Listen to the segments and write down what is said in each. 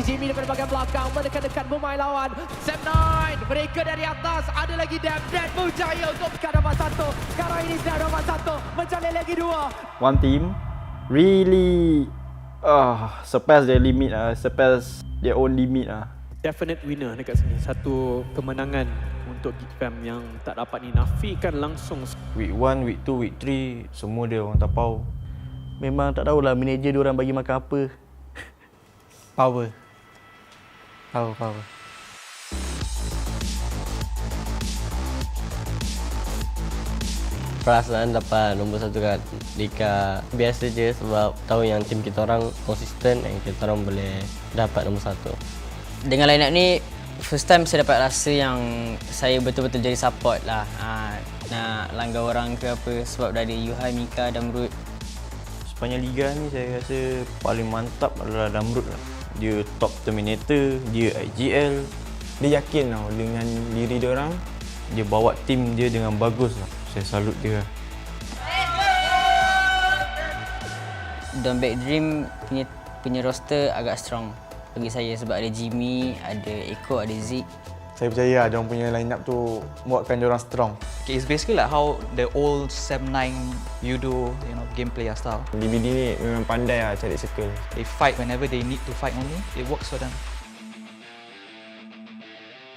Jimmy daripada bahagian belakang mendekat-dekat pemain lawan. Step 9, mereka dari atas, ada lagi Dab berjaya untuk dapat satu. Sekarang ini sudah dapat satu, mencari lagi dua. One team really surpass their limit, surpass their own limit. Definite winner dekat sini. Satu kemenangan untuk Geek Fam yang tak dapat dinafikan langsung. Week 1, Week 2, Week 3, semua dia orang tapau. Memang tak tahulah manager diorang bagi makan apa. Power. Perasaan dapat nombor 1 kat Liga biasa je sebab tahu yang tim kita orang konsisten dan kita orang boleh dapat nombor 1. Dengan line up ni, first time saya dapat rasa yang saya betul-betul jadi support lah. Nak langgar orang ke apa sebab dah ada Yuhai, Mika, Damrud. Sepanjang liga ni saya rasa paling mantap adalah Damrud lah. Dia top terminator, dia IGL. Dia yakin tau dengan diri dia orang. Dia bawa tim dia dengan bagus lah. Saya salut dia. Don Back Dream punya roster agak strong bagi saya sebab ada Jimmy, ada Eko, ada Zik. Saya percaya dia orang punya line up tu buatkan dia orang strong. Okay, it's basically like how the old Sem 9 Yoodo, gameplay style. DBD ni memang pandai lah cari circle. They fight whenever they need to fight only. It works for them.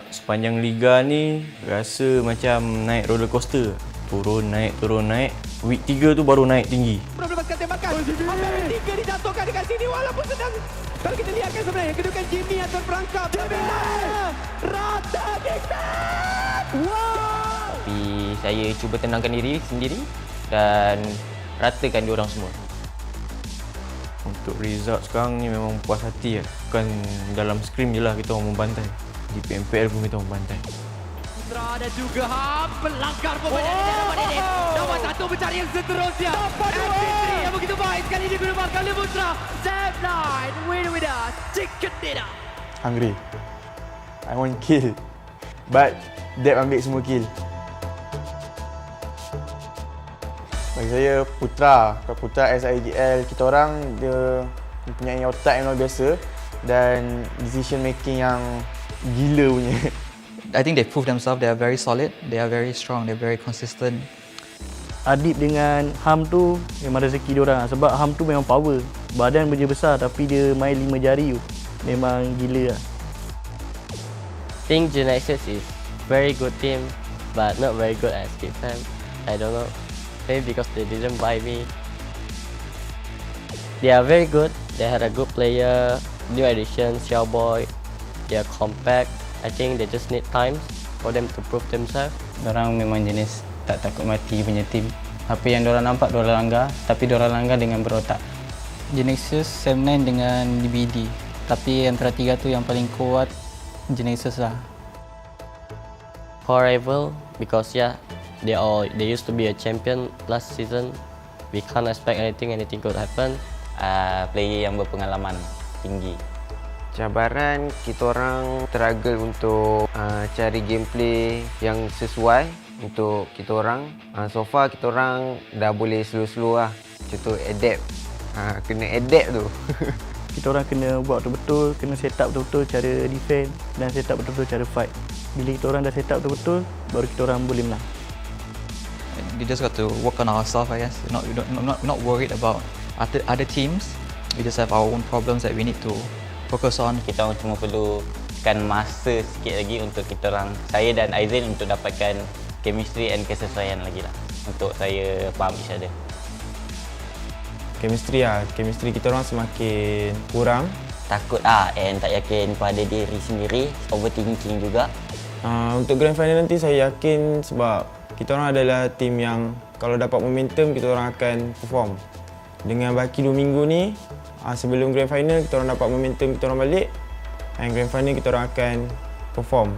Sepanjang liga ni rasa macam naik roller coaster. Turun naik. Week 3 tu baru naik tinggi. Melepaskan tembakan. Antara 3 dijatuhkan dekat sini walaupun sedang. Kalau kita lihatkan sebenarnya kedudukan Jimmy yang terperangkap. Rata Geek Fam. Wow. Tapi saya cuba tenangkan diri sendiri dan ratakan diorang semua. Untuk result sekarang ni memang puas hati lah. Bukan dalam scrim je lah kita orang membantai. Di PMPL pun kita orang membantai. Putra dan juga Ham pelanggar pemain dari daerah ini. Dapat satu mencari yang seterusnya. Dapat dua. Yang begitu baik sekali digunakan oleh Putra. Step 9 win with us. Chicken dinner. Hungry. I want kill. But Deb ambil semua kill. Bagi saya Putra SIGL, kita orang dia mempunyai otak yang luar biasa dan decision making yang gila punya. I think they prove themselves. They are very solid. They are very strong. They are very consistent. Adib dengan Ham tu memang rezeki diorang sebab Ham tu memang power. Badan dia besar tapi dia main 5 jari tu. Memang gila lah. I think Genexus is very good team but not very good as Geek Fam. I don't know. Maybe because they didn't buy me. They are very good. They had a good player, new addition, Xiaoboy. They are compact. I think they just need time for them to prove themselves. Diorang memang jenis tak takut mati punya tim. Apa yang diorang nampak diorang langgar, tapi diorang langgar dengan berotak. Genexus, Sem 9 dengan DBD. Tapi antara 3 tu yang paling kuat Genexus lah. Core rival because they used to be a champion last season. We can't expect anything could happen. Player yang berpengalaman tinggi. Cabaran kita orang struggle untuk cari gameplay yang sesuai untuk kita orang. So far kita orang dah boleh slow-slow lah. Contoh adapt. Kena adapt tu. Kita orang kena buat betul-betul, kena set up betul-betul cara defend dan set up betul-betul cara fight. Bila kita orang dah set up betul-betul, baru kita orang boleh menang. We just got to work on ourselves, I guess. We're not worried about other teams. We just have our own problems that we need to focus on. Kita orang cuma perlukan masa sikit lagi untuk kita orang, saya dan Aizin, untuk dapatkan chemistry and kesesuaian lagi lah. Untuk saya faham each other. Chemistry kita orang semakin kurang. Takut and tak yakin pada diri sendiri. Overthinking juga. Untuk grand final nanti saya yakin sebab kita orang adalah tim yang kalau dapat momentum kita orang akan perform. Dengan baki 2 minggu ni, sebelum grand final kita orang dapat momentum, kita orang balik, dan grand final kita orang akan perform.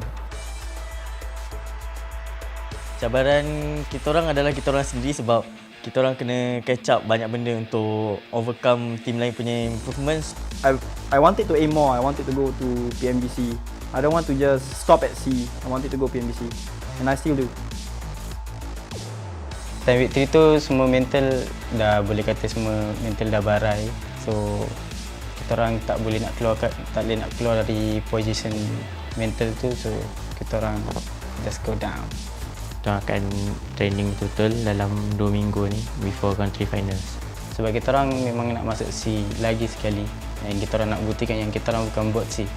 Cabaran kita orang adalah kita orang sendiri sebab kita orang kena catch up banyak benda untuk overcome tim lain punya performance. I wanted to aim more. I wanted to go to PMBC. I don't want to just stop at C. I wanted to go PMBC and I still do. Time week 3 tu semua mental dah boleh kata semua mental dah barai. So kita kita orang tak boleh nak keluar dari position mental tu, so kita orang just go down. Kita akan training total dalam 2 minggu ni before country finals. Sebab kita orang memang nak masuk C lagi sekali, dan kita orang nak buktikan yang kita orang bukan bot C.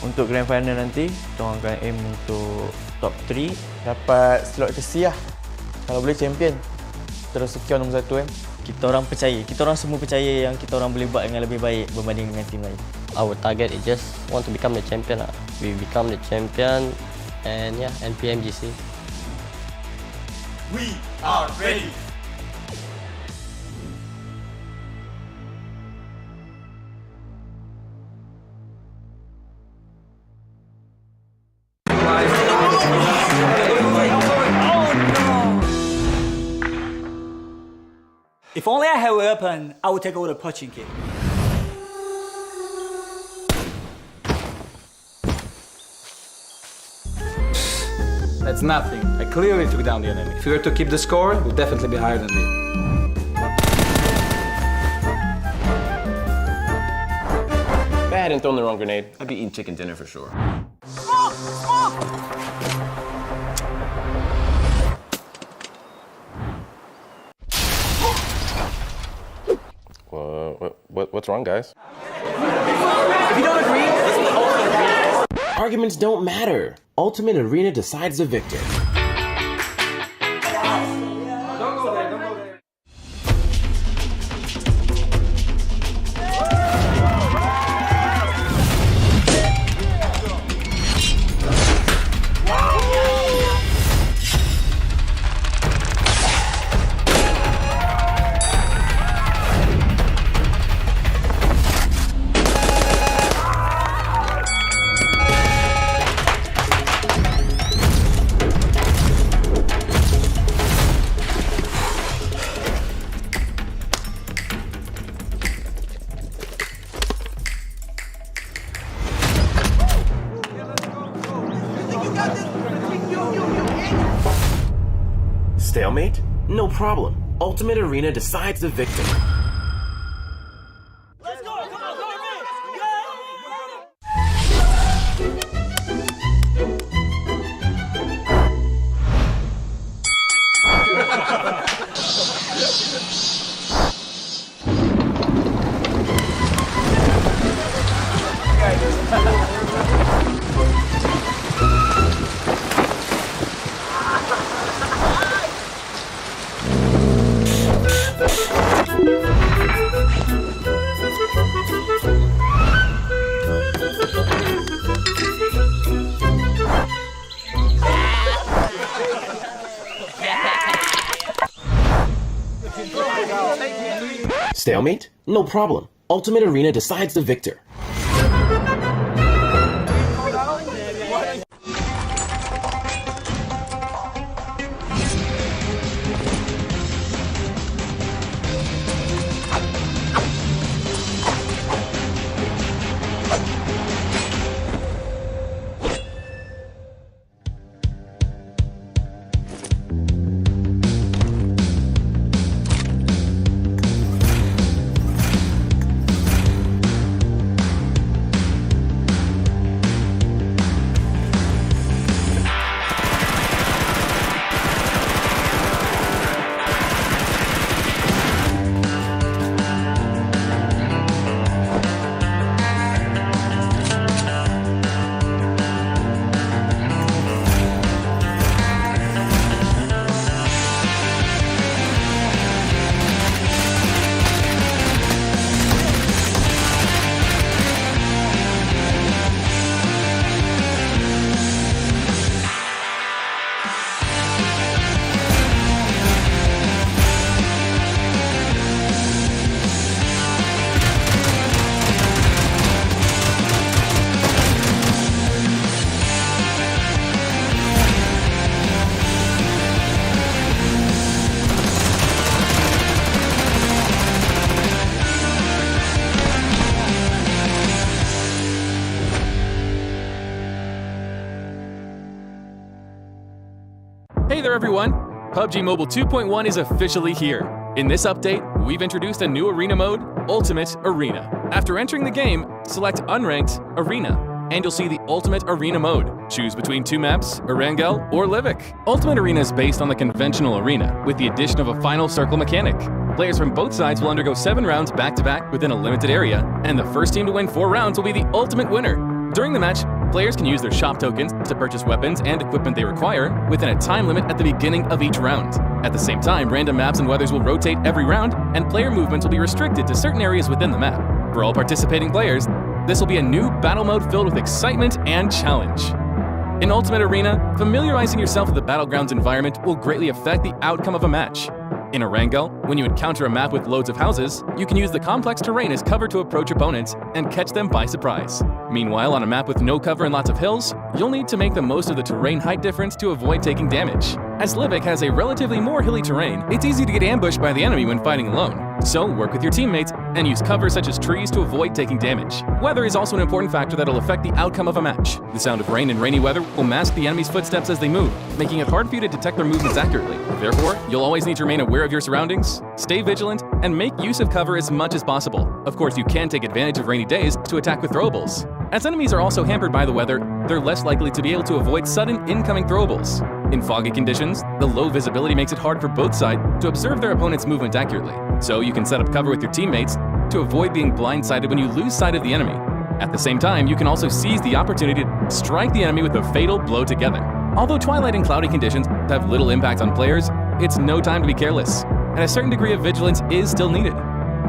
Untuk grand final nanti, kita orang akan aim untuk top 3, dapat slot ke C lah. Kalau boleh champion, terus secure nombor 1 kan. Kita orang semua percaya yang kita orang boleh buat dengan lebih baik berbanding dengan tim lain. Our target is just want to become the champion lah. We become the champion and yeah, NPMGC. We are ready. If only I had a weapon, I would take over the punching kick. That's nothing. I clearly took down the enemy. If we were to keep the score, we'll definitely be higher than this. If I hadn't thrown the wrong grenade, I'd be eating chicken dinner for sure. Smoke! Smoke! What's wrong, guys? If you don't agree, listen to Ultimate Arena. Arguments don't matter. Ultimate Arena decides the victor. Stalemate? No problem. Ultimate Arena decides the victor. Let's go! Come on, go me! Stalemate? No problem. Ultimate Arena decides the victor. Hey there everyone! PUBG Mobile 2.1 is officially here. In this update, we've introduced a new arena mode, Ultimate Arena. After entering the game, select Unranked Arena, and you'll see the Ultimate Arena mode. Choose between two maps, Erangel or Livik. Ultimate Arena is based on the conventional arena, with the addition of a final circle mechanic. Players from both sides will undergo 7 rounds back-to-back within a limited area, and the first team to win 4 rounds will be the ultimate winner. During the match, players can use their shop tokens to purchase weapons and equipment they require within a time limit at the beginning of each round. At the same time, random maps and weathers will rotate every round, and player movements will be restricted to certain areas within the map. For all participating players, this will be a new battle mode filled with excitement and challenge. In Ultimate Arena, familiarizing yourself with the Battlegrounds environment will greatly affect the outcome of a match. In Erangel, when you encounter a map with loads of houses, you can use the complex terrain as cover to approach opponents and catch them by surprise. Meanwhile, on a map with no cover and lots of hills, you'll need to make the most of the terrain height difference to avoid taking damage. As Livik has a relatively more hilly terrain, it's easy to get ambushed by the enemy when fighting alone. So work with your teammates and use cover such as trees to avoid taking damage. Weather is also an important factor that will affect the outcome of a match. The sound of rain and rainy weather will mask the enemy's footsteps as they move, making it hard for you to detect their movements accurately. Therefore, you'll always need to remain aware of your surroundings, stay vigilant, and make use of cover as much as possible. Of course, you can take advantage of rainy days to attack with throwables. As enemies are also hampered by the weather, they're less likely to be able to avoid sudden incoming throwables. In foggy conditions, the low visibility makes it hard for both sides to observe their opponent's movement accurately. So you can set up cover with your teammates to avoid being blindsided when you lose sight of the enemy. At the same time, you can also seize the opportunity to strike the enemy with a fatal blow together. Although twilight and cloudy conditions have little impact on players, it's no time to be careless, and a certain degree of vigilance is still needed.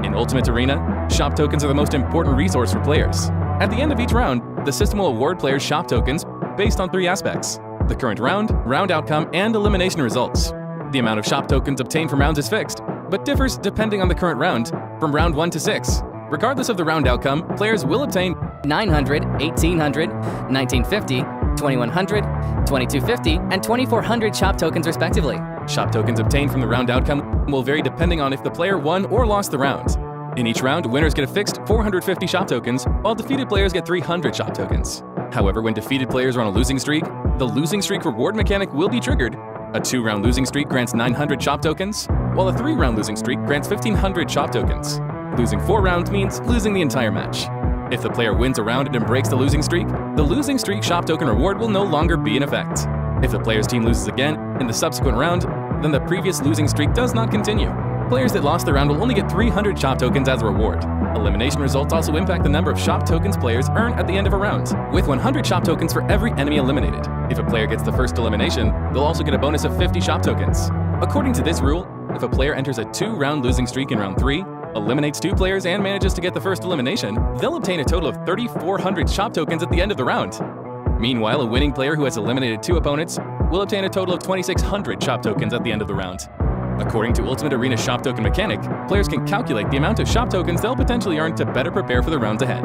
In Ultimate Arena, shop tokens are the most important resource for players. At the end of each round, the system will award players shop tokens based on 3 aspects: the current round, round outcome, and elimination results. The amount of shop tokens obtained from rounds is fixed, but differs depending on the current round, from round 1 to 6. Regardless of the round outcome, players will obtain 900, 1800, 1950, 2100, 2250, and 2400 shop tokens respectively. Shop tokens obtained from the round outcome will vary depending on if the player won or lost the round. In each round, winners get a fixed 450 shop tokens, while defeated players get 300 shop tokens. However, when defeated players are on a losing streak, the losing streak reward mechanic will be triggered. A 2-round losing streak grants 900 shop tokens, while a 3-round losing streak grants 1500 shop tokens. Losing 4 rounds means losing the entire match. If the player wins a round and breaks the losing streak shop token reward will no longer be in effect. If the player's team loses again in the subsequent round, then the previous losing streak does not continue. Players that lost the round will only get 300 shop tokens as a reward. Elimination results also impact the number of shop tokens players earn at the end of a round, with 100 shop tokens for every enemy eliminated. If a player gets the first elimination, they'll also get a bonus of 50 shop tokens. According to this rule, if a player enters a 2-round losing streak in round 3, eliminates 2 players and manages to get the first elimination, they'll obtain a total of 3,400 shop tokens at the end of the round. Meanwhile, a winning player who has eliminated 2 opponents will obtain a total of 2,600 shop tokens at the end of the round. According to Ultimate Arena shop token mechanic, players can calculate the amount of shop tokens they'll potentially earn to better prepare for the rounds ahead.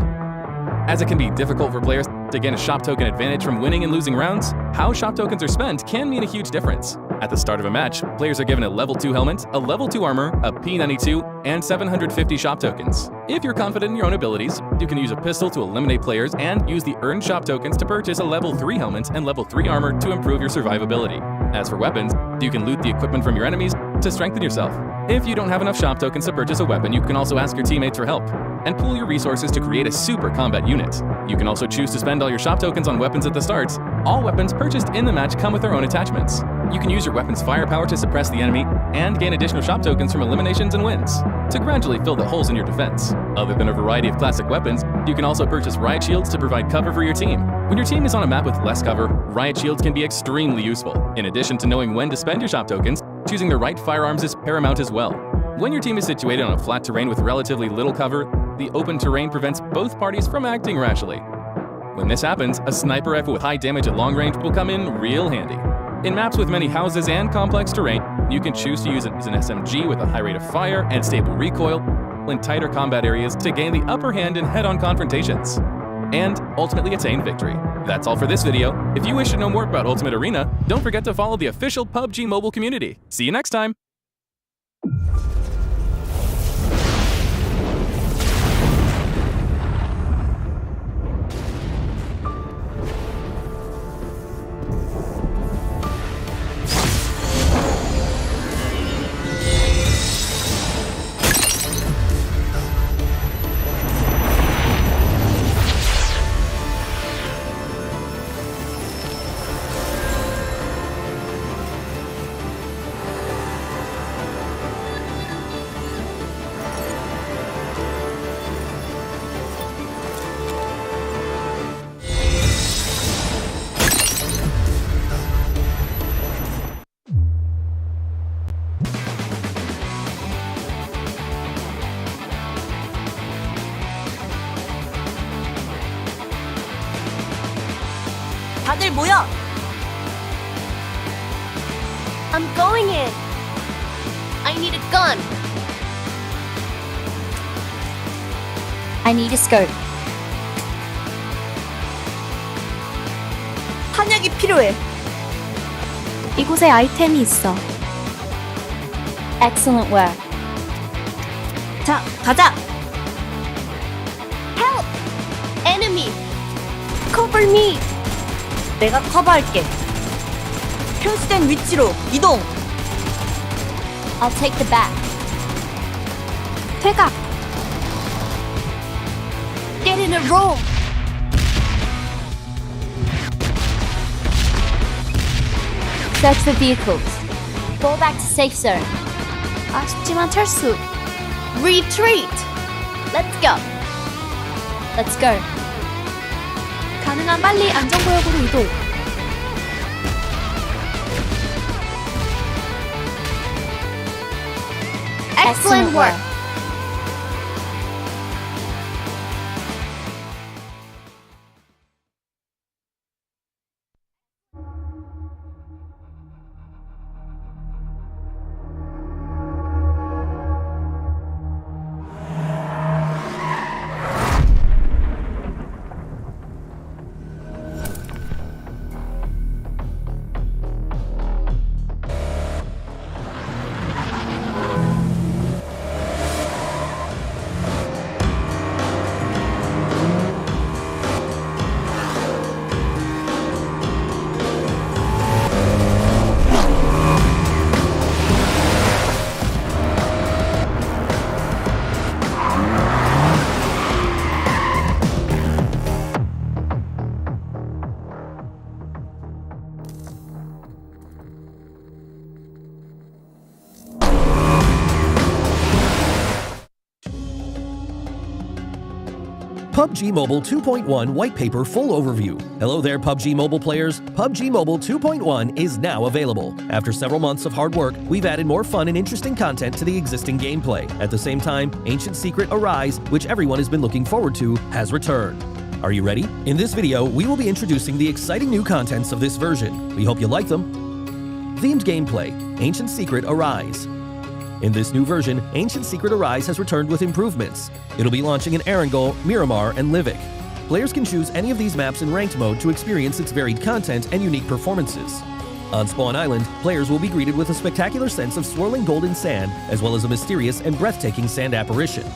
As it can be difficult for players to gain a shop token advantage from winning and losing rounds, how shop tokens are spent can mean a huge difference. At the start of a match, players are given a level 2 helmet, a level 2 armor, a P92, and 750 shop tokens. If you're confident in your own abilities, you can use a pistol to eliminate players and use the earned shop tokens to purchase a level 3 helmet and level 3 armor to improve your survivability. As for weapons, you can loot the equipment from your enemies to strengthen yourself. If you don't have enough shop tokens to purchase a weapon, you can also ask your teammates for help and pool your resources to create a super combat unit. You can also choose to spend all your shop tokens on weapons at the start. All weapons purchased in the match come with their own attachments. You can use your weapon's firepower to suppress the enemy and gain additional shop tokens from eliminations and wins to gradually fill the holes in your defense. Other than a variety of classic weapons, you can also purchase riot shields to provide cover for your team. When your team is on a map with less cover, riot shields can be extremely useful. In addition to knowing when to spend your shop tokens, choosing the right firearms is paramount as well. When your team is situated on a flat terrain with relatively little cover, the open terrain prevents both parties from acting rashly. When this happens, a sniper rifle with high damage at long range will come in real handy. In maps with many houses and complex terrain, you can choose to use an SMG with a high rate of fire and stable recoil in tighter combat areas to gain the upper hand in head-on confrontations and ultimately attain victory. That's all for this video. If you wish to know more about Ultimate Arena, don't forget to follow the official PUBG mobile community. See you next time! 뭐야? I'm going in. I need a gun. I need a scope. 탄약이 필요해. 이곳에 아이템이 있어. Excellent work. 자, 가자. Help! Enemy! Cover me! 내가 커버할게. 표시된 위치로 이동. I'll take the back. 퇴각. Get in a row. Search the vehicles. Go back to safe zone. 아쉽지만 철수. Retreat. Let's go. Let's go. 가능한 빨리 안전구역으로 이동. Excellent work. PUBG Mobile 2.1 White Paper Full Overview. Hello there, PUBG Mobile players. PUBG Mobile 2.1 is now available. After several months of hard work, we've added more fun and interesting content to the existing gameplay. At the same time, Ancient Secret Arise, which everyone has been looking forward to, has returned. Are you ready? In this video, we will be introducing the exciting new contents of this version. We hope you like them. Themed gameplay, Ancient Secret Arise. In this new version, Ancient Secret Arise has returned with improvements. It'll be launching in Erangel, Miramar, and Livik. Players can choose any of these maps in ranked mode to experience its varied content and unique performances. On Spawn Island, players will be greeted with a spectacular sense of swirling golden sand, as well as a mysterious and breathtaking sand apparition.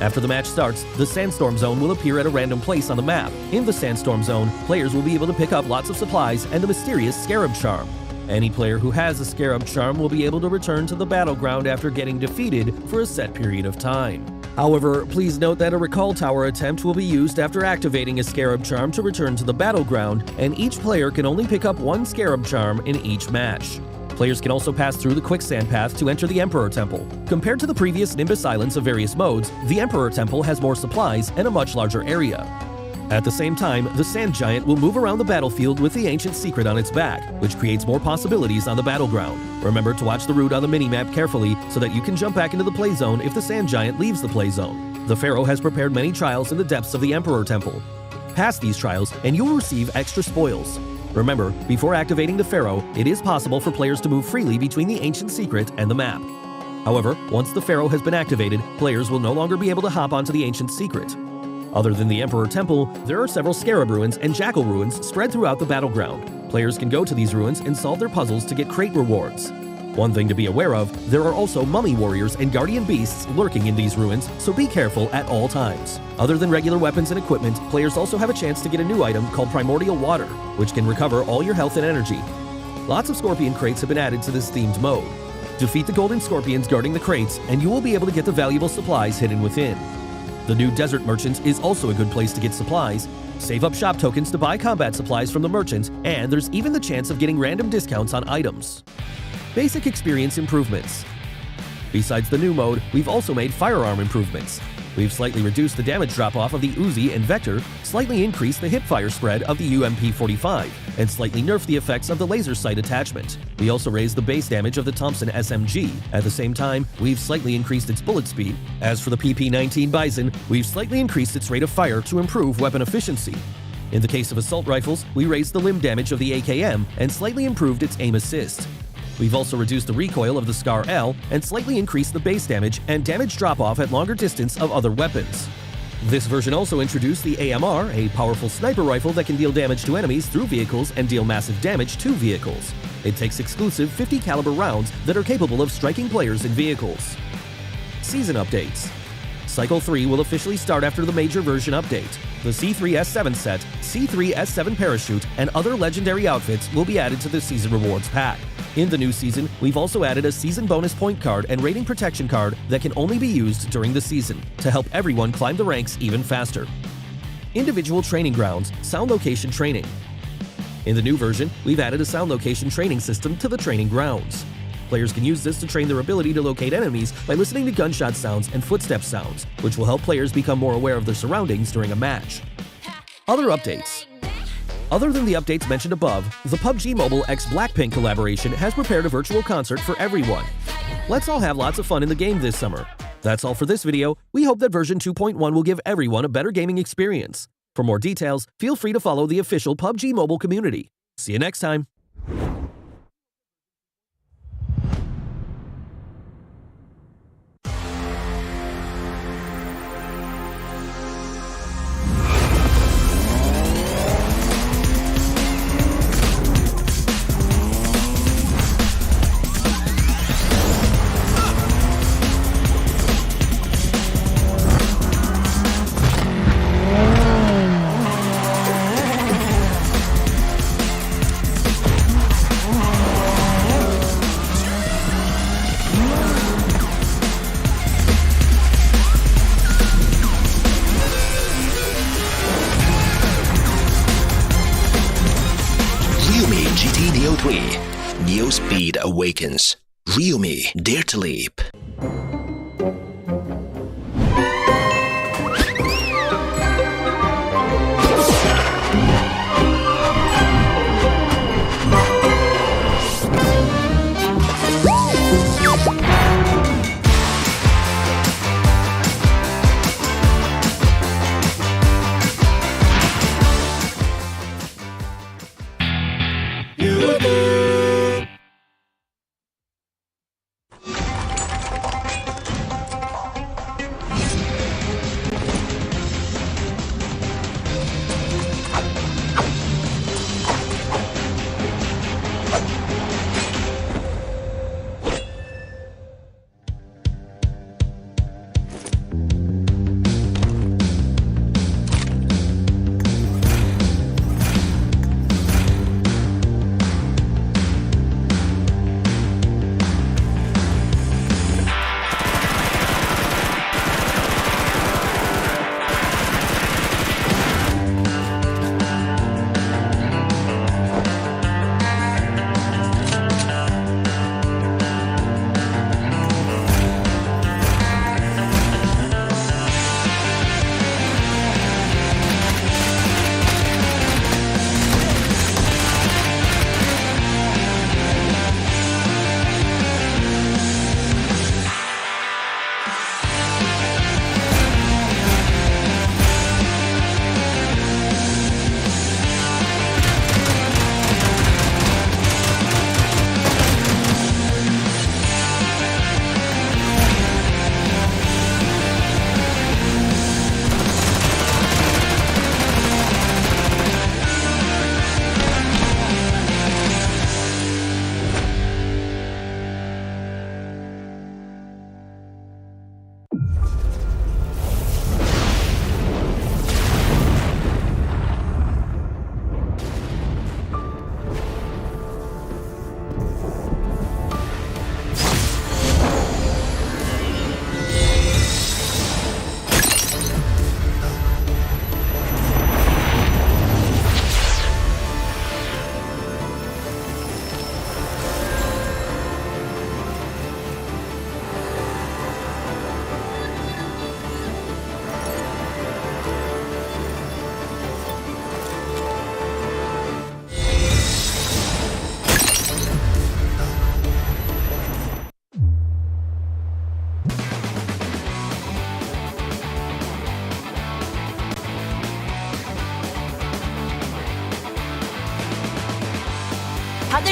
After the match starts, the Sandstorm Zone will appear at a random place on the map. In the Sandstorm Zone, players will be able to pick up lots of supplies and the mysterious Scarab Charm. Any player who has a Scarab Charm will be able to return to the battleground after getting defeated for a set period of time. However, please note that a Recall Tower attempt will be used after activating a Scarab Charm to return to the battleground, and each player can only pick up one Scarab Charm in each match. Players can also pass through the Quicksand Path to enter the Emperor Temple. Compared to the previous Nimbus Islands of various modes, the Emperor Temple has more supplies and a much larger area. At the same time, the Sand Giant will move around the battlefield with the Ancient Secret on its back, which creates more possibilities on the battleground. Remember to watch the route on the minimap carefully so that you can jump back into the play zone if the Sand Giant leaves the play zone. The Pharaoh has prepared many trials in the depths of the Emperor Temple. Pass these trials and you will receive extra spoils. Remember, before activating the Pharaoh, it is possible for players to move freely between the Ancient Secret and the map. However, once the Pharaoh has been activated, players will no longer be able to hop onto the Ancient Secret. Other than the Emperor Temple, there are several Scarab Ruins and Jackal Ruins spread throughout the battleground. Players can go to these ruins and solve their puzzles to get crate rewards. One thing to be aware of, there are also Mummy Warriors and Guardian Beasts lurking in these ruins, so be careful at all times. Other than regular weapons and equipment, players also have a chance to get a new item called Primordial Water, which can recover all your health and energy. Lots of Scorpion crates have been added to this themed mode. Defeat the Golden Scorpions guarding the crates, and you will be able to get the valuable supplies hidden within. The new Desert Merchant is also a good place to get supplies. Save up shop tokens to buy combat supplies from the merchant, and there's even the chance of getting random discounts on items. Basic experience improvements. Besides the new mode, we've also made firearm improvements. We've slightly reduced the damage drop-off of the Uzi and Vector, slightly increased the hipfire spread of the UMP-45, and slightly nerfed the effects of the laser sight attachment. We also raised the base damage of the Thompson SMG. At the same time, we've slightly increased its bullet speed. As for the PP-19 Bison, we've slightly increased its rate of fire to improve weapon efficiency. In the case of assault rifles, we raised the limb damage of the AKM and slightly improved its aim assist. We've also reduced the recoil of the Scar L and slightly increased the base damage and damage drop-off at longer distance of other weapons. This version also introduced the AMR, a powerful sniper rifle that can deal damage to enemies through vehicles and deal massive damage to vehicles. It takes exclusive 50 caliber rounds that are capable of striking players in vehicles. Season updates. Cycle 3 will officially start after the major version update. The C3S7 set, C3S7 parachute, and other legendary outfits will be added to the Season Rewards pack. In the new season, we've also added a season bonus point card and rating protection card that can only be used during the season to help everyone climb the ranks even faster. Individual training grounds, sound location training. In the new version, we've added a sound location training system to the training grounds. Players can use this to train their ability to locate enemies by listening to gunshot sounds and footstep sounds, which will help players become more aware of their surroundings during a match. Other updates. Other than the updates mentioned above, the PUBG Mobile x Blackpink collaboration has prepared a virtual concert for everyone. Let's all have lots of fun in the game this summer. That's all for this video. We hope that version 2.1 will give everyone a better gaming experience. For more details, feel free to follow the official PUBG Mobile community. See you next time. Neo Speed awakens. Ryumi, dare to leap.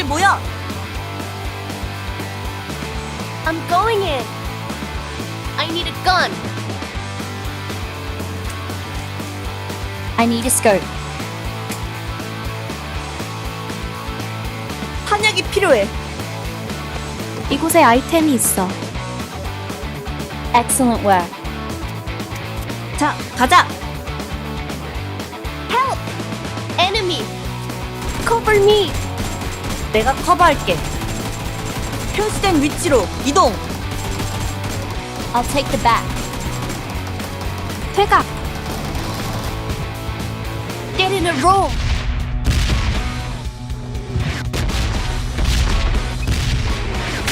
다들 모여! I'm going in. I need a gun. I need a scope. 탄약이 필요해. 이곳에 아이템이 있어. Excellent work. 자, 가자. Help! Enemy! Cover me! 내가 커버할게. 표시된 위치로 이동. I'll take the back. 퇴각. Get in a row.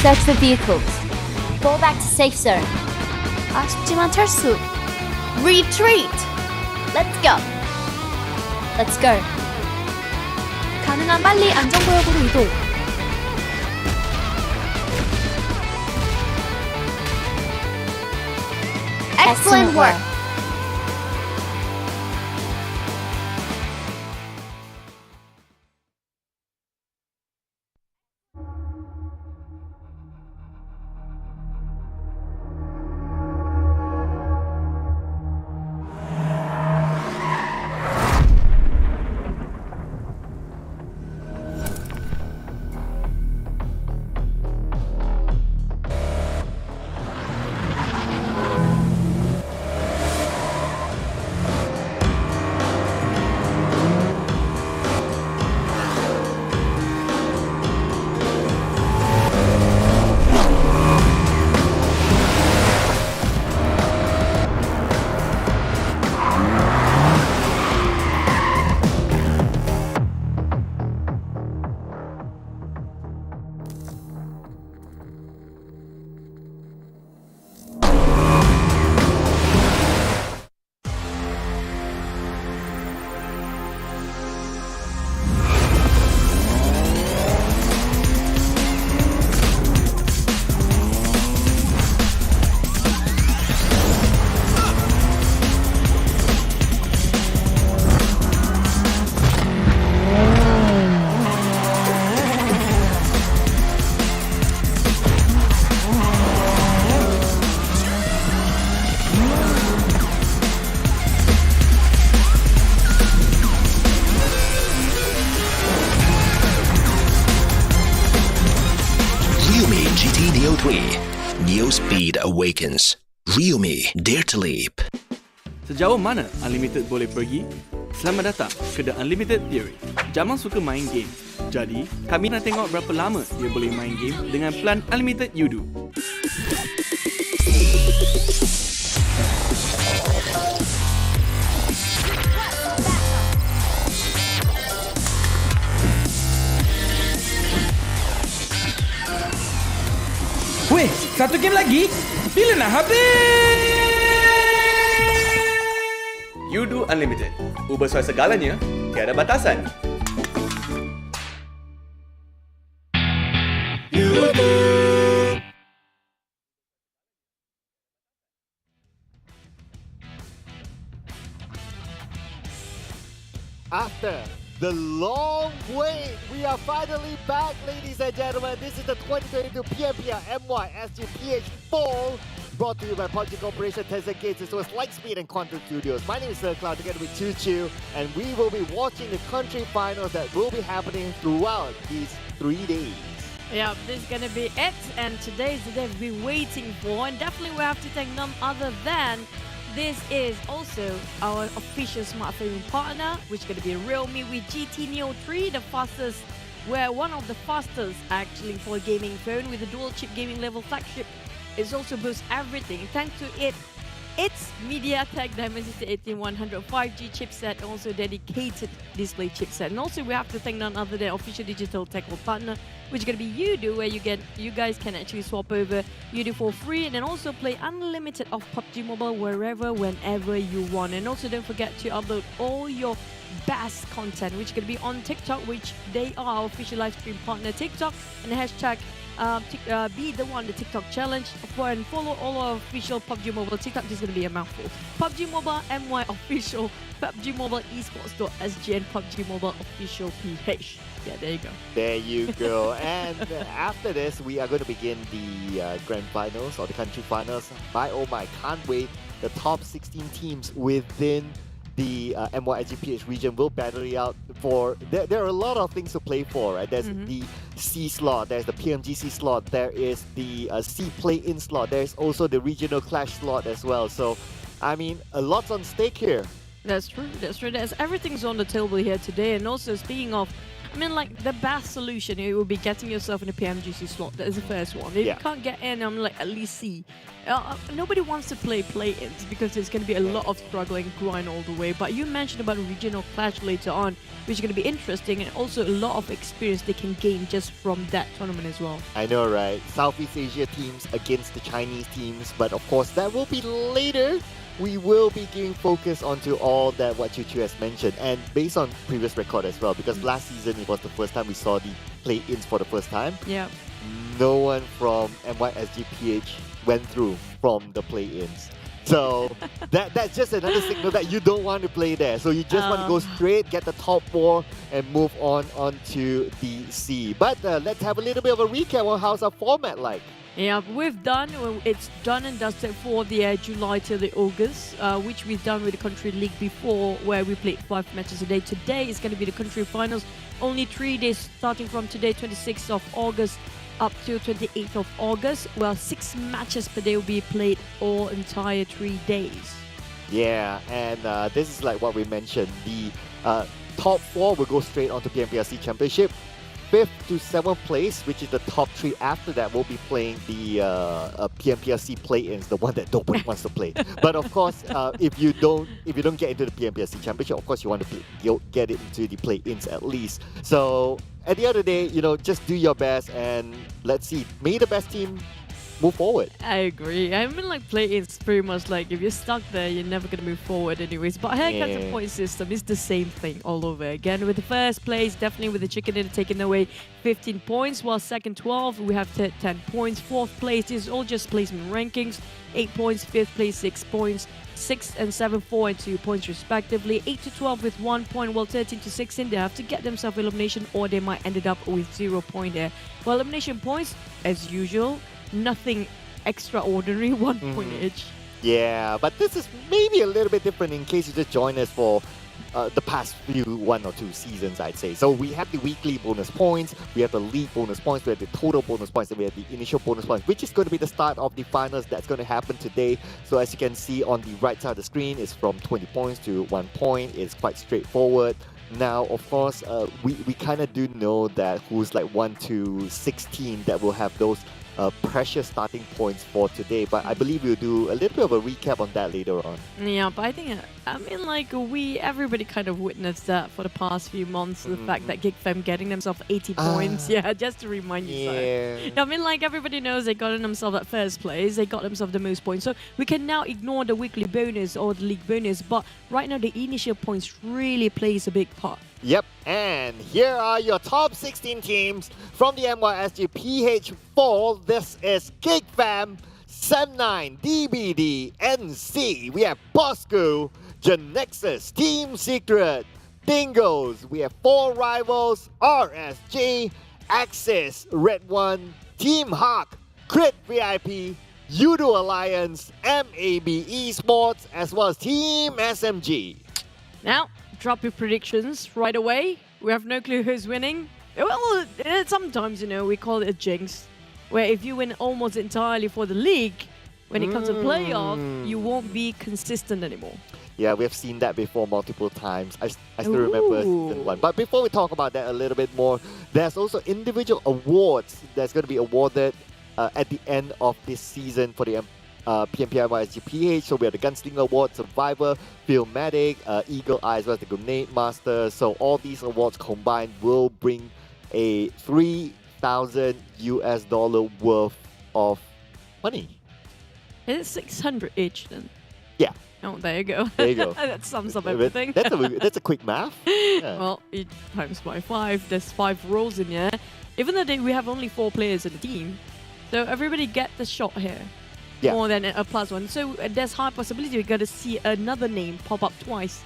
Search for vehicles. Go back to safe zone. 아쉽지만 철수. Retreat. Let's go. Let's go. 가능한 빨리 안전구역으로 이동. Excellent work. Neo 3. Neo Speed Awakens. Realme Dare to Leap. Sejauh mana Unlimited boleh pergi? Selamat datang ke The Unlimited Theory. Jamal suka main game. Jadi, kami nak tengok berapa lama dia boleh main game dengan plan Unlimited Yoodo. Weh, satu game lagi? Bila nak habis? Yoodo Unlimited. Ubah soal segalanya, tiada batasan. After the long wait, we are finally back, ladies and gentlemen. This is the 2022 PMPL MYSGPH 4, brought to you by PUBG Corporation, Tencent Gates, as well as Lightspeed and Content Studios. My name is Sir Cloud, together with Choo Choo, and we will be watching the country finals that will be happening throughout these 3 days. Yeah, this is going to be it, and today is the day we've been waiting for, and definitely we have to thank none other than this is also our official smartphone partner, which is going to be Realme with GT Neo 3, the fastest, we're one of the fastest actually for a gaming phone with a dual chip gaming level flagship. It also boosts everything thanks to its MediaTek Dimensity 18100 5G chipset, and also dedicated display chipset. And also we have to thank none other than official digital tech partner, which is going to be Yoodo, where you guys can actually swap over Yoodo for free, and then also play unlimited of PUBG Mobile wherever, whenever you want. And also don't forget to upload all your best content, which is going to be on TikTok, which they are our official live stream partner TikTok, and the hashtag BE THE1, the TikTok challenge, and follow all our official PUBG Mobile TikTok. This is going to be a mouthful. PUBG Mobile MY official, PUBG Mobile Esports.sg, and PUBG Mobile official PH. Yeah, there you go. There you go. And after this, we are going to begin the grand finals or the country finals. Oh my, can't wait. The top 16 teams within the MYSGPH region will battle it out for... There are a lot of things to play for, right? There's the C slot, there's the PMGC slot, there is the C play-in slot, there's also the regional clash slot as well. So, I mean, a lot's on stake here. That's true, that's true. Everything's on the table here today. And also, speaking of, I mean, like, the best solution, it would be getting yourself in a PMGC slot. That is the first one. If you can't get in, I'm like, at least C. Nobody wants to play play-ins because there's going to be a lot of struggling grind all the way. But you mentioned about a regional clash later on, which is going to be interesting, and also a lot of experience they can gain just from that tournament as well. I know, right? Southeast Asia teams against the Chinese teams, but of course, that will be later. We will be giving focus onto all that what Chu has mentioned, and based on previous record as well, because last season it was the first time we saw the play-ins for the first time. Yeah. No one from MYSGPH went through from the play-ins. So that's just another signal that you don't want to play there. So you just want to go straight, get the top 4, and move onto the C. But let's have a little bit of a recap on how's our format like. Yeah, it's done and dusted for the July till the August, which we've done with the country league before, where we played 5 matches a day. Today is going to be the country finals, only 3 days, starting from today, 26th of August, up to 28th of August. Well, 6 matches per day will be played all entire 3 days. Yeah, and this is like what we mentioned. The top 4 will go straight onto PMPLC Championship. 5th to 7th place, which is the top 3 after that, will be playing the PMPLC play-ins, the one that nobody wants to play. But of course, if you don't get into the PMPLC Championship, of course you want to you'll get it into the play-ins at least. So at the end of the day, just do your best and let's see. May the best team move forward. I agree. I mean, like, play-ins pretty much like if you're stuck there, you're never going to move forward anyways. But haircuts and point system is the same thing all over again. With the first place, definitely with the chicken dinner taking away 15 points, while second 12, we have 10 points. 4th place is all just placement rankings, 8 points. 5th place, 6 points. 6th and 7th, 4 and 2 points respectively. 8 to 12 with 1 point, while 13 to 16, they have to get themselves elimination or they might end up with 0 point there. Well, elimination points, as usual, nothing extraordinary, 1 point each. Yeah, but this is maybe a little bit different in case you just join us for the past few 1 or 2 seasons, I'd say. So we have the weekly bonus points, we have the league bonus points, we have the total bonus points, and we have the initial bonus points, which is going to be the start of the finals that's going to happen today. So as you can see on the right side of the screen, it's from 20 points to 1 point. It's quite straightforward. Now, of course, we kind of do know that who's like 1 to 16 that will have those precious starting points for today, but I believe we'll do a little bit of a recap on that later on. Yeah, but I think, I mean, like, everybody kind of witnessed that for the past few months, the fact that Geek Fam getting themselves 80 points, just to remind you. So. I mean, like, everybody knows they got themselves at first place, they got themselves the most points, so we can now ignore the weekly bonus or the league bonus, but right now the initial points really plays a big part. Yep, and here are your top 16 teams from the MYSGPH Fall. This is Geek Fam, Sem9, DBD, NC. We have Bosskurr, Genexus, Team Secret, Dingoz. We have 4 rivals, RSG, Axis, redONE, Team Hawk, Crit VIP, Yoodo Alliance, MAB Esports, as well as Team SMG. Now, drop your predictions right away. We have no clue who's winning. Well, sometimes, we call it a jinx, where if you win almost entirely for the league, when it comes to playoff, you won't be consistent anymore. Yeah, we have seen that before multiple times. I still remember season 1. But before we talk about that a little bit more, there's also individual awards that's going to be awarded at the end of this season for the PMPL MYSGPH. So we have the Gunslinger Award, Survivor, Filmatic, Eagle Eye, as well as the Grenade Master. So all these awards combined will bring a $3,000 US worth of money. It's 600 each then. Yeah. Oh, there you go. There you go. That sums up everything. That's a quick math. Yeah. Well, it times by 5. There's 5 roles in here. Even though we have only 4 players in the team, so everybody get the shot here. Yeah. More than a +1. So there's high possibility we're going to see another name pop up twice.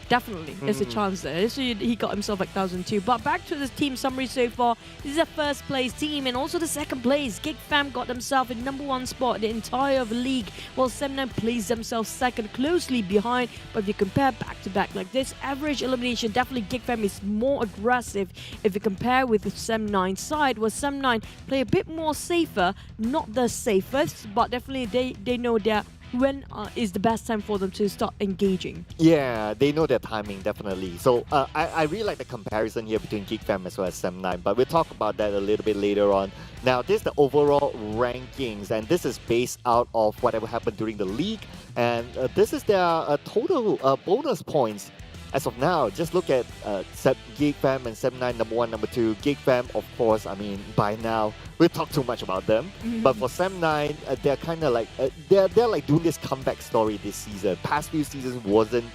definitely. There's a chance there. So he got himself like 1,002. But back to the team summary so far. This is a first place team and also the second place. Geek Fam got themselves in #1 spot in the entire league, while Sem9 placed themselves second, closely behind. But if you compare back to back like this, average elimination, definitely Geek Fam is more aggressive if you compare with the Sem9 side, where Sem9 play a bit more safer, not the safest, but definitely they know that when is the best time for them to start engaging. Yeah, they know their timing, definitely. So I really like the comparison here between Geek Fam as well as Sem9, but we'll talk about that a little bit later on. Now, this is the overall rankings, and this is based out of whatever happened during the league, and this is their total bonus points. As of now, just look at Geek Fam and Sem9, #1, #2. Geek Fam, of course, I mean, by now, we'll talk too much about them. But for Sem9, they're kind of like, they're like doing this comeback story this season. Past few seasons wasn't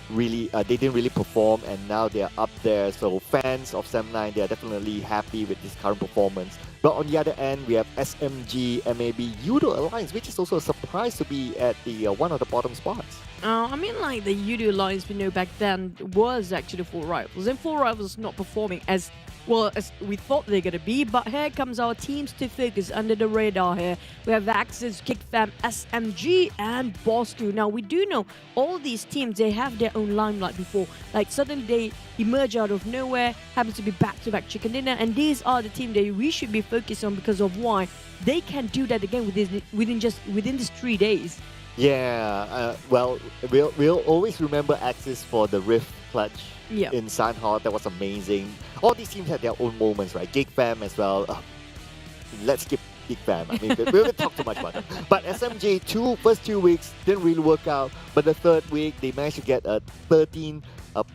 really, they didn't really perform, and now they're up there. So fans of Sem9, they're definitely happy with this current performance. But on the other end, we have SMG, MAB, Yoodo Alliance, which is also a surprise to be at the one of the bottom spots. I mean, like the Yoodo Alliance we know back then was actually 4 rivals, and 4 rivals not performing as well as we thought they're gonna be. But here comes our teams to focus under the radar here. We have Axis, Geek Fam, SMG, and Bosskurr. Now we do know all these teams, they have their own limelight before. Like suddenly they emerge out of nowhere, happens to be back-to-back chicken dinner, and these are the team that we should be focused on because of why they can do that again within these 3 days. Yeah, well, we'll always remember Axis for the Rift clutch in Sanhok. That was amazing. All these teams had their own moments, right? Geek Fam as well. Let's skip Geek Fam. I mean, we won't talk too much about them. But SMG, first two weeks didn't really work out. But the third week, they managed to get 13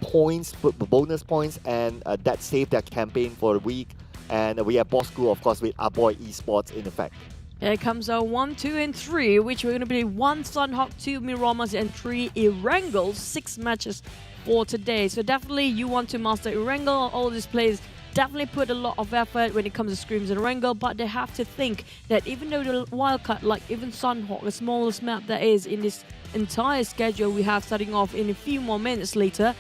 points, bonus points, and that saved their campaign for a week. And we have Bosskurr, of course, with MAB Esports in effect. Here comes our 1, 2, and 3, which we're going to be 1 Sanhok, 2 Miromas, and 3 Erangels. 6 matches for today. So definitely you want to master Erangel. All these players definitely put a lot of effort when it comes to scrims and Erangel, but they have to think that even though the wildcard, like even Sanhok, the smallest map that is in this entire schedule we have starting off in a few more minutes later,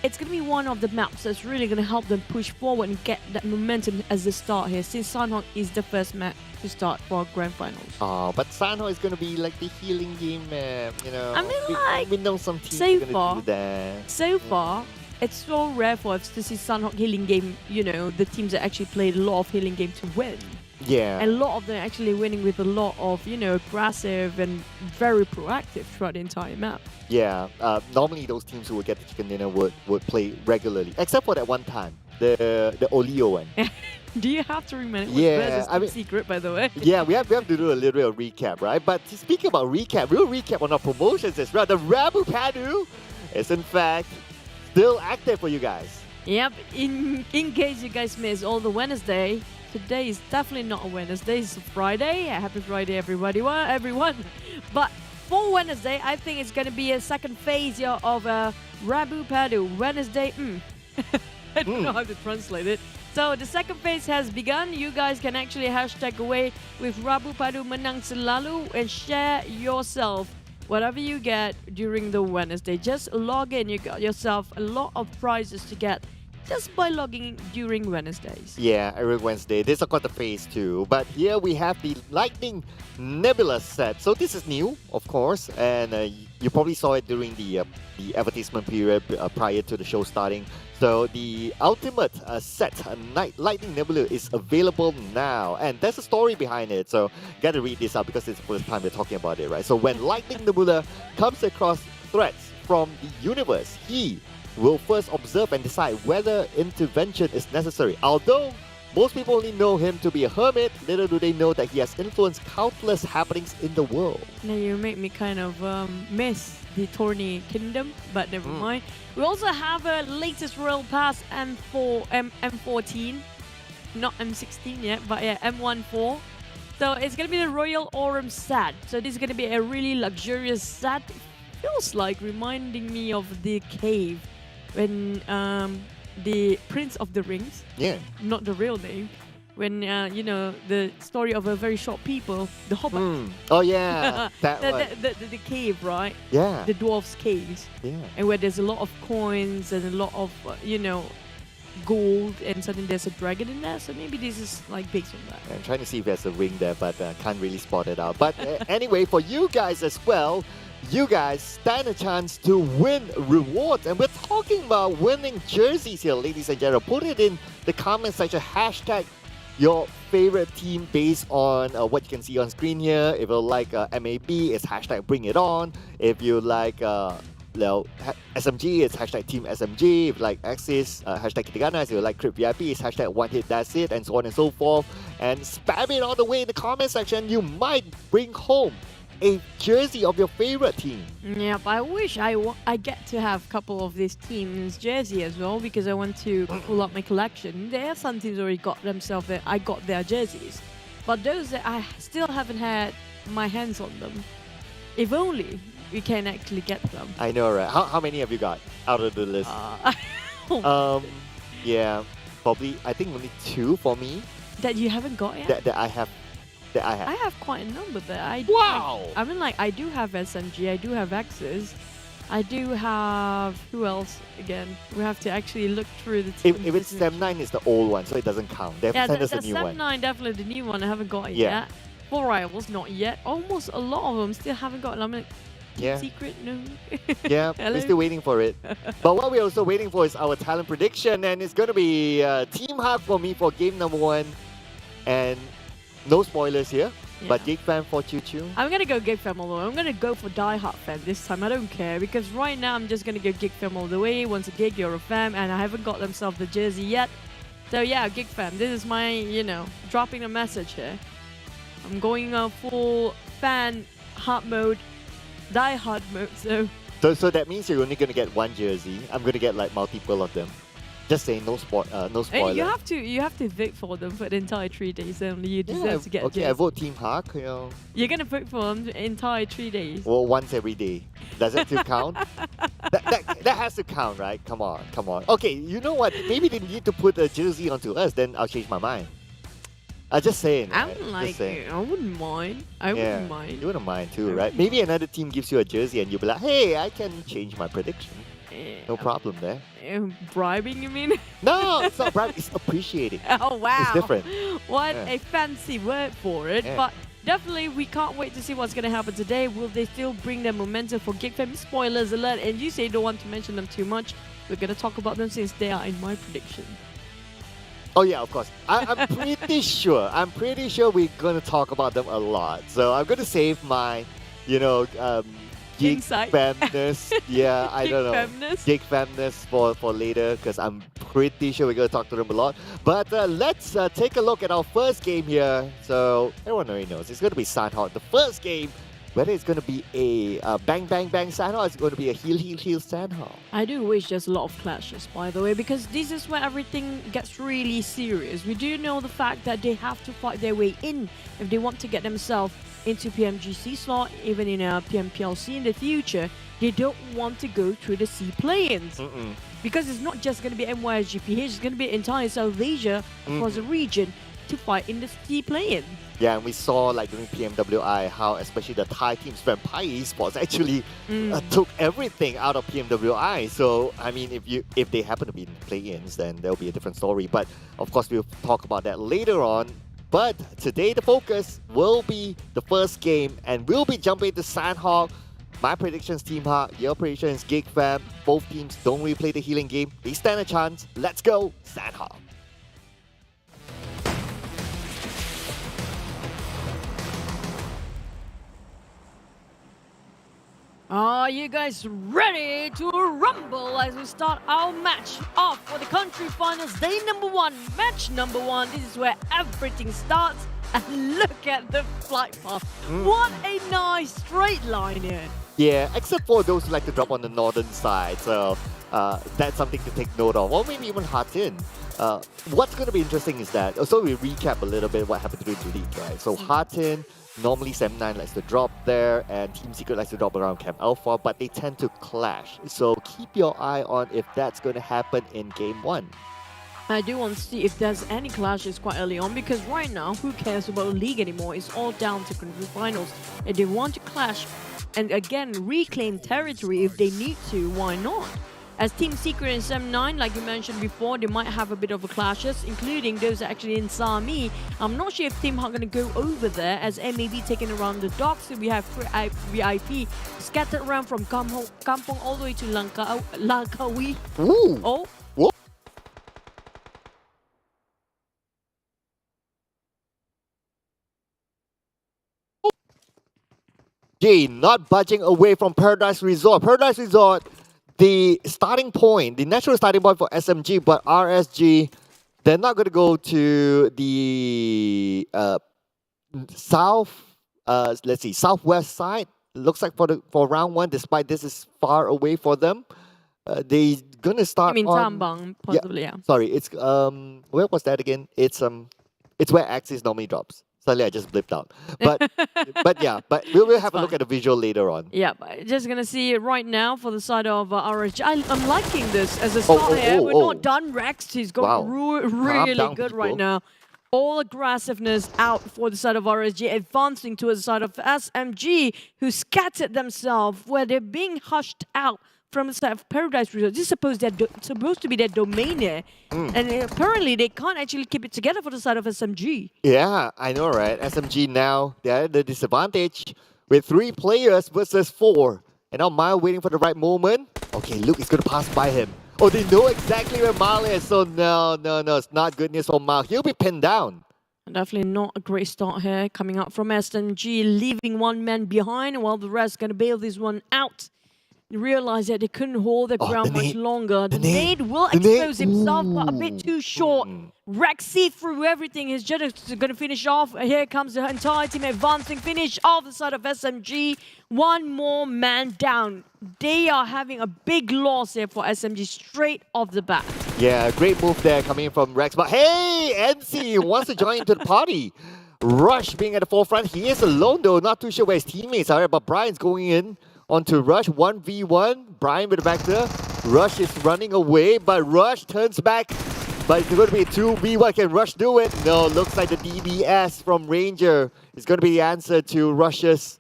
it's going to be one of the maps that's really going to help them push forward and get that momentum as they start here, since Sanhok is the first map to start for Grand Finals. Oh, but Sanhok is going to be like the healing game map, you know. I mean, we know some teams so are going to far, do that. So far, it's so rare for us to see Sanhok healing game, you know, the teams that actually played a lot of healing game to win. Yeah. And a lot of them actually winning with a lot of, you know, aggressive and very proactive throughout the entire map. Yeah, normally those teams who would get the chicken dinner would play regularly, except for that one time, the Olio one. Do you have to remember? Yeah, I mean, secret, by the way. Yeah, we have to do a little bit of recap, right? But speaking about recap, we'll recap on our promotions as well. The Rabu Padu is in fact still active for you guys. Yep, in case you guys missed all the Wednesday, today is definitely not a Wednesday, it's a Friday. Happy Friday, everybody, everyone. But for Wednesday, I think it's going to be a second phase here of Rabu Padu. Wednesday, I don't know how to translate it. So the second phase has begun. You guys can actually hashtag away with Rabu Padu Menang Selalu and share yourself whatever you get during the Wednesday. Just log in. You got yourself a lot of prizes to get just by logging during Wednesdays. Yeah, every Wednesday. This is of course the phase 2. But here we have the Lightning Nebula set. So this is new, of course, and you probably saw it during the advertisement period prior to the show starting. So the ultimate set, Lightning Nebula, is available now, and there's a story behind it. So gotta read this out because it's the first time we're talking about it, right? So when Lightning Nebula comes across threats from the universe, he will first observe and decide whether intervention is necessary. Although most people only know him to be a hermit, little do they know that he has influenced countless happenings in the world. Now you make me kind of miss the Tourney Kingdom, but never mind. We also have a latest Royal Pass M14, not M16 yet, but yeah, M14. So it's going to be the Royal Aurum set. So this is going to be a really luxurious set. It feels like reminding me of the cave when the Prince of the Rings, not the real name, when you know the story of a very short people, the Hobbit. Oh yeah, that one. The cave, right? Yeah. The dwarves' caves. Yeah. And where there's a lot of coins and a lot of you know, gold, and suddenly there's a dragon in there. So maybe this is like based on that. I'm trying to see if there's a ring there, but can't really spot it out. But anyway, for you guys as well, you guys stand a chance to win rewards. And we're talking about winning jerseys here, ladies and gentlemen. Put it in the comment section, hashtag your favorite team based on what you can see on screen here. If you like MAB, it's hashtag bring it on. If you like SMG, it's hashtag Team SMG. If you like Axis, hashtag Kitigana. If you like Crypt VIP, it's hashtag one hit, that's it, and so on and so forth. And spam it all the way in the comment section. You might bring home a jersey of your favorite team. Yep, I wish I get to have a couple of these teams' jersey as well, because I want to pull up my collection. There are some teams already got themselves there. I got their jerseys, but those that I still haven't had my hands on them. If only we can actually get them. I know, right? How many have you got out of the list? Yeah, probably. I think only 2 for me. That you haven't got yet. That I have. I have quite a number there. Wow! I mean, like, I do have SMG, I do have Axis, I do have... Who else again? We have to actually look through the team. If it's SEM9, it's the old one, so it doesn't count. They have to send us a new one. SEM9, definitely the new one. I haven't got it Yeah. yet. 4 Rivals, not yet. Almost a lot of them still haven't got it. I'm like, Yeah. secret? No. Yeah, Hello? we're still waiting for it. But what we're also waiting for is our talent prediction, and it's going to be Team Hawk for me for game number 1. And no spoilers here, but Geek Fam for Choo Choo. I'm gonna go Geek Fam all the way. I'm gonna go for Die Hard Fam this time. I don't care, because right now I'm just gonna go Geek Fam all the way. Once a gig, you're a fam, and I haven't got themselves the jersey yet. So yeah, Geek Fam, this is my, you know, dropping a message here. I'm going full fan hard mode, Die Hard mode. So that means you're only gonna get 1 jersey. I'm gonna get like multiple of them. Just saying, no spoiler. Hey, you have to vote for them for the entire 3 days. Only you deserve to get. Okay, I vote Team Hawk. You know. You're gonna vote for them the entire 3 days. Well, once every day. Does it still count? that has to count, right? Come on. Okay, you know what? Maybe they need to put a jersey onto us. Then I'll change my mind. I'm just saying. I'm right? like, I wouldn't mind. I wouldn't mind. You wouldn't mind too, right? Maybe another team gives you a jersey and you'll be like, hey, I can change my prediction. No problem there. Bribing, you mean? No, it's not bribing. It's appreciating. Oh, wow. It's different. What a fancy word for it. Yeah. But definitely, we can't wait to see what's going to happen today. Will they still bring their momentum for Geek Fam? Spoilers alert. And you say you don't want to mention them too much. We're going to talk about them since they are in my prediction. Oh yeah, of course. I'm pretty sure. I'm pretty sure we're going to talk about them a lot. So I'm going to save my, Geek Insight. Famness. Yeah, I don't know. Famness? Geek Famness for later, because I'm pretty sure we're going to talk to them a lot. But let's take a look at our first game here. So everyone already knows it's going to be Sandhawk. The first game, whether it's going to be a bang bang bang Sandhawk, it's going to be a heal Sandhawk. I do wish there's a lot of clashes, by the way, because this is where everything gets really serious. We do know the fact that they have to fight their way in if they want to get themselves into PMGC slot, even in a PMPLC in the future. They don't want to go through the C play-ins. Because it's not just going to be MYSGPH, it's going to be entire South Asia across the region to fight in the C play-in. Yeah, and we saw like during PMWI how especially the Thai teams, MAB Esports, actually took everything out of PMWI. So I mean, if they happen to be in play-ins, then there'll be a different story. But of course, we'll talk about that later on. But today the focus will be the first game, and we'll be jumping to Sandhawk. My predictions, Team Hawk. Your predictions, Geek Fam. Both teams don't really play the healing game. They stand a chance. Let's go, Sandhawk. Are you guys ready to rumble as we start our match off for the country finals day number 1, match number 1. This is where everything starts, and look at the flight path. What a nice straight line here. Yeah, except for those who like to drop on the northern side. So that's something to take note of, or maybe even Hatin. What's going to be interesting is that, so we recap a little bit what happened during the league, right? So Hatin, normally SEM9 likes to drop there, and Team Secret likes to drop around Camp Alpha, but they tend to clash. So keep your eye on if that's going to happen in Game 1. I do want to see if there's any clashes quite early on, because right now, who cares about the league anymore? It's all down to finals. If they want to clash and again reclaim territory if they need to, why not? As Team Secret and Sem9, like you mentioned before, they might have a bit of a clashes, including those actually in Sami. I'm not sure if Team are going to go over there, as MAB taking around the docks. So we have VIP scattered around from Kampong all the way to Langkawi. Ooh. Oh. Whoa. Not budging away from Paradise Resort. Paradise Resort, the starting point, the natural starting point for SMG, but RSG, they're not going to go to the southwest side. Looks like for round one, despite this is far away for them. They're going to start on... Tambang, possibly, yeah. Sorry, it's where was that again? It's where Axis normally drops. Suddenly I just blipped out. But yeah, but we'll have a look at the visual later on. Yeah, but just gonna see it right now for the side of RSG. I'm liking this as a start here. We're not done. Rex, he's going really good right now. All aggressiveness out for the side of RSG, advancing towards the side of SMG, who scattered themselves where they're being hushed out from the side of Paradise Resort. This is supposed to be their domain here. And apparently they can't actually keep it together for the side of SMG. Yeah, I know, right? SMG now, they're at the disadvantage with 3 players versus 4. And now Mile waiting for the right moment. Okay, Luke is going to pass by him. Oh, they know exactly where Mile is. So no, it's not good news for Mile. He'll be pinned down. Definitely not a great start here coming up from SMG, leaving one man behind while the rest going to bail this one out. Realize that they couldn't hold the ground much longer. The nade will expose himself, but a bit too short. Rex see through everything. He's just going to finish off. Here comes the entire team advancing. Finish off the side of SMG. One more man down. They are having a big loss here for SMG straight off the bat. Yeah, great move there coming in from Rex. But hey, NC wants to join into the party. Rush being at the forefront. He is alone though. Not too sure where his teammates are, but Brian's going in onto Rush, 1v1, Brian with the vector. Rush is running away, but Rush turns back. But it's going to be a 2v1. Can Rush do it? No, looks like the DBS from Ranger is going to be the answer to Rush's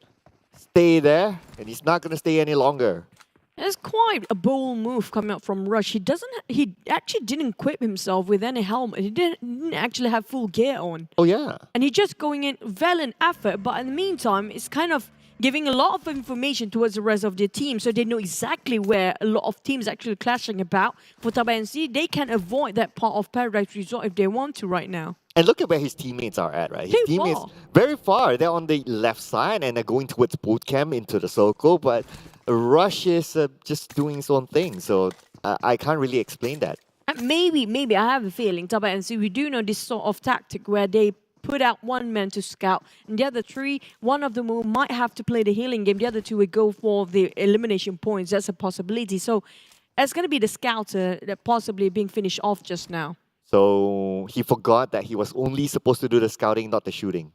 stay there. And he's not going to stay any longer. It's quite a bold move coming up from Rush. He actually didn't equip himself with any helmet. He didn't actually have full gear on. Oh yeah. And he's just going in valiant effort, but in the meantime, it's kind of giving a lot of information towards the rest of their team, so they know exactly where a lot of teams actually clashing about. For TABAH NC, they can avoid that part of Paradise Resort if they want to right now. And look at where his teammates are at, right? His teammates very far. They're on the left side and they're going towards boot camp into the circle, but Rush is just doing his own thing, so I can't really explain that. Maybe I have a feeling TABAH NC, we do know this sort of tactic where they put out one man to scout, and the other 3, one of them might have to play the healing game, the other 2 would go for the elimination points. That's a possibility. So it's going to be the scouter that possibly being finished off just now. So he forgot that he was only supposed to do the scouting, not the shooting.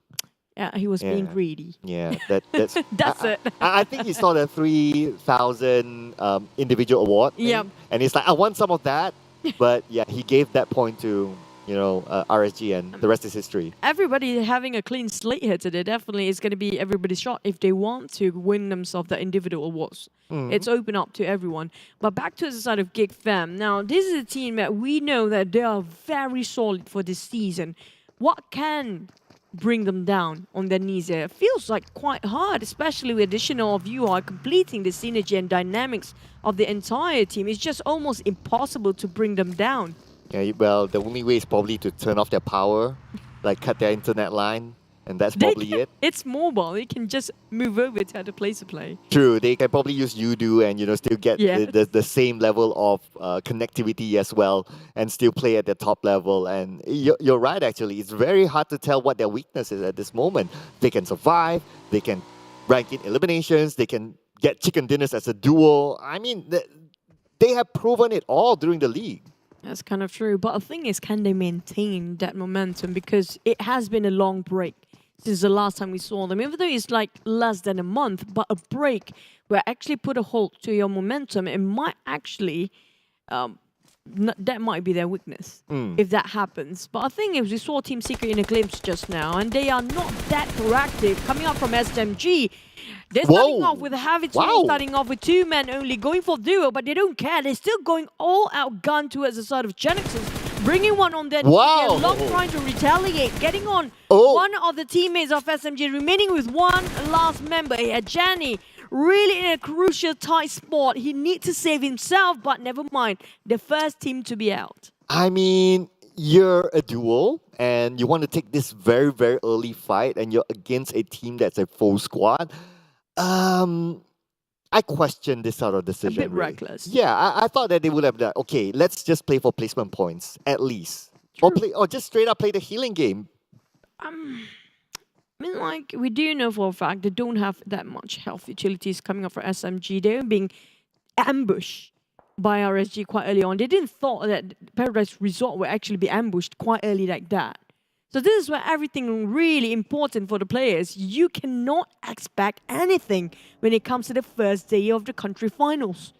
Yeah, he was being greedy. Yeah, that's that's it. I think he saw the 3,000 individual award. Yeah. And he's like, I want some of that. But yeah, he gave that point to RSG, and the rest is history. Everybody having a clean slate here today. Definitely is going to be everybody's shot if they want to win themselves the individual awards. It's open up to everyone. But back to the side of Geek Fam. Now, this is a team that we know that they are very solid for this season. What can bring them down on their knees here? It feels like quite hard, especially with additional of you are completing the synergy and dynamics of the entire team. It's just almost impossible to bring them down. Yeah, well, the only way is probably to turn off their power, like cut their internet line, and that's probably it. It's mobile. They can just move over to other place to play. True, they can probably use Yoodo and still get the same level of connectivity as well, and still play at the top level. And you're right, actually. It's very hard to tell what their weakness is at this moment. They can survive, they can rank in eliminations, they can get chicken dinners as a duo. I mean, they have proven it all during the league. That's kind of true. But the thing is, can they maintain that momentum? Because it has been a long break since the last time we saw them. Even though it's like less than a month, but a break where actually put a halt to your momentum, it might actually that might be their weakness if that happens. But I think if we saw Team Secret in a glimpse just now, and they are not that proactive coming up from SMG. They're starting off with a heavy team, starting off with 2 men only, going for duo, but they don't care. They're still going all out gun towards the side of Genexus, bringing one on their Long trying to retaliate, getting on one of the teammates of SMG, remaining with one last member here, Janny. Really in a crucial tight spot. He needs to save himself, but never mind. The first team to be out. I mean, you're a duo and you want to take this very, very early fight and you're against a team that's a full squad. I question this sort of decision. A bit reckless. Yeah, I thought that they would have done, okay, let's just play for placement points, at least. Or just straight up play the healing game. I mean, like, we do know for a fact they don't have that much health utilities coming up for SMG. They were being ambushed by RSG quite early on. They didn't thought that Paradise Resort would actually be ambushed quite early like that. So this is where everything really important for the players. You cannot expect anything when it comes to the first day of the country finals.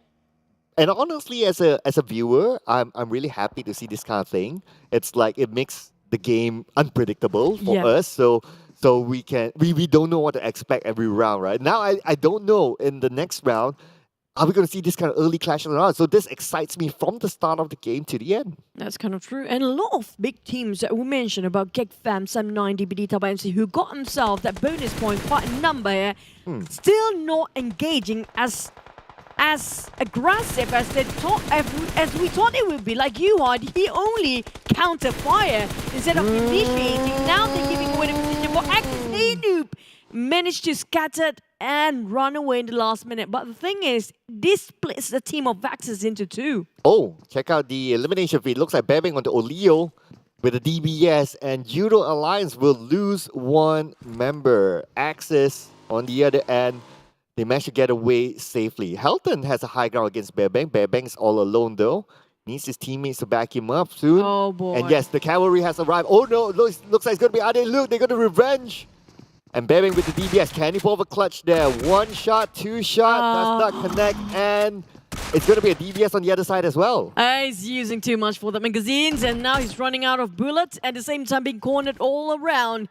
And honestly, as a viewer, I'm really happy to see this kind of thing. It's like it makes the game unpredictable for us. So we don't know what to expect every round, right? Now I don't know in the next round, are we going to see this kind of early clash around? So this excites me from the start of the game to the end. That's kind of true. And a lot of big teams that we mentioned about Geek Fam, Sam9, BE THE1, who got themselves that bonus point, quite a number here, still not engaging as aggressive as they thought, as we thought it would be. Like you are, he only counter fire instead of initiating. Now they're giving away the position for Axis. Hey, noob managed to scatter and run away in the last minute. But the thing is, this splits the team of Axis into 2. Oh, check out the elimination feed. Looks like Bebeng onto Olio with a DBS, and Yoodo Alliance will lose 1 member. Axis on the other end, they managed to get away safely. Helton has a high ground against Bebeng. Bebeng's all alone though. Needs his teammates to back him up soon. Oh boy. And yes, the cavalry has arrived. Oh no, looks like it's going to be Ade Luke. They're going to revenge. And Bebeng with the DBS. Can he pull off a clutch there? 1 shot, 2 shot. Does not connect. And it's going to be a DBS on the other side as well. He's using too much for the magazines. And now he's running out of bullets. At the same time being cornered all around.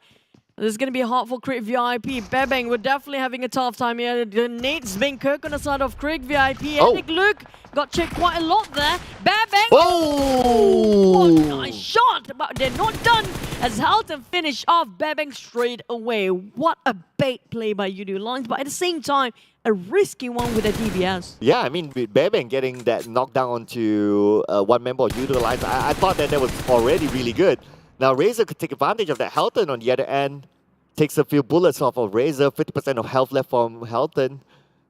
This is going to be hard for Crit VIP. Bebeng, we're definitely having a tough time here. The Nate's been Kirk on the side of Crit VIP. Eric Luke got checked quite a lot there. Bebeng! Oh! What a nice shot! But they're not done as Helton finish off Bebeng straight away. What a bait play by Yoodo Alliance, but at the same time, a risky one with a DBS. Yeah, I mean, with Bebeng getting that knockdown onto 1 member of Yoodo Alliance, I thought that was already really good. Now, Razor could take advantage of that. Helton on the other end takes a few bullets off of Razor, 50% of health left from Helton.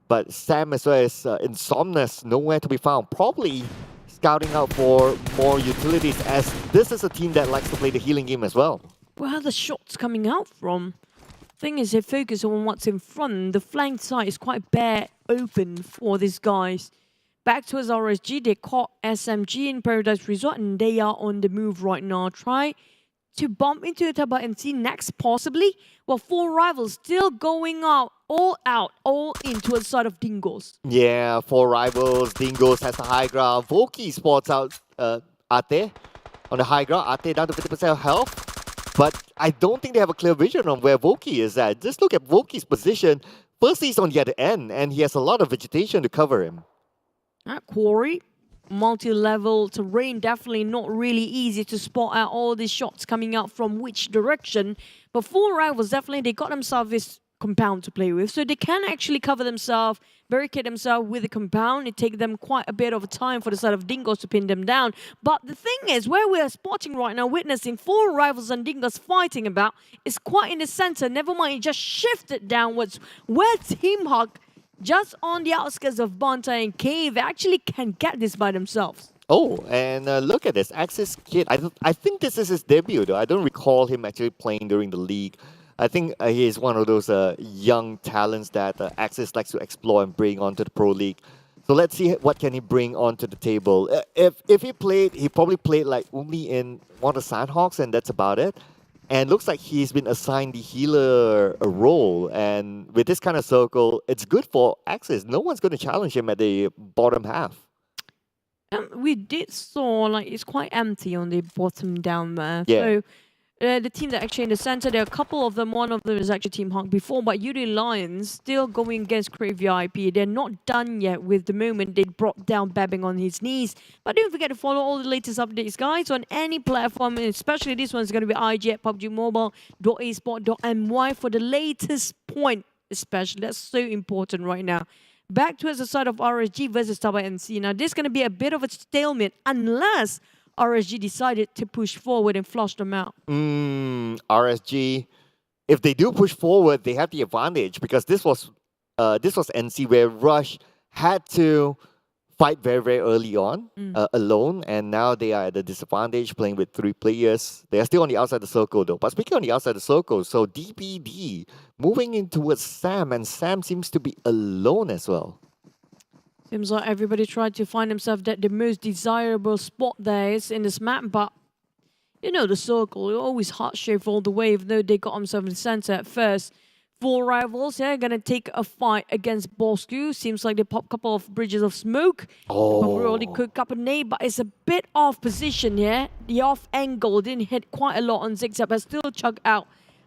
But Sam as well as Insomnus, nowhere to be found. Probably scouting out for more utilities, as this is a team that likes to play the healing game as well. Where are the shots coming out from? Thing is, they focus on what's in front. The flank side is quite bare open for these guys. Back towards RSG, they caught SMG in Paradise Resort, and they are on the move right now. Try to bump into the TABAH MC next, possibly. Well, 4 rivals still going out, all in towards the side of Dingoz. Yeah, 4 rivals. Dingoz has the high ground. Voki spots out Ate on the high ground. Ate down to 50% health. But I don't think they have a clear vision on where Voki is at. Just look at Voki's position. Firstly, he's on the other end, and he has a lot of vegetation to cover him. Quarry, multi-level terrain, definitely not really easy to spot out all these shots coming out from which direction. But 4 rivals, definitely, they got themselves this compound to play with. So they can actually cover themselves, barricade themselves with a compound. It takes them quite a bit of time for the side of Dingoz to pin them down. But the thing is, where we are spotting right now, witnessing 4 rivals and Dingoz fighting about, is quite in the center. Never mind, it just shifted downwards, where Team Hawk, just on the outskirts of Bantai and Cave, actually can get this by themselves. Oh, and look at this. Axis Kid, I think this is his debut, though. I don't recall him actually playing during the league. I think he is one of those young talents that Axis likes to explore and bring onto the Pro League. So let's see what can he bring onto the table. If he played, he probably played like only in one of the Sandhawks, and that's about it. And looks like he's been assigned the healer role. And with this kind of circle, it's good for Axis. No one's going to challenge him at the bottom half. We did saw like it's quite empty on the bottom down there. Yeah. So the team that actually in the center, there are a couple of them. One of them is actually Team Hawk before, but Yoodo Alliance still going against Crave VIP. They're not done yet with the moment they brought down Babbing on his knees. But don't forget to follow all the latest updates, guys, on any platform, and especially this one's going to be IG at PUBG Mobile.esport.my for the latest point, especially. That's so important right now. Back towards the side of RSG versus TABAH NC. Now, this is going to be a bit of a stalemate unless RSG decided to push forward and flush them out. RSG, if they do push forward, they have the advantage because this was NC where Rush had to fight very, very early on alone, and now they are at a disadvantage playing with 3 players. They are still on the outside of the circle though. But speaking on the outside of the circle, so DPD moving in towards Sam, and Sam seems to be alone as well. Seems like everybody tried to find themselves the most desirable spot there is in this map, but you know the circle, you're always heart-shaped all the way, even though they got themselves in the center at first. 4 rivals, yeah, gonna take a fight against Bosskurr. Seems like they pop a couple of bridges of smoke. But already cooked up a nade, but it's a bit off position here. The off angle didn't hit quite a lot on Zigzag, but still chugged out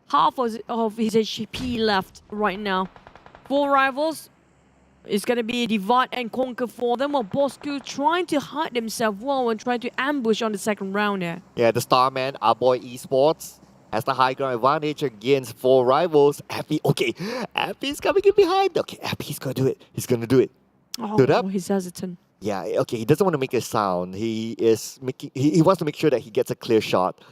half of his HP left right now. 4 rivals. It's going to be a divide and conquer for them, while Bosskurr trying to hide himself well and trying to ambush on the second round here. Yeah, the Starman, our boy Esports, has the high ground advantage against 4 rivals. Appy, okay, Appy's coming in behind. Okay, Appy's going to do it. He's going to do it. Stood up. He's hesitant. Yeah, okay, he doesn't want to make a sound. He wants to make sure that he gets a clear shot.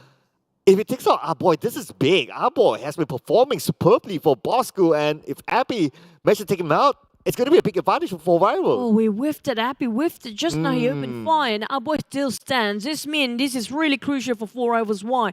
If it takes out our boy, this is big. Our boy has been performing superbly for Bosskurr, and if Appy manages to take him out, it's going to be a big advantage for 4 rivals. Oh, we whiffed it. Appy whiffed it. Just now he opened fire, and our boy still stands. This means this is really crucial for 4 rivals. Why?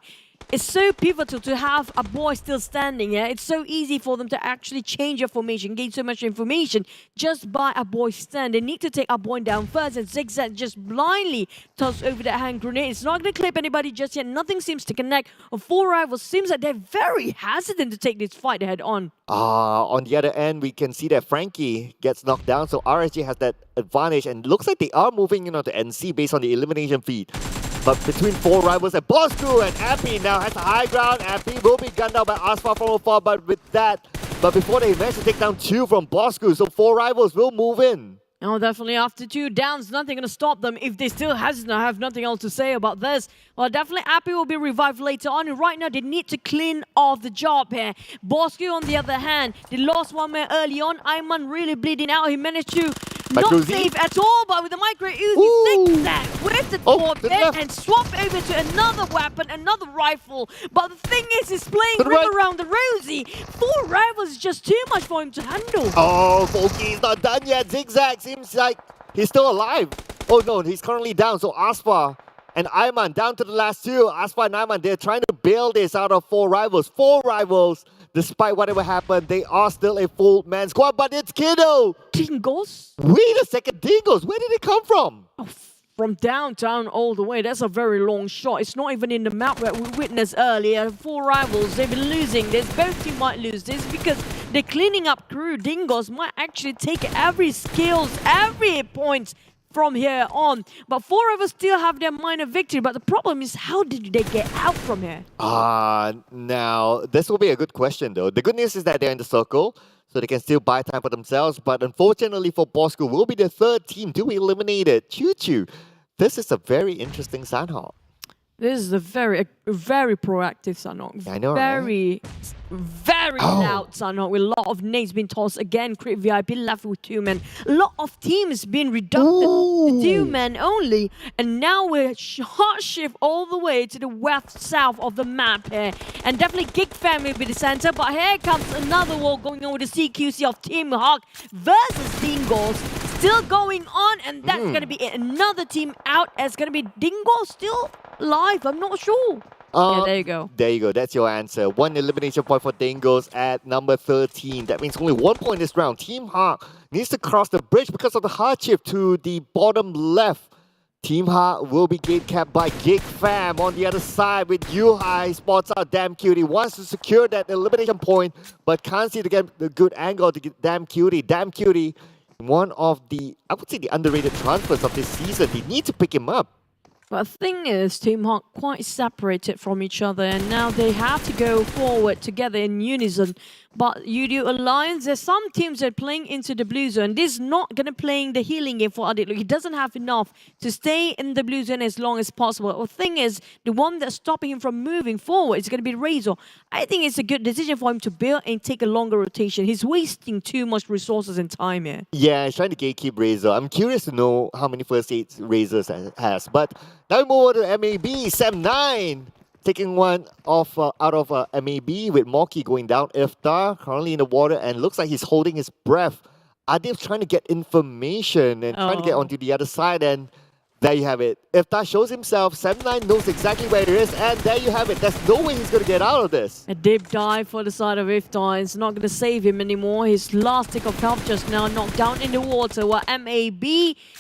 It's so pivotal to have a boy still standing. Yeah, it's so easy for them to actually change their formation, gain so much information just by a boy stand. They need to take a boy down first, and Zigzag just blindly toss over that hand grenade. It's not going to clip anybody just yet. Nothing seems to connect. 4 rivals seems like they're very hesitant to take this fight head on. On the other end, we can see that Frankie gets knocked down, so RSG has that advantage, and looks like they are moving in on the NC based on the elimination feed. But between 4 rivals and Bosskurr, and Appy now has the high ground. Appy will be gunned down by Asfar from afar, but before they manage to take down 2 from Bosskurr, so 4 rivals will move in. Oh, definitely after 2 downs, nothing going to stop them if they still have nothing else to say about this. Well, definitely Appy will be revived later on. And right now, they need to clean off the job here. Bosskurr, on the other hand, they lost 1 man early on. Ayman really bleeding out. He managed to not save at all, but with the micro Uzi, Zigzag with the torp and swap over to another weapon, another rifle. But the thing is, he's playing River around the Rosie. 4 rivals is just too much for him to handle. Oh, Folky's not done yet. Zigzag seems like he's still alive. Oh no, he's currently down. So Asfar and Ayman down to the last 2. Asfar and Ayman, they're trying to bail this out of 4 rivals. 4 rivals, despite whatever happened, they are still a full man squad, but it's Kiddo. Dingoz? Wait a second, Dingoz, where did it come from? Oh, from downtown all the way. That's a very long shot. It's not even in the map that we witnessed earlier. 4 rivals, they've been losing this. Both teams might lose this because they're cleaning up crew. Dingoz might actually take every skills, every point from here on. But 4 of us still have their minor victory. But the problem is, how did they get out from here? Now, this will be a good question though. The good news is that they're in the circle, so they can still buy time for themselves. But unfortunately for Bosskurr, will be the 3rd team to be eliminated. Choo-choo. This is a very interesting Sanhawk. This is a very proactive Sanhawk. I know, very loud Sanhawk with a lot of nades being tossed. Again, Crit VIP left with 2 men. A lot of teams being reduced to 2 men only. And now we're hot shift all the way to the west-south of the map here. And definitely Geek Fam will be the center. But here comes another war going on with the CQC of Team Hawk versus Dingoz. Still going on, and that's going to be another team out. It's going to be Dingoz still live. I'm not sure. Yeah, there you go. There you go. That's your answer. 1 elimination point for Dingoz at number 13. That means only 1 point this round. Team Hawk needs to cross the bridge because of the hardship to the bottom left. Team Hawk will be gate capped by Geek Fam on the other side with Yoodo Alliance. Spots out Damn Cutie. Wants to secure that elimination point, but can't see to get the good angle to get Damn Cutie. Damn Cutie one of the, I would say, the underrated transfers of this season. They need to pick him up. But the thing is, Team Hawk quite separated from each other, and now they have to go forward together in unison. But Yoodo Alliance, there's some teams that are playing into the blue zone. This is not going to playing the healing game for Adit. He doesn't have enough to stay in the blue zone as long as possible. The thing is, the one that's stopping him from moving forward is going to be Razor. I think it's a good decision for him to build and take a longer rotation. He's wasting too much resources and time here. Yeah, he's trying to gatekeep Razor. I'm curious to know how many first aids Razor has. But now we move over to MAB, Sam9. Taking one off out of MAB with Moki going down. Iftar currently in the water and looks like he's holding his breath. Adiv's trying to get information and trying to get onto the other side, and there you have it. Iftar shows himself. Sam9 knows exactly where it is, and there you have it. There's no way he's going to get out of this. A deep dive for the side of Iftar. It's not going to save him anymore. His last tick of health just now knocked down in the water. While MAB,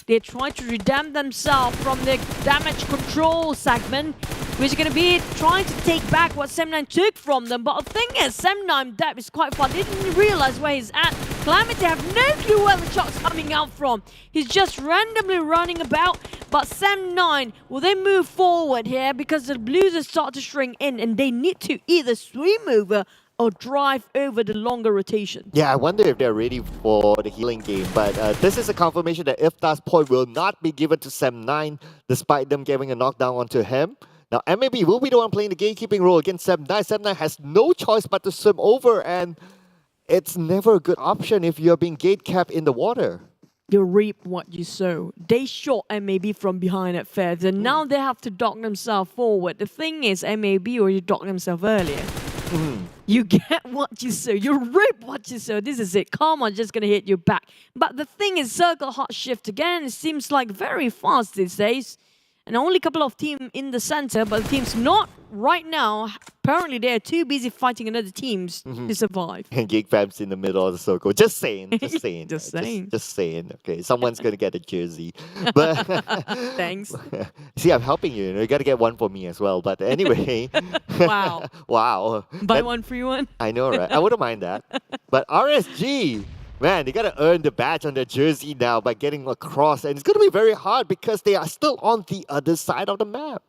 they try to redeem themselves from the damage control segment, which is going to be trying to take back what Sam9 took from them. But the thing is, Sam9 depth is quite far. They didn't realize where he's at. Calamity have no clue where the shot's coming out from. He's just randomly running about. But Sam9, will they move forward here? Because the Blues are start to shrink in and they need to either swim over or drive over the longer rotation. Yeah, I wonder if they're ready for the healing game. But this is a confirmation that Iftar's point will not be given to Sam9, despite them giving a knockdown onto him. Now, MAB will be the one playing the gatekeeping role against Sam9. Sam9 has no choice but to swim over, and it's never a good option if you're being gate-capped in the water. You reap what you sow. They shot MAB from behind at Feds, and now they have to dock themselves forward. The thing is, MAB already docked themselves earlier. You get what you sow. You reap what you sow. This is it. Karma just going to hit you back. But the thing is, Circle hot shift again. It seems like very fast these days. And only a couple of teams in the center, but the teams not right now. Apparently, they are too busy fighting another teams to survive. And Geek Fam's in the middle of the circle. Just saying. Just saying. Just saying. Just saying. Okay, someone's going to get a jersey. But Thanks. See, I'm helping you. You got to get one for me as well. But anyway. Wow. Wow. Buy one, free one. I know, right? I wouldn't mind that. But RSG, man, they got to earn the badge on their jersey now by getting across. And it's going to be very hard because they are still on the other side of the map.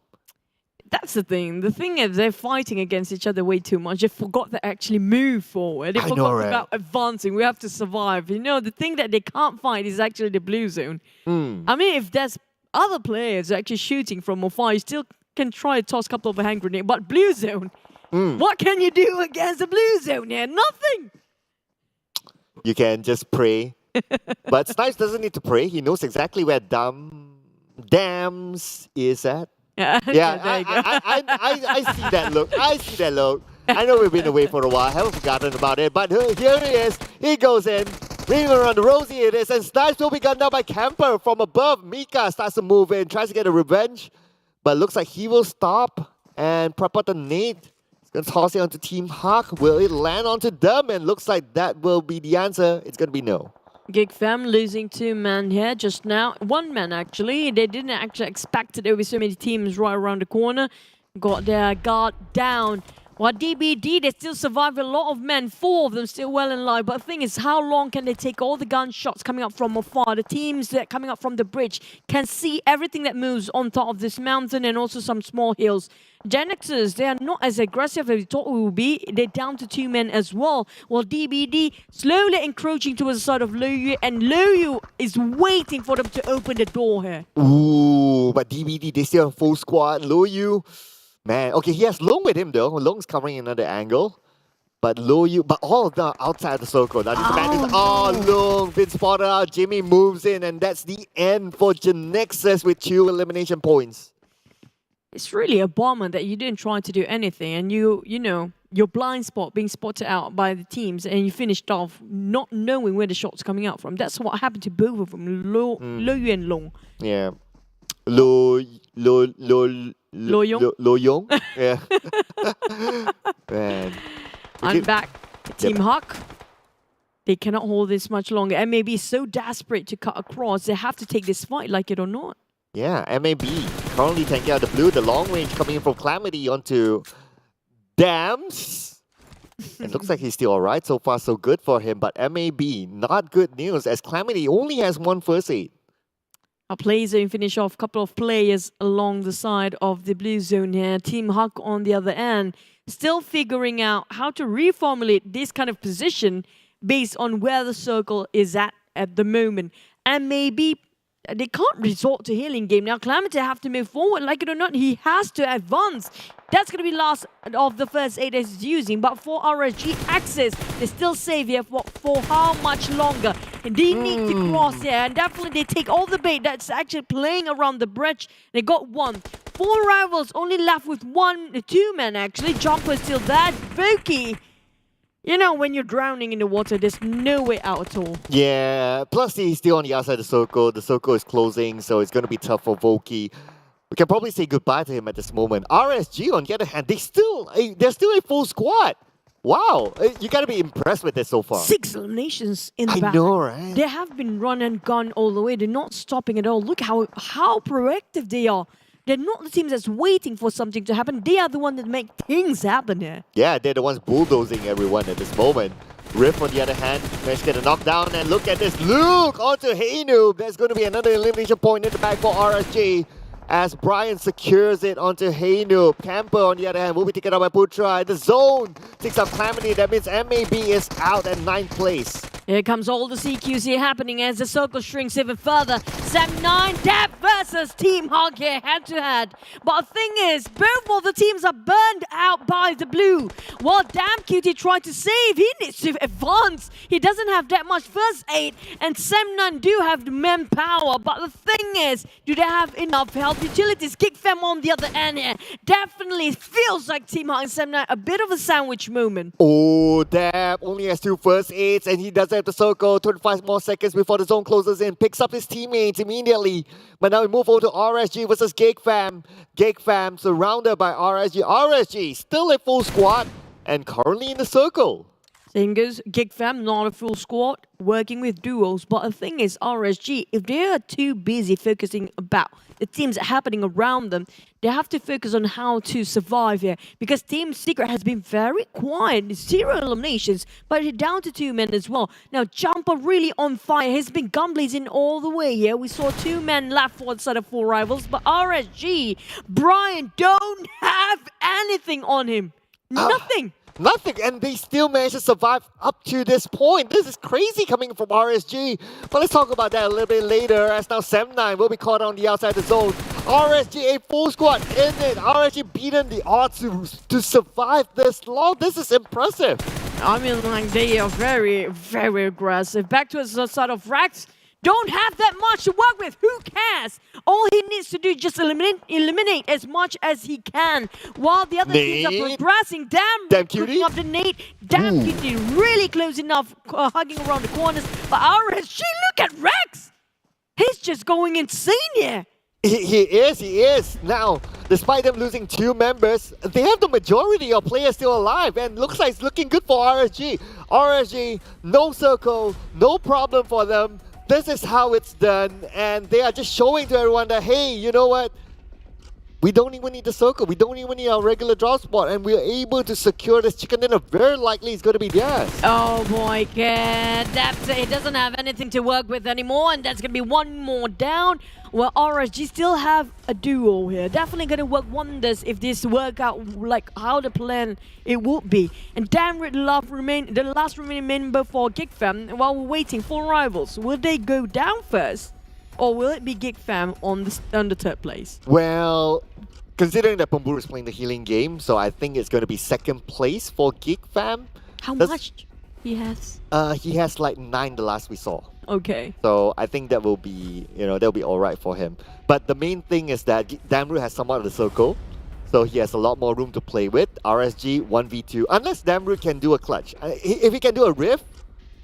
That's the thing. The thing is, they're fighting against each other way too much. They forgot to actually move forward. They forgot about advancing. We have to survive. You know, the thing that they can't fight is actually the blue zone. I mean, if there's other players actually shooting from afar, you still can try to toss a couple of a hand grenade. But blue zone, what can you do against the blue zone here? Nothing. You can just pray. But Snipes doesn't need to pray. He knows exactly where Dams is at. Yeah, I see that look. I see that look. I know we've been away for a while. I haven't forgotten about it. But here he is. He goes in. Ring around the rosy it is. And Snipes will be gunned down by Camper from above. Mika starts to move in. Tries to get a revenge. But looks like he will stop and prep out the nade. He's going to toss it onto Team Hawk. Will it land onto them? And looks like that will be the answer. It's going to be no. Geek Fam losing 2 men here just now. 1 man actually. They didn't actually expect it. There were so many teams right around the corner. Got their guard down. While DBD, they still survive a lot of men. 4 of them still well in life. But the thing is, how long can they take all the gunshots coming up from afar? The teams that coming up from the bridge can see everything that moves on top of this mountain and also some small hills. Genexus, they are not as aggressive as we thought we would be. They're down to 2 men as well. While DBD slowly encroaching towards the side of Loyu, and Loyu is waiting for them to open the door here. Ooh, but DBD, they still have full squad. Loyu, man. Okay, he has Long with him though. Long's covering another angle. But Loyu, but all of them outside the circle. Now this man is all Long. Been spotted out. Jimmy moves in, and that's the end for Genexus with 2 elimination points. It's really a bummer that you didn't try to do anything, and you know, your blind spot being spotted out by the teams, and you finished off not knowing where the shot's coming out from. That's what happened to both of them, Loyu and Long. Yeah. Loyong? Yeah. Man. I'm back. Team Hawk. They cannot hold this much longer. MAB is so desperate to cut across. They have to take this fight, like it or not. Yeah, MAB currently tanking out the blue. The long range coming in from Calamity onto Dams. It looks like he's still alright. So far, so good for him. But MAB, not good news as Calamity only has one first aid. Our play zone finish off. Couple of players along the side of the blue zone here. Team Huck on the other end. Still figuring out how to reformulate this kind of position based on where the circle is at the moment. And maybe they can't resort to healing game. Now Calamity have to move forward. Like it or not, he has to advance. That's going to be last of the first aid that he's using. But for RSG access, they still save here for how much longer? And they need to cross here. And definitely they take all the bait that's actually playing around the bridge. They got one. 4 rivals only left with 2 men actually. Jumper still there. Voki. You know, when you're drowning in the water, there's no way out at all. Yeah, plus he's still on the outside of the circle. The circle is closing, so it's going to be tough for Voki. We can probably say goodbye to him at this moment. RSG, on the other hand, they're still a full squad. Wow, you got to be impressed with this so far. 6 eliminations in the back. I know, right? They have been run and gun all the way. They're not stopping at all. Look how proactive they are. They're not the teams that's waiting for something to happen. They are the ones that make things happen here. Yeah, they're the ones bulldozing everyone at this moment. Riff, on the other hand, managed to get a knockdown. And look at this. Luke onto Hey Noob. There's going to be another elimination point in the back for RSG. As Brian secures it onto Hey Noob. Camper, on the other hand, will be taken out by Putra. The zone takes up Calamity. That means MAB is out at 9th place. Here comes all the CQC happening as the circle shrinks even further. 7-9, Dab versus Team Hog here, head-to-head. But the thing is, both of the teams are burned out by the blue. While Damn Cutie tried to save, he needs to advance. He doesn't have that much first aid, and 7-9 do have the manpower. But the thing is, do they have enough health utilities? Geek Fam on the other end here. Definitely feels like Team Hog and 7-9 a bit of a sandwich moment. Oh, Dab only has 2 first aids, and he doesn't have the circle. 25 more seconds before the zone closes in. Picks up his teammates immediately. But now we move over to RSG versus Geek Fam. Geek Fam surrounded by RSG. RSG still a full squad and currently in the circle. Dingoz, Geek Fam, not a full squad, working with duos. But the thing is, RSG, if they are too busy focusing about the teams happening around them, they have to focus on how to survive here. Because Team Secret has been very quiet, 0 eliminations, but they're down to 2 men as well. Now, Jumper really on fire. He's been gunblazing all the way here. We saw 2 men left for the side of 4 rivals, but RSG, Brian, don't have anything on him. Nothing. Nothing, and they still managed to survive up to this point. This is crazy coming from RSG. But let's talk about that a little bit later, as now 7-9 will be caught on the outside of the zone. RSG, a full squad in it. RSG beaten the odds to survive this long. This is impressive. I mean, like, they are very, very aggressive. Back to the side of Rax. Don't have that much to work with. Who cares? All he needs to do is just eliminate as much as he can. While the other teams are progressing. Damn Cutie up the nade. Damn Cutie really close enough, hugging around the corners. But RSG, look at Rex. He's just going insane here. He is. Now, despite them losing 2 members, they have the majority of players still alive, and looks like it's looking good for RSG. RSG, no circle, no problem for them. This is how it's done, and they are just showing to everyone that, hey, you know what? We don't even need the circle. We don't even need our regular drop spot, and we're able to secure this chicken dinner. Very likely it's going to be theirs. Oh boy, kid. That's it. He doesn't have anything to work with anymore, and that's going to be 1 more down. Well, RSG still have a duo here. Definitely going to work wonders if this work out like how the plan it would be. And damn it, the last remaining member for Geek Fam while we're waiting for rivals. Will they go down first? Or will it be Geek Fam on the 3rd place? Well, considering that Pamburu is playing the healing game, so I think it's going to be 2nd place for Geek Fam. How much he has? He has like 9 the last we saw. Okay. So I think that will be, that'll be alright for him. But the main thing is that Damru has somewhat of the circle, so he has a lot more room to play with. RSG 1v2, unless Damru can do a clutch. If he can do a riff,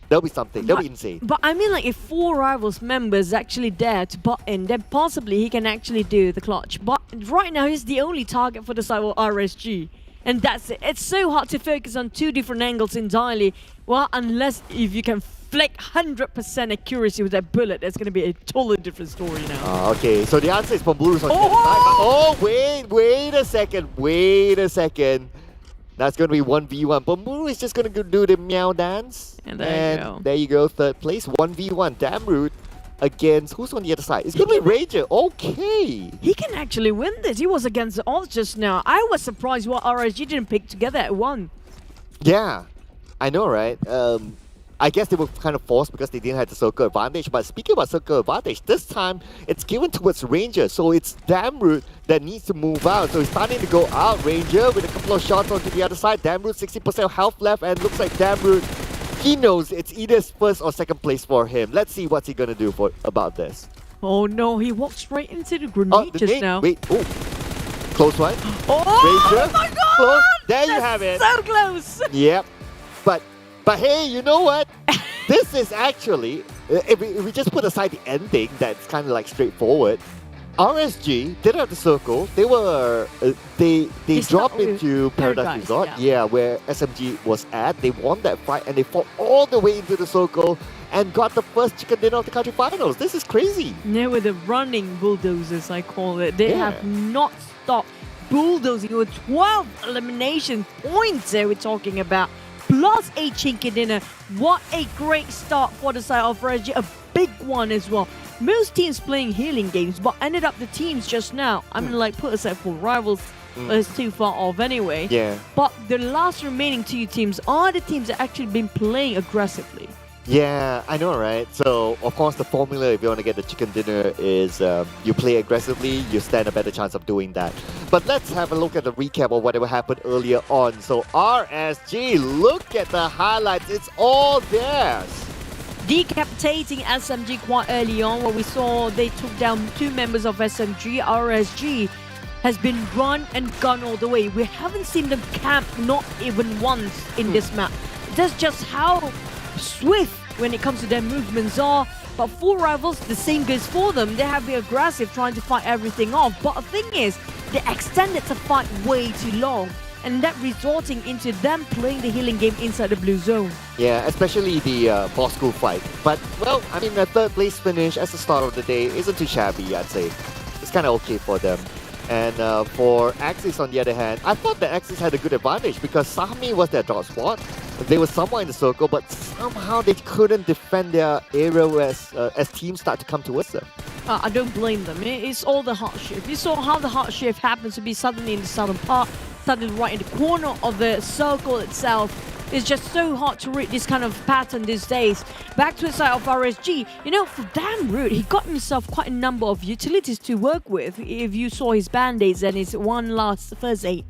that'll be something. That'll be insane. But I mean, like, if 4 rivals members actually dare to butt in, then possibly he can actually do the clutch. But right now, he's the only target for the side of RSG. And that's it. It's so hard to focus on 2 different angles entirely. Well, unless if you can flick 100% accuracy with that bullet, that's going to be a totally different story now. Okay, so the answer is Pamburu's on the side. Oh, wait a second. That's going to be 1v1. But Muru is just going to do the meow dance. And there you go, third place, 1v1. Damroot against, who's on the other side? It's going to be Ranger. Okay. He can actually win this. He was against the odds just now. I was surprised what RSG didn't pick together at one. Yeah, I know, right? I guess they were kind of forced because they didn't have the circle advantage. But speaking about circle advantage, this time it's given towards Ranger. So it's Damroot that needs to move out. So he's starting to go out. Ranger with a couple of shots onto the other side. Damroot 60% health left, and looks like Damroot, he knows it's either first or second place for him. Let's see what's he gonna do about this. Oh no, he walked straight into the grenade just now. Wait, oh. Close one. Oh my god! Close. There you have it. So close. Yep. But hey, you know what? This is actually, if we just put aside the ending, that's kind of like straightforward. RSG did have the circle. They were they dropped into Paradise Resort, where SMG was at. They won that fight and they fought all the way into the circle and got the first chicken dinner of the country finals. This is crazy. Yeah, with the running bulldozers, I call it. They have not stopped bulldozing with 12 elimination points there we're talking about. Plus a chicken dinner. What a great start for the side of RSG. A big one as well. Most teams playing healing games, but ended up the teams just now. I mean, like, put aside for rivals, it's too far off anyway. Yeah. But the last remaining two teams are the teams that actually been playing aggressively. Yeah, I know, right? So, of course, the formula, if you want to get the chicken dinner, is you play aggressively, you stand a better chance of doing that. But let's have a look at the recap of whatever happened earlier on. So, RSG, look at the highlights. It's all theirs. Decapitating SMG quite early on, where we saw they took down two members of SMG. RSG has been run and gun all the way. We haven't seen them camp not even once in this map. That's just how swift when it comes to their movements are. But for rivals, the same goes for them. They have been aggressive, trying to fight everything off. But the thing is, they extended the fight way too long, and that resulting into them playing the healing game inside the blue zone. Yeah, especially the Bosskurr fight. But, well, I mean, the third place finish as the start of the day isn't too shabby, I'd say. It's kind of okay for them. And for Axis, on the other hand, I thought that Axis had a good advantage because Sami was their drop spot. They were somewhere in the circle, but somehow they couldn't defend their area as teams start to come towards them. I don't blame them. It's all the hot shift. You saw how the hot shift happens to be suddenly in the southern part, suddenly right in the corner of the circle itself. It's just so hard to read this kind of pattern these days. Back to the side of RSG, you know, for Damroot, he got himself quite a number of utilities to work with. If you saw his band-aids and his one last first aid.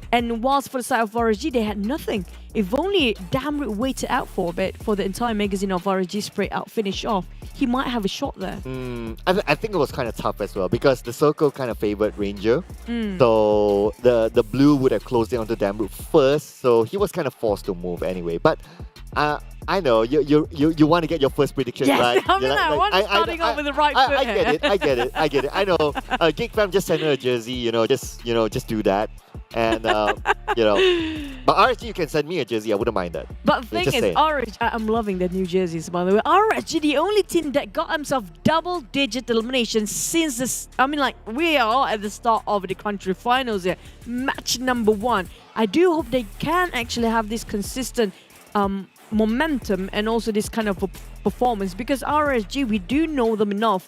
And whilst for the side of RSG, they had nothing. If only Damroot waited out for a bit for the entire magazine of RSG spray out, finish off, he might have a shot there. I think it was kind of tough as well because the circle kind of favored Ranger. So the blue would have closed in onto Damroot first, so he was kind of forced to move anyway. But I know you want to get your first prediction right. I'm starting off with the right foot. I get it. I know. Geek Fam just sent her a jersey. Just do that. And but RSG, you can send me a jersey. I wouldn't mind that. But the thing is, RSG, I'm loving the new jerseys, by the way. RSG, the only team that got himself double-digit eliminations since this. I mean, like, we are at the start of the country finals here, match number 1. I do hope they can actually have this consistent momentum and also this kind of performance, because RSG, we do know them enough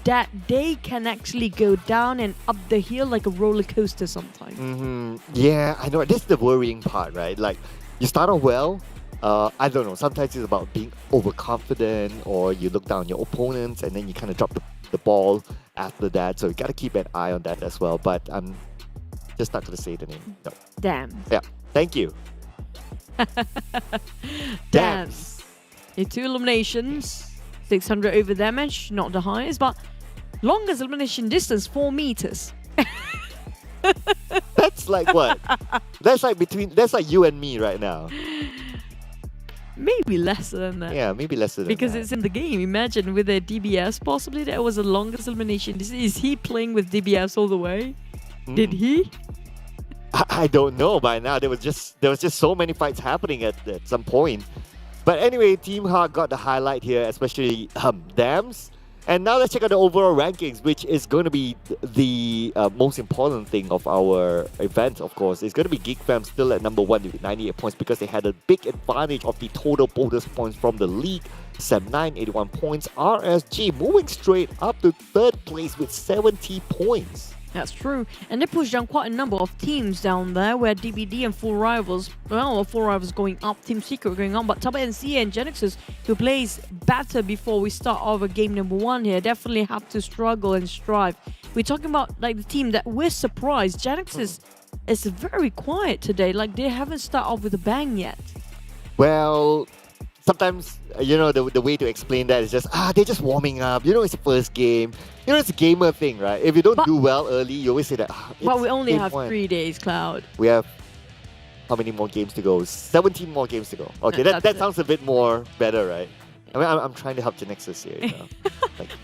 that they can actually go down and up the hill like a roller coaster sometimes. Yeah, I know. This is the worrying part, right? Like, you start off well. I don't know. Sometimes it's about being overconfident, or you look down on your opponents and then you kind of drop the ball after that. So you got to keep an eye on that as well. But I'm just not going to say the name. No. Damn. Yeah. Thank you. Damn. 2 eliminations, 600 over damage, not the highest, but longest elimination distance, 4 meters. That's like what? That's like you and me right now. Maybe lesser than that. Yeah, maybe lesser than because that. it's in the game. Imagine with a DBS, possibly that was the longest elimination. Is he playing with DBS all the way? Did he? I don't know by now. There was just so many fights happening at some point. But anyway, Team Hawk got the highlight here, especially Dams. And now let's check out the overall rankings, which is going to be the most important thing of our event, of course. It's going to be Geek Fam still at number 1 with 98 points because they had a big advantage of the total bonus points from the league. Sem9, 81 points. RSG moving straight up to 3rd place with 70 points. That's true. And they pushed down quite a number of teams down there where DBD and Full Rivals, well, Full Rivals going up, Team Secret going up, but TABAH, NSEA and Genexus to place better before we start over game number 1 here. Definitely have to struggle and strive. We're talking about like the team that we're surprised. Genexus is very quiet today. Like they haven't started off with a bang yet. Well, sometimes, you know, the way to explain that is just, they're just warming up. You know, it's the first game. You know, it's a gamer thing, right? If you don't do well early, you always say that, But we only have 1. 3 days, Cloud. We have how many more games to go? 17 more games to go. Okay, that sounds a bit more better, right? I mean, I'm trying to help Genexus here, you know.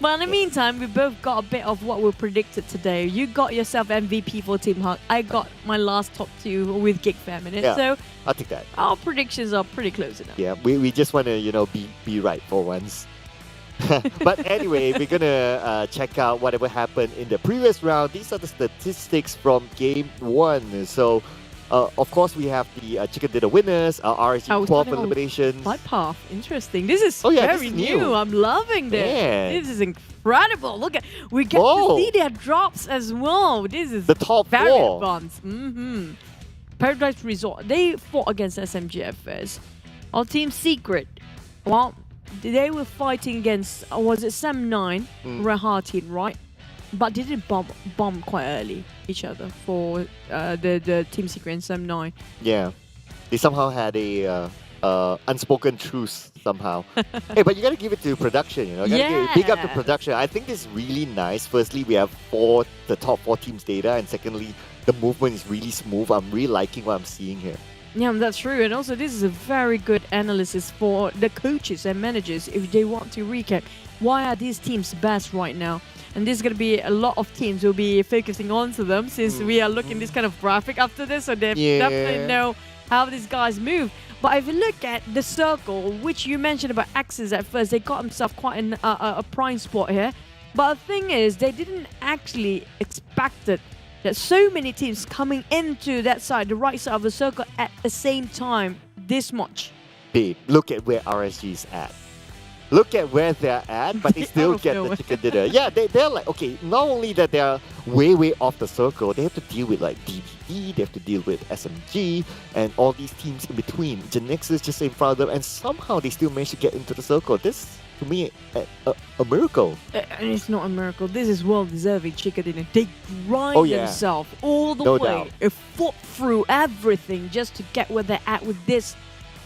But in the meantime, we both got a bit of what we predicted today. You got yourself MVP for Team Hug. I got my last top 2 with Geek Fam in it. Yeah, So I'll take that. our predictions are pretty close enough. Yeah, we just want to, you know, be right for once. But anyway, we're going to check out whatever happened in the previous round. These are the statistics from game 1. So, of course, we have the Chicken Dinner winners, RSG 12 eliminations. Flight path. Interesting. This is this very is new. I'm loving this. Man. This is incredible. Look at, we get to see their drops as well. This is the top very 4. advanced. Paradise Resort. They fought against SMGF first. Our Team Secret. Well, they were fighting against, was it Sem9, Rahatin, right? But they did bomb quite early each other for the Team Secret and Sem9. Yeah, they somehow had a unspoken truce somehow. Hey, but you gotta give it to production, you know. Big up to production. I think this is really nice. Firstly, we have the top 4 teams data, and secondly, the movement is really smooth. I'm really liking what I'm seeing here. Yeah, that's true. And also, this is a very good analysis for the coaches and managers if they want to recap. Why are these teams best right now? And there's going to be a lot of teams who will be focusing on to them since we are looking this kind of graphic after this. So they definitely know how these guys move. But if you look at the circle, which you mentioned about Axis at first, they got themselves quite a prime spot here. But the thing is, they didn't actually expect it. There's so many teams coming into that side, the right side of the circle at the same time, this much. Babe, look at where RSG is at. Look at where they're at, but they still get the chicken dinner. Yeah, they're like, okay, not only that they're way off the circle, they have to deal with like DBD, they have to deal with SMG, and all these teams in between. Genexus just in front of them, and somehow they still manage to get into the circle. This, to me, a miracle. And it's not a miracle. This is well-deserving chicken dinner. They grind themselves all the way. They fought through everything just to get where they're at with this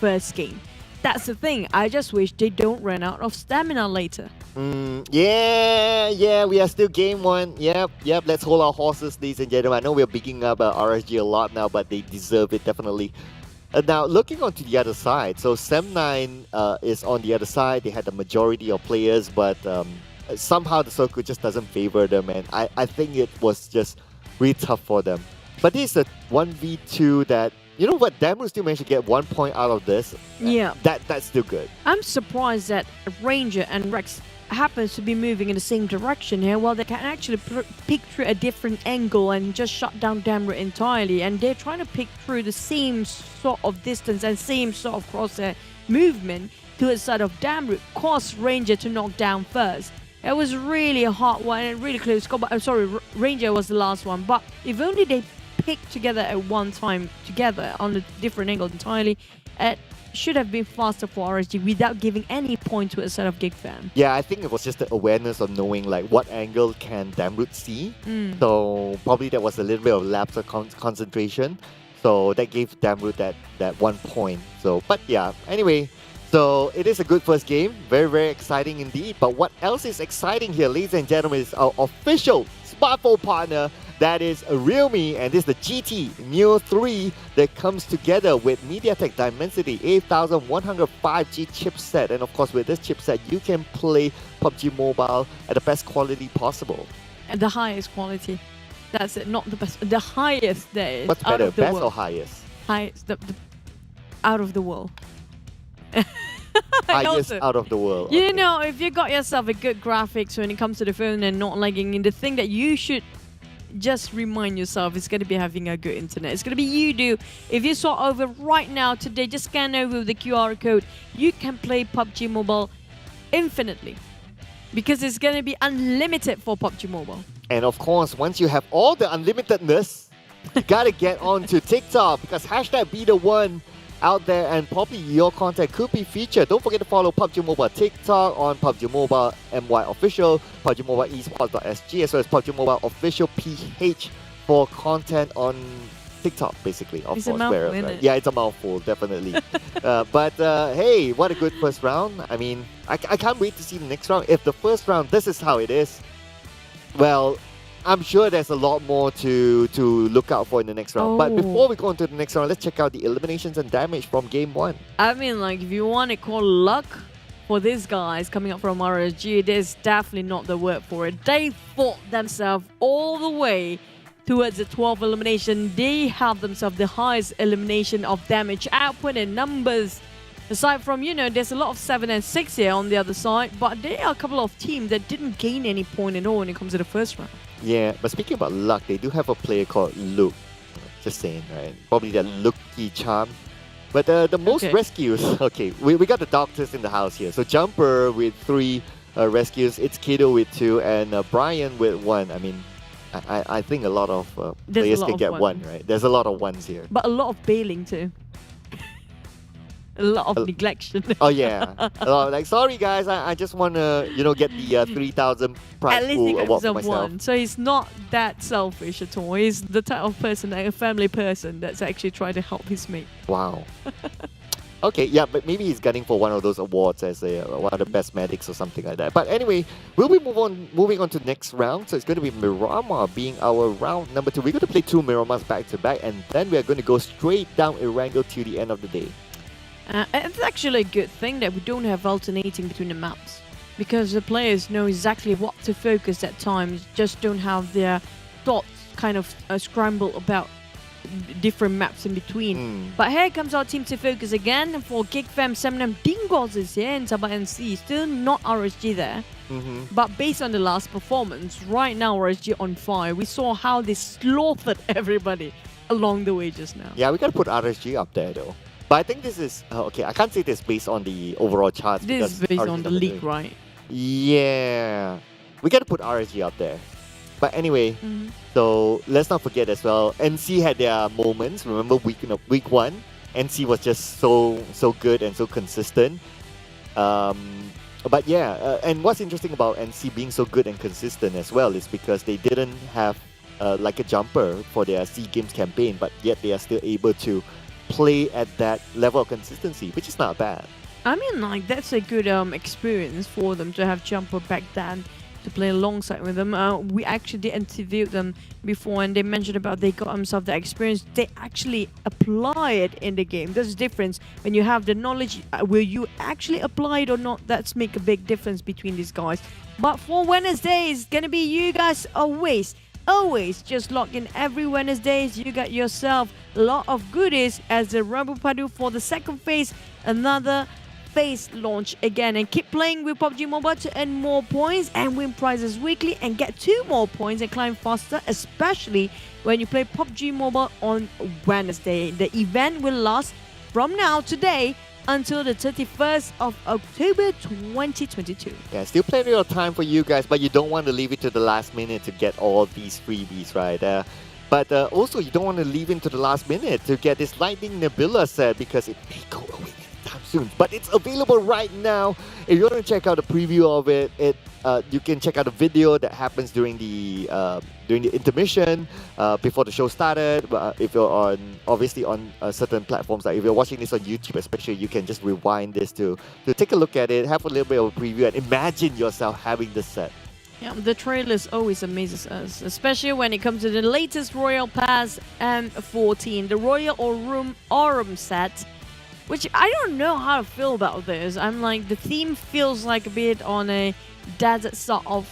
first game. That's the thing. I just wish they don't run out of stamina later. Yeah, we are still game 1. Yep, let's hold our horses, ladies and gentlemen. I know we're bigging up RSG a lot now, but they deserve it, definitely. Now, looking onto the other side, so Sem9 is on the other side. They had the majority of players, but somehow the circle just doesn't favor them, and I think it was just really tough for them. But this is a 1v2 that, you know what, Damru still managed to get 1 point out of this. Yeah. That's still good. I'm surprised that Ranger and Rex happens to be moving in the same direction here, while they can actually pick through a different angle and just shut down Damru entirely. And they're trying to pick through the same sort of distance and same sort of crosshair movement to the side of Damru, caused Ranger to knock down first. It was really a hard one and really close score, but I'm sorry, Ranger was the last one. But if only they picked together at one time together on a different angle entirely, it should have been faster for RSG without giving any point to a set of Geek Fam. Yeah, I think it was just the awareness of knowing like what angle can Damroot see. So probably that was a little bit of lapse of concentration. So that gave Damroot that 1 point. So, but yeah, anyway, so it is a good first game. Very exciting indeed. But what else is exciting here, ladies and gentlemen, is our official smartphone partner. That is Realme, and this is the GT Neo 3 that comes together with MediaTek Dimensity 8105G chipset. And of course, with this chipset, you can play PUBG Mobile at the best quality possible. At the highest quality. That's it, not the best. The highest there is. What's better, best or highest? Highest, the out of the world. highest also, out of the world. You know, if you got yourself a good graphics when it comes to the phone and not lagging, the thing that you should just remind yourself is going to be having a good internet. It's going to be Yoodo. If you saw over right now today, just scan over the QR code. You can play PUBG Mobile infinitely because it's going to be unlimited for PUBG Mobile. And of course, once you have all the unlimitedness, you gotta get onto TikTok because hashtag be the one out there and probably your content could be featured. Don't forget to follow PUBG Mobile TikTok on PUBG Mobile MY official, PUBG Mobile Esports.sg, as well as PUBG Mobile official PH for content on TikTok, basically. Of It's course, a mouthful, isn't it? Yeah, it's a mouthful, definitely. But hey, what a good first round. I mean, I can't wait to see the next round. If the first round, this is how it is, well, I'm sure there's a lot more to look out for in the next round. But before we go into the next round, let's check out the eliminations and damage from game 1. I mean, like, if you want to call luck for these guys coming up from RSG, there's definitely not the word for it. They fought themselves all the way towards the 12th elimination. They have themselves the highest elimination of damage output and numbers. Aside from, you know, there's a lot of 7 and 6 here on the other side, but there are a couple of teams that didn't gain any point at all when it comes to the first round. Yeah, but speaking about luck, they do have a player called Luke. Just saying, right? Probably that lucky charm. But the most rescues, okay, we got the doctors in the house here. So Jumper with 3 rescues, it's Kido with 2, and Brian with 1. I mean, I think a lot of players can get 1, right? There's a lot of 1s here. But a lot of bailing too. A lot of neglection. Oh yeah, like sorry guys, I just want to get the 3,000 prize At least pool he got award for himself myself. 1, so he's not that selfish at all. He's the type of person, like a family person, that's actually trying to help his mate. Wow. Okay, yeah, but maybe he's gunning for one of those awards as one of the best medics or something like that. But anyway, we'll be moving on to the next round. So it's going to be Miramar being our round number 2. We're going to play 2 Miramars back to back, and then we're going to go straight down Erangel till the end of the day. It's actually a good thing that we don't have alternating between the maps, because the players know exactly what to focus at times, just don't have their thoughts kind of scrambled about different maps in between. But here comes our team to focus again for Geek Fam 7. Dingoz is here in TABAH NC, still not RSG there. But based on the last performance, right now RSG on fire. We saw how they slaughtered everybody along the way just now. Yeah, we got to put RSG up there though. But I think this is, okay, I can't say this based on the overall charts. This is based on the league, right? Yeah. We got to put RSG up there. But anyway, so let's not forget as well, NC had their moments. Remember week 1, NC was just so good and so consistent. But yeah, and what's interesting about NC being so good and consistent as well is because they didn't have like a Jumper for their SEA Games campaign, but yet they are still able to play at that level of consistency, which is not bad. I mean, like, that's a good experience for them to have Jumper back then to play alongside with them. We actually did interview them before, and they mentioned about they got themselves that experience. They actually apply it in the game. There's a difference when you have the knowledge. Will you actually apply it or not? That's make a big difference between these guys. But for Wednesday, it's gonna be you guys always just log in every Wednesdays. You got yourself a lot of goodies as the Rambu Padu for the second phase, another phase launch again, and keep playing with PUBG Mobile to earn more points and win prizes weekly and get 2 more points and climb faster, especially when you play PUBG Mobile on Wednesday. The event will last from now today until the 31st of October 2022. Yeah, still plenty of time for you guys, but you don't want to leave it to the last minute to get all these freebies, right? But also, you don't want to leave it to the last minute to get this Lightning Nebula set because it may go away anytime soon. But it's available right now. If you want to check out a preview of it, you can check out a video that happens during the intermission before the show started. If you're obviously on certain platforms, like if you're watching this on YouTube especially, you can just rewind this to take a look at it, have a little bit of a preview, and imagine yourself having the set. Yeah, the trailers always amazes us, especially when it comes to the latest Royal Pass M14, the Royal Aurum set, which I don't know how to feel about this. I'm like, the theme feels like a bit on a desert sort of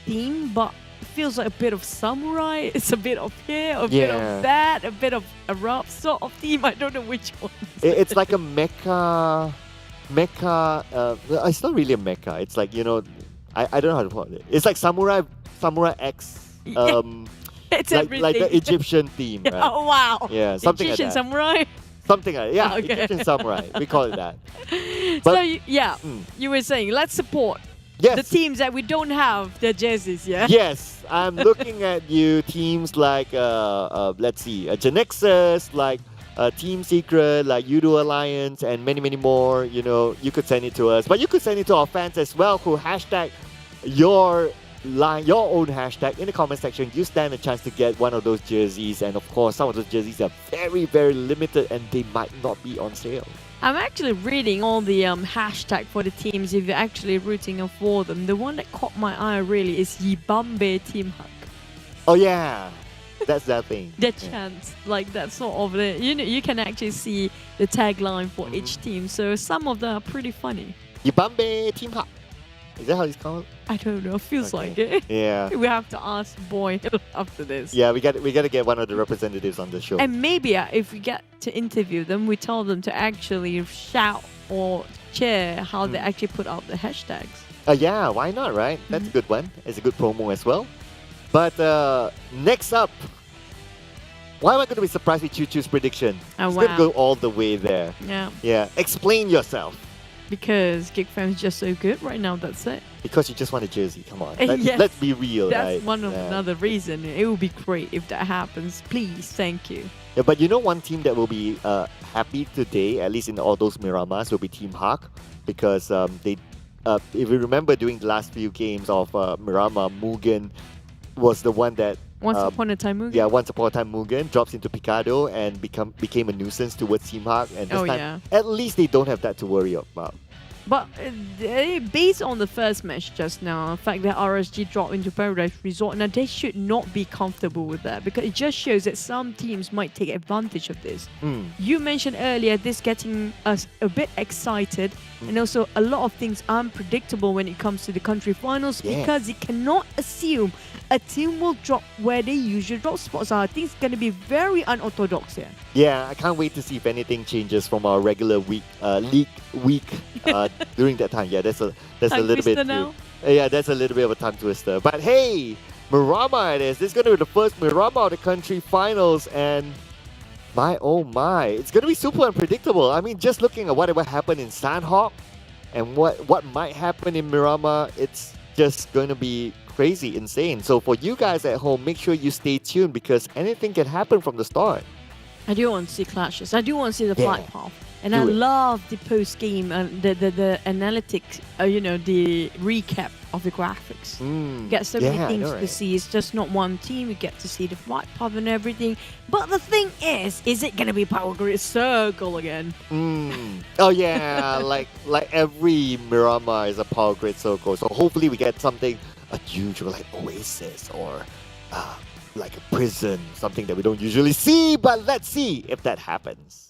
theme, but it feels like a bit of samurai. It's a bit of here, a bit of that, a bit of Arab sort of theme. I don't know which one. It's like a mecha mecha. It's not really a mecha. It's like, you know, I don't know how to call it. It's like Samurai X. It's like the Egyptian theme, right? Oh wow! Yeah, something Egyptian like that. samurai. Something like that. Yeah, Okay. Egyptian samurai. We call it that. So But- you were saying let's support Yes. the teams that we don't have their jerseys. Yeah. Yes, I'm looking at you. Teams like let's see, Genexus, like Team Secret, like Yoodo Alliance, and many, many more. You know, you could send it to us, but you could send it to our fans as well, who hashtag your own hashtag in the comment section. You stand a chance to get one of those jerseys, and of course, some of those jerseys are very, very limited, and they might not be on sale. I'm actually reading all the hashtag for the teams if you're actually rooting for them. The one that caught my eye really is Yibambe Team Hug. Oh yeah, that's that thing. The chants, like that sort of the, you know, you can actually see the tagline for each team. So some of them are pretty funny. Yibambe Team Hub. Is that how it's called? I don't know. Feels like it. Yeah. We have to ask Boy after this. Yeah, we got to get one of the representatives on the show. And maybe if we get to interview them, we tell them to actually shout or cheer how they actually put out the hashtags. Yeah, why not, right? That's a good one. It's a good promo as well. But next up, why am I going to be surprised with Choo Choo's prediction? Oh, it's going to wow. go all the way there. Yeah. Yeah. Explain yourself. Because Geek Fam is just so good right now, that's it. Because you just want a jersey. Come on. Yes. Let's be real, That's right? one of Yeah. another reason. It would be great if that happens. Please, thank you. Yeah, but you know one team that will be happy today, at least in all those Miramas, will be Team Hawk. Because they, if you remember during the last few games of Mirama, Mugen was the one that Once upon a time, Mugen. Yeah, once upon a time, Mugen drops into Picado and became a nuisance towards Team Hawk. And this time, at least they don't have that to worry about. But based on the first match just now, the fact that RSG dropped into Paradise Resort, now they should not be comfortable with that because it just shows that some teams might take advantage of this. You mentioned earlier this getting us a bit excited and also a lot of things unpredictable when it comes to the country finals because you cannot assume a team will drop where they usually drop spots are. I think it's going to be very unorthodox here. Yeah, I can't wait to see if anything changes from our regular league week during that time. Yeah, that's a little bit. Yeah, that's a little bit of a tongue twister. But hey, Mirama it is. This is going to be the first Mirama of the country finals, and my oh my, it's going to be super unpredictable. I mean, just looking at whatever happened in Sandhawk and what might happen in Mirama, it's just going to be crazy, insane. So for you guys at home, make sure you stay tuned because anything can happen from the start. I do want to see clashes. I do want to see the flight path. And I love the post-game, the analytics, the recap of the graphics. You get so many things to see. It's just not one team. You get to see the flight path and everything. But the thing is it going to be Power Grid Circle again? Oh yeah, like every Mirama is a Power Grid Circle. So hopefully we get something unusual like Oasis or like a prison, something that we don't usually see. But let's see if that happens.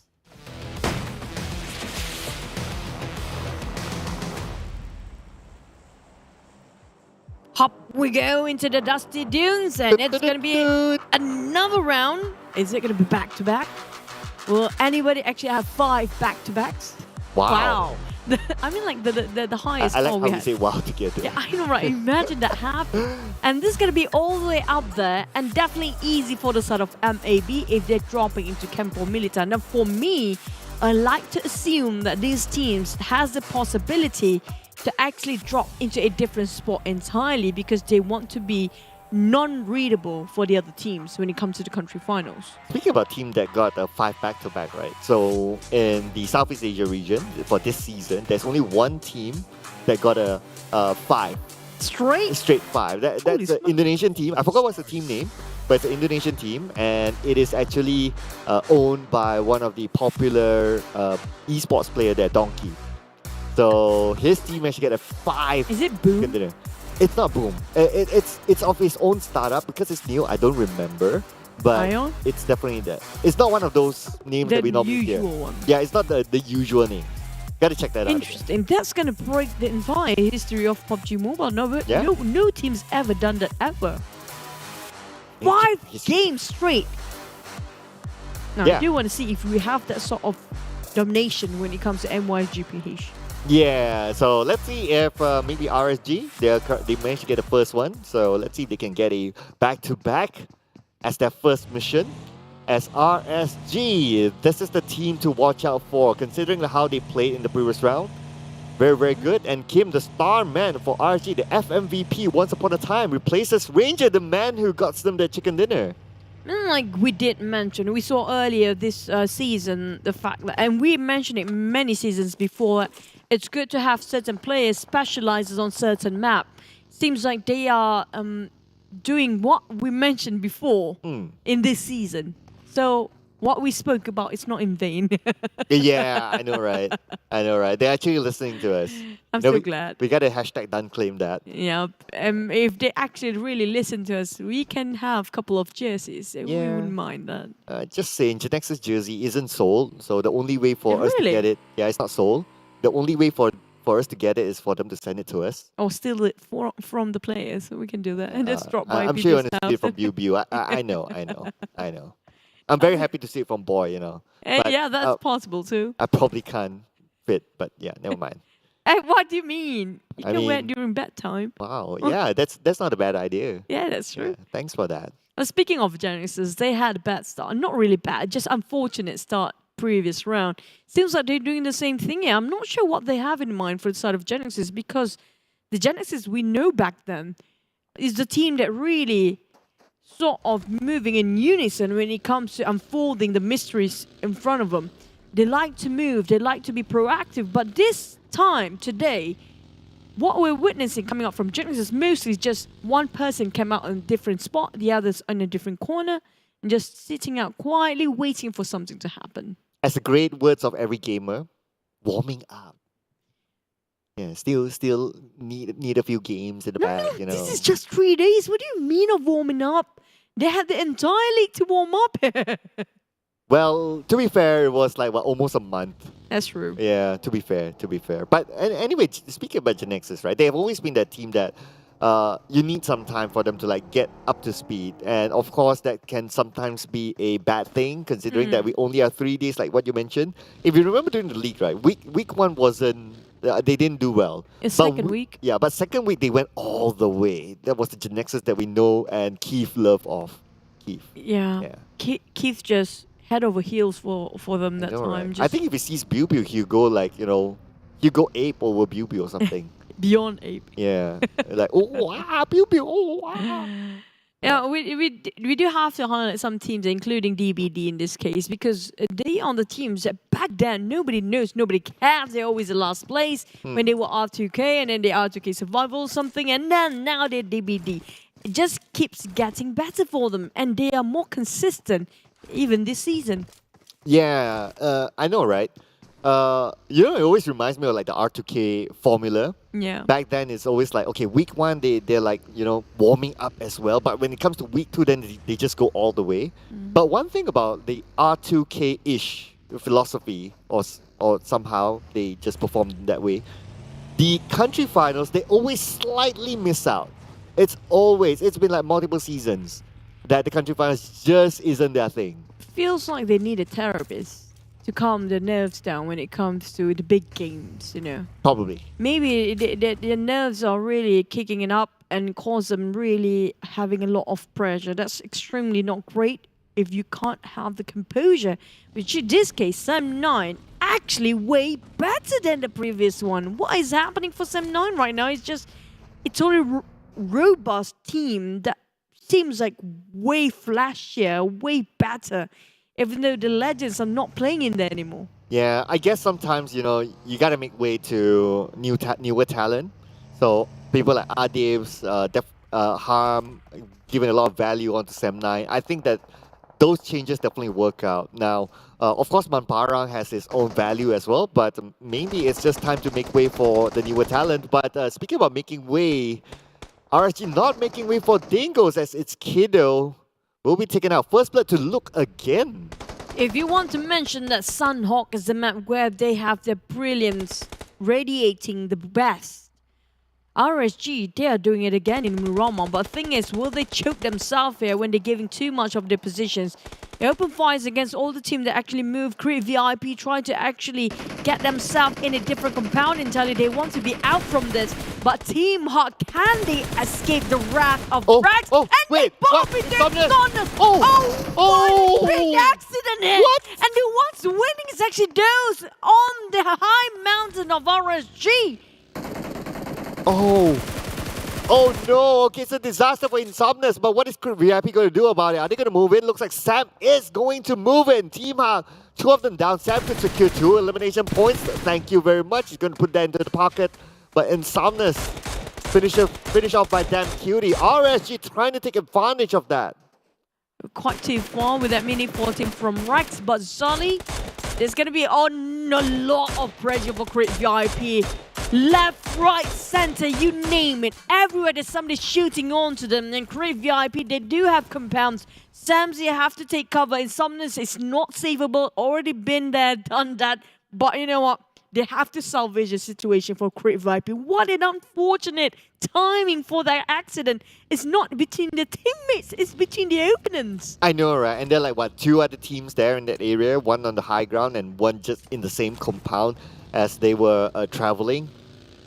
Hop we go into the Dusty Dunes, and it's going to be another round. Is it going to be back-to-back? Will anybody actually have 5 back-to-backs? Wow. I mean, like the highest I like score how we you had. say wow together. Yeah, I know, right? Imagine that happen. And this is going to be all the way up there and definitely easy for the side of MAB if they're dropping into Campo Militar. Now, for me, I like to assume that these teams has the possibility to actually drop into a different spot entirely because they want to be non-readable for the other teams when it comes to the country finals. Speaking about a team that got a 5 back-to-back, right? So in the Southeast Asia region for this season, there's only one team that got a 5. Straight 5. That's an Indonesian team. I forgot what's the team name, but it's an Indonesian team, and it is actually owned by one of the popular esports player there, Donkey. So his team actually get a 5. Is it Boom? It's not Boom. It's of his own startup because it's new. I don't remember, but Ion? It's definitely that. It's not one of those names that we normally hear. One. Yeah, it's not the usual name. Gotta check that out. Interesting. That's gonna break the entire history of PUBG Mobile. No team's ever done that ever. 5 games straight. Now I do want to see if we have that sort of domination when it comes to MYSGPH. Yeah, so let's see if maybe RSG, they managed to get the first one. So let's see if they can get a back-to-back as their first mission. As RSG, this is the team to watch out for, considering how they played in the previous round. Very, very good. And Kim, the star man for RSG, the FMVP once upon a time, replaces Ranger, the man who got them their chicken dinner. Like we did mention, we saw earlier this season the fact that, and we mentioned it many seasons before, it's good to have certain players specializes on certain map. Seems like they are doing what we mentioned before in this season. So what we spoke about is not in vain. Yeah, I know, right? I know, right? They're actually listening to us. I'm so glad. We got to hashtag done claim that. Yeah, if they actually really listen to us, we can have a couple of jerseys. We wouldn't mind that. Just saying, Genexus jersey isn't sold, so the only way for us to get it, it's not sold. The only way for us to get it is for them to send it to us. Or steal it from the players, so we can do that and just drop by. I'm sure you're going to steal it from Biu. I know. I'm very happy to see it from Boy, you know. But, yeah, that's possible too. I probably can't fit, but yeah, never mind. What do you mean? You can wear it during bedtime. Wow, yeah, that's not a bad idea. Yeah, that's true. Yeah, thanks for that. Speaking of Genexus, they had a bad start. Not really bad, just unfortunate start previous round. Seems like they're doing the same thing here. I'm not sure what they have in mind for the side of Genexus, because the Genexus we know back then is the team that really sort of moving in unison when it comes to unfolding the mysteries in front of them. They like to move, they like to be proactive, but this time, today, what we're witnessing coming up from Genexus mostly is just one person came out in a different spot, the others in a different corner, and just sitting out quietly waiting for something to happen. As the great words of every gamer, warming up. Yeah, still need a few games in the back, you know. This is just 3 days. What do you mean of warming up? They had the entire league to warm up. Well, to be fair, it was like almost a month. That's true. Yeah, to be fair. But anyway, speaking about Genexus, right? They have always been that team that you need some time for them to like get up to speed, and of course that can sometimes be a bad thing, considering that we only have 3 days, like what you mentioned. If you remember during the league, right? Week one wasn't. They didn't do well. Second week? Yeah, but second week they went all the way. That was the Genexus that we know and Keith love of. Keith. Yeah. Keith just head over heels for them that time. Right? I think if he sees Biu, he'll go like, he'll go ape over Biu or something. Beyond ape. Yeah. Like, oh, wow, Biu, oh, wow. Yeah, we do have to highlight some teams, including DBD in this case, because they are the teams that back then nobody knows, nobody cares. They're always the last place when they were R2K, and then they R2K Survival or something, and then now they're DBD. It just keeps getting better for them, and they are more consistent even this season. Yeah, I know, right? It always reminds me of like the R2K formula. Yeah. Back then, it's always like, okay, week one, they're like, warming up as well. But when it comes to week two, then they just go all the way. But one thing about the R2K-ish philosophy, or somehow they just perform that way, the country finals, they always slightly miss out. It's been like multiple seasons that the country finals just isn't their thing. Feels like they need a therapist to calm their nerves down when it comes to the big games, Probably. Maybe their nerves are really kicking it up and cause them really having a lot of pressure. That's extremely not great if you can't have the composure, which in this case, Sam9 actually way better than the previous one. What is happening for Sam9 right now? It's only a robust team that seems like way flashier, way better, even though the legends are not playing in there anymore. Yeah, I guess sometimes, you got to make way to newer talent. So people like Adibs, Harm, giving a lot of value onto Sam9. I think that those changes definitely work out. Now, of course, Manparang has its own value as well, but maybe it's just time to make way for the newer talent. But speaking about making way, RSG not making way for Dingoz, as its kiddo will be taken out. First blood to look again. If you want to mention that Sunhawk is the map where they have their brilliance radiating the best, RSG, they are doing it again in Murama, but the thing is, will they choke themselves here when they're giving too much of their positions? They open fires against all the team that actually move. Create VIP, try to actually get themselves in a different compound entirely. They want to be out from this, but Team Hawk, can they escape the wrath of Drax? Oh, and wait, they pop it, they're gone. What a big accident here! What? And the ones winning is actually those on the high mountain of RSG. Oh no, okay, it's a disaster for Insomnus, but what is VIP going to do about it? Are they going to move in? Looks like Sam is going to move in. Team Hawk, 2 of them down. Sam could secure 2 elimination points. Thank you very much. He's going to put that into the pocket. But Insomnus, finish off by damn cutie. RSG trying to take advantage of that. Quite too far with that mini 14 from Rex, but Zully, there's going to be a lot of pressure for Crit VIP. Left, right, center, you name it. Everywhere there's somebody shooting onto them. And Crit VIP, they do have compounds. Samsy have to take cover. Insomnus is not savable. Already been there, done that. But you know what? They have to salvage the situation for Crit VIP. What an unfortunate timing for that accident. It's not between the teammates, it's between the opponents. I know, right? And there are like, what, 2 other teams there in that area, one on the high ground and one just in the same compound as they were traveling.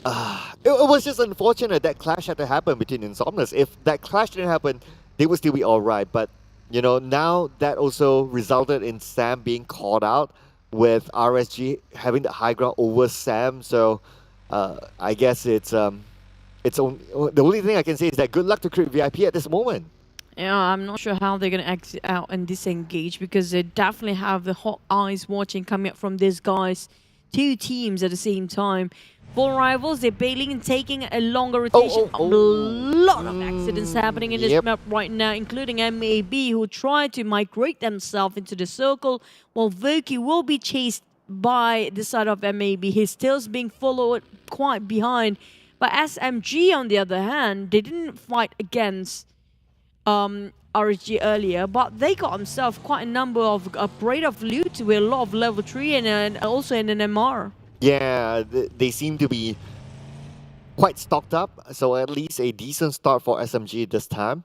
It was just unfortunate that clash had to happen between Insomnus. If that clash didn't happen, they would still be alright. But, you know, now that also resulted in Sam being called out, with RSG having the high ground over Sam. So I guess the only thing I can say is that good luck to Crit VIP at this moment. Yeah, I'm not sure how they're going to exit out and disengage, because they definitely have the hot eyes watching coming up from these guys. 2 teams at the same time. 4 rivals, they're bailing and taking a longer rotation. A lot of accidents happening in this map right now, including MAB, who try to migrate themselves into the circle, while Voki will be chased by the side of MAB. His tail's being followed quite behind. But SMG, on the other hand, they didn't fight against RSG earlier, but they got themselves quite a number of upgrade of loot with a lot of level 3 and also in an MR. Yeah, they seem to be quite stocked up, so at least a decent start for SMG this time.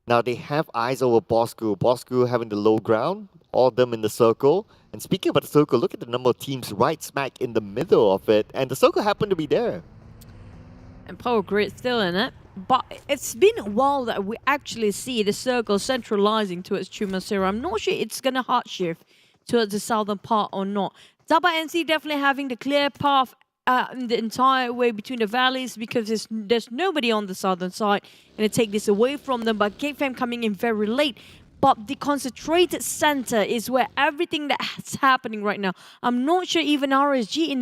Now they have eyes over Bosskurr. Bosskurr having the low ground, all of them in the circle. And speaking about the circle, look at the number of teams right smack in the middle of it, and the circle happened to be there. And Power Grid still in it. But it's been a while that we actually see the circle centralizing towards Chumasera. I'm not sure it's going to hard shift towards the southern part or not. TABAH NC definitely having the clear path the entire way between the valleys, because there's nobody on the southern side going to take this away from them. But Geek Fam coming in very late. But the concentrated center is where everything that's happening right now. I'm not sure even RSG in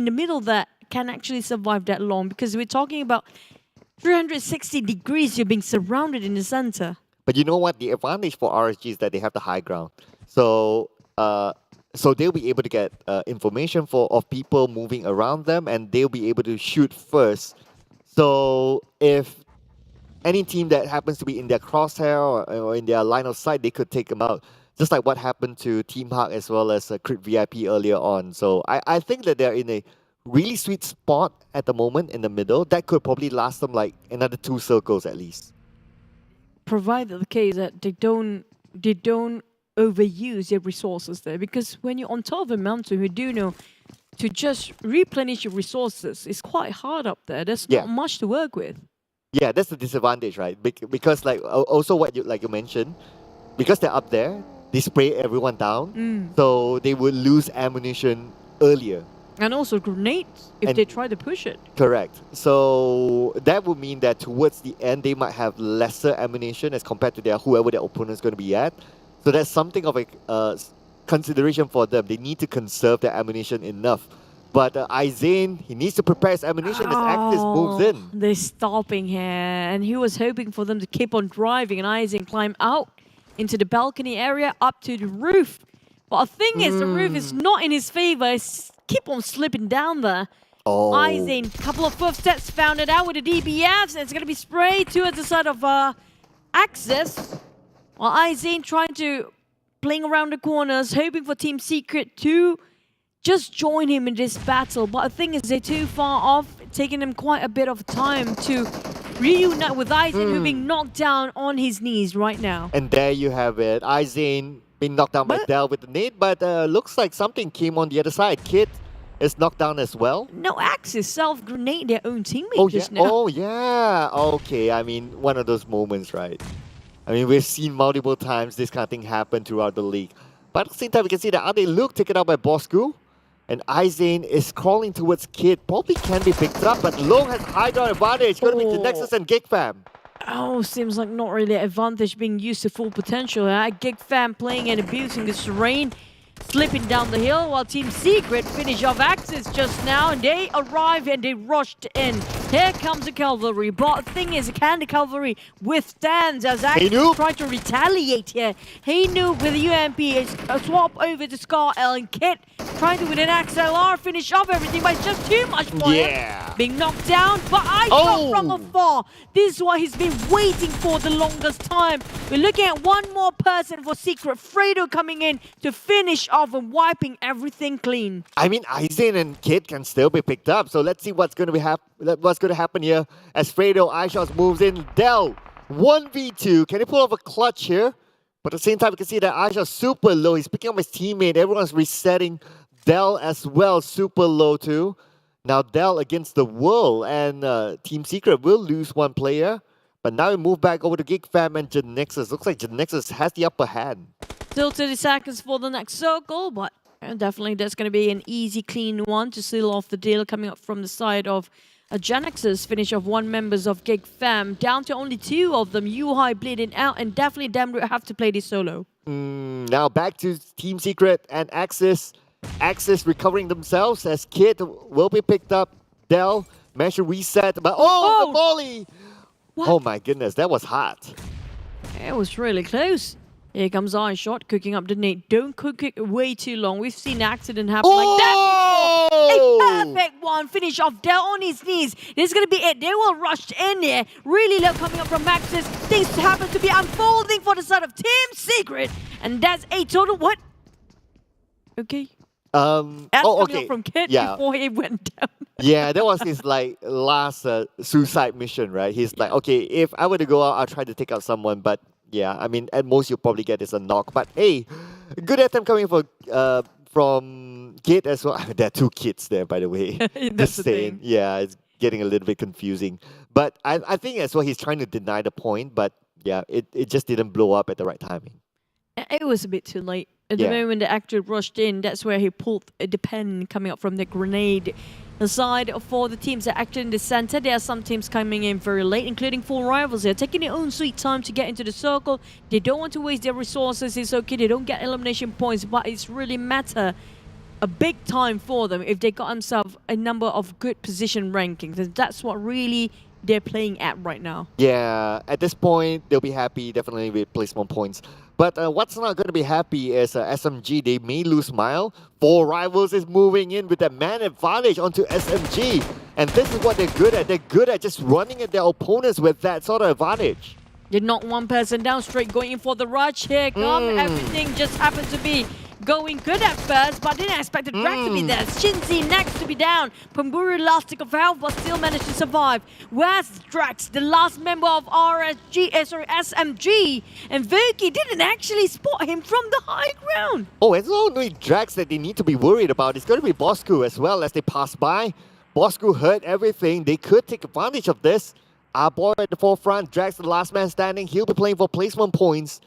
the middle that can actually survive that long, because we're talking about 360 degrees, you're being surrounded in the center. But you know what? The advantage for RSG is that they have the high ground. So they'll be able to get information of people moving around them, and they'll be able to shoot first. So if any team that happens to be in their crosshair or in their line of sight, they could take them out. Just like what happened to Team Hawk as well as Crit VIP earlier on. So I think that they're in a really sweet spot at the moment in the middle. That could probably last them like another 2 circles at least. Provided the case that they don't overuse their resources there, because when you're on top of a mountain, we do know to just replenish your resources is quite hard up there. There's not much to work with. Yeah, that's the disadvantage, right? Because like also what you mentioned, because they're up there, they spray everyone down, so they would lose ammunition earlier. And also grenades if they try to push it. Correct. So that would mean that towards the end, they might have lesser ammunition as compared to whoever their opponent is going to be at. So that's something of a consideration for them. They need to conserve their ammunition enough. But Izane, he needs to prepare his ammunition as Actis moves in. They're stopping here, and he was hoping for them to keep on driving, and Izane climbed out into the balcony area up to the roof. But the thing is, the roof is not in his favor. Keep on slipping down there. Izane, couple of footsteps, found it out with the DBFs, and it's going to be sprayed towards the side of Axis. While Izane trying to playing around the corners, hoping for Team Secret to just join him in this battle. But the thing is, they're too far off. taking him quite a bit of time to reunite with Aizen, who being knocked down on his knees right now. And there you have it. Aizen being knocked down by Dell with the nade, but looks like something came on the other side. Kid is knocked down as well. No, Axis self-grenade their own teammate just now. Oh, yeah. Okay, I mean, one of those moments, right? I mean, we've seen multiple times this kind of thing happen throughout the league. But at the same time, we can see that Ade Luke taken out by Bosskurr. And Aizen is crawling towards Kid. Probably can be picked up, but Long has high ground advantage. Going to be Genexus and Geek Fam. Oh, seems like not really advantage being used to full potential. Geek Fam playing and abusing the terrain. Slipping down the hill while Team Secret finish off Axis just now, and they arrive and they rushed in. Here comes the cavalry, but the thing is, can the cavalry withstand as Axis try to retaliate here? Noob with the UMP is a swap over to Scar L, and Kit trying to with an XLR finish off everything, but it's just too much for him. Being knocked down, but I shot from afar. This is what he's been waiting for the longest time. We're looking at one more person for Secret, Fredo coming in to finish off and wiping everything clean. I mean, Aizen and Kid can still be picked up, so let's see what's going to happen here as Fredo iShots moves in. Dell 1v2. Can he pull off a clutch here? But at the same time, we can see that iShot's super low. He's picking up his teammate. Everyone's resetting. Dell as well, super low too. Now Dell against the world, and Team Secret will lose one player. But now we move back over to Geek Fam and Genexus. Looks like Genexus has the upper hand. Still 30 seconds for the next circle, but definitely that's going to be an easy, clean one to seal off the deal coming up from the side of Genexus. Finish of one members of Geek Fam, down to only two of them. Yuhai bleeding out, and definitely Damru have to play this solo. Now back to Team Secret and Axis. Axis recovering themselves as Kid will be picked up. Dell managed to reset, but the volley! What? Oh my goodness, that was hot. It was really close. Here comes iShot, cooking up the nade. Don't cook it way too long. We've seen an accident happen like that before. A perfect one. Finish off Dell on his knees. This is going to be it. They will rush in here. Really low coming up from Maxis. Things happen to be unfolding for the side of Team Secret. And that's a total what? Okay. That's coming up from Kid before he went down. Yeah, that was his last suicide mission, right? He's like, okay, if I were to go out, I'll try to take out someone, but yeah, I mean, at most you'll probably get is a knock. But hey, good attempt coming from Kid as well. There are two kids there, by the way. That's the thing. Yeah, it's getting a little bit confusing. But I think as well he's trying to deny the point, but yeah, it just didn't blow up at the right timing. It was a bit too late. At the moment the actor rushed in, that's where he pulled the pen coming up from the grenade. Aside for the teams that are actually in the center, there are some teams coming in very late, including 4 rivals here, taking their own sweet time to get into the circle. They don't want to waste their resources. It's okay, they don't get elimination points, but it's really matter a big time for them if they got themselves a number of good position rankings. That's what really they're playing at right now. Yeah, at this point, they'll be happy definitely with placement points. But what's not going to be happy is SMG. They may lose Mile. 4 rivals is moving in with that man advantage onto SMG. And this is what they're good at. They're good at just running at their opponents with that sort of advantage. They knock one person down straight, going in for the rush. Here come everything just happened to be going good at first, but didn't expect the Drax to be there. Shinzi next to be down. Pamburu last tick of health, but still managed to survive. Where's Drax, the last member of SMG? And Voki didn't actually spot him from the high ground. Oh, it's not only Drax that they need to be worried about. It's going to be Bosskurr as well as they pass by. Bosskurr heard everything. They could take advantage of this. Our boy at the forefront, Drax the last man standing. He'll be playing for placement points.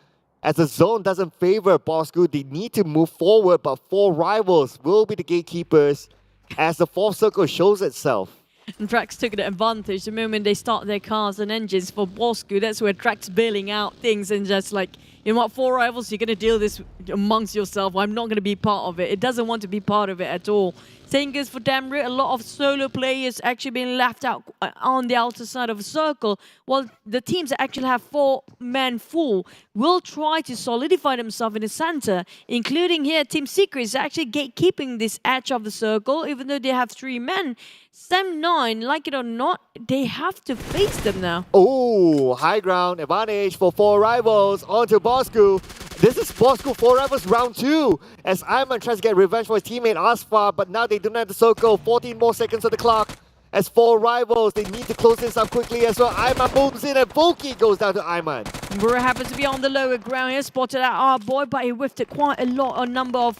As the zone doesn't favor Bosskurr, they need to move forward, but 4 rivals will be the gatekeepers as the 4th circle shows itself. And Drax took the advantage the moment they start their cars and engines for Bosskurr. That's where Drax bailing out things and just like, you know what, 4 rivals, you're going to deal this amongst yourself. I'm not going to be part of it. It doesn't want to be part of it at all. Same goes for Damru. A lot of solo players actually being left out on the outer side of the circle, while the teams that actually have 4 men full will try to solidify themselves in the center, including here Team Secret is actually gatekeeping this edge of the circle, even though they have 3 men. Sem9, like it or not, they have to face them now. Oh, high ground advantage for 4 rivals onto Bosskurr. This is Bosskurr 4 rivals round 2 as Iman tries to get revenge for his teammate Asfar, but now they do not have the circle. 14 more seconds on the clock as 4 rivals. They need to close this up quickly as well. Ayman moves in and Volky goes down to Ayman. Burr happens to be on the lower ground here, spotted out our boy, but he whiffed it quite a lot, a number of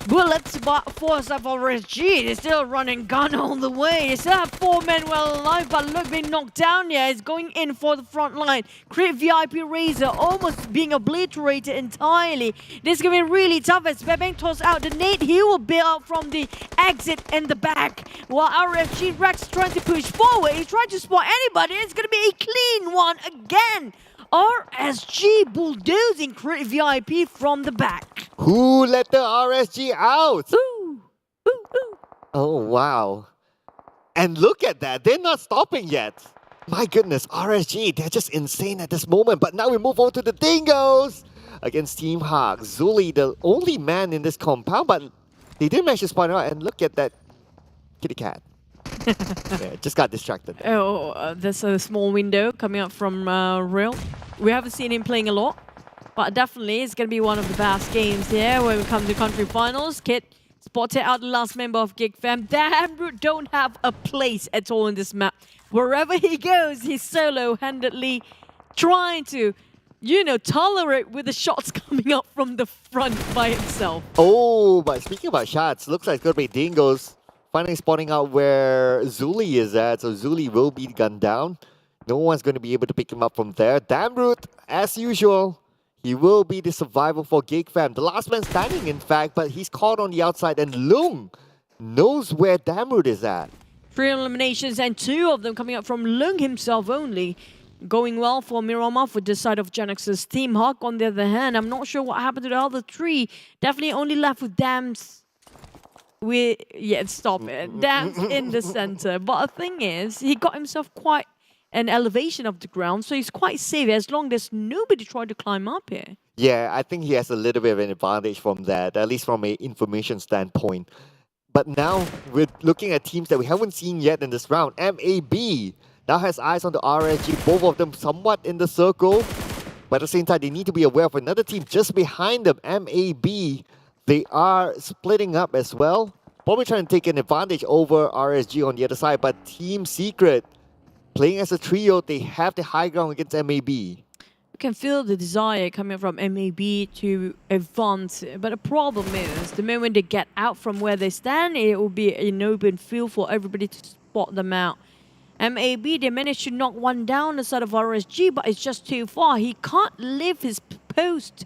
bullets, but force up for RSG. They're still running gun all the way. They still have 4 men well alive, but look, being knocked down here. He's going in for the front line. Crit VIP Razor almost being obliterated entirely. This is going to be really tough as Bebeng tosses out the nade. He will bail out from the exit in the back. While RFG Rex trying to push forward. He's trying to spot anybody. It's going to be a clean one again. RSG bulldozing Crit VIP from the back. Who let the RSG out? Oh, wow. And look at that. They're not stopping yet. My goodness, RSG, they're just insane at this moment. But now we move on to the Dingoz against Team Hawk. Zuli, the only man in this compound, but they didn't manage to spawn out. And look at that kitty cat. Yeah, just got distracted. Oh, there's a small window coming up from Real. We haven't seen him playing a lot, but definitely it's going to be one of the best games here when we come to country finals. Kit spotted out the last member of Geek Fam. Damn, don't have a place at all in this map. Wherever he goes, he's solo-handedly trying to, you know, tolerate with the shots coming up from the front by himself. Oh, but speaking about shots, looks like it's going to be Dingoz finally spotting out where Zuli is at. So Zuli will be gunned down. No one's going to be able to pick him up from there. Damroot, as usual, he will be the survivor for Geek Fam. The last man standing, in fact, but he's caught on the outside. And Lung knows where Damroot is at. 3 eliminations and 2 of them coming up from Lung himself only. Going well for Miramov with the side of Genexus. Team Hawk, on the other hand, I'm not sure what happened to the other 3. Definitely only left with Dams. Stop it. Dams in the center. But the thing is, he got himself quite an elevation of the ground, so he's quite safe as long as nobody tried to climb up here. Yeah, I think he has a little bit of an advantage from that, at least from an information standpoint. But now, we're looking at teams that we haven't seen yet in this round. MAB now has eyes on the RSG, both of them somewhat in the circle. But at the same time, they need to be aware of another team just behind them, MAB. They are splitting up as well. Probably trying to take an advantage over RSG on the other side. But Team Secret, playing as a trio, they have the high ground against MAB. You can feel the desire coming from MAB to advance. But the problem is, the moment they get out from where they stand, it will be an open field for everybody to spot them out. MAB, they managed to knock one down the side of RSG, but it's just too far. He can't leave his post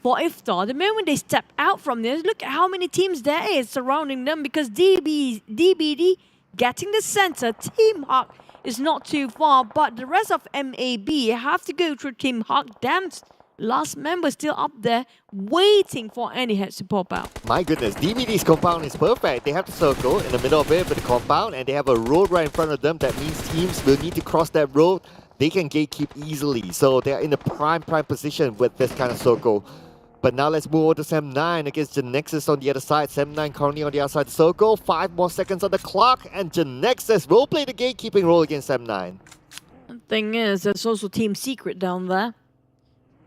for Iftar. The moment they step out from this, look at how many teams there is surrounding them, because DBD getting the center. Team Hawk is not too far, but the rest of MAB have to go through Team Hawk. Damned last member still up there waiting for any heads to pop out. My goodness, DBD's compound is perfect. They have the circle in the middle of it with the compound, and they have a road right in front of them. That means teams will need to cross that road. They can gatekeep easily, so they're in a prime position with this kind of circle. But now let's move over to Sem9 against Genexus on the other side. Sem9 currently on the outside of the circle. 5 more seconds on the clock, and Genexus will play the gatekeeping role against Sem9. The thing is, there's also Team Secret down there.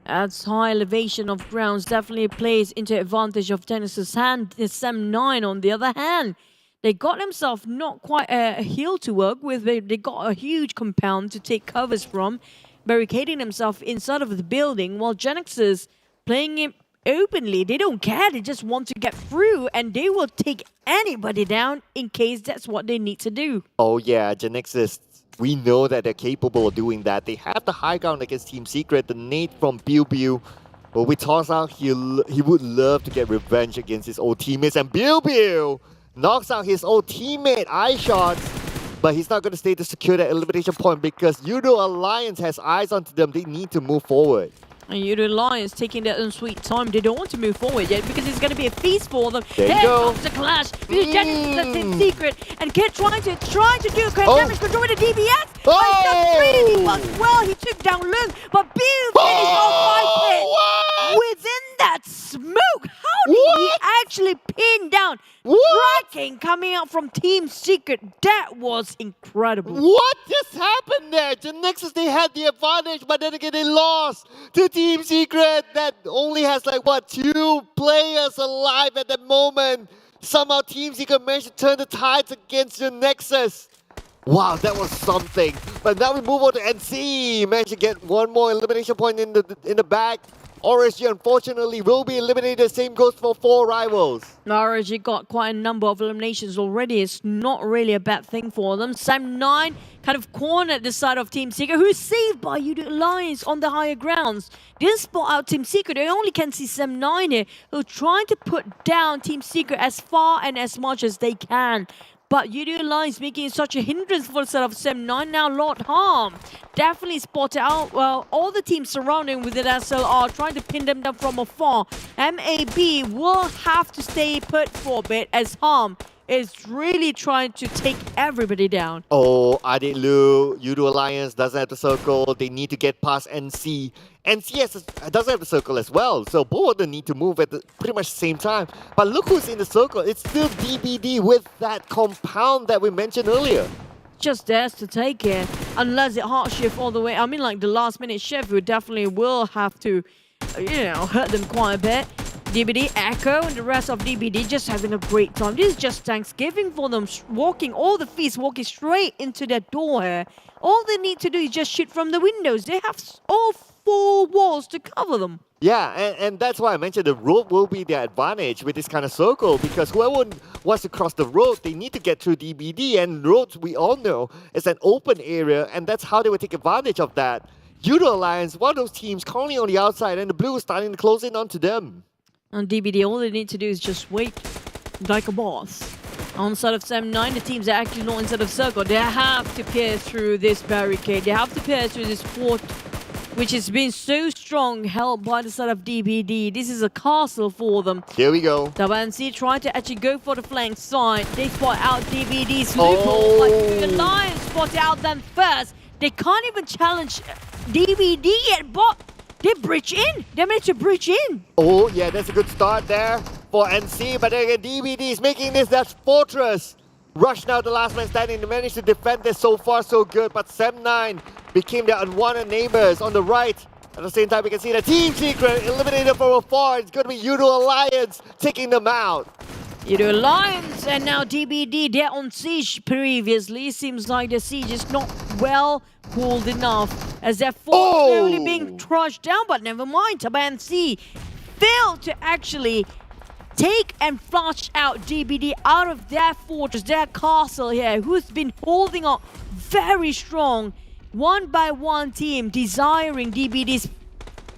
That's high elevation of grounds definitely plays into advantage of Genexus' hand. Sem9 on the other hand, they got themselves not quite a hill to work with. They got a huge compound to take covers from, barricading themselves inside of the building, while Genexus playing it openly. They don't care. They just want to get through, and they will take anybody down in case that's what they need to do. Oh yeah, Genexus, we know that they're capable of doing that. They have the high ground against Team Secret. The nade from Biu. But we toss out, he would love to get revenge against his old teammates. And Biu knocks out his old teammate, eye shots. But he's not going to stay to secure that elimination point because Yoodo Alliance has eyes onto them. They need to move forward. And Yoodo Alliance taking their own sweet time. They don't want to move forward yet because it's going to be a feast for them. There you go. Comes the clash between Genexus and Secret. And Kid trying to do damage control with the DBS. But he's got 3 debuffs. Well, he took down Lung. But Bill finished off 5 hits. Within that smoke, how did he actually pin down? Tracking coming out from Team Secret. That was incredible. What just happened there? Genexus, they had the advantage, but then again, they lost to Team Secret that only has like, what, 2 players alive at the moment. Somehow Team Secret managed to turn the tides against Genexus. Wow, that was something. But now we move on to NSEA. Managed to get one more elimination point in the bag. RSG unfortunately will be eliminated. Same goes for 4 rivals. RSG got quite a number of eliminations already. It's not really a bad thing for them. Sam9 kind of cornered the side of Team Secret, who's saved by Yoodo Alliance on the higher grounds. Didn't spot out Team Secret. They only can see Sam9 here, who are trying to put down Team Secret as far and as much as they can. But Yoodo Alliance making such a hindrance for the side of Sam9. Now Lord Harm definitely spotted out. Well, all the teams surrounding with it SL are trying to pin them down from afar. MAB will have to stay put for a bit as Harm is really trying to take everybody down. Oh, Adik Lu, Yoodo Alliance doesn't have the circle. They need to get past NC. NC doesn't have the circle as well, so both of them need to move at pretty much the same time. But look who's in the circle. It's still DBD with that compound that we mentioned earlier. Just dares to take it, unless it hard shift all the way. I mean, like the last minute shift, we definitely will have to, hurt them quite a bit. DBD, Echo, and the rest of DBD just having a great time. This is just Thanksgiving for them, walking, all the feast walking straight into their door here. All they need to do is just shoot from the windows. They have all 4 walls to cover them. Yeah, and that's why I mentioned the road will be their advantage with this kind of circle, because whoever wants to cross the road, they need to get through DBD, and roads, we all know, is an open area, and that's how they will take advantage of that. Yoodo Alliance, one of those teams currently on the outside, and the blue is starting to close in onto them. On DBD, all they need to do is just wait like a boss. On the side of Sam9, the teams are actually not inside of circle. They have to pierce through this barricade. They have to pierce through this fort, which has been so strong, held by the side of DBD. This is a castle for them. Here we go. TABAH trying to actually go for the flank side. They spot out DBD's loophole, but the Alliance spot out them first. They can't even challenge DBD yet, but they breach in. They managed to breach in. Oh, yeah, that's a good start there for NC. But then again, DBD is making this that fortress. Rush now, the last man standing. They managed to defend this so far, so good. But Sam9 became their unwanted neighbors on the right. At the same time, we can see the Team Secret eliminated from afar. It's going to be Yoodo Alliance taking them out. Yoodo Alliance and now DBD, they're on siege previously. Seems like the siege is not well pulled enough as their fort slowly being crushed down, but never mind. TABAH failed to actually take and flush out DBD out of their fortress, their castle here, who's been holding up very strong. One by one team desiring DBD's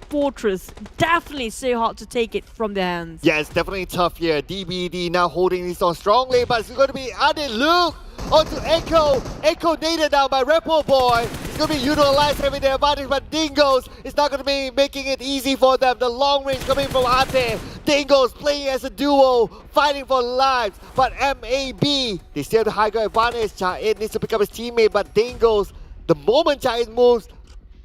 fortress. Definitely so hard to take it from their hands. Yeah, it's definitely tough here. DBD now holding this on strongly, but it's going to be Adik Luke onto Echo. Echo nailed down by Repo Boy. It's going to be Yoodo Alliance having the advantage, but Dingoz is not going to be making it easy for them. The long range coming from Ate. Dingoz playing as a duo, fighting for lives. But MAB, they still have the high ground advantage. Cha'id needs to pick up his teammate, but Dingoz, the moment Cha'id moves,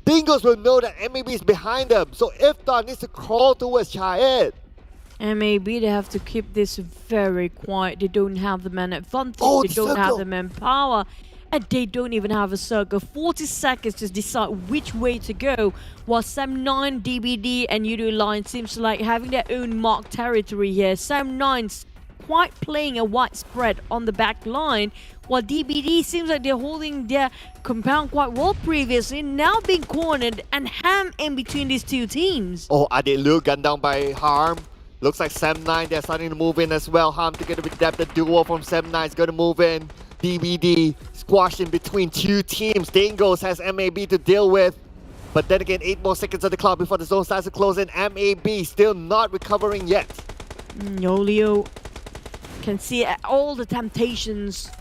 Dingoz will know that MAB is behind them. So Iftar needs to crawl towards Cha'id. MAB, they have to keep this very quiet. They don't have the man advantage. They don't have the manpower. And they don't even have a circle. 40 seconds to decide which way to go. While Sam9, DBD, and Yoodo Alliance seems like having their own marked territory here. Sam9's quite playing a widespread on the back line, while DBD seems like they're holding their compound quite well previously, now being cornered and ham in between these two teams. Oh, Adik Luke gunned down by Harm. Looks like Sam9, they're starting to move in as well. Harm together with Deb, the duo from Sam9 is going to move in. DBD squashed in between two teams. Dingoz has MAB to deal with. But then again, 8 more seconds on the clock before the zone starts to close in. MAB still not recovering yet. Olio can see all the temptations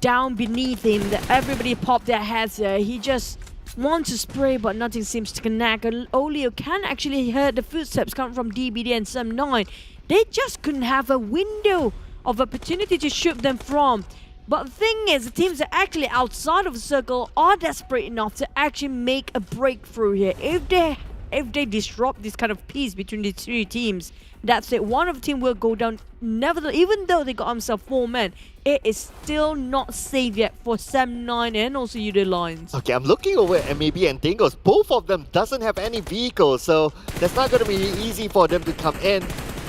down beneath him, that everybody popped their heads there. He just wants to spray, but nothing seems to connect. Olio can actually hear the footsteps coming from DBD and Sam9. They just couldn't have a window of opportunity to shoot them from. But the thing is, the teams that are actually outside of the circle are desperate enough to actually make a breakthrough here. If they disrupt this kind of peace between the two teams, that's it. One of the team will go down. Nevertheless, even though they got themselves 4 men, it is still not safe yet for Sam9 and also Yoodo Alliance. Okay, I'm looking over at MAB and Dingoz. Both of them doesn't have any vehicles, so that's not going to be easy for them to come in.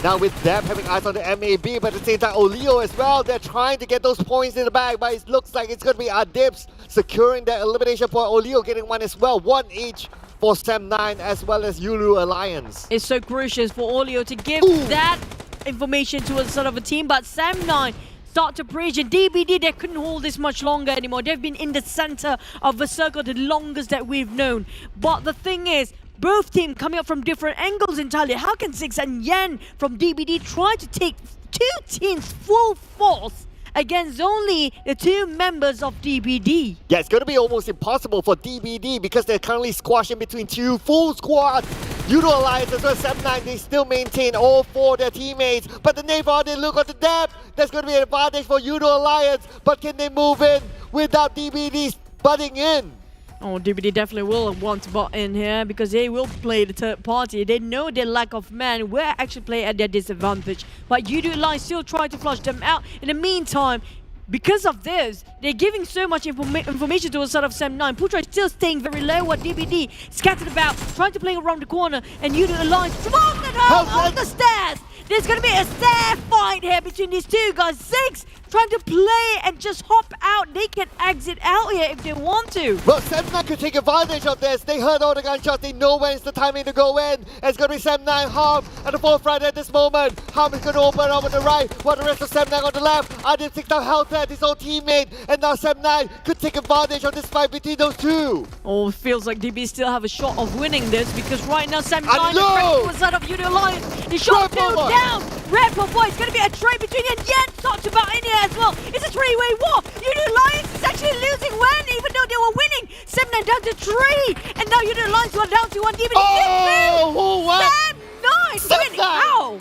Now with them having eyes on the MAB, but at the same time Olio as well, they're trying to get those points in the bag, but it looks like it's going to be Adibs securing that elimination point. Olio getting one as well, one each for Sam9 as well as Yoodo Alliance. It's so crucial for Olio to give that information to a sort of a team, but Sam9 start to pressure. DBD, they couldn't hold this much longer anymore. They've been in the center of the circle the longest that we've known. But the thing is, both teams coming up from different angles entirely. How can Six and Yen from DBD try to take two teams full force against only the two members of DBD? Yeah, it's going to be almost impossible for DBD because they're currently squashed in between two full squads. Yoodo Alliance as well as Sam9, they still maintain all four of their teammates. But the Navar, they look at the depth. That's going to be an advantage for Yoodo Alliance. But can they move in without DBD butting in? Oh, DBD definitely will want to butt in here because they will play the third party. They know their lack of men will actually play at their disadvantage. But Yoodo Alliance still try to flush them out. In the meantime, because of this, they're giving so much information to a sort of Sam9. Putra is still staying very low at DBD, scattered about, trying to play around the corner, and Yoodo Alliance thrown it home on the stairs. There's going to be a stair fight here between these two guys. Six trying to play and just hop out. They can exit out here if they want to. Well, Sam9 could take advantage of this. They heard all the gunshots. They know when it's the timing to go in. And it's going to be Sam9 Harm at the forefront at this moment. Harm is going to open up on the right, while the rest of Sam9 on the left. Adib 6 now health at his own teammate. And now Sam9 could take advantage of this fight between those two. Oh, it feels like DB still have a shot of winning this because right now Sam9 was out of Yoodo Alliance. He shot two down. Red Bull Boy, it's going to be a trade between and Yen talked about in here as well. It's a three-way war. Yoodo Alliance is actually losing one, even though they were winning. Sam9 down to 3, and now Yoodo Alliance were down to 1. DBD Sam9 winning. Ow!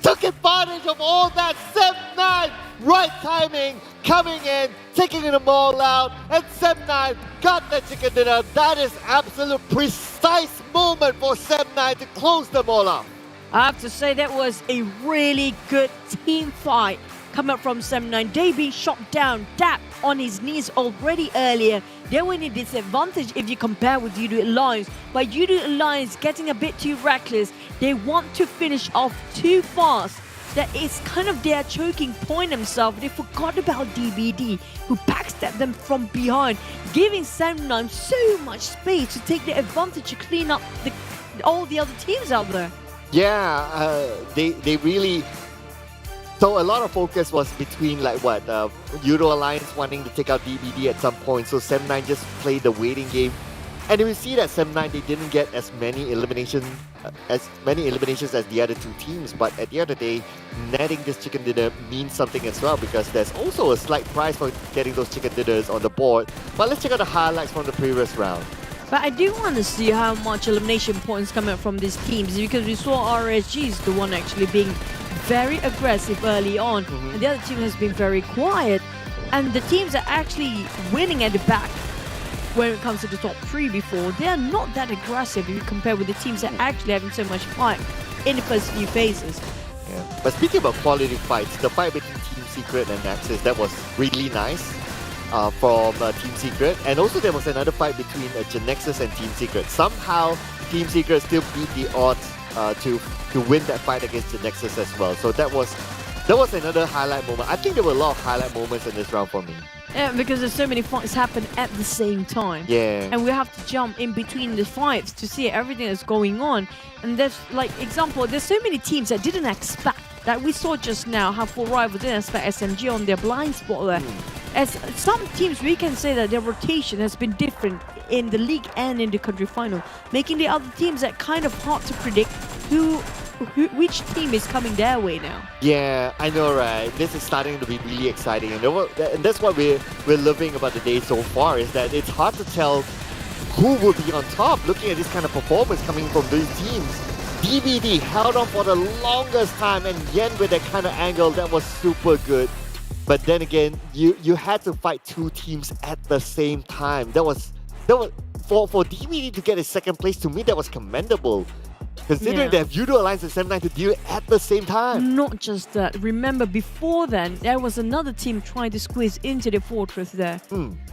Took advantage of all that. Sam9, right timing, coming in, taking them all out, and Sam9 got the chicken dinner. That is absolute precise moment for Sam9 to close them all up. I have to say that was a really good team fight coming up from Sam9. They being shot down, tapped on his knees already earlier. They were in a disadvantage if you compare with Yoodo Alliance. But Yoodo Alliance getting a bit too reckless. They want to finish off too fast. That is kind of their choking point themselves. They forgot about DBD, who backstabbed them from behind, giving Sam9 so much space to take the advantage to clean up all the other teams out there. Yeah, they really... So a lot of focus was between Yoodo Alliance wanting to take out DBD at some point. So Sam9 just played the waiting game. And we see that Sam9, they didn't get as many eliminations as the other two teams. But at the end of the day, netting this chicken dinner means something as well because there's also a slight prize for getting those chicken dinners on the board. But let's check out the highlights from the previous round. But I do want to see how much elimination points come out from these teams because we saw RSG is the one actually being very aggressive early on, and the other team has been very quiet. And the teams are actually winning at the back when it comes to the top 3 before. They are not that aggressive if you compare with the teams that are actually having so much fight in the first few phases. Yeah. But speaking about quality fights, the fight between Team Secret and Nexus, that was really nice. From Team Secret, and also there was another fight between Genexus and Team Secret. Somehow Team Secret still beat the odds to win that fight against Genexus as well. So that was another highlight moment. I think there were a lot of highlight moments in this round for me. Yeah, because there's so many fights happen at the same time. Yeah. And we have to jump in between the fights to see everything that's going on. And there's there's so many teams that didn't expect that. We saw just now how Full Rival didn't expect SMG on their blind spot there. As some teams, we can say that their rotation has been different in the league and in the country final, making the other teams that kind of hard to predict which team is coming their way now. Yeah, I know, right? This is starting to be really exciting, and that's what we're loving about the day so far, is that it's hard to tell who will be on top. Looking at this kind of performance coming from these teams, DBD held on for the longest time, and Yen with that kind of angle, that was super good. But then again, you had to fight two teams at the same time. That was for DBD to get a second place. To me, that was commendable. Considering they have Yoodo Alliance and 7-9 to deal at the same time. Not just that. Remember, before then, there was another team trying to squeeze into the fortress there.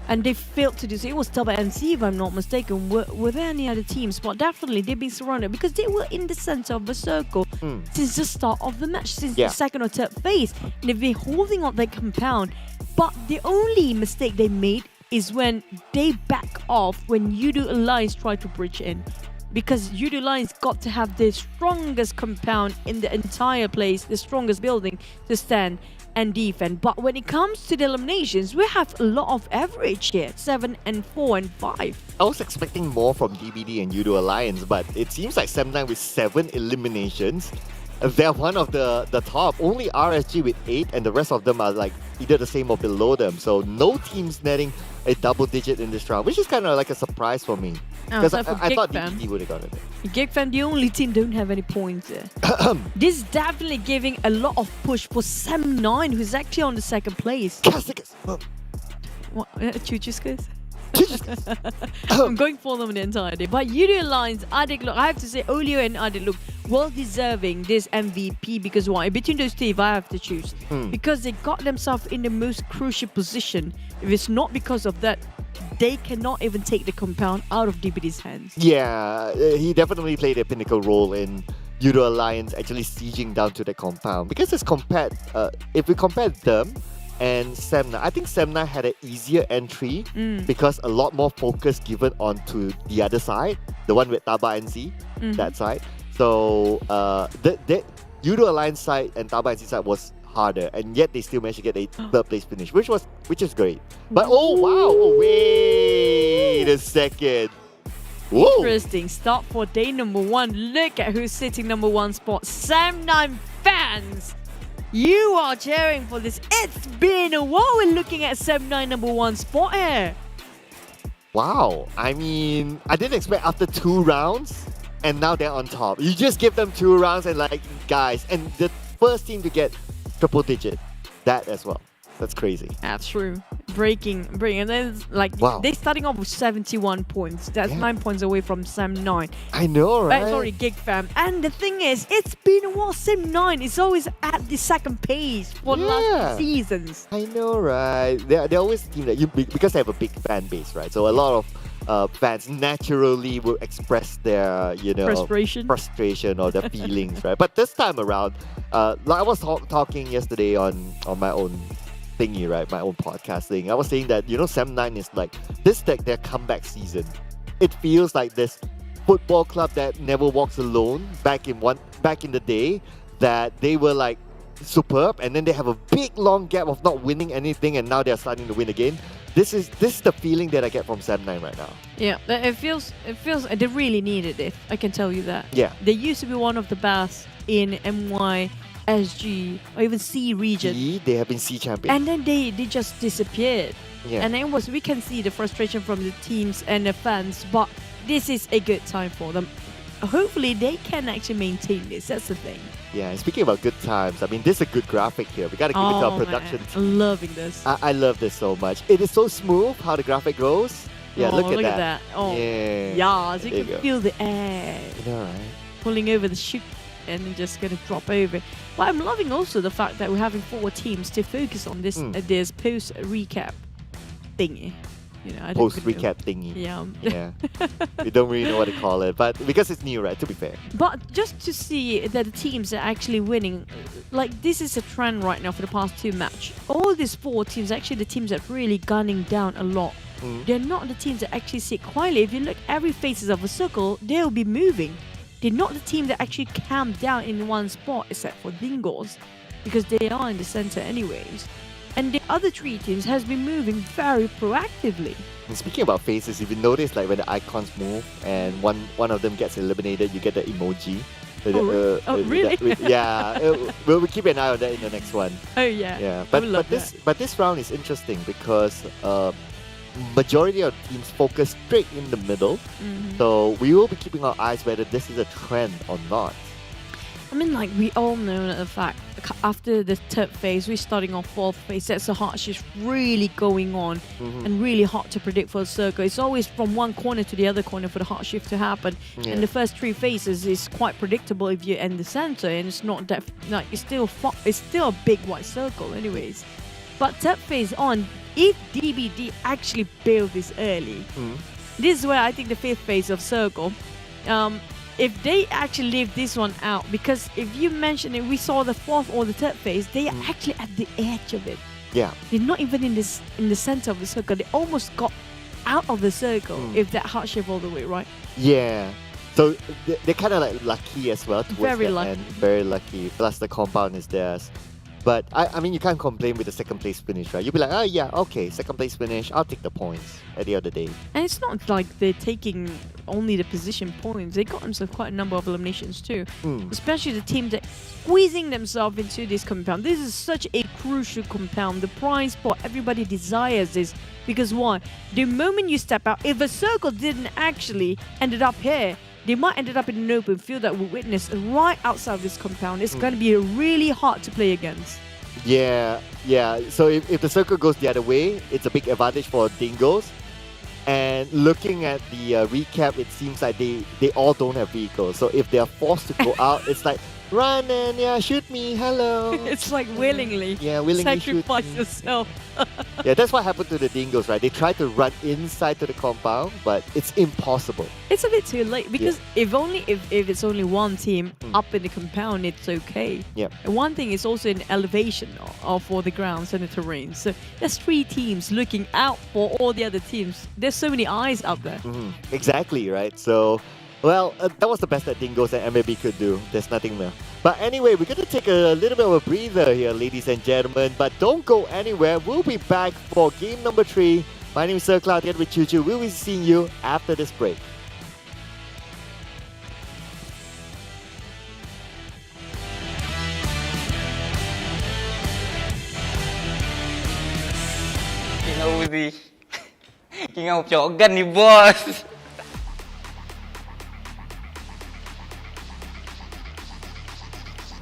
And they failed to do so. It was TABAH and NSEA, if I'm not mistaken. Were there any other teams? But definitely, they've been surrounded because they were in the center of the circle since the start of the match, since the second or third phase. And they've been holding up their compound. But the only mistake they made is when they back off when Yoodo Alliance tried to breach in. Because Yoodo Alliance got to have the strongest compound in the entire place, the strongest building to stand and defend. But when it comes to the eliminations, we have a lot of average here, 7 and 4 and 5. I was expecting more from DBD and Yoodo Alliance, but it seems like 7-9 with 7 eliminations. They're one of the top. Only RSG with 8, and the rest of them are like either the same or below them. So no teams netting a double digit in this round, which is kind of like a surprise for me. Because I thought DBD would have got it. Geek Fam, the only team don't have any points there. This is definitely giving a lot of push for 7-9, who's actually on the second place. What? Choo-choo-skis? I'm going for them the entire day. But Yoodo Alliance, Adik, look, I have to say, Olio and Adik look well deserving this MVP because why? Between those two, if I have to choose, because they got themselves in the most crucial position. If it's not because of that, they cannot even take the compound out of DBD's hands. Yeah, he definitely played a pinnacle role in Yoodo Alliance actually sieging down to the compound. Because it's compared, if we compare them and 7-9, I think 7-9 had an easier entry because a lot more focus given onto the other side, the one with TABAH and NSEA, that side. So the Yoodo Alliance side and TABAH and NSEA side was harder, and yet they still managed to get a third place finish, which is great. But oh wow, oh, wait a second. Whoa. Interesting start for day number 1. Look at who's sitting number 1 spot. 7-9 fans, you are cheering for this. It's been a while we're looking at 7-9 number 1 spot here. Wow, I mean, I didn't expect after 2 rounds, and now they're on top. You just give them 2 rounds and like, guys, and the first team to get triple digit, that as well. That's crazy. That's true. Breaking. And then like they're starting off with 71 points. That's 9 points away from 7-9. I know, right? Sorry, Geek Fam. And the thing is, it's been a while. 7-9 is always at the second pace for last seasons. I know, right? They're always a team that because they have a big fan base, right? So a lot of fans naturally will express their, frustration or their feelings, right? But this time around, like I was talking yesterday on my own thingy, right? My own podcast thing. I was saying that, 7-9 is like this their comeback season. It feels like this football club that never walks alone back in the day, that they were like superb, and then they have a big long gap of not winning anything, and now they're starting to win again. This is the feeling that I get from 7-9 right now. Yeah, it feels they really needed it. I can tell you that. Yeah. They used to be one of the best in MY, SG, or even C region. They have been C champions. And then they just disappeared. Yeah. And then we can see the frustration from the teams and the fans, but this is a good time for them. Hopefully they can actually maintain this. That's the thing. Yeah, and speaking about good times, I mean, this is a good graphic here. We gotta give it to our production team. I'm loving this. I love this so much. It is so smooth how the graphic goes. Yeah, look at that. Oh, yeah, so you can feel the air. You know, right? Pulling over the chute and then just gonna drop over. But I'm loving also the fact that we're having 4 teams to focus on this this post recap thingy. Post recap thingy. Yeah. We don't really know what to call it, but because it's new, right? To be fair. But just to see that the teams are actually winning, like this is a trend right now for the past 2 matches. All these 4 teams, actually the teams that are really gunning down a lot. They're not the teams that actually sit quietly. If you look every faces of a circle, they'll be moving. They're not the team that actually camp down in one spot, except for Dingoz, because they are in the center anyways. And the other 3 teams has been moving very proactively. And speaking about faces, if you notice, like when the icons move and one of them gets eliminated, you get the emoji. Really? We'll keep an eye on that in the next one. Oh yeah. Yeah, but this round is interesting because majority of teams focus straight in the middle. So we will be keeping our eyes whether this is a trend or not. I mean, like, we all know the fact after the third phase, we're starting off fourth phase. That's a hard shift really going on and really hard to predict for a circle. It's always from one corner to the other corner for the hard shift to happen. Yeah. And the first 3 phases is quite predictable if you're in the center, and it's not that like it's still a big white circle, anyways. But third phase on, if DBD actually build this early, this is where I think the fifth phase of circle. If they actually leave this one out, because if you mention it, we saw the fourth or the third phase, they are actually at the edge of it. Yeah. They're not even in the center of the circle. They almost got out of the circle if that hard shift all the way, right? Yeah. So they're kind of like lucky as well towards Very the lucky. end. Very lucky. Plus the compound is theirs. But I mean, you can't complain with the second place finish, right? You'll be like, oh yeah, okay, second place finish, I'll take the points at the end of the day. And it's not like they're taking only the position points. They got themselves quite a number of eliminations too. Especially the team that squeezing themselves into this compound. This is such a crucial compound. The prize spot, everybody desires this. Because why? The moment you step out, if a circle didn't actually ended up here, they might ended up in an open field that we witnessed right outside of this compound. It's going to be really hard to play against. Yeah. So if the circle goes the other way, it's a big advantage for Dingoz. And looking at the recap, it seems like they all don't have vehicles. So if they are forced to go out, it's like, run and shoot me, hello. It's like willingly. Yeah, willingly sacrifice shoot me. yourself. Yeah, that's what happened to the Dingoz, right? They tried to run inside to the compound, but it's impossible. It's a bit too late because if it's only one team up in the compound, it's okay. Yeah. And one thing is also in elevation for the grounds and the terrain. So there's 3 teams looking out for all the other teams. There's so many eyes out there. Exactly, right? So, well, that was the best that Dingoz and MAB could do. There's nothing more. But anyway, we're going to take a little bit of a breather here, ladies and gentlemen. But don't go anywhere. We'll be back for game number 3. My name is Sir Cloud, here with Choo. We'll be seeing you after this break. King of shotgun ni bos.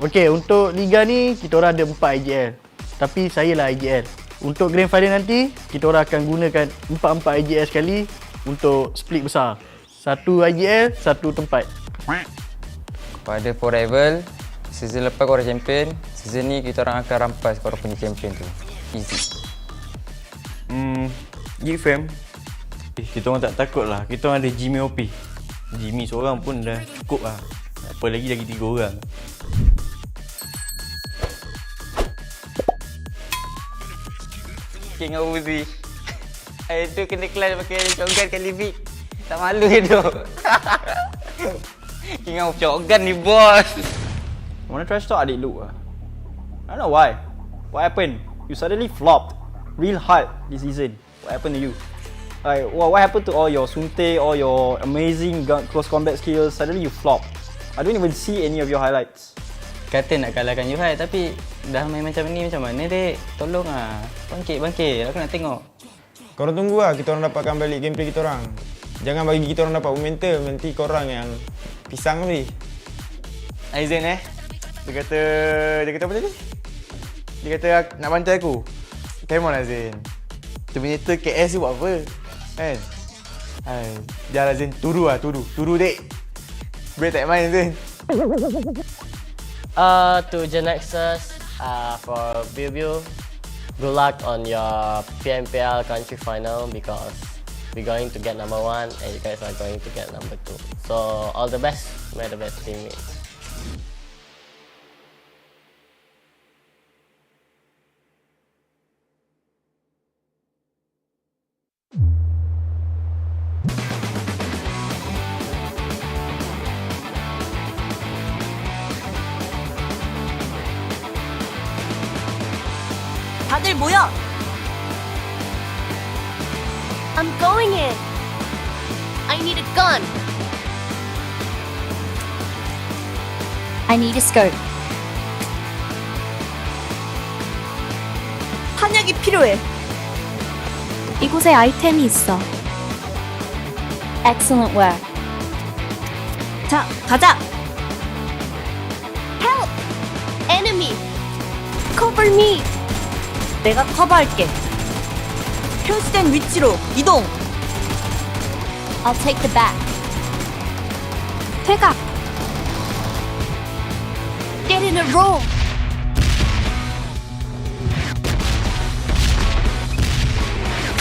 Okey, untuk Liga ni, kita orang ada 4 IGL. Tapi saya lah IGL. Untuk Grand Final nanti, kita orang akan gunakan 4 IGL sekali untuk split besar. 1 IGL, 1 tempat. Pada Forever, season lepas korang champion, season ni kita orang akan rampas korang punya champion tu. Easy. Geek Fam. Kita orang tak takut lah. Kita orang ada Jimmy OP. Jimmy seorang pun dah cukup lah. Apa lagi 3 orang. King of Uzi. Itu kena kelas pakai shotgun kali big. Tak malu ke tu? King of shotgun ni bos. Wanna trash talk adik Luke lah. I don't know why. What happened? You suddenly flopped. Real hard this season. What happened to you? Like, what happened to all your sunte, all your amazing close combat skills? Suddenly you flop. I don't even see any of your highlights. Kata nak kalahkan Yuhai tapi dah main macam ni macam mana dek? Tolong ah. Bangkit. Aku nak tengok. Korang tunggu lah kita orang dapatkan balik gameplay kita orang. Jangan bagi kita orang dapat momentum, nanti korang yang pisang ni. Aizen Dia kata apa tadi? Dia kata nak bantai aku. Come on Aizen. Terminator KS ni buat apa? Kan? Dah Aizen turu dek. Boleh tak main Aizen? To Genexus, for Biu, good luck on your PMPL country final because we're going to get number 1 and you guys are going to get number 2. So all the best, may the best teammates. 다들 모여! I'm going in. I need a gun. I need a scope. 탄약이 필요해. 이곳에 아이템이 있어. Excellent work. 자, 가자. Enemy! Cover me! 내가 커버할게. 표시된 위치로 이동. I'll take the back. 퇴각! Get in a row!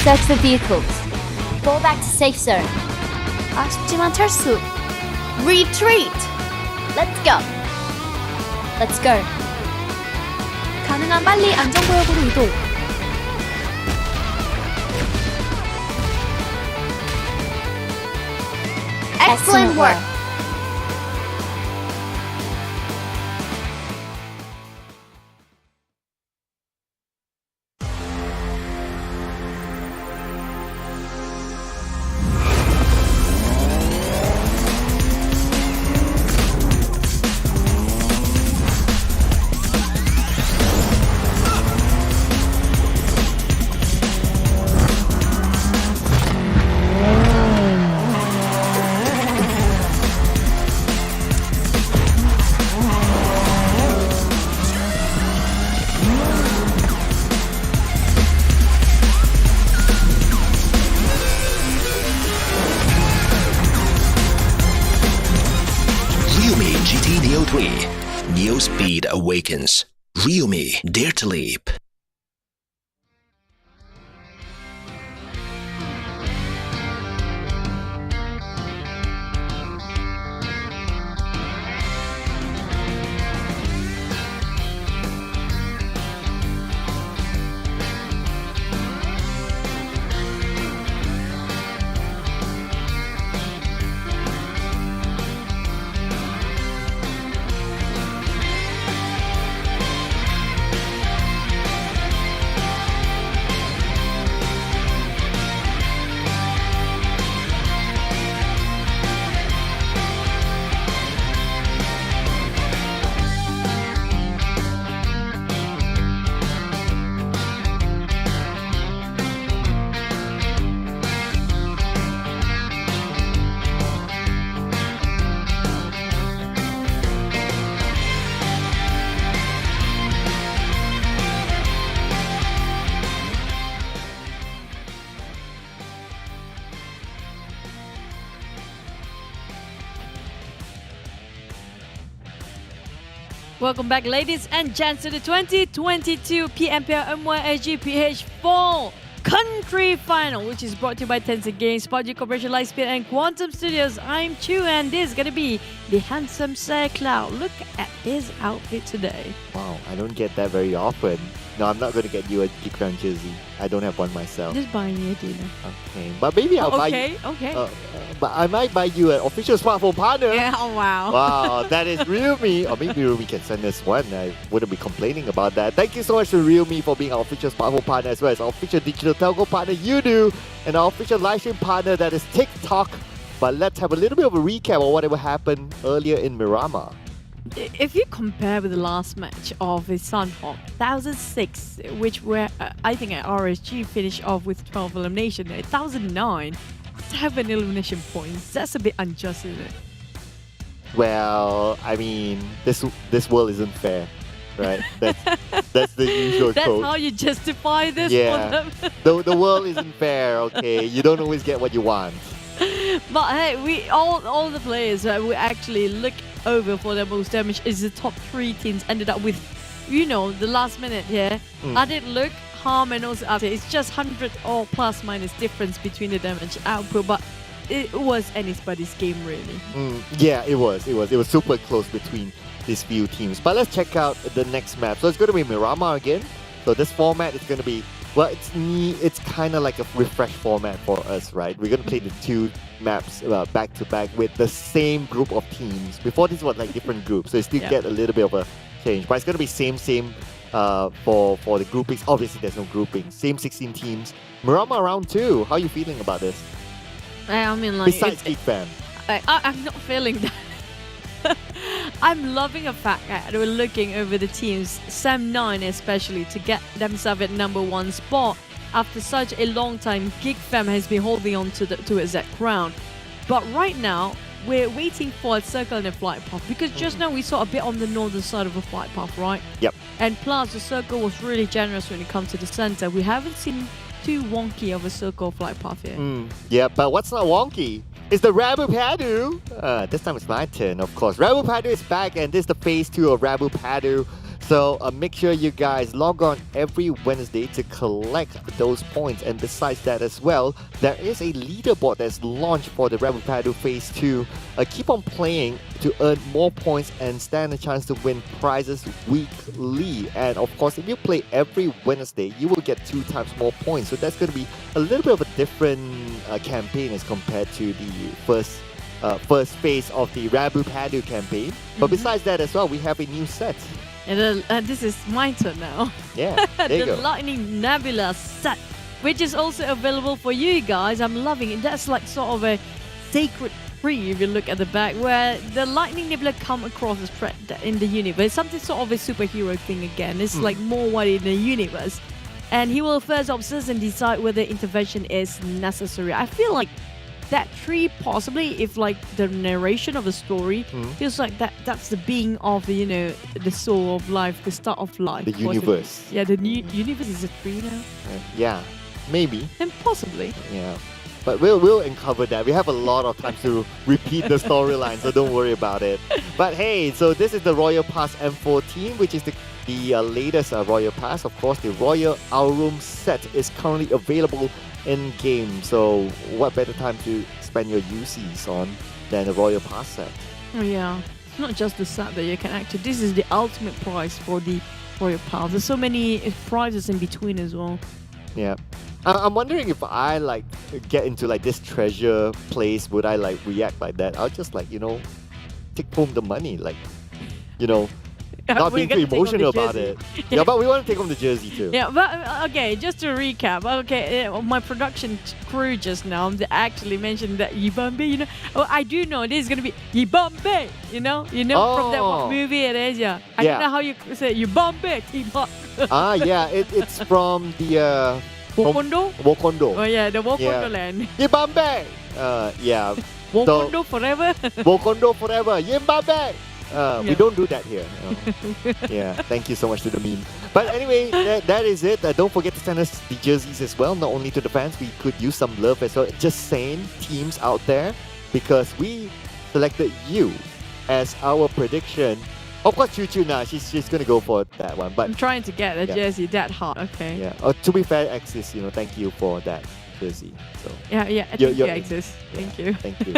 Search the vehicles. Go back to safe zone. 아쉽지만 철수. Retreat! Let's go! Let's go. 가능한 빨리 안전구역으로 이동. Excellent work. Neo 3. Neo Speed Awakens. Ryumi, Dare to Leap. Welcome back, ladies and gents, to the 2022 PMPL MYSGPH Fall Country Final, which is brought to you by Tencent Games, PUBG Corporation, Lightspeed, and Quantum Studios. I'm Chu, and this is going to be the handsome Sir Cloud. Look at his outfit today. Wow, I don't get that very often. No, I'm not going to get you a Geek Fam jersey. I don't have one myself. Just buy me a dinner. Okay, but maybe I'll buy you... Okay. But I might buy you an official smartphone partner. Yeah, oh wow. Wow, that is Ryumi. Or maybe Ryumi can send us one. I wouldn't be complaining about that. Thank you so much to Ryumi for being our official smartphone partner, as well as our official digital telco partner, Yoodo, and our official livestream partner, that is TikTok. But let's have a little bit of a recap of whatever happened earlier in Miramar. If you compare with the last match of the Sunhawk, 1006, which were, I think at RSG finished off with 12 elimination, 1009, 7 elimination points. That's a bit unjust, isn't it? Well, I mean, this world isn't fair, right? That's the usual That's code. how you justify this Yeah, for them. the world isn't fair, okay? You don't always get what you want. But hey, we all the players we actually look over for the most damage is the top 3 teams ended up with, you know, the last minute here. I did look, Harm and also Arte. It's just 100 or plus minus difference between the damage output, but it was anybody's game really. Yeah, it was super close between these few teams. But let's check out the next map. So it's going to be Miramar again. So this format is going to be, well, it's kind of like a refresh format for us, right? We're going to play the 2 maps back to back with the same group of teams. Before this was like different groups, so you still get a little bit of a change. But it's going to be same for the groupings. Obviously, there's no grouping. Same 16 teams. Miramar round 2. How are you feeling about this? I mean, like, besides Geek Fam, I'm not feeling that. I'm loving the fact that we're looking over the teams, Sam 9 especially, to get themselves at number 1 spot. After such a long time, Geek Fam has been holding on to its that crown. But right now, we're waiting for a circle and a flight path because just now we saw a bit on the northern side of a flight path, right? Yep. And plus, the circle was really generous when it comes to the center. We haven't seen too wonky of a circle flight path here. Yeah, but what's not wonky? It's the Rabu Padu. This time it's my turn, of course. Rabu Padu is back, and this is the phase 2 of Rabu Padu. So make sure you guys log on every Wednesday to collect those points. And besides that as well, there is a leaderboard that's launched for the Rabu Padu Phase 2. Keep on playing to earn more points and stand a chance to win prizes weekly. And of course, if you play every Wednesday, you will get 2 times more points. So that's going to be a little bit of a different campaign as compared to the first phase of the Rabu Padu campaign. But besides that as well, we have a new set. And this is my turn now. Yeah, there you The go. Lightning Nebula set, which is also available for you guys. I'm loving it. That's like sort of a sacred tree if you look at the back, where the Lightning Nebula come across as threat in the universe. Something sort of a superhero thing again. It's like more what in the universe. And he will first observe and decide whether intervention is necessary. I feel like that tree, possibly, if like the narration of the story feels like that's the being of the the soul of life, the start of life, The possibly. universe. Yeah, the universe is a tree now, Yeah, maybe. and possibly. Yeah. But we'll uncover that. We have a lot of time to repeat the storyline, so don't worry about it. But hey, so this is the Royal Pass M14, which is the latest Royal Pass. Of course, the Royal Aurum set is currently available in game. So what better time to spend your UCs on than the Royal Pass set? Oh yeah, it's not just the set that you can activate. This is the ultimate prize for the Royal Pass. There's so many prizes in between as well. Yeah. I'm wondering if I like get into like this treasure place, would I like react like that? I'll just like, take home the money, like, not We're being too gonna take home the emotional about jersey. it. Yeah, but we want to take home the jersey too. Yeah, but okay, just to recap, my production crew just now, they actually mentioned that Yibambe, I do know this is going to be Yibambe, from that what movie it is, yeah. I don't know how you say Yibambe, Yeah, it's from the... Wokondo? Wokondo. Oh yeah, the Wokondo land. Yibambe! Yeah. Wokondo forever? Wokondo forever, Yibambe! We don't do that here. Yeah, thank you so much to the meme. But anyway, that is it. Don't forget to send us the jerseys as well. Not only to the fans, we could use some love as well. Just saying, teams out there, because we selected you as our prediction. Of course, Choo now, she's gonna go for that one. But I'm trying to get a jersey that hard. Okay. Yeah. To be fair, Axis, thank you for that jersey. So yeah. Thank you, Axis. Thank you. Thank you.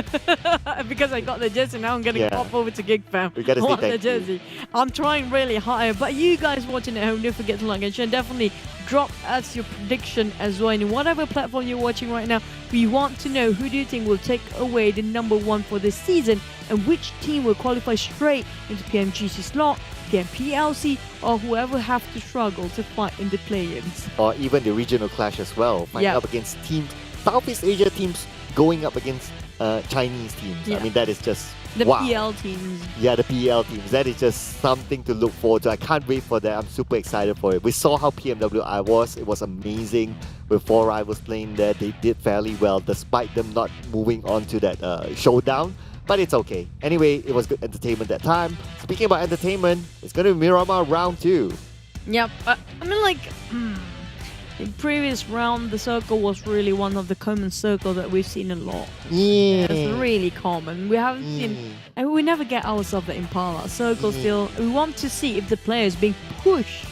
Because I got the jersey, now I'm gonna pop over to Geek Fam. We gotta say want the thank you. jersey. I'm trying really hard, but you guys watching at home, don't forget to like and share. Definitely drop us your prediction as well. And whatever platform you're watching right now, we want to know who do you think will take away the #1 for this season, and which team will qualify straight into PMGC slot, PMPLC, or whoever have to struggle to fight in the play-ins. Or even the regional clash as well. Fighting up against teams, Southeast Asia teams going up against Chinese teams. Yeah. I mean, that is just The wow. PL teams. Yeah, the PL teams. That is just something to look forward to. I can't wait for that. I'm super excited for it. We saw how PMWI was. It was amazing. With 4 rivals playing there, they did fairly well despite them not moving on to that showdown. But it's okay. Anyway, it was good entertainment that time. Speaking about entertainment, it's going to be Miramar round 2. Yep. In previous round, the circle was really one of the common circles that we've seen a lot. Yeah. It's really common. We haven't seen, and we never get ourselves the Impala circle still. We want to see if the players being pushed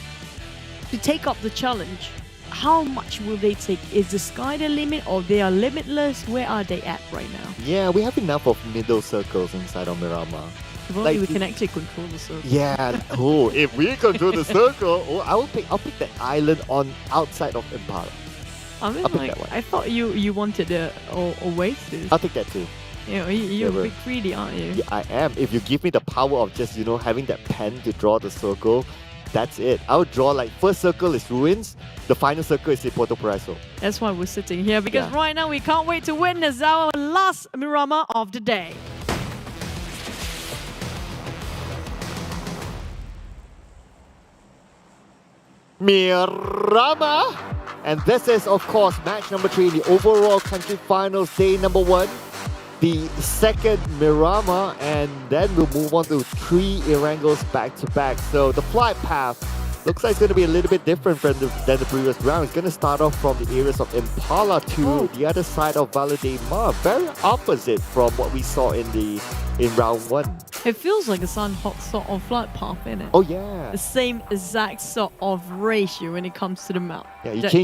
to take up the challenge. How much will they take? Is the sky the limit, or they are limitless? Where are they at right now? Yeah, we have enough of middle circles inside of Miramar. If only we can actually control the circle. Yeah. If we control the circle, I'll pick that island on outside of Impala. I mean, I'll pick that one. I thought you wanted a oasis. I'll take that too. You're a bit greedy, aren't you? Yeah, I am. If you give me the power of just, having that pen to draw the circle, that's it. I'll draw like first circle is ruins, the final circle is Porto Paraiso. That's why we're sitting here, because right now we can't wait to witness our last Miramar of the day. Miramar! And this is, of course, match number 3, the overall country finals, day number 1. the second Miramar, and then we'll move on to 3 Erangels back to back. So the flight path looks like it's going to be a little bit different than the previous round. It's going to start off from the areas of Impala to the other side of Valade Mar. Very opposite from what we saw in round 1. It feels like a Sunhawk sort of flight path, innit? Oh yeah. The same exact sort of ratio when it comes to the map. Yeah, you just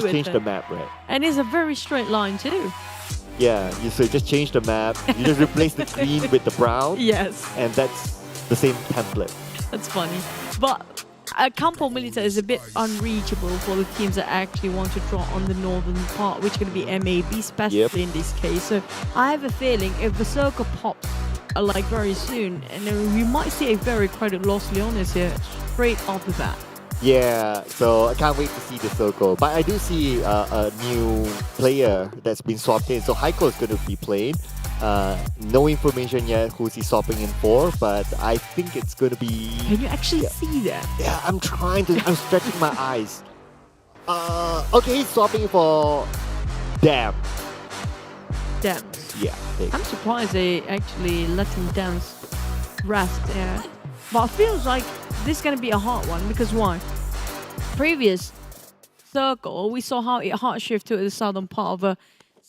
changed the map, right? And it's a very straight line too. Yeah, so you just change the map. You just replace the green with the brown. Yes. And that's the same template. That's funny. But Campo Militar is a bit unreachable for the teams that actually want to draw on the northern part, which is going to be MAB, especially in this case. So I have a feeling if the circle pops like very soon, and then we might see a very credit Los Leones here straight off the bat. Yeah, so I can't wait to see the circle. But I do see a new player that's been swapped in. So Heiko is going to be playing. No information yet who's he swapping in for, but I think it's going to be... Can you actually see that? Yeah, I'm stretching my eyes. Okay, he's swapping for Damn. Yeah. I'm surprised they actually let him dance rest there. But it feels like this is going to be a hard one because why? Previous circle, we saw how it hard shift to the southern part of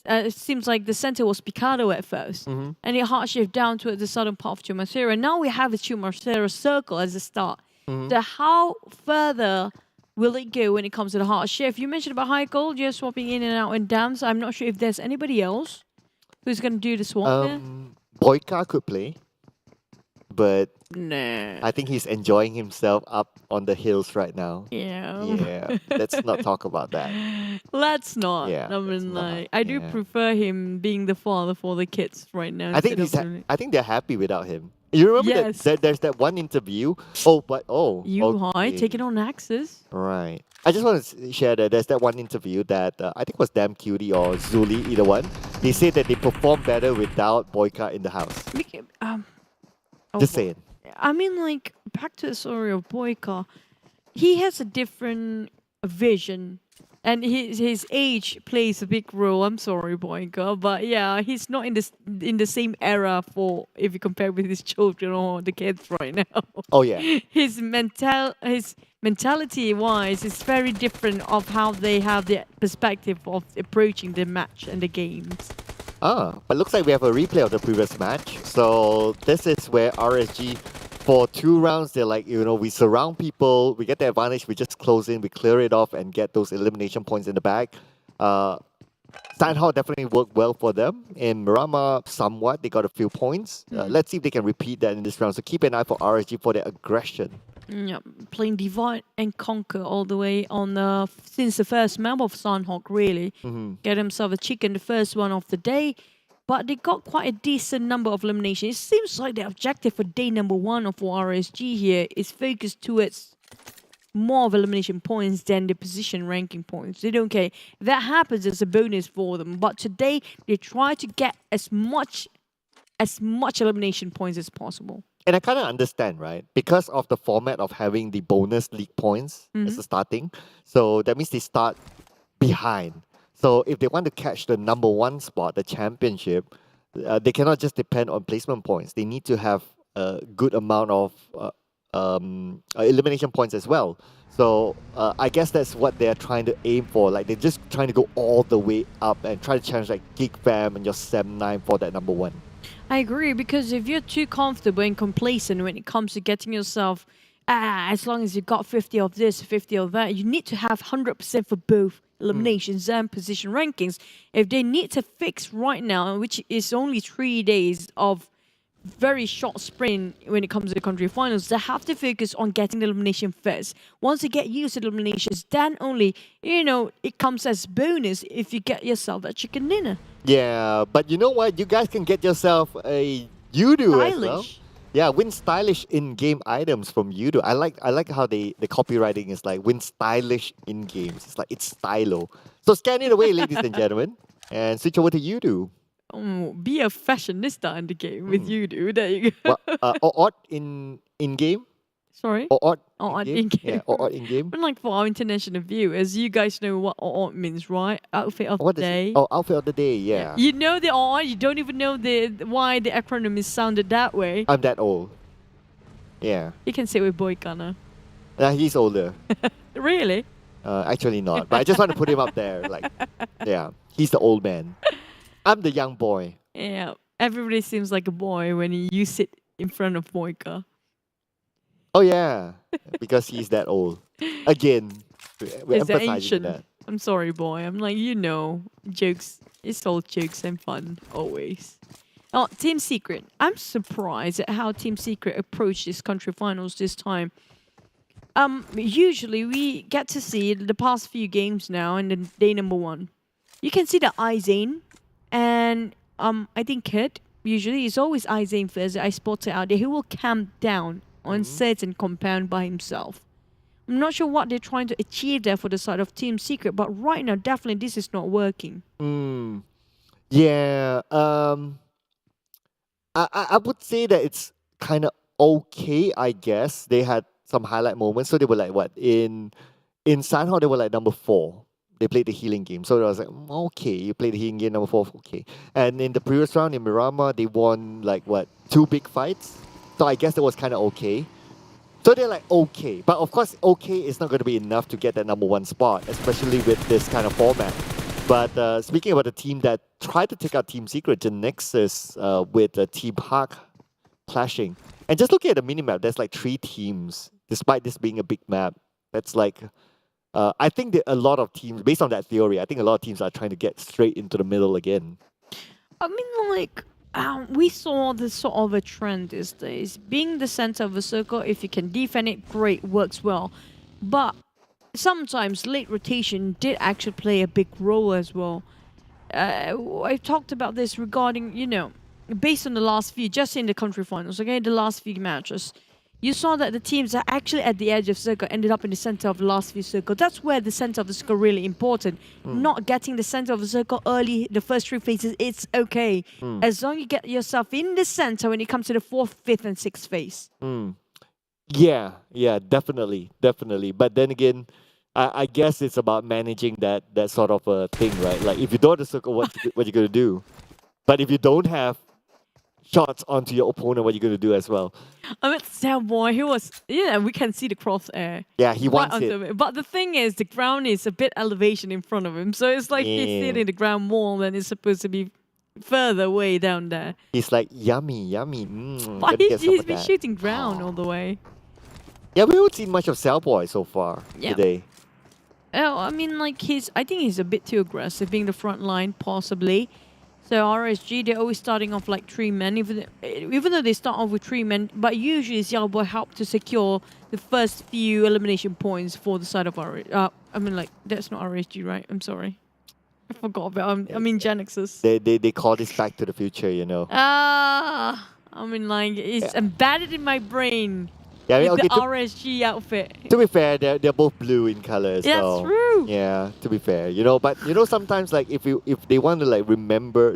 it seems like the center was Picado at first. And it hard shift down to the southern part of Chumacero. Now we have a Chumacero circle as a start. So how further will it go when it comes to the hard shift? You mentioned about Heiko just swapping in and out in dams. I'm not sure if there's anybody else who's going to do the swap there. Boyka could play, but nah. I think he's enjoying himself up on the hills right now. Yeah. Let's not talk about that. Let's not. Yeah, I mean, like, I do prefer him being the father for the kids right now. I think they're happy without him. You remember that there's that one interview? High taking on Axis. Right. I just want to share that there's that one interview that I think was Damn Cutie or Zuli, either one. They say that they perform better without Boyka in the house. Just saying. I mean, like, back to the story of Boyka. He has a different vision. And his age plays a big role. I'm sorry, Boyka, but yeah, he's not in the same era for if you compare with his children or the kids right now. Oh yeah. His mentality wise is very different of how they have the perspective of approaching the match and the games. But looks like we have a replay of the previous match. So this is where RSG, for 2 rounds, they're like, we surround people, we get the advantage, we just close in, we clear it off and get those elimination points in the back. Steinhall definitely worked well for them. In Miramar, somewhat, they got a few points. Let's see if they can repeat that in this round. So keep an eye for RSG for their aggression. Yeah, playing Divide and Conquer all the way on since the first map of Sunhawk, really. Get himself a chicken, the first one of the day. But they got quite a decent number of eliminations. It seems like the objective for day number 1 of RSG here is focused towards more of elimination points than the position ranking points. They don't care. If that happens, it's a bonus for them. But today, they try to get as much elimination points as possible. And I kind of understand, right? Because of the format of having the bonus league points as the starting. So that means they start behind. So if they want to catch the number 1 spot, the championship, they cannot just depend on placement points. They need to have a good amount of elimination points as well. So I guess that's what they're trying to aim for. Like they're just trying to go all the way up and try to challenge like Geek Fam and your Sem9 for that number 1. I agree, because if you're too comfortable and complacent when it comes to getting yourself, as long as you got 50 of this, 50 of that, you need to have 100% for both eliminations and position rankings. If they need to fix right now, which is only 3 days of very short sprint when it comes to the country finals, they have to focus on getting the elimination first. Once you get used to the eliminations, then only, it comes as bonus if you get yourself that chicken dinner. Yeah, but you know what? You guys can get yourself a Yoodo as well. Yeah, win stylish in-game items from Yoodo. I like how the copywriting is like win stylish in-games. It's like it's stylo. So scan it away, ladies and gentlemen, and switch over to Yoodo. Be a fashionista in the game with Yoodo. There you go. Odd in-game? Sorry? Odd Odd in-game? in-game. Yeah, odd in-game. But like for our international viewers, you guys know what odd means, right? Outfit of the day. Oh, outfit of the day, yeah. You know the odd, you don't even know why the acronym is sounded that way. I'm that old. Yeah. You can say with Boy Gunner. He's older. Really? Actually not, but I just want to put him up there. Like, yeah, he's the old man. I'm the young boy. Yeah. Everybody seems like a boy when you sit in front of Boyka. Oh yeah, because he's that old. Again, we're It's emphasizing ancient. that. I'm sorry, boy. I'm like, jokes. It's all jokes and fun, always. Oh, Team Secret. I'm surprised at how Team Secret approached this country finals this time. Usually we get to see the past few games now and then day number 1. You can see the Izane and I think Kid. Usually it's always Izane first. I spotted out there. He will camp down on certain compound by himself. I'm not sure what they're trying to achieve there for the side of Team Secret, but right now definitely this is not working. Yeah. I would say that it's kind of okay. I guess they had some highlight moments. So they were like what in Sanhao they were like number 4. They played the healing game. So I was like, okay, you played the healing game number 4, okay. And in the previous round in Miramar, they won like what 2 big fights. So I guess that was kind of okay. So they're like, okay. But of course, okay is not going to be enough to get that number 1 spot, especially with this kind of format. But speaking about the team that tried to take out Team Secret, Genexus with Team Hawk clashing. And just looking at the minimap, there's like 3 teams, despite this being a big map. That's like, I think that a lot of teams, based on that theory, I think a lot of teams are trying to get straight into the middle again. I mean, like, we saw this sort of a trend these days. Being the center of a circle, if you can defend it, great, works well. But sometimes late rotation did actually play a big role as well. I talked about this regarding, based on the last few, just in the country finals, okay, the last few matches. You saw that the teams are actually at the edge of circle ended up in the center of the last few circle. That's where the center of the circle really important. Not getting the center of the circle early, the first 3 phases, it's okay. As long as you get yourself in the center when it comes to the 4th, 5th, and 6th phase. Yeah, definitely. But then again, I guess it's about managing that sort of a thing, right? Like if you don't have the circle, what you gonna do? But if you don't have shots onto your opponent, what are you going to do as well? I mean, that boy, he was, we can see the crosshair. Yeah, he wants onto it. But the thing is, the ground is a bit elevation in front of him. So it's like he's hitting the ground more than it's supposed to be further away down there. He's like, yummy. But he's been shooting ground all the way. Yeah, we haven't seen much of Cellboy so far today. Oh, I mean, like, I think he's a bit too aggressive, being the front line, possibly. So RSG, they're always starting off like 3 men, even though they start off with 3 men, but usually Xiaobo help to secure the first few elimination points for the side of RSG. I mean, like, that's not RSG, right? I'm sorry. I forgot about I mean, Genexus. They call this Back to the Future, I mean, like, it's embedded in my brain. Yeah, I mean, the RSG outfit. To be fair, they're both blue in color as well. That's true. Yeah, to be fair, but sometimes like if they want to like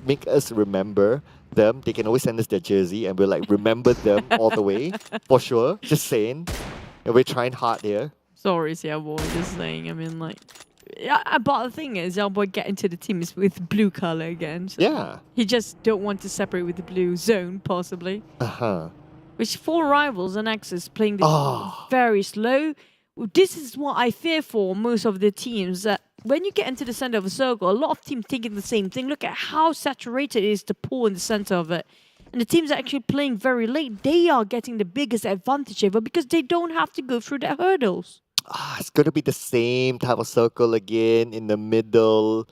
make us remember them, they can always send us their jersey and we'll like remember them all the way for sure. Just saying, and we're trying hard here. Sorry, Xiaoboy, just saying. I mean, like, but the thing is, Xiaoboy getting to the team is with blue color again. So yeah, he just don't want to separate with the blue zone, possibly. Which 4 rivals and Nexus playing this very slow. This is what I fear for most of the teams. That when you get into the center of a circle, a lot of teams thinking the same thing. Look at how saturated is the pool in the center of it. And the teams are actually playing very late. They are getting the biggest advantage ever because they don't have to go through their hurdles. It's going to be the same type of circle again in the middle.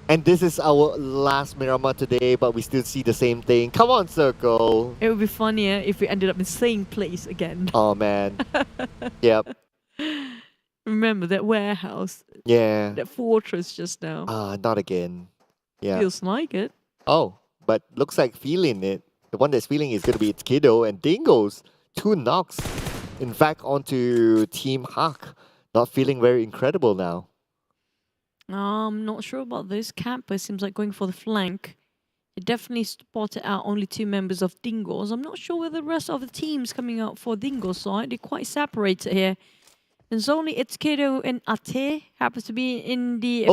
And this is our last Miramar today, but we still see the same thing. Come on, Circle. It would be funnier if we ended up in the same place again. Oh, man. Yep. Remember that warehouse? Yeah. That fortress just now. Not again. Yeah. Feels like it. Oh, but looks like feeling it. The one that's feeling is going to be Kiddo and Dingoz. 2 knocks. In fact, onto Team Hawk. Not feeling very incredible now. I'm not sure about this. Camper seems like going for the flank. It definitely spotted out only 2 members of Dingoz. I'm not sure whether the rest of the teams coming out for Dingoz side. They're quite separated here. And it's only Kato and Ate happens to be in the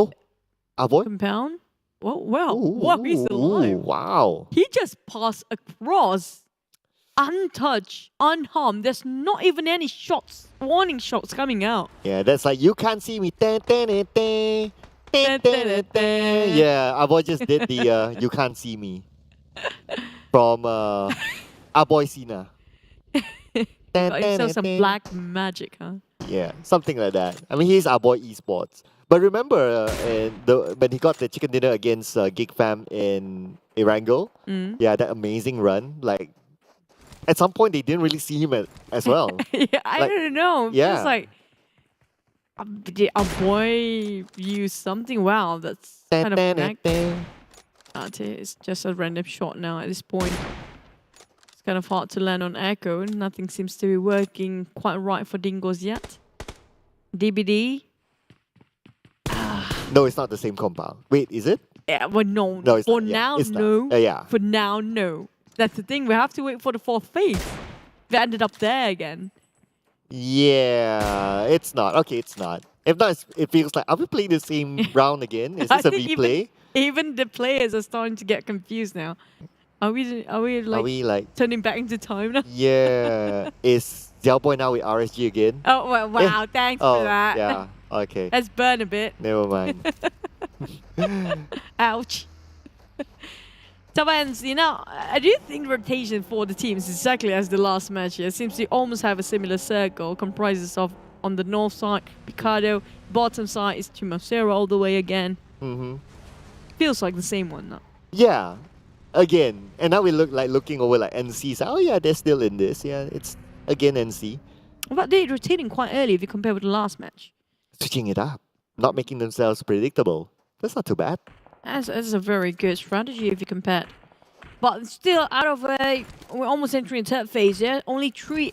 compound. Well, what is alive? Wow. He just passed across, untouched, unharmed. There's not even any shots, warning shots coming out. Yeah, that's like, you can't see me. Yeah, our boy just did the you can't see me from our boy Cena. Got himself some black magic, huh? Yeah, something like that. I mean, he's our boy Esports. But remember, when he got the chicken dinner against Geek Fam in Erangel, yeah, that amazing run. Like, at some point, they didn't really see him as well. Yeah, I don't know. Yeah. It's like, our boy used something well that's kind of connected. It's just a random shot now at this point. It's kind of hard to land on Echo. Nothing seems to be working quite right for Dingoz yet. DBD. No, it's not the same compound. Wait, is it? Yeah, well, no. No, it's for not. now, It's no. not. Yeah. For now, no. That's the thing. We have to wait for the 4th phase. We ended up there again. Yeah, it's not. Okay, it's not. If not, it feels like, are we playing the same round again? Is this a replay? Even the players are starting to get confused now. Are we like turning back into time now? Yeah. Is Xiao Boy now with RSG again? Oh, well, wow. Thanks for that. Yeah. Okay. Let's burn a bit. Never mind. Ouch. Tabans, I do think rotation for the teams is exactly as the last match here. It seems to almost have a similar circle. Comprises of, on the north side, Picardo. Bottom side is Chimosero all the way again. Feels like the same one now. Yeah. Again. And now we looking over like NC. So, oh yeah, they're still in this. Yeah, it's again NC. But they're rotating quite early if you compare with the last match. Switching it up. Not making themselves predictable. That's not too bad. That's a very good strategy if you compare. But still, out of we're almost entering third phase, yeah? Only 2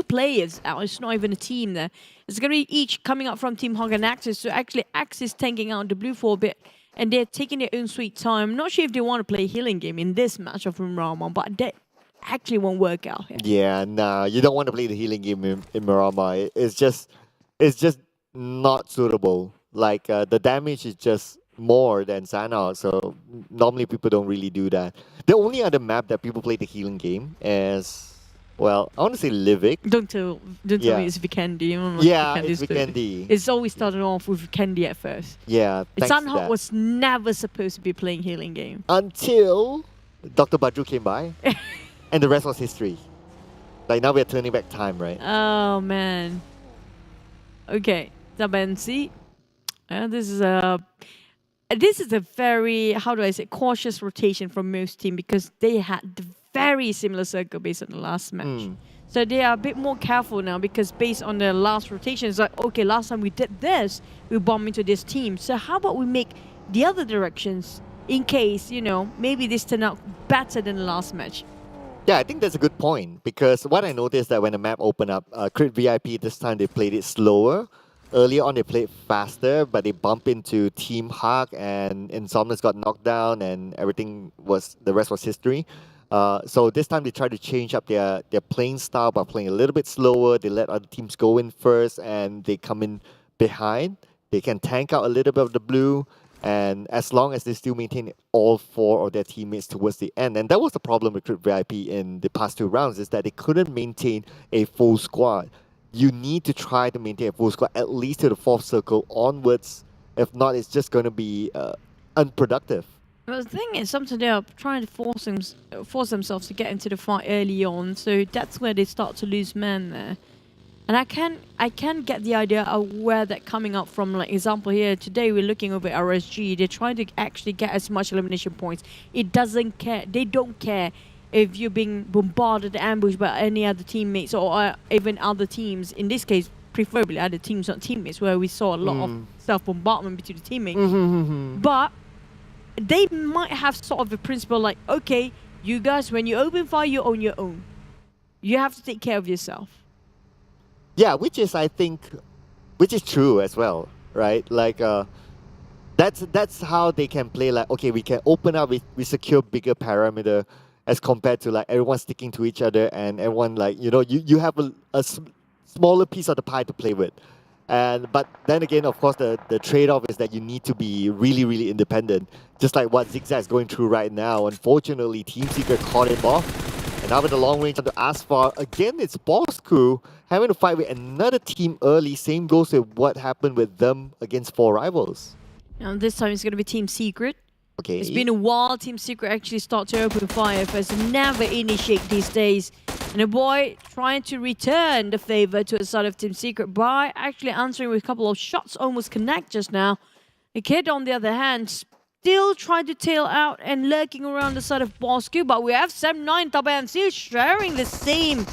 players out. It's not even a team there. It's going to be each coming up from Team Hog and Axis. So actually, Axis tanking out the blue for a bit. And they're taking their own sweet time. Not sure if they want to play a healing game in this match of Miramar, but that actually won't work out here. Yeah, nah. You don't want to play the healing game in Miramar. It's just not suitable. Like, the damage is just more than Sanhok, so normally people don't really do that. The only other map that people play the healing game is, well, I want to say Livik. Don't tell me it's Vikendi. Yeah, it's Vikendi. It's always started off with Vikendi at first. Yeah, Sanhok was never supposed to be playing healing game. Until Dr. Badru came by, and the rest was history. Like, now we're turning back time, right? Oh, man. Okay, Tabansi. This is a very, how do I say, cautious rotation from most teams because they had the very similar circle based on the last match. So they are a bit more careful now because based on the last rotation, it's like, okay, last time we did this, we bumped into this team. So how about we make the other directions in case, maybe this turned out better than the last match. Yeah, I think that's a good point because what I noticed that when the map opened up, Crit VIP this time they played it slower. Earlier on, they played faster, but they bumped into Team Hawk and Insomnius got knocked down and the rest was history. So this time they tried to change up their playing style by playing a little bit slower. They let other teams go in first and they come in behind. They can tank out a little bit of the blue. And as long as they still maintain all 4 of their teammates towards the end. And that was the problem with Crit VIP in the past 2 rounds is that they couldn't maintain a full squad. You need to try to maintain a full squad at least to the 4th circle onwards. If not, it's just going to be unproductive. Well, the thing is, sometimes they are trying to force themselves to get into the fight early on, so that's where they start to lose men there. And I can get the idea of where that coming up from. Like example here today, we're looking over RSG. They're trying to actually get as much elimination points. It doesn't care. They don't care if you're being bombarded, ambushed by any other teammates or even other teams. In this case, preferably other teams, not teammates, where we saw a lot of self-bombardment between the teammates. But they might have sort of a principle like, okay, you guys, when you open fire, you're on your own. You have to take care of yourself. Yeah, which is true as well, right? Like, That's how they can play. Like, okay, we can open up, we secure bigger parameter as compared to like everyone sticking to each other and everyone like, you know, you have a smaller piece of the pie to play with. But then again, of course, the trade-off is that you need to be really, really independent, just like what Zigzag's going through right now. Unfortunately, Team Secret caught him off. And now with the long range onto Asphalt, again, it's Bosskurr having to fight with another team early. Same goes with what happened with them against 4 rivals. Now this time it's going to be Team Secret. Okay. It's been a while Team Secret actually start to open fire first. Never initiate these days. And the boy trying to return the favor to the side of Team Secret by actually answering with a couple of shots, almost connect just now. The kid, on the other hand, still trying to tail out and lurking around the side of Bosskurr, but we have 7-9 TABAH and still sharing the same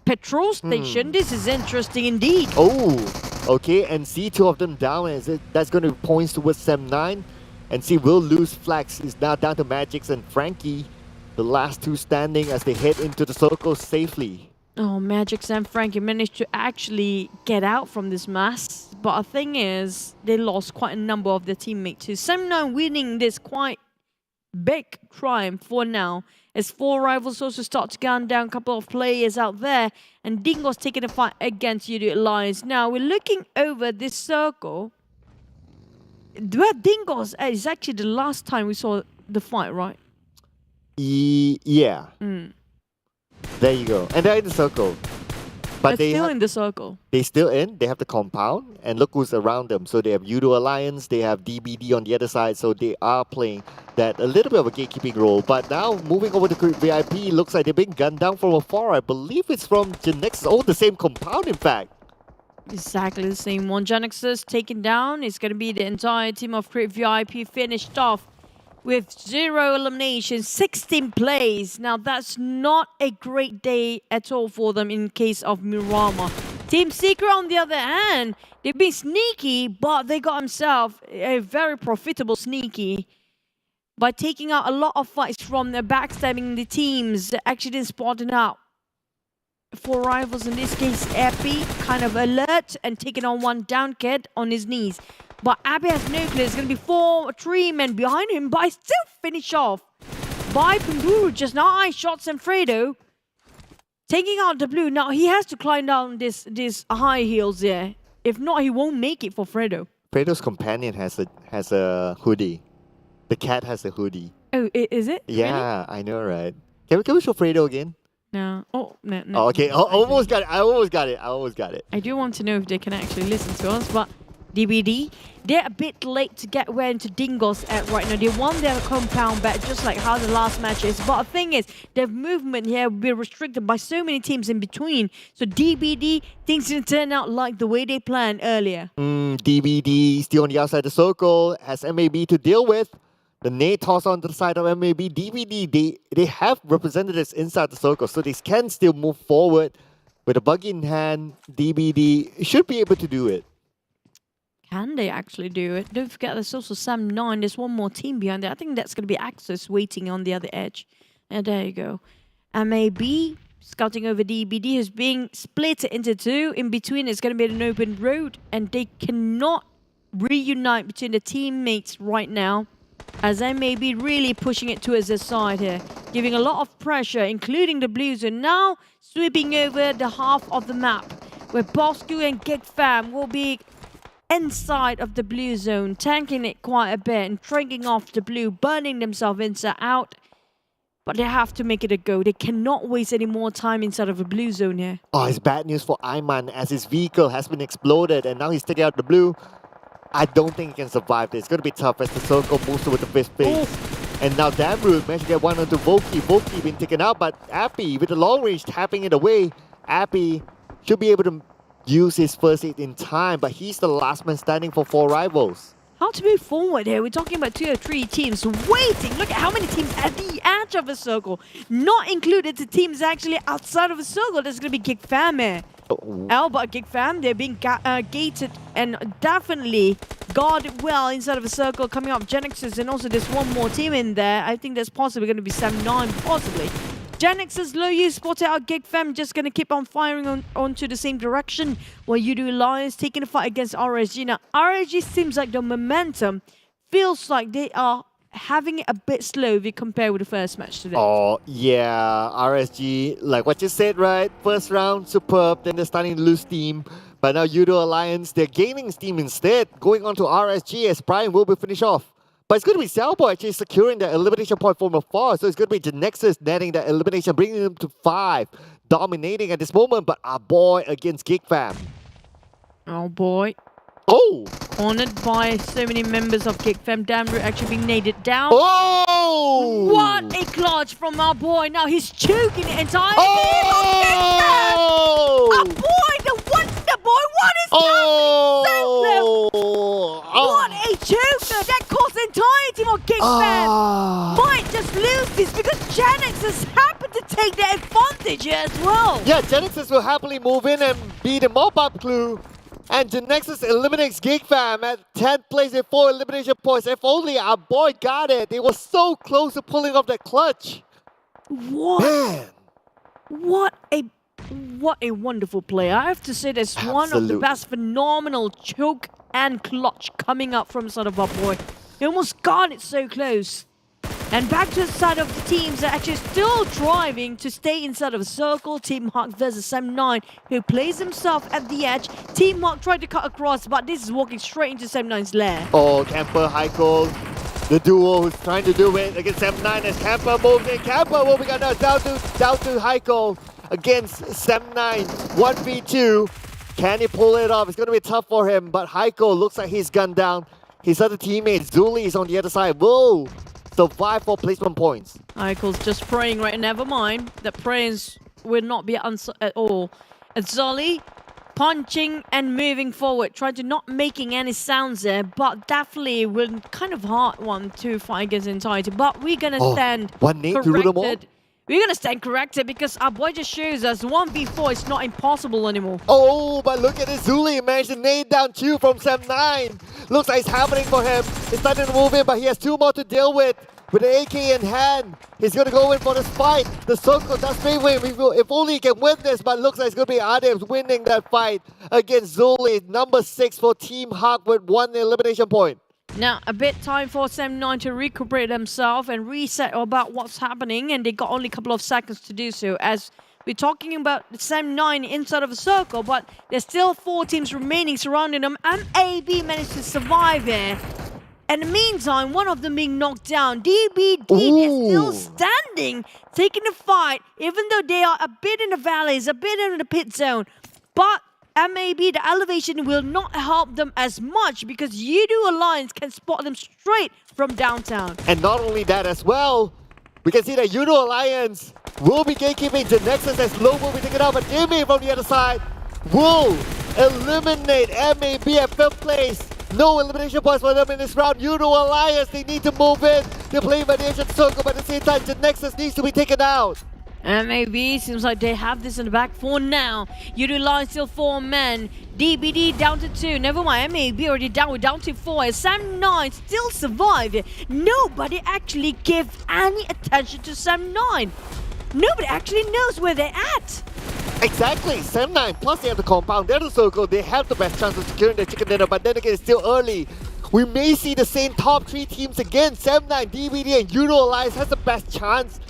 petrol station. This is interesting indeed. Oh, okay, and see 2 of them down, and that's going to point towards 7-9. And see, will lose flags. Is now down to Magix and Frankie, the last 2 standing as they head into the circle safely. Oh, Magix and Frankie managed to actually get out from this mess. But the thing is, they lost quite a number of their teammates too. 7-9 winning this quite big crime for now. As 4 rivals also start to gun down a couple of players out there. And Dingoz taking a fight against Yoodo Alliance. Now, we're looking over this circle. Where Dingoz is actually the last time we saw the fight, right? Yeah. There you go. And they're in the circle. But they're still in the circle. They're still in. They have the compound. And look who's around them. So they have Yoodo Alliance. They have DBD on the other side. So they are playing that a little bit of a gatekeeping role. But now moving over to VIP, looks like they're being gunned down from afar. I believe it's from Genexus. Oh, the same compound, in fact. Exactly the same one. Genexus taken down. It's going to be the entire team of Crit VIP finished off with 0 eliminations, 16 plays. Now, that's not a great day at all for them in case of Mirama. Team Secret, on the other hand, they've been sneaky, but they got themselves a very profitable sneaky by taking out a lot of fights from the backstabbing the teams, actually spotting out 4 rivals, in this case, Epi, kind of alert and taking on one down kid on his knees. But Abby has nuclear. It's going to be 3 men behind him, but I still finish off by Pamburu just now. I shots and Fredo taking out the blue. Now he has to climb down this high heels there. If not, he won't make it for Fredo. Fredo's companion has a hoodie. The cat has a hoodie. Oh, is it? Yeah, really? I know, right? Can we show Fredo again? No. Oh, no. Oh, okay. I almost got it. I do want to know if they can actually listen to us, but DBD, they're a bit late to get where into Dingoz at right now. They won their compound back just like how the last match is. But the thing is, their movement here will be restricted by so many teams in between. So DBD, things didn't turn out like the way they planned earlier. DBD still on the outside of the circle, has MAB to deal with. The nade toss onto the side of MAB. DBD, they have representatives inside the circle, so they can still move forward. With a buggy in hand, DBD should be able to do it. Can they actually do it? Don't forget there's also 7-9. There's one more team behind there. I think that's going to be Axis waiting on the other edge. And there you go. MAB scouting over DBD, who's being split into 2. In between, it's going to be an open road. And they cannot reunite between the teammates right now, as MAB really pushing it towards their side here, giving a lot of pressure, including the Blues, and now sweeping over the half of the map, where Bosskurr and Geek Fam will be inside of the blue zone, tanking it quite a bit and trading off the blue, burning themselves inside out. But they have to make it a go. They cannot waste any more time inside of a blue zone here. Oh, it's bad news for Ayman as his vehicle has been exploded and now he's taking out the blue. I don't think he can survive this. It's going to be tough as the circle moves toward the 5th phase. And now Damroot managed to get one onto Volky. Volky been taken out, but Appy with the long range tapping it away. Appy should be able to use his first aid in time, but he's the last man standing for 4 rivals. How to move forward here? We're talking about 2 or 3 teams waiting. Look at how many teams at the edge of a circle. Not included the teams actually outside of a circle. There's going to be Geek Fam here. But Geek Fam, they're being gated and definitely guarded well inside of a circle coming up. Genexus, and also there's one more team in there. I think there's possibly going to be 7-9, possibly. Genexus, low you spotted out Geek Fam, just going to keep on firing onto the same direction, while Yoodo Alliance taking a fight against RSG. Now, RSG seems like the momentum feels like they are having it a bit slow if you compare with the first match today. Oh, yeah. RSG, like what you said, right? First round, superb. Then they're starting to lose steam. But now Yoodo Alliance, they're gaining steam instead. Going on to RSG as Brian will be finished off. But it's going to be Salbo actually securing the elimination point from afar. So it's going to be Genexus netting the elimination, bringing them to 5. Dominating at this moment, but our boy against Geek Fam. Oh boy. Oh! Cornered by so many members of Geek Fam. Damru actually being naded down. Oh! What a clutch from our boy. Now he's choking the entire oh! team of Geek Fam. Our boy, the wonder boy. What is happening? What a choker. That cost the entire team of Geek Fam. Might just lose this because Genexus happened to take the advantage as well. Yeah, Genexus will happily move in and be the mop-up clue. And Genexus eliminates Geek Fam at 10th place with 4 elimination points. If only our boy got it. They were so close to pulling off that clutch. What? Man. What a wonderful player. I have to say that's one of the best phenomenal choke and clutch coming up from sort of our boy. He almost got it so close. And back to the side of the teams that are actually still driving to stay inside of a circle. Team Hawk versus Sam9, who plays himself at the edge. Team Hawk tried to cut across, but this is walking straight into Sam9's lair. Oh, Camper, Heiko, the duo who's trying to do it against Sam9 as Camper moves in. Camper moving on now down to Heiko against Sam9. 1v2. Can he pull it off? It's going to be tough for him, but Heiko looks like he's gunned down. His other teammate, Zuli, is on the other side. Whoa! Survive for placement points. Heiko's just praying right, never mind. The prayers will not be answered at all. Zoli punching and moving forward, trying to not making any sounds there, but definitely will kind of hard one to fight against entirety. But we're gonna stand corrected. We're gonna stand corrected because our boy just shows us 1v4 is not impossible anymore. Oh, but look at this Zuli managed to nade down 2 from Sam9. Looks like it's happening for him. He's starting to move in, but he has 2 more to deal with. With the AK in hand, he's going to go in for this fight. The circle does favor him. If only he can win this, but looks like it's going to be Adams winning that fight against Zuli. Number 6 for Team Hawk with 1 elimination point. Now, a bit time for Sam9 to recuperate themselves and reset about what's happening, and they got only a couple of seconds to do so as we're talking about Sam9 inside of a circle, but there's still 4 teams remaining surrounding them. MAB managed to survive here. In the meantime, one of them being knocked down. DBD is still standing, taking the fight, even though they are a bit in the valleys, a bit in the pit zone. But MAB, the elevation will not help them as much because Yoodo Alliance can spot them straight from downtown. And not only that as well, we can see that Yoodo Alliance will be gatekeeping Genexus as Low will be taken out, but Jimmy from the other side will eliminate MAB at 5th place. No elimination points for them in this round. Yoodo Alliance, they need to move in. They're playing by the edge of the circle, but at the same time, Genexus needs to be taken out. MAB seems like they have this in the back for now. Yoodo Alliance still 4 men. DBD down to 2. Never mind, MAB already down. We're down to 4. Sam9 still survived. Nobody actually gives any attention to Sam9. Nobody actually knows where they're at. Exactly, Sam9 plus they have the compound, they're the circle, they have the best chance of securing the chicken dinner, but then again it's still early. We may see the same top 3 teams again. Sam9, DBD and Yoodo Alliance has the best chance,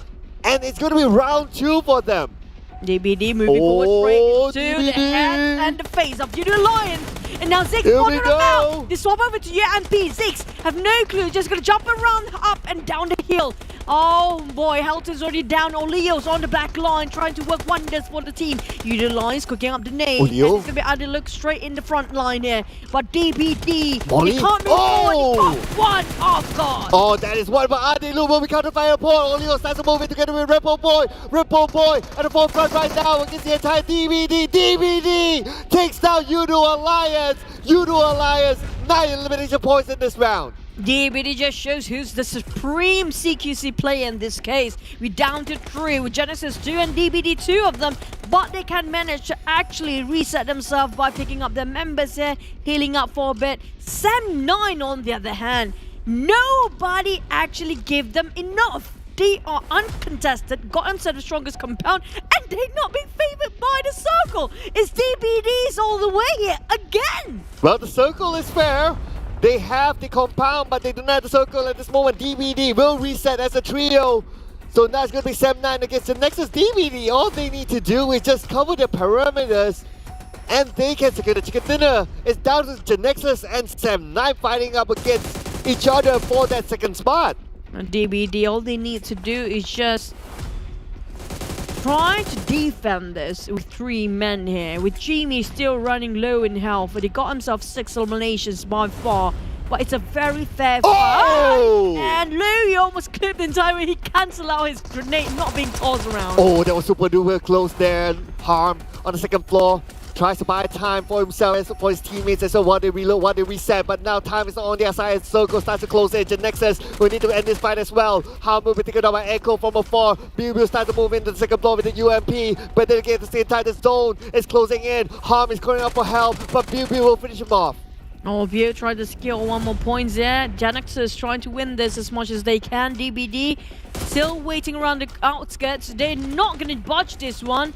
and it's going to be round 2 for them. DBD moving forward straight to the head and the face of Yoodo Alliance. And now Ziggs spotted him out. They swap over to UMP. Ziggs have no clue, just going to jump around, up and down the hill. Oh boy, Helton's already down. Oleo's on the back line, trying to work wonders for the team. Yoodo Alliance cooking up the nade. And it's going to be Adi look straight in the front line here. But DBD, he can't move forward. He got one. Oh god. Oh, that is one. But Adi Lu will be countered by a point. Oleo starts to move in together with Ripple Boy. Ripple Boy at the forefront right now against the entire DBD. DBD takes down Yoodo Alliance. Yoodo Alliance, 9 elimination points in this round. DBD just shows who's the supreme CQC player in this case. We're down to 3 with Genexus 2 and DBD 2 of them, but they can manage to actually reset themselves by picking up their members here, healing up for a bit. Sam9 on the other hand, nobody actually gave them enough. They are uncontested, got themselves the strongest compound, and they're not being favored by the circle. It's DBDs all the way here again. Well, the circle is fair. They have the compound, but they do not have the circle at this moment. DBD will reset as a trio. So now it's going to be Sam9 against the Genexus. DBD, all they need to do is just cover the perimeters and they can secure the chicken dinner. It's down to Genexus and Sam9 fighting up against each other for that second spot. And DBD, all they need to do is just try to defend this with 3 men here. With Jimmy still running low in health, but he got himself 6 eliminations by far. But it's a very fair fight. And Louie almost clipped in time when he cancelled out his grenade not being tossed around. Oh, that was super duper close there. Harm on the second floor. Tries to buy time for himself and for his teammates as well while they reload, while they reset. But now time is not on their side. Circle starts to close in. Genexus will need to end this fight as well. Harm will be taken down by Echo from afar. BE will start to move into the second floor with the UMP. But then again, at the same time, the zone is closing in. Harm is calling out for help, but BE will finish him off. Oh, View tried to steal 1 more points there. Genexus trying to win this as much as they can. DBD still waiting around the outskirts. They're not going to budge this one.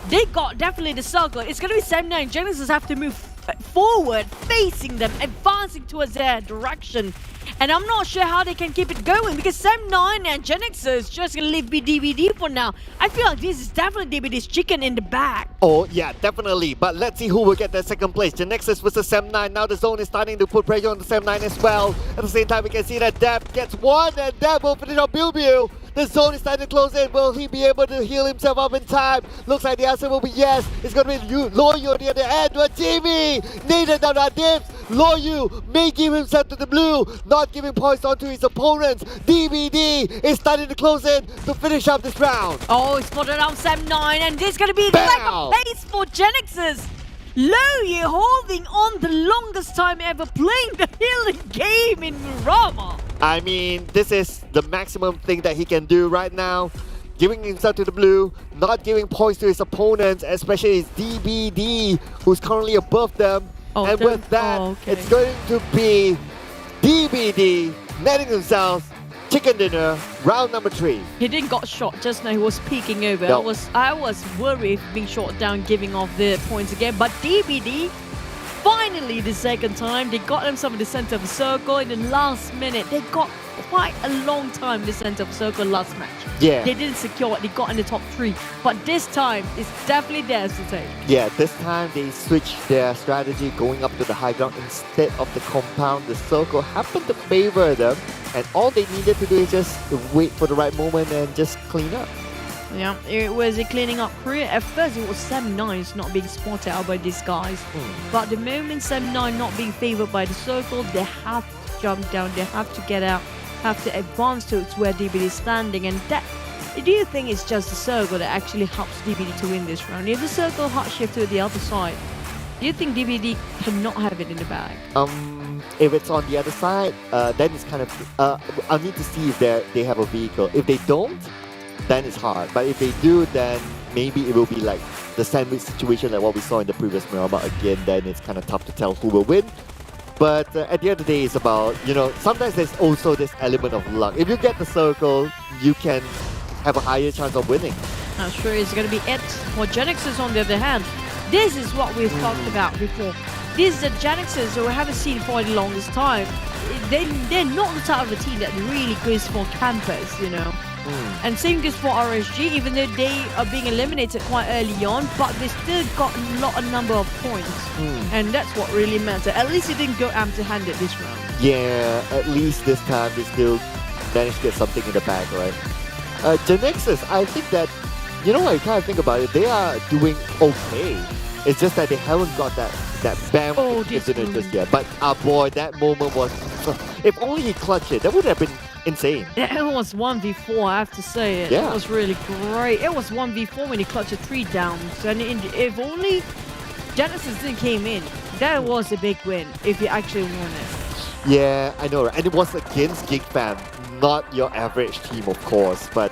They got definitely the circle. It's going to be Sam9. Genexus have to move forward, facing them, advancing towards their direction. And I'm not sure how they can keep it going because Sam9 and Genexus just going to leave DBD for now. I feel like this is definitely DBD's chicken in the bag. Oh, yeah, definitely. But let's see who will get that second place. Genexus versus Sam9. Now the zone is starting to put pressure on the Sam9 as well. At the same time, we can see that Deb gets 1 and Deb will finish on Bilbu. The zone is starting to close in. Will he be able to heal himself up in time? Looks like the answer will be yes. It's going to be Loyu at the other end. But Jimmy needed down our dips. Loyu may give himself to the blue, not giving points onto his opponents. DBD is starting to close in to finish up this round. Oh, he spotted out Sam9 and this is going to be like a pace for Genexus. Loyu holding on the longest time ever playing the healing game in Murama. I mean, this is the maximum thing that he can do right now. Giving himself to the blue, not giving points to his opponents, especially his DBD, who's currently above them. And with that, it's going to be DBD netting himself chicken dinner, round number 3. He didn't got shot just now. He was peeking over. No. I was worried being shot down, giving off the points again. But DBD, finally the second time, they got themselves in the center of the circle in the last minute. They got quite a long time in the center of the circle last match. Yeah. They didn't secure it. They got in the top 3. But this time, it's definitely theirs to take. Yeah, this time they switched their strategy, going up to the high ground instead of the compound. The circle happened to favor them, and all they needed to do is just wait for the right moment and just clean up. Yeah, it was a cleaning up crew. At first, it was Sam9 not being spotted out by these guys. But the moment Sam9 not being favored by the circle, they have to jump down, they have to get out, have to advance towards where DBD is standing. And that, do you think it's just the circle that actually helps DBD to win this round? If the circle hard shift to the other side, do you think DBD cannot have it in the bag? If it's on the other side, then it's kind of... I'll need to see if they have a vehicle. If they don't, then it's hard. But if they do, then maybe it will be like the sandwich situation like what we saw in the previous Murama again. Then it's kind of tough to tell who will win. But at the end of the day, it's about, you know, sometimes there's also this element of luck. If you get the circle, you can have a higher chance of winning. I'm sure it's going to be it for Genexus on the other hand. This is what we've talked about before. This is the Genexus who we haven't seen for the longest time. They're not the type of a team that really goes for campers, you know. And same goes for RSG, even though they are being eliminated quite early on, but they still got a number of points. And that's what really matters. At least it didn't go empty-handed this round. Yeah, at least this time they still managed to get something in the bag, right? Genexus, I think that, you know what, you kind of think about it, they are doing okay. It's just that they haven't got that bam incident just yet. But boy, that moment was... If only he clutched it, that would have been insane. Yeah, it was 1v4, I have to say it. Yeah. It was really great. It was 1v4 when he clutched 3 downs. And if only Genexus didn't came in, that was a big win if he actually won it. Yeah, I know, right? And it was against Geek Fam, not your average team, of course. But,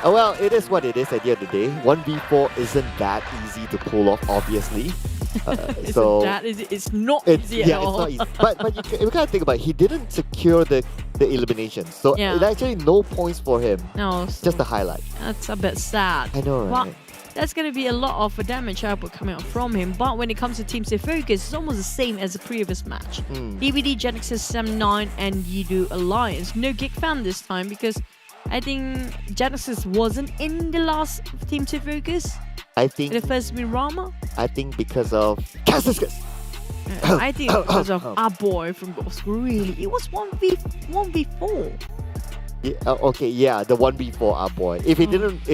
well, it is what it is at the end of the day. 1v4 isn't that easy to pull off, obviously. So it's not easy at all. It's not easy. But you gotta think about it. He didn't secure the elimination. So Yeah. it actually no points for him. No, Just a highlight. that's a bit sad. I know, right? Well, that's going to be a lot of damage output coming out from him. But when it comes to Team Stay Focus, it's almost the same as the previous match. DVD, Genexus, Sam9, and Yoodo Alliance. No Geek Fam this time because I think Genexus wasn't in the last Team Stay Focus. I think the first Mirama. I think because of Cassis. I think because of our boy from Bosskurr. Really, it was 1v4. Yeah, okay, yeah, the 1v4 our boy. If he didn't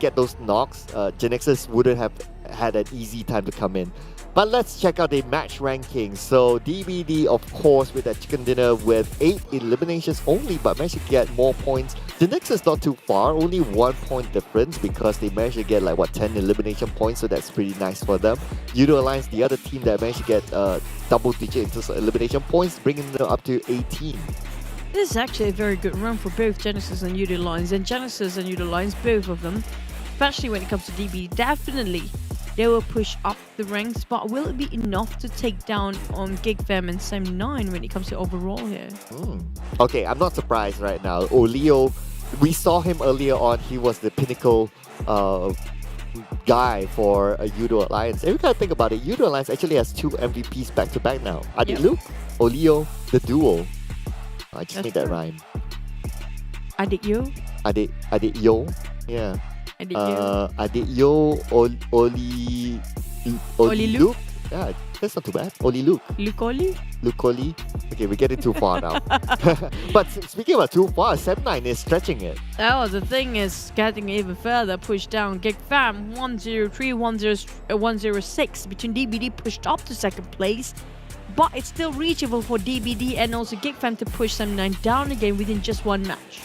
get those knocks, Genexus wouldn't have had an easy time to come in. But let's check out the match rankings. So DBD, of course, with that chicken dinner with 8 eliminations only, but managed to get more points. Genexus not too far, only 1 point difference because they managed to get 10 elimination points, so that's pretty nice for them. Yoodo Alliance, the other team that managed to get double-digit in terms of elimination points, bringing them up to 18. This is actually a very good run for both Genexus and Yoodo Alliance. And Genexus and Yoodo Alliance, both of them, especially when it comes to DB, definitely they will push up the ranks. But will it be enough to take down on Geek Fam and Sam9 when it comes to overall here? Okay, I'm not surprised right now. Olio, we saw him earlier on. He was the pinnacle guy for Yoodo Alliance. If you gotta think about it, Yoodo Alliance actually has 2 MVPs back-to-back now. Adik Luke, Olio, the duo. I just made that rhyme. Adik Yo? Adik Yo? Yeah. Adik Yo, Oli Luke? Yeah, that's not too bad. Oli Luke. Luke Oli? Luke Oli. Okay, we're getting too far now. But speaking about too far, Sam9 is stretching it. Oh, the thing is getting even further pushed down. Geek Fam 103, 106 between DBD pushed up to second place. But it's still reachable for DBD and also Geek Fam to push Sam9 down again within just one match.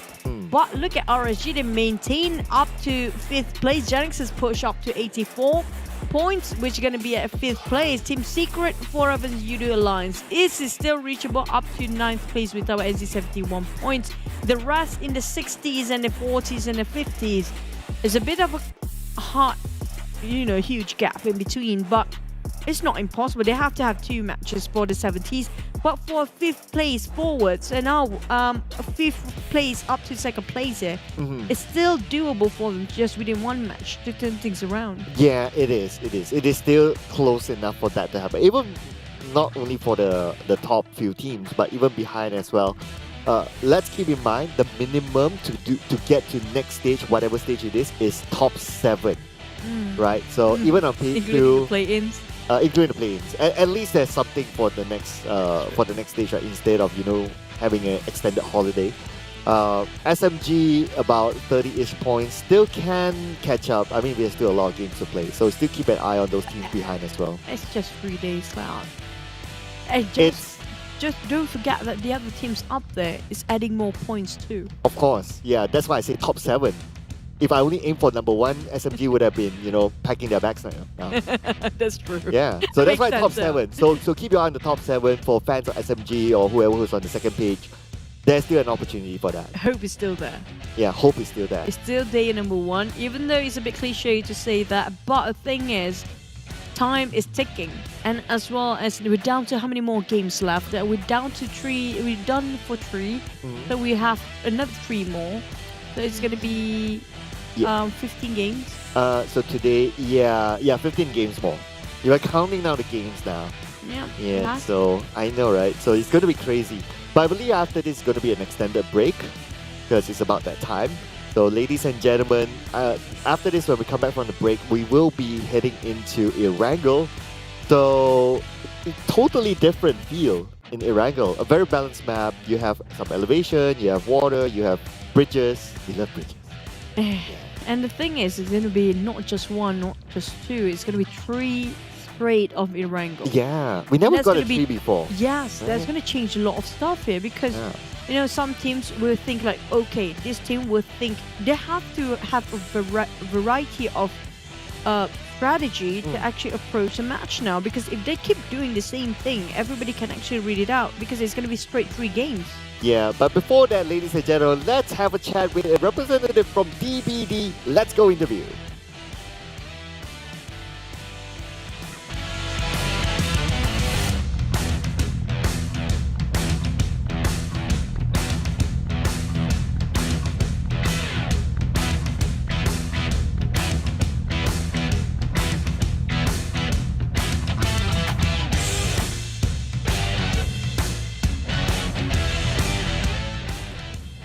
But look at RSG, they maintain up to 5th place. Genexus push up to 84 points, which is going to be at 5th place. Team Secret, 4 of us Yoodo Alliance is still reachable up to 9th place with our NC71 points. The rest in the 60s and the 40s and the 50s is a bit of a hard, huge gap in between, but it's not impossible. They have to have 2 matches for the 70s. But for 5th place forwards and now 5th place up to 2nd place here, it's still doable for them just within 1 match to turn things around. Yeah, it is. It is still close enough for that to happen. Even not only for the top few teams, but even behind as well. Let's keep in mind the minimum to get to next stage, whatever stage it is top 7. Right? So even on page 2, play-ins. Including the play-ins. At least there's something for the next stage, right? Instead of having an extended holiday. SMG about 30-ish points, still can catch up. I mean, there's still a lot of games to play, so still keep an eye on those teams behind as well. It's just 3 days left. And just don't forget that the other teams up there is adding more points too. Of course, yeah. That's why I say top 7. If I only aim for number 1, SMG would have been, packing their bags now. That's true. Yeah, so that's why Makes top sense, 7. So keep your eye on the top 7 for fans of SMG or whoever who's on the second page. There's still an opportunity for that. Hope is still there. Yeah, hope is still there. It's still day number 1, even though it's a bit cliche to say that. But the thing is, time is ticking. And as well as we're down to how many more games left? We're down to 3. We're done for 3. So we have another 3 more. So it's going to be 15 games. So today, 15 games more. You are counting now the games now. Yeah, so I know, right? So it's going to be crazy. But I believe after this is going to be an extended break because it's about that time. So ladies and gentlemen, after this, when we come back from the break, we will be heading into Erangel. So totally different feel in Erangel. A very balanced map. You have some elevation, you have water, you have bridges. We love bridges. And the thing is, it's going to be not just 1, not just 2. It's going to be 3 straight of Erangel. Yeah, we never got a 3 before. Yes, that's going to change a lot of stuff here because, some teams will think like, okay, this team will think they have to have a variety of strategy to actually approach a match now, because if they keep doing the same thing, everybody can actually read it out because it's going to be straight 3 games. Yeah, but before that, ladies and gentlemen, let's have a chat with a representative from DBD. Let's go interview.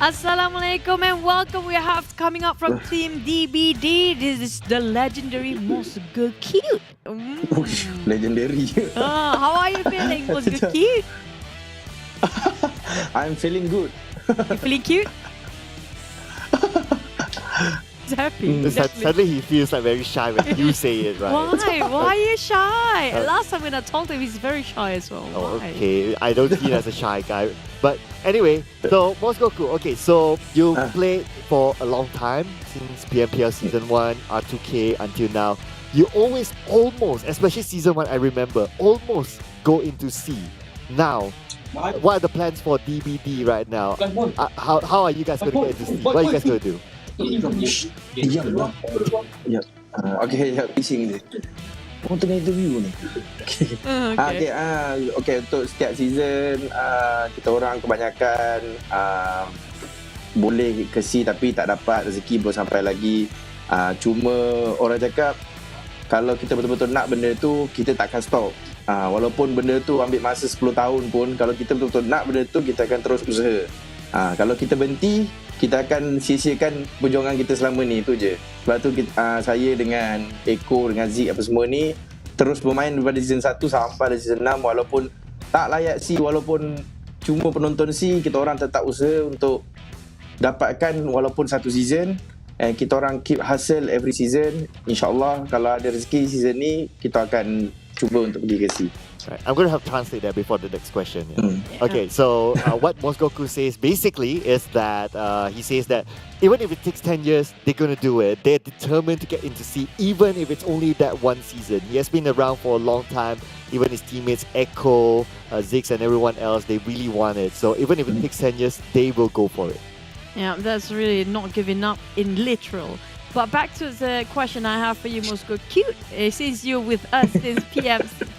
Assalamualaikum and welcome. We have coming up from Team DBD. This is the legendary Bosskurr Cute. Legendary. How are you feeling, Bosskurr Cute? I'm feeling good. You feeling cute? He's happy. Suddenly he feels like very shy when you say it, right? Why? Why are you shy? Last time when I talked to him, he's very shy as well. Why? Okay, I don't see him as a shy guy. But anyway, so Bosskurr, okay, so you played for a long time, since PMPL Season 1, R2K until now. You always almost, especially Season 1, I remember, almost go into C. Now, what are the plans for DBD right now? How are you guys going to get into C? What are you guys going to do? Okay, bising je. Orang tengah interview ni. Okay, untuk setiap season kita orang kebanyakan boleh ke C tapi tak dapat, rezeki belum sampai lagi. Cuma orang cakap kalau kita betul-betul nak benda tu, kita tak akan stop. Walaupun benda tu ambil masa 10 tahun pun, kalau kita betul-betul nak benda tu, kita akan terus usaha. Kalau kita berhenti, kita akan sia-siakan perjuangan kita selama ni, tu je. Sebab tu saya dengan Eko, dengan Zik apa semua ni terus bermain daripada season 1 sampai season 6. Walaupun tak layak C, walaupun cuma penonton C, kita orang tetap usaha untuk dapatkan walaupun satu season. And kita orang keep hustle every season. InsyaAllah kalau ada rezeki season ni, kita akan cuba untuk pergi ke C. Right. I'm going to have to translate that before the next question. Okay, so what Bosskurr says basically is that he says that even if it takes 10 years, they're going to do it. They're determined to get into C, even if it's only that one season. He has been around for a long time. Even his teammates, Echo, Zix and everyone else, they really want it. So even if it takes 10 years, they will go for it. Yeah, that's really not giving up in literal. But back to the question I have for you, Bosskurr Cute. Since you're with us since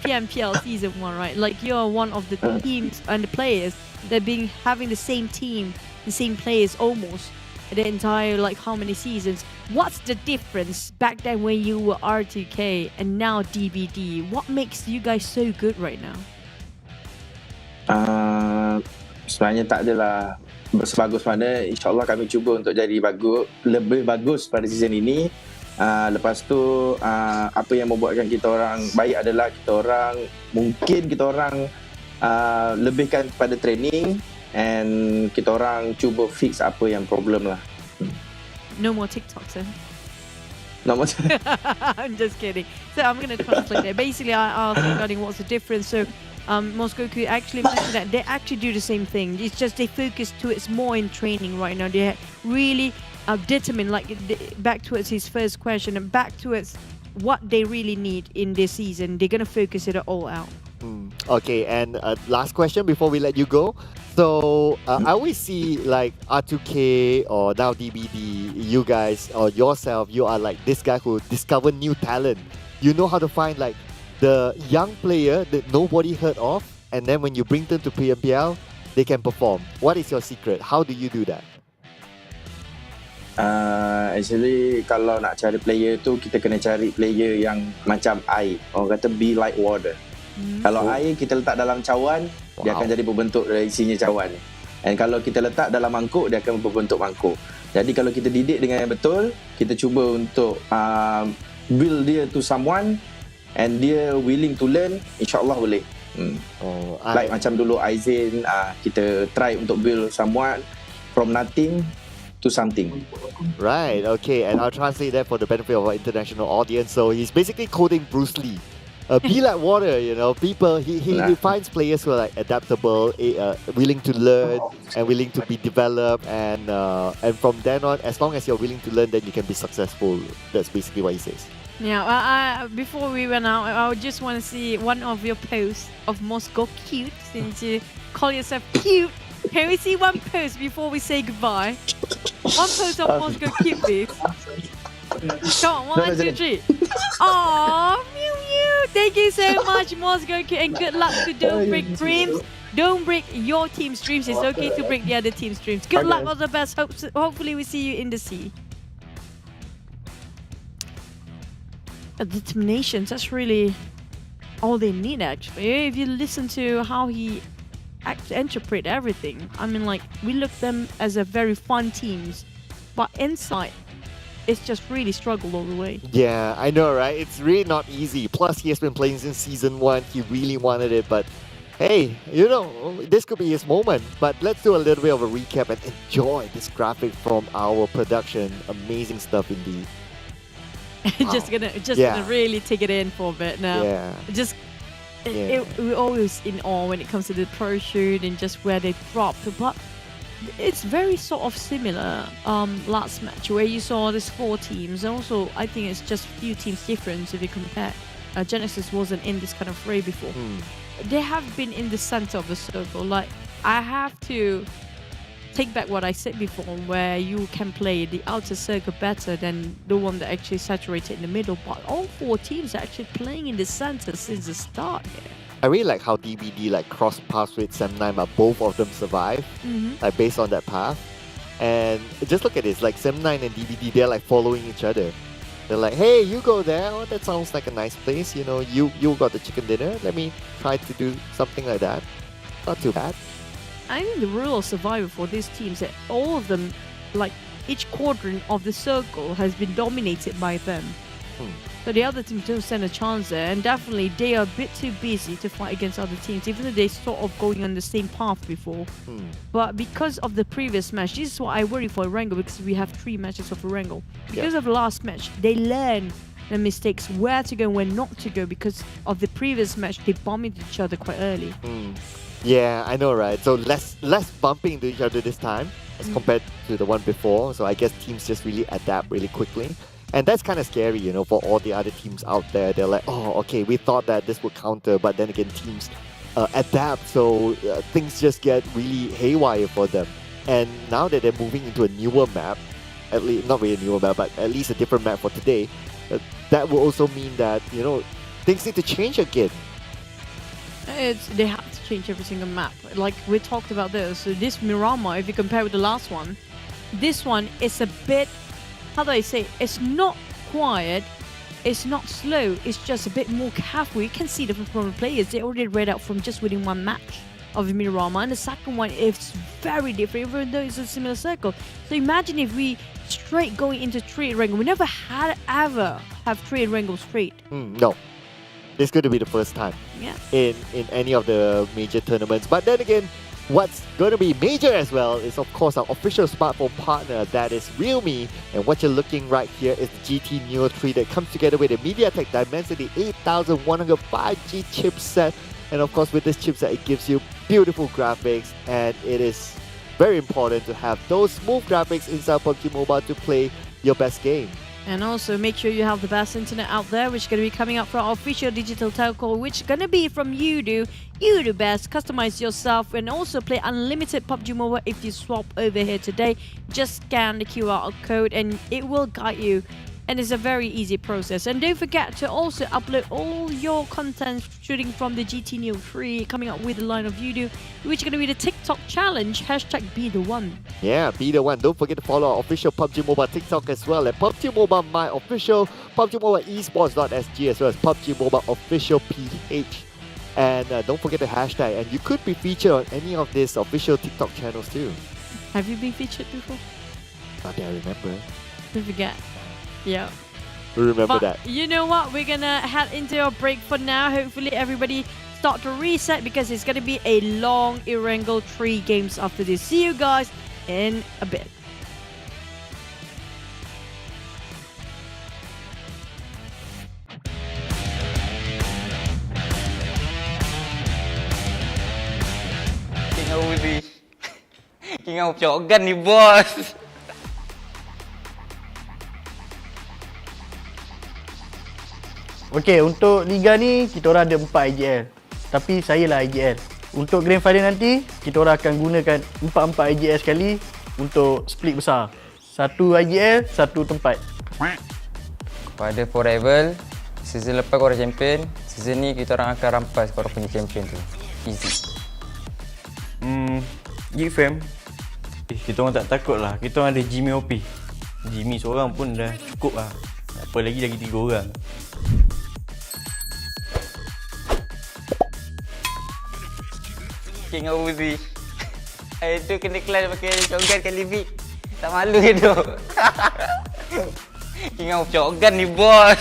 PMPL Season 1, right? Like you're one of the teams and the players that been having the same team, the same players almost the entire like how many seasons. What's the difference back then when you were R2K and now DBD? What makes you guys so good right now? Sebenarnya tak adalah sebagus mana. InsyaAllah kami cuba untuk jadi lebih bagus pada season ini. Lepas tu apa yang membuatkan kita orang baik adalah kita orang lebihkan kepada training and kita orang cuba fix apa yang problem lah. No more TikToks, eh? No more. I'm just kidding. So I'm going to translate it. Basically, I asked regarding what's the difference. So Bosskurr actually mentioned that they actually do the same thing. It's just they focus towards more in training right now. They're really determined, like back towards his first question and back towards what they really need in this season. They're going to focus it all out. Okay, and last question before we let you go. So I always see like R2K or now DBD, you guys or yourself, you are like this guy who discovered new talent. You know how to find like the young player that nobody heard of, and then when you bring them to PMPL, they can perform. What is your secret? How do you do that? Actually, kalau nak cari player tu, kita kena cari player yang macam air. Orang kata be like water. Kalau air kita letak dalam cawan, dia akan jadi berbentuk dari isinya cawan. And kalau kita letak dalam mangkuk, dia akan berbentuk mangkuk. Jadi kalau kita didik dengan yang betul, kita cuba untuk build dia to someone and dia willing to learn, insyaAllah boleh. Like macam dulu Aizin, kita try untuk build someone from nothing to something. Right, okay, and I'll translate that for the benefit of our international audience. So he's basically quoting Bruce Lee. Be like water, you know, people, he finds players who are like adaptable, willing to learn and willing to be developed, and from then on, as long as you're willing to learn, then you can be successful. That's basically what he says. Yeah, before we run out, I would just want to see one of your posts of Bosskurr Cute, since you call yourself cute. Can we see one post before we say goodbye? One post of Bosskurr Cute, please. Come on, 1, 2, 3. Aww, mew mew. Thank you so much, Bosskurr Cute, and good luck to Don't Break Dreams. Don't break your team's dreams. It's okay to break the other team's dreams. Good luck, all the best. Hopefully we see you in the sea. Determination, that's really all they need actually. If you listen to how he interpret everything. I mean, like, we look them as a very fun teams, but inside, it's just really struggled all the way. Yeah, I know, right? It's really not easy. Plus, he has been playing since Season 1. He really wanted it, but hey, you know, this could be his moment. But let's do a little bit of a recap and enjoy this graphic from our production. Amazing stuff indeed. just gonna really take it in for a bit now. Yeah. We're always in awe when it comes to the parachute and just where they dropped. But it's very sort of similar last match where you saw these 4 teams. And also, I think it's just a few teams different if you compare. Genexus wasn't in this kind of fray before. They have been in the center of the circle. Like, I have to take back what I said before, where you can play the outer circle better than the one that actually saturated in the middle. But all 4 teams are actually playing in the center since the start here. I really like how DBD like cross paths with Sem9, but both of them survive, like based on that path. And just look at this, like Sem9 and DBD, they're like following each other. They're like, hey, you go there. Oh, that sounds like a nice place. You know, you got the chicken dinner. Let me try to do something like that. Not too bad. I think the rule of survival for these teams that all of them, like each quadrant of the circle has been dominated by them. So the other teams don't stand a chance there, and definitely they are a bit too busy to fight against other teams, even though they're sort of going on the same path before. But because of the previous match, this is what I worry for Erangel, because we have 3 matches of Erangel. Because of the last match, they learn the mistakes, where to go and where not to go, because of the previous match, they bumped into each other quite early. Yeah, I know, right? So less bumping into each other this time as compared to the one before. So I guess teams just really adapt really quickly. And that's kind of scary, you know, for all the other teams out there. They're like, oh, okay, we thought that this would counter, but then again, teams adapt, so things just get really haywire for them. And now that they're moving into a newer map, at least, not really a newer map, but at least a different map for today, that will also mean that, you know, things need to change again. They have to change every single map. Like we talked about this. So this Miramar, if you compare with the last one, this one is a bit, how do I say, it's not quiet, it's not slow, it's just a bit more careful. You can see the from the players, they already read out from just within one match of Miramar, and the second one is very different, even though it's a similar circle. So imagine if we straight going into 3 Erangel. We never had ever have 3 Erangel straight. No. This is going to be the first time in any of the major tournaments. But then again, what's going to be major as well is, of course, our official smartphone partner, that is Realme. And what you're looking right here is the GT Neo 3 that comes together with a MediaTek Dimensity 8100 5G chipset. And of course, with this chipset, it gives you beautiful graphics, and it is very important to have those smooth graphics inside PUBG Mobile to play your best game. And also make sure you have the best internet out there, which is going to be coming up from our official digital telco, which is going to be from Yoodo. Yoodo Best. Customize yourself and also play unlimited PUBG Mobile if you swap over here today. Just scan the QR code and it will guide you. And it's a very easy process. And don't forget to also upload all your content shooting from the GT Neo 3, coming up with the line of Yoodo, which is going to be the TikTok challenge, hashtag Be The One. Yeah, Be The One. Don't forget to follow our official PUBG Mobile TikTok as well, at PUBG Mobile My Official, PUBG Mobile Esports.sg, as well as PUBG Mobile Official PH. And don't forget the hashtag, and you could be featured on any of these official TikTok channels too. Have you been featured before? Not that I remember. Don't forget. Yeah. Remember that. You know what? We're gonna head into a break for now. Hopefully everybody start to reset, because it's gonna be a long Erangel 3 games after this. See you guys in a bit. King Audi. King Audi jogan ni bos. Okey, untuk Liga ni kita orang ada 4 IGL. Tapi saya lah IGL. Untuk Grand Final nanti, kita orang akan gunakan 4 IGL sekali untuk split besar. 1 IGL, 1 tempat. Pada Forever, season lepas korang champion, season ni kita orang akan rampas korang punya champion tu. Easy. Geek Fam, kita orang tak takut lah. Kita orang ada Jimmy OP. Jimmy seorang pun dah cukup lah. Apa lagi 3 orang. King of Uzi. Hari tu kena clan pakai shotgun kali big. Tak malu ke tu? King of shotgun ni bos.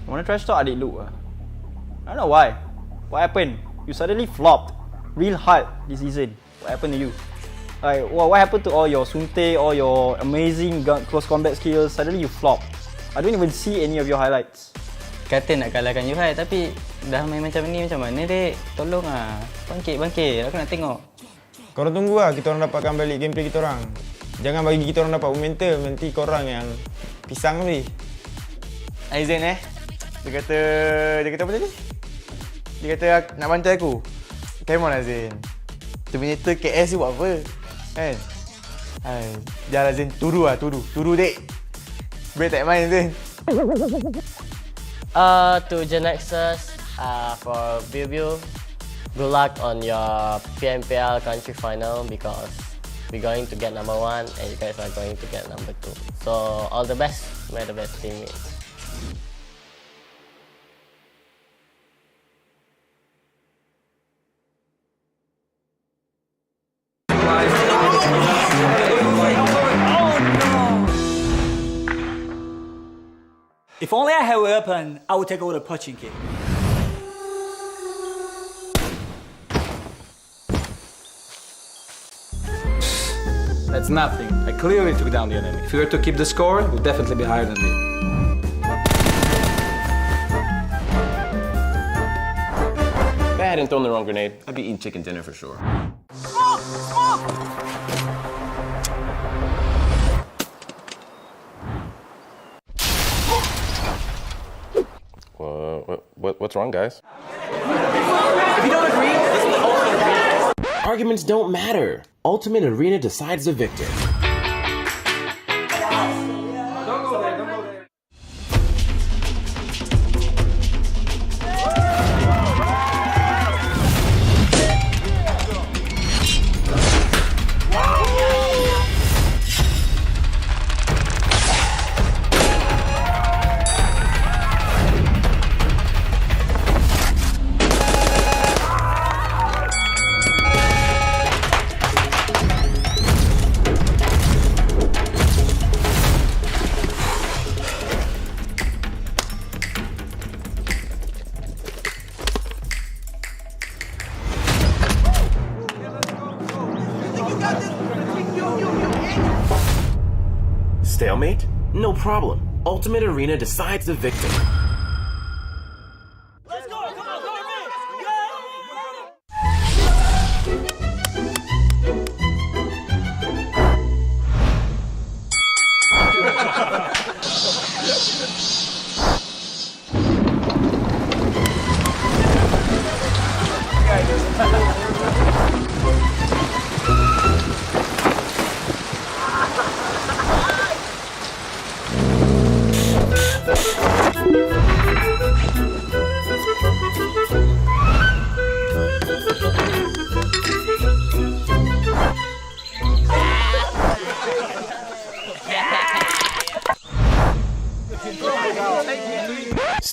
Wanna trash talk adik Luke? I don't know why. What happened? You suddenly flopped real hard this season. What happened to you? Like, what happened to all your sunte, all your amazing close combat skills? Suddenly you flop. I don't even see any of your highlights. Kata nak kalahkan Yuhai tapi dah main macam ni macam mana dek? Tolong ah. Bangkit. Aku nak tengok. Korang tunggu lah kita orang dapatkan balik gameplay kita orang. Jangan bagi kita orang dapat momentum, nanti korang yang pisang ni. Aizin Dia kata apa tadi? Dia kata nak bantai aku. Come on Azin. Terminator KS ni buat apa? Kan? Jangan Azin, turu dek. Boleh tak main Azin? To Genexus, for BU, good luck on your PMPL country final because we're going to get number 1 and you guys are going to get number 2. So all the best, may the best teammates. If only I had a weapon, I would take over the punching kit. That's nothing. I clearly took down the enemy. If we were to keep the score, we'll definitely be higher than me. If I hadn't thrown the wrong grenade, I'd be eating chicken dinner for sure. What's wrong, guys? If you don't agree, let's play Ultimate Arena. Arguments don't matter. Ultimate Arena decides the victor. Stalemate? No problem. Ultimate Arena decides the victor.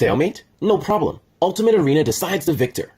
Stalemate? No problem. Ultimate Arena decides the victor.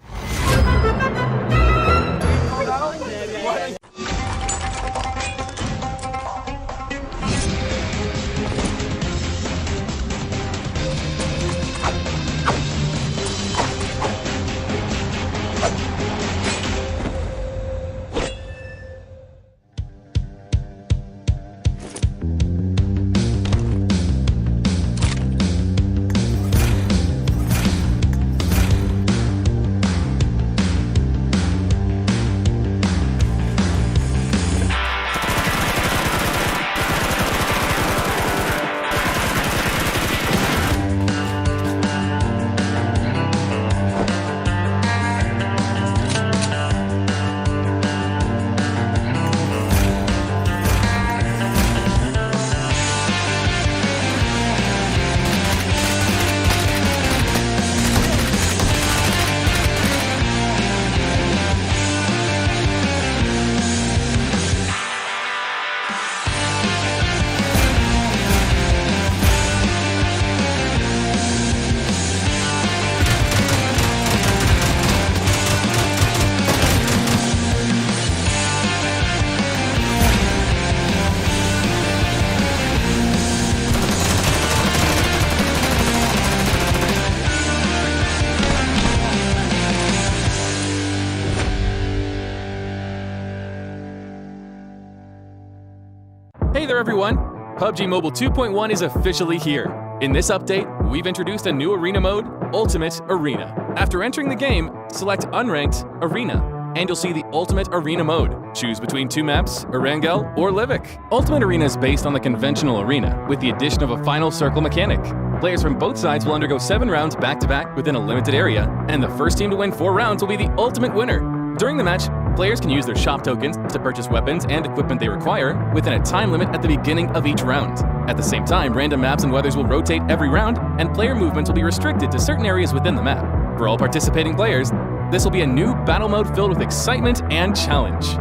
everyone! PUBG Mobile 2.1 is officially here. In this update, we've introduced a new arena mode, Ultimate Arena. After entering the game, select Unranked Arena, and you'll see the Ultimate Arena mode. Choose between two maps, Erangel or Livik. Ultimate Arena is based on the conventional arena, with the addition of a final circle mechanic. Players from both sides will undergo 7 rounds back-to-back within a limited area, and the first team to win 4 rounds will be the ultimate winner. During the match, players can use their shop tokens to purchase weapons and equipment they require within a time limit at the beginning of each round. At the same time, random maps and weathers will rotate every round, and player movements will be restricted to certain areas within the map. For all participating players, this will be a new battle mode filled with excitement and challenge.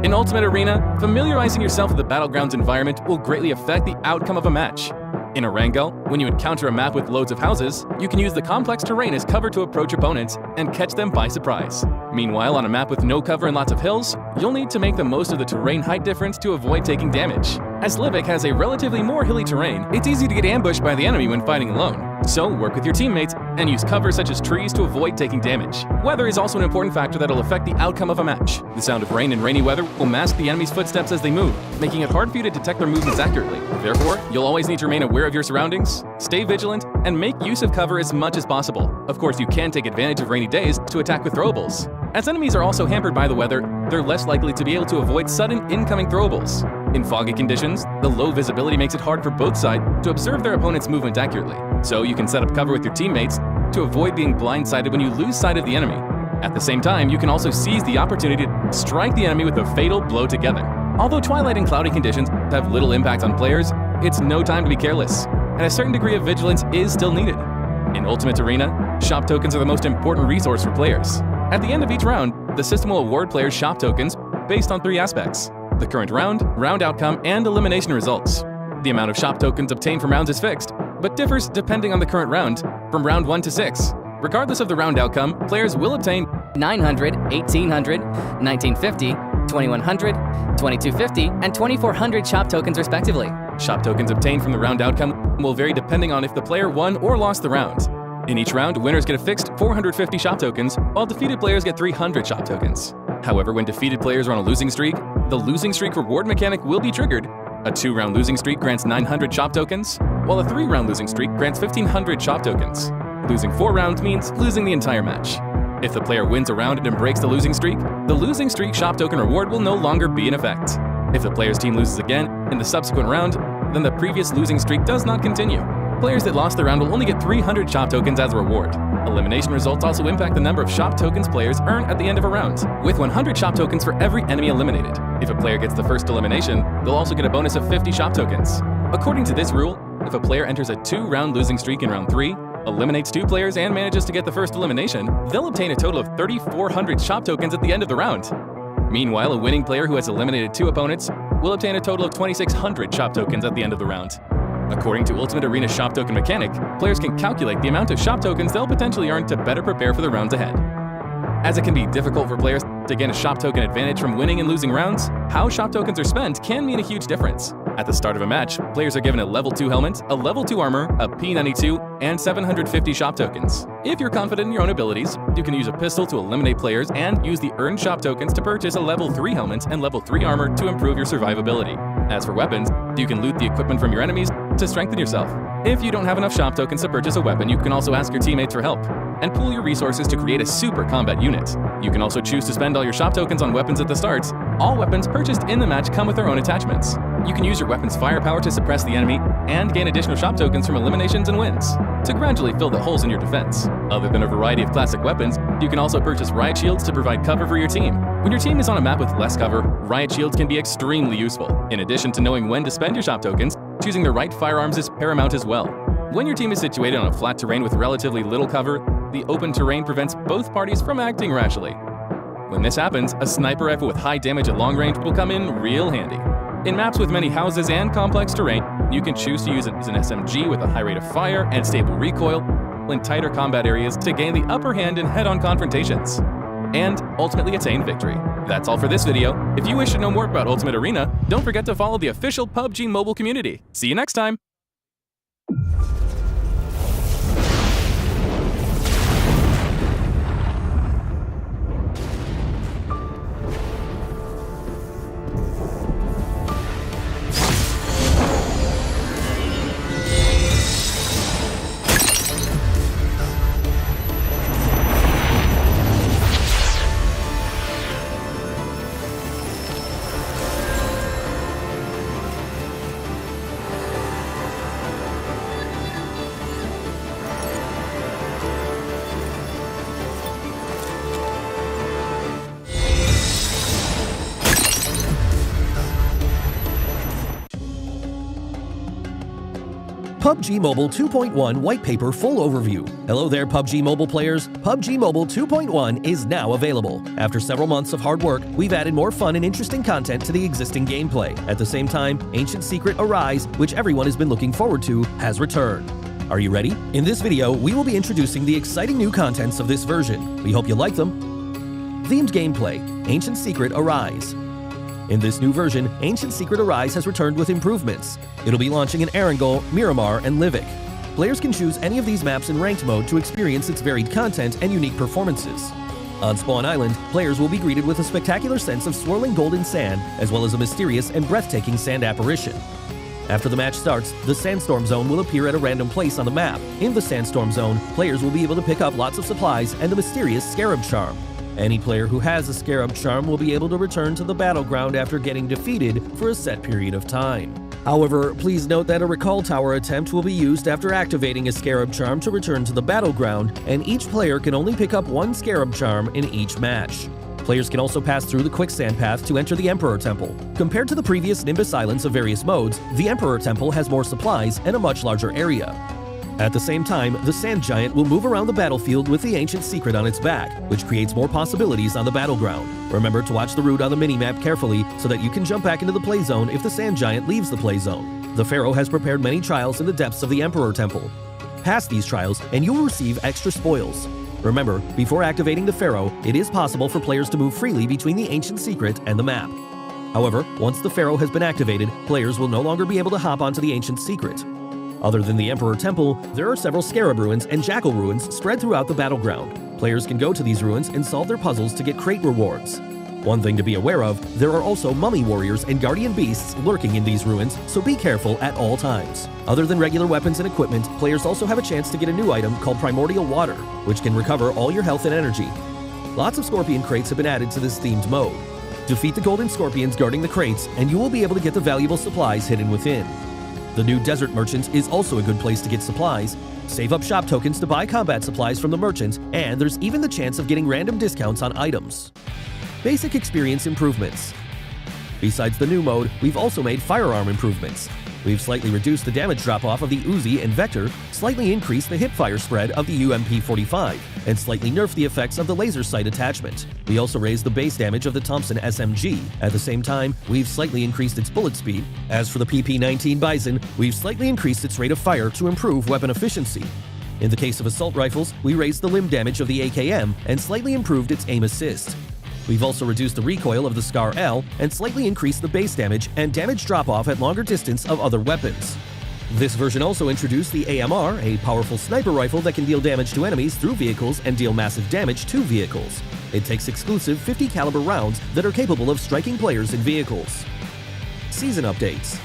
In Ultimate Arena, familiarizing yourself with the Battlegrounds environment will greatly affect the outcome of a match. In Erangel, when you encounter a map with loads of houses, you can use the complex terrain as cover to approach opponents and catch them by surprise. Meanwhile, on a map with no cover and lots of hills, you'll need to make the most of the terrain height difference to avoid taking damage. As Livik has a relatively more hilly terrain, it's easy to get ambushed by the enemy when fighting alone. So work with your teammates and use cover such as trees to avoid taking damage. Weather is also an important factor that will affect the outcome of a match. The sound of rain and rainy weather will mask the enemy's footsteps as they move, making it hard for you to detect their movements accurately. Therefore, you'll always need to remain aware of your surroundings, stay vigilant, and make use of cover as much as possible. Of course, you can take advantage of rainy days to attack with throwables. As enemies are also hampered by the weather, they're less likely to be able to avoid sudden incoming throwables. In foggy conditions, the low visibility makes it hard for both sides to observe their opponent's movement accurately. So you can set up cover with your teammates to avoid being blindsided when you lose sight of the enemy. At the same time, you can also seize the opportunity to strike the enemy with a fatal blow together. Although twilight and cloudy conditions have little impact on players, it's no time to be careless, and a certain degree of vigilance is still needed. In Ultimate Arena, shop tokens are the most important resource for players. At the end of each round, the system will award players shop tokens based on 3 aspects: the current round, round outcome, and elimination results. The amount of shop tokens obtained from rounds is fixed, but differs depending on the current round, from round 1 to 6. Regardless of the round outcome, players will obtain 900, 1800, 1950, 2100, 2250, and 2400 shop tokens respectively. Shop tokens obtained from the round outcome will vary depending on if the player won or lost the round. In each round, winners get a fixed 450 shop tokens, while defeated players get 300 shop tokens. However, when defeated players are on a losing streak, the losing streak reward mechanic will be triggered. A 2-round losing streak grants 900 shop tokens, while a 3-round losing streak grants 1500 shop tokens. Losing 4 rounds means losing the entire match. If the player wins a round and breaks the losing streak shop token reward will no longer be in effect. If the player's team loses again in the subsequent round, then the previous losing streak does not continue. Players that lost the round will only get 300 shop tokens as a reward. Elimination results also impact the number of shop tokens players earn at the end of a round, with 100 shop tokens for every enemy eliminated. If a player gets the first elimination, they'll also get a bonus of 50 shop tokens. According to this rule, if a player enters a 2-round losing streak in round 3, eliminates 2 players and manages to get the first elimination, they'll obtain a total of 3,400 shop tokens at the end of the round. Meanwhile, a winning player who has eliminated 2 opponents will obtain a total of 2,600 shop tokens at the end of the round. According to Ultimate Arena shop token mechanic, players can calculate the amount of shop tokens they'll potentially earn to better prepare for the rounds ahead. As it can be difficult for players to gain a shop token advantage from winning and losing rounds, how shop tokens are spent can mean a huge difference. At the start of a match, players are given a level 2 helmet, a level 2 armor, a P92, and 750 shop tokens. If you're confident in your own abilities, you can use a pistol to eliminate players and use the earned shop tokens to purchase a level 3 helmet and level 3 armor to improve your survivability. As for weapons, you can loot the equipment from your enemies to strengthen yourself. If you don't have enough shop tokens to purchase a weapon, you can also ask your teammates for help and pool your resources to create a super combat unit. You can also choose to spend all your shop tokens on weapons at the start. All weapons purchased in the match come with their own attachments. You can use your weapon's firepower to suppress the enemy and gain additional shop tokens from eliminations and wins to gradually fill the holes in your defense. Other than a variety of classic weapons, you can also purchase riot shields to provide cover for your team. When your team is on a map with less cover, riot shields can be extremely useful. In addition to knowing when to spend your shop tokens, choosing the right firearms is paramount as well. When your team is situated on a flat terrain with relatively little cover, the open terrain prevents both parties from acting rashly. When this happens, a sniper rifle with high damage at long range will come in real handy. In maps with many houses and complex terrain, you can choose to use an SMG with a high rate of fire and stable recoil in tighter combat areas to gain the upper hand in head-on confrontations, and ultimately attain victory. That's all for this video. If you wish to know more about Ultimate Arena, don't forget to follow the official PUBG mobile community. See you next time! PUBG Mobile 2.1 White Paper Full Overview. Hello there, PUBG Mobile players. PUBG Mobile 2.1 is now available. After several months of hard work, we've added more fun and interesting content to the existing gameplay. At the same time, Ancient Secret Arise, which everyone has been looking forward to, has returned. Are you ready? In this video, we will be introducing the exciting new contents of this version. We hope you like them. Themed gameplay, Ancient Secret Arise. In this new version, Ancient Secret Arise has returned with improvements. It'll be launching in Erangel, Miramar, and Livik. Players can choose any of these maps in ranked mode to experience its varied content and unique performances. On Spawn Island, players will be greeted with a spectacular sense of swirling golden sand, as well as a mysterious and breathtaking sand apparition. After the match starts, the Sandstorm Zone will appear at a random place on the map. In the Sandstorm Zone, players will be able to pick up lots of supplies and the mysterious Scarab Charm. Any player who has a Scarab Charm will be able to return to the battleground after getting defeated for a set period of time. However, please note that a Recall Tower attempt will be used after activating a Scarab Charm to return to the battleground, and each player can only pick up one Scarab Charm in each match. Players can also pass through the Quicksand Path to enter the Emperor Temple. Compared to the previous Nimbus Islands of various modes, the Emperor Temple has more supplies and a much larger area. At the same time, the Sand Giant will move around the battlefield with the Ancient Secret on its back, which creates more possibilities on the battleground. Remember to watch the route on the minimap carefully so that you can jump back into the play zone if the Sand Giant leaves the play zone. The Pharaoh has prepared many trials in the depths of the Emperor Temple. Pass these trials and you will receive extra spoils. Remember, before activating the Pharaoh, it is possible for players to move freely between the Ancient Secret and the map. However, once the Pharaoh has been activated, players will no longer be able to hop onto the Ancient Secret. Other than the Emperor Temple, there are several Scarab Ruins and Jackal Ruins spread throughout the battleground. Players can go to these ruins and solve their puzzles to get crate rewards. One thing to be aware of, there are also Mummy Warriors and Guardian Beasts lurking in these ruins, so be careful at all times. Other than regular weapons and equipment, players also have a chance to get a new item called Primordial Water, which can recover all your health and energy. Lots of Scorpion crates have been added to this themed mode. Defeat the Golden Scorpions guarding the crates, and you will be able to get the valuable supplies hidden within. The new Desert Merchant is also a good place to get supplies. Save up shop tokens to buy combat supplies from the merchant, and there's even the chance of getting random discounts on items. Basic experience improvements. Besides the new mode, we've also made firearm improvements. We've slightly reduced the damage drop-off of the Uzi and Vector, slightly increased the hipfire spread of the UMP-45, and slightly nerfed the effects of the laser sight attachment. We also raised the base damage of the Thompson SMG. At the same time, we've slightly increased its bullet speed. As for the PP-19 Bison, we've slightly increased its rate of fire to improve weapon efficiency. In the case of assault rifles, we raised the limb damage of the AKM and slightly improved its aim assist. We've also reduced the recoil of the Scar L and slightly increased the base damage and damage drop-off at longer distance of other weapons. This version also introduced the AMR, a powerful sniper rifle that can deal damage to enemies through vehicles and deal massive damage to vehicles. It takes exclusive 50 caliber rounds that are capable of striking players in vehicles. Season updates.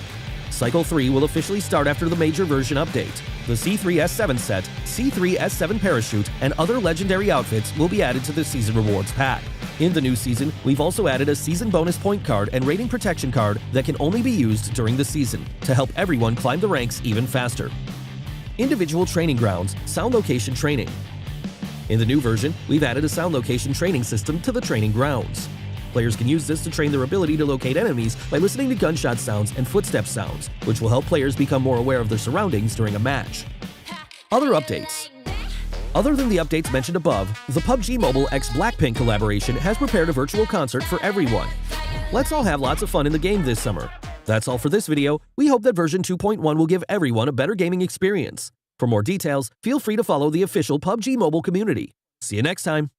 Cycle 3 will officially start after the major version update. The C3S7 set, C3S7 parachute, and other legendary outfits will be added to the season rewards pack. In the new season, we've also added a season bonus point card and rating protection card that can only be used during the season to help everyone climb the ranks even faster. Individual training grounds, sound location training. In the new version, we've added a sound location training system to the training grounds. Players can use this to train their ability to locate enemies by listening to gunshot sounds and footstep sounds, which will help players become more aware of their surroundings during a match. Other updates. Other than the updates mentioned above, the PUBG Mobile x Blackpink collaboration has prepared a virtual concert for everyone. Let's all have lots of fun in the game this summer. That's all for this video. We hope that version 2.1 will give everyone a better gaming experience. For more details, feel free to follow the official PUBG Mobile community. See you next time.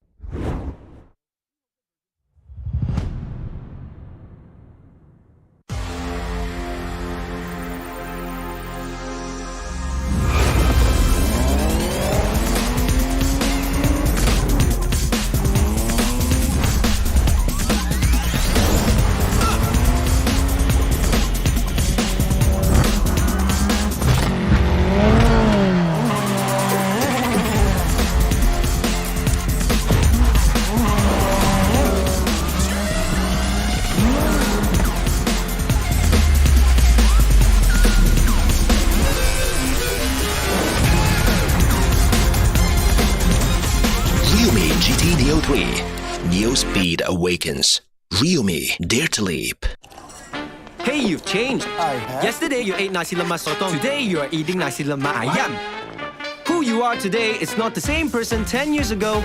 Neo 3. Neo Speed Awakens. Ryumi, Dare to Leap. Hey say you've changed. Yesterday you ate nasi lemak sotong. Today you are eating nasi lemak ayam. Who you are today is not the same person 10 years ago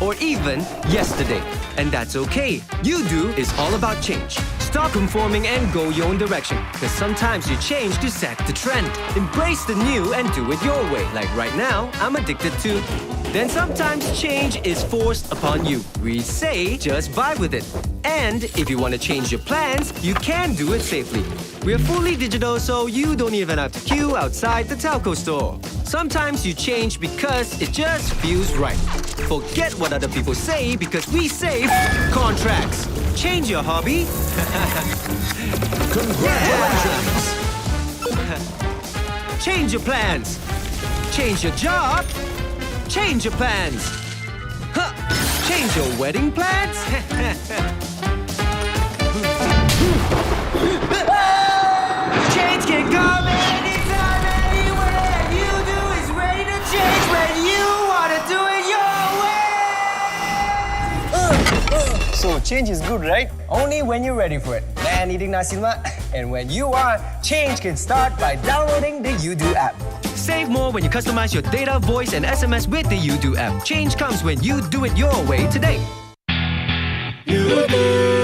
or even yesterday. And that's okay. Yoodo is all about change. Stop conforming and go your own direction. Because sometimes you change to set the trend. Embrace the new and do it your way. Like right now, I'm addicted to. Then sometimes change is forced upon you. We say just vibe with it. And if you want to change your plans, you can do it safely. We are fully digital, so you don't even have to queue outside the telco store. Sometimes you change because it just feels right. Forget what other people say because we save contracts. Change your hobby. Congratulations. Change your plans. Change your job. Change your plans. Huh. Change your wedding plans. Change can come anytime, anywhere. Yoodo is ready to change when you want to do it your way. So change is good, right? Only when you're ready for it. Man eating nasi lemak. And when you are, change can start by downloading the Yoodo app. Save more when you customize your data, voice, and SMS with the Yoodo app. Change comes when you do it your way today. Yoodo.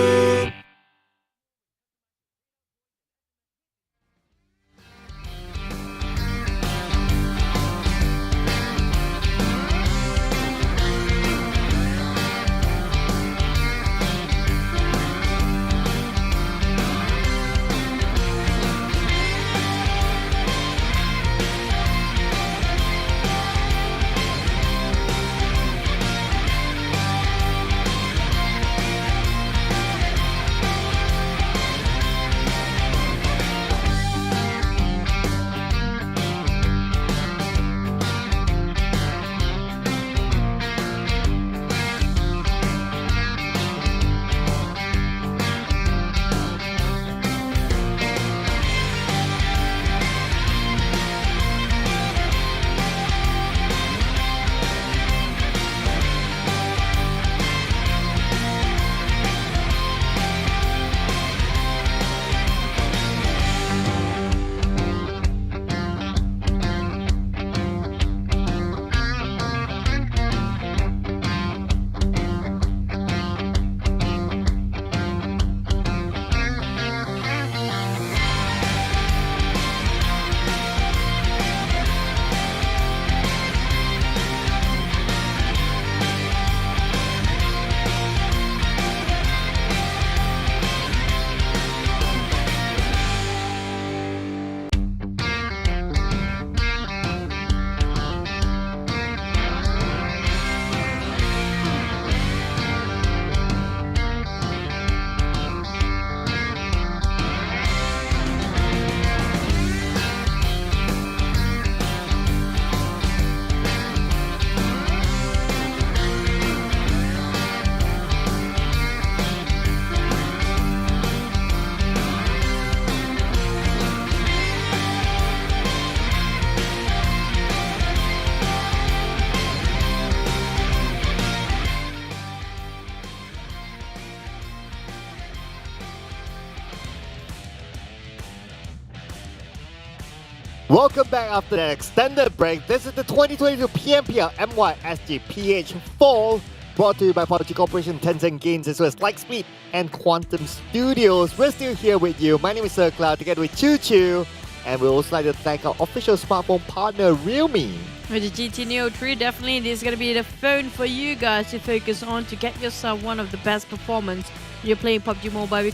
Welcome back after that extended break. This is the 2022 PMPL MYSGPH Fall, brought to you by PUBG Corporation, Tencent Games, as well as Lightspeed and Quantum Studios. We're still here with you. My name is Sir Cloud, together with Choo Choo, and we'd also like to thank our official smartphone partner, Realme. With the GT Neo 3, definitely this is going to be the phone for you guys to focus on to get yourself one of the best performance when you're playing PUBG Mobile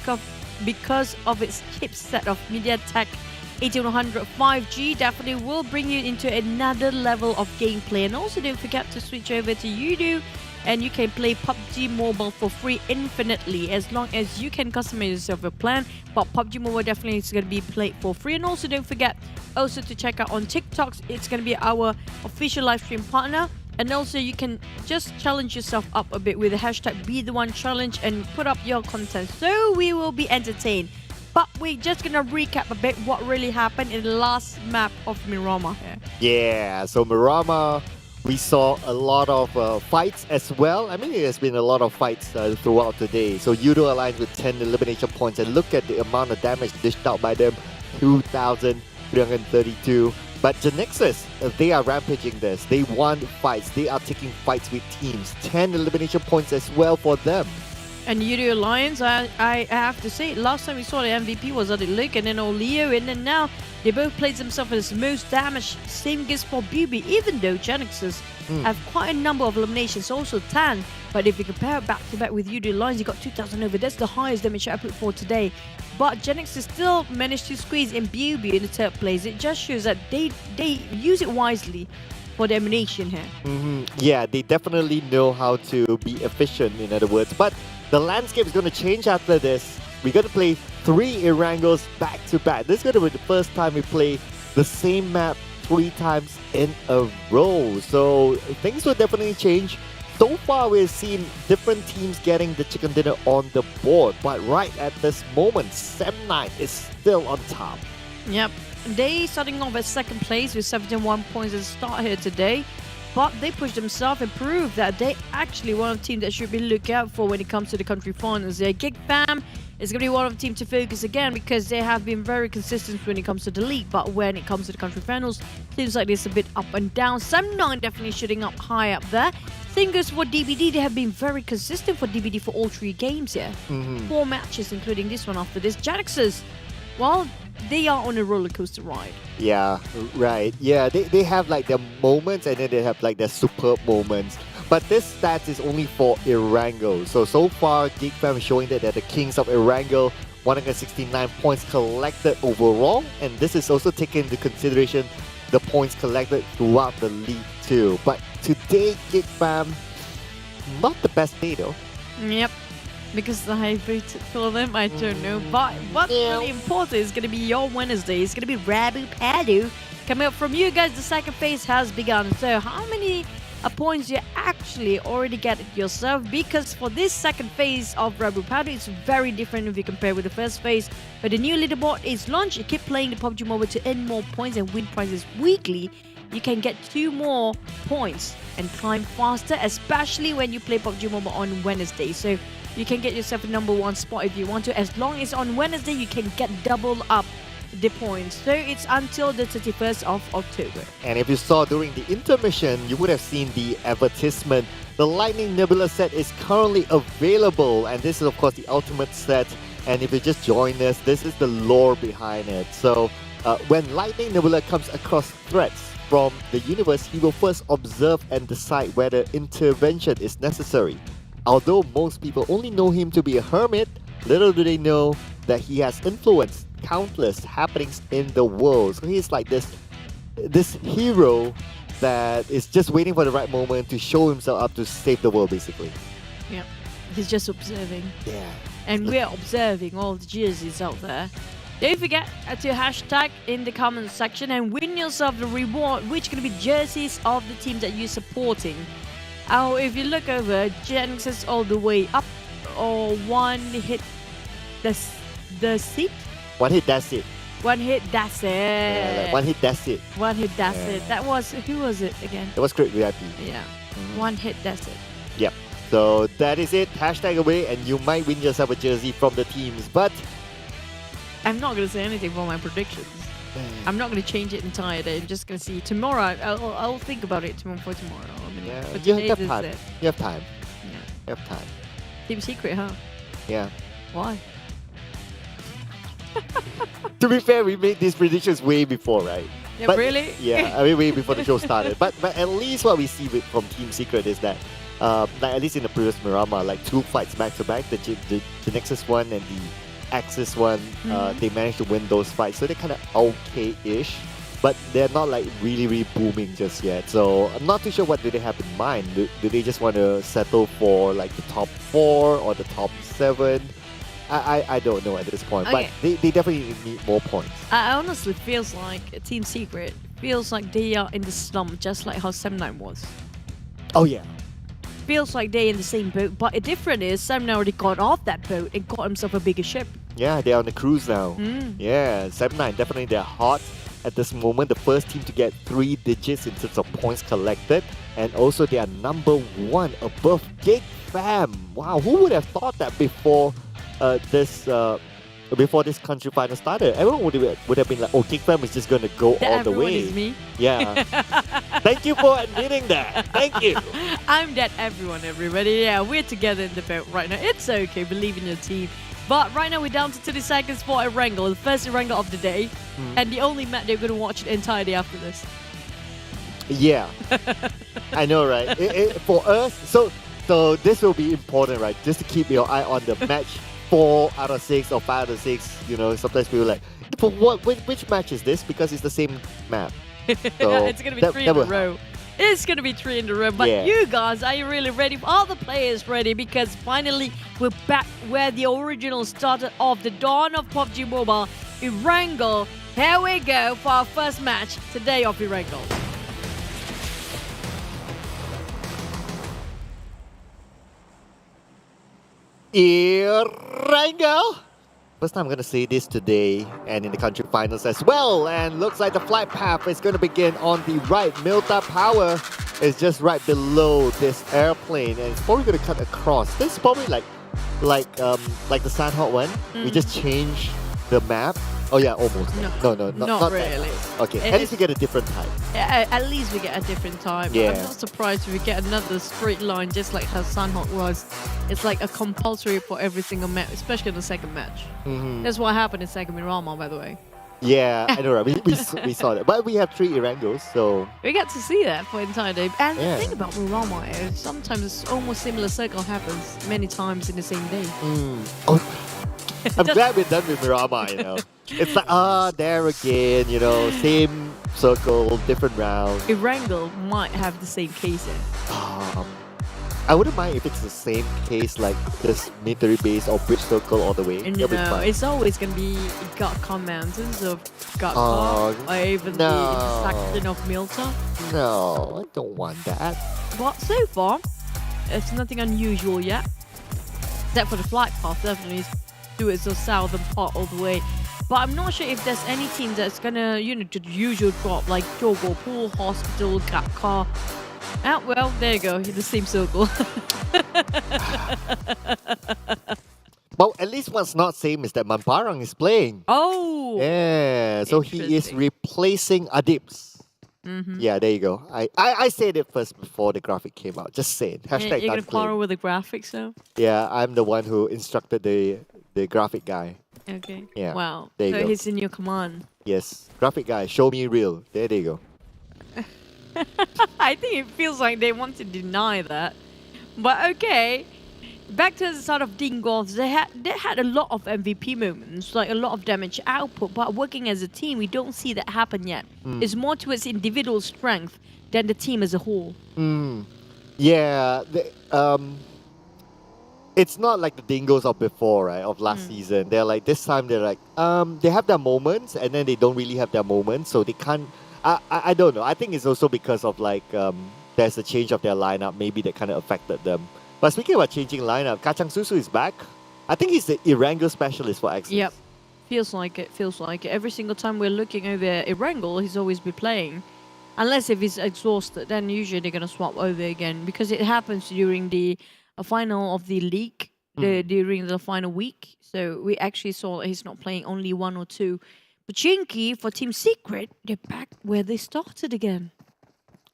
because of its chipset of MediaTek 8100 5G. Definitely will bring you into another level of gameplay. And also don't forget to switch over to Yoodo and you can play PUBG Mobile for free infinitely as long as you can customize yourself a plan. But PUBG Mobile definitely is going to be played for free. And also don't forget also to check out on TikToks. It's going to be our official live stream partner. And also you can just challenge yourself up a bit with the hashtag Be The One challenge and put up your content. So we will be entertained. But we're just going to recap a bit what really happened in the last map of Miramar here. Yeah, so Miramar We saw a lot of fights as well. I mean, there's been a lot of fights throughout the day. So Yoodo Alliance with 10 elimination points, and look at the amount of damage dished out by them, 2,332. But Genexus, they are rampaging this. They want fights. They are taking fights with teams. 10 elimination points as well for them. And Yoodo Alliance, I have to say, last time we saw the MVP was Luke and then Leo, and then now they both played themselves as most damaged. Same goes for BB, even though Genexus have quite a number of eliminations, also 10. But if you compare it back to back with Yoodo Alliance, you got 2,000 over. That's the highest damage output for today. But Genexus still managed to squeeze in BB in the third place. It just shows that they use it wisely for the elimination here. Yeah, they definitely know how to be efficient, in other words. But the landscape is going to change after this. We're going to play 3 Erangels back to back. This is going to be the first time we play the same map 3 times in a row. So things will definitely change. So far, we've seen different teams getting the chicken dinner on the board. But right at this moment, Sem9 is still on top. Yep. They starting off at second place with 71 points at the start here today. But they pushed themselves and proved that they actually one of the teams that should be looked out for when it comes to the country finals. Geek Fam is going to be one of the teams to focus again because they have been very consistent when it comes to the league. But when it comes to the country finals, seems like this a bit up and down. Sem9 definitely shooting up high up there. Same goes for DBD. They have been very consistent for DBD for all 3 games here. 4 matches, including this one after this. Genexus, well, they are on a roller coaster ride. Yeah, right. Yeah, they have like their moments and then they have like their superb moments. But this stats is only for Erangel. So far, Geek Fam is showing that they're the kings of Erangel. 169 points collected overall. And this is also taking into consideration the points collected throughout the league too. But today, Geek Fam, not the best day though. Yep. Because I voted for them, I don't know. But what's really important is going to be your Wednesday. It's going to be Rabu Padu coming up from you guys. The second phase has begun. So how many points you actually already get yourself? Because for this second phase of Rabu Padu, it's very different if you compare with the first phase. But the new leaderboard is launched. You keep playing the PUBG Mobile to earn more points and win prizes weekly. You can get 2 more points and climb faster, especially when you play PUBG Mobile on Wednesday. So you can get yourself a #1 spot if you want to. As long as on Wednesday, you can get double up the points. So it's until the 31st of October. And if you saw during the intermission, you would have seen the advertisement. The Lightning Nebula set is currently available. And this is, of course, the ultimate set. And if you just join us, this is the lore behind it. So when Lightning Nebula comes across threats from the universe, he will first observe and decide whether intervention is necessary. Although most people only know him to be a hermit, little do they know that he has influenced countless happenings in the world. So he's like this hero that is just waiting for the right moment to show himself up to save the world, basically. Yeah, he's just observing. Yeah. And we're observing all the jerseys out there. Don't forget to hashtag in the comment section and win yourself the reward, which is going to be jerseys of the team that you're supporting. If you look over, Genexus all the way up, or one hit the seat? One hit, that's it. One hit, that's it. Yeah, like one hit, that's it. One hit, that's it. That was, who was it again? That was Great VIP. Yeah. One hit, that's it. Yep. So that is it. Hashtag away and you might win yourself a jersey from the teams. But I'm not going to say anything for my predictions. I'm not going to change it entire day. I'm just going to see tomorrow. I'll think about it for tomorrow. I mean, yeah, but you today have is time. it. You have time. Yeah. You have time. Team secret, huh? Yeah. Why? To be fair, we made these predictions way before, right? Yeah, but, really? Yeah, I mean, way before the show started. But at least what we see from Team Secret is that, like at least in the previous Miramar, like 2 fights back to back, the Genexus one and the Axis one, they managed to win those fights. So they're kind of okay-ish, but they're not like really booming just yet. So I'm not too sure what do they have in mind. Do they just want to settle for like the top 4 or the top 7? I don't know at this point, Okay. but they definitely need more points. I honestly feels like Team Secret feels like they are in the slump, just like how Sem9 was. Oh yeah. Feels like they're in the same boat, but the difference is Sem9 already got off that boat and got himself a bigger ship. Yeah, they're on the cruise now. Mm. Yeah, Sem9 definitely they're hot. at this moment, the first team to get 3 digits in terms of points collected, and also they are number 1 above Geek Fam. Wow, who would have thought that before this country final started? Everyone would have been like, oh, Geek Fam is just going to go all the way. Is me. Yeah. Thank you for admitting that. Thank you. I'm that everybody. Yeah, we're together in the boat right now. It's okay, believe in your team. But right now we're down to 30 seconds for Erangel, the first Erangel of the day. And the only match they're going to watch the entire day after this. Yeah. I know, right? For us, so this will be important, right? Just to keep your eye on the match 4 out of 6 or 5 out of 6. You know, sometimes people are like, for which match is this? Because it's the same map. So it's going to be 3 in a row. It's going to be 3 in a row. But you guys, are you really ready? All the players ready? Because finally, we're back where the original started off. The dawn of PUBG Mobile, Erangel. Here we go for our first match today of Erangel. Erangel. First time I'm going to say this today and in the country finals as well. And looks like the flight path is going to begin on the right. Milta Power is just right below this airplane, and it's probably going to cut across. This is probably like the Sandhawk one. We just change the map. Oh yeah, almost. No, not really. Okay, at least we get a different type. At least we get a different type. Yeah. I'm not surprised if we get another straight line just like how Sandhawk was. It's like a compulsory for every single match, especially in the second match. That's what happened in second Miramar, by the way. Yeah, I know, right? We saw that. But we have 3 Erangels, so... We get to see that for the entire day. And the thing about Miramar is sometimes almost similar circle happens many times in the same day. Oh, I'm glad we're done with Miramar, you know. It's like, there again, you know, same circle, different round. Erangel might have the same case here. I wouldn't mind if it's the same case like this military base or bridge circle all the way. No, it's always going to be Gatkar Mountains or Gatkar or even the intersection of Milta. No, I don't want that. But so far, it's nothing unusual yet. Except for the flight path, definitely do it so southern part all the way. But I'm not sure if there's any team that's gonna, the usual drop like Jogo Pool, Hospital, Gatkar. Well, there you go, the same circle. Well, at least what's not same is that Mamparang is playing. Oh! Yeah, so he is replacing Adips. Yeah, there you go. I said it first before the graphic came out. Just say it. Hashtag you're gonna partner with the graphics now? Yeah, I'm the one who instructed the graphic guy. Okay. Yeah. Wow. There you so go. he's in your command. Yes. Graphic guy, show me real. There you go. I think it feels like they want to deny that. But okay. Back to the start of Dingoz, they had a lot of MVP moments, like a lot of damage output, but working as a team, we don't see that happen yet. It's more towards individual strength than the team as a whole. Yeah, it's not like the Dingoz of before, right, of last season. They're like, this time they're like, they have their moments and then they don't really have their moments, so they can't, I don't know. I think it's also because of like, there's a change of their lineup, maybe that kind of affected them. But speaking about changing lineup, Kacang Susu is back. I think he's the Erangel specialist for Axis. Yep. Feels like it. Every single time we're looking over Erangel, he's always be playing. Unless if he's exhausted, then usually they're going to swap over again. Because it happens during the final of the league, during the final week. So we actually saw that he's not playing only 1 or 2. But Chinky, for Team Secret, they're back where they started again.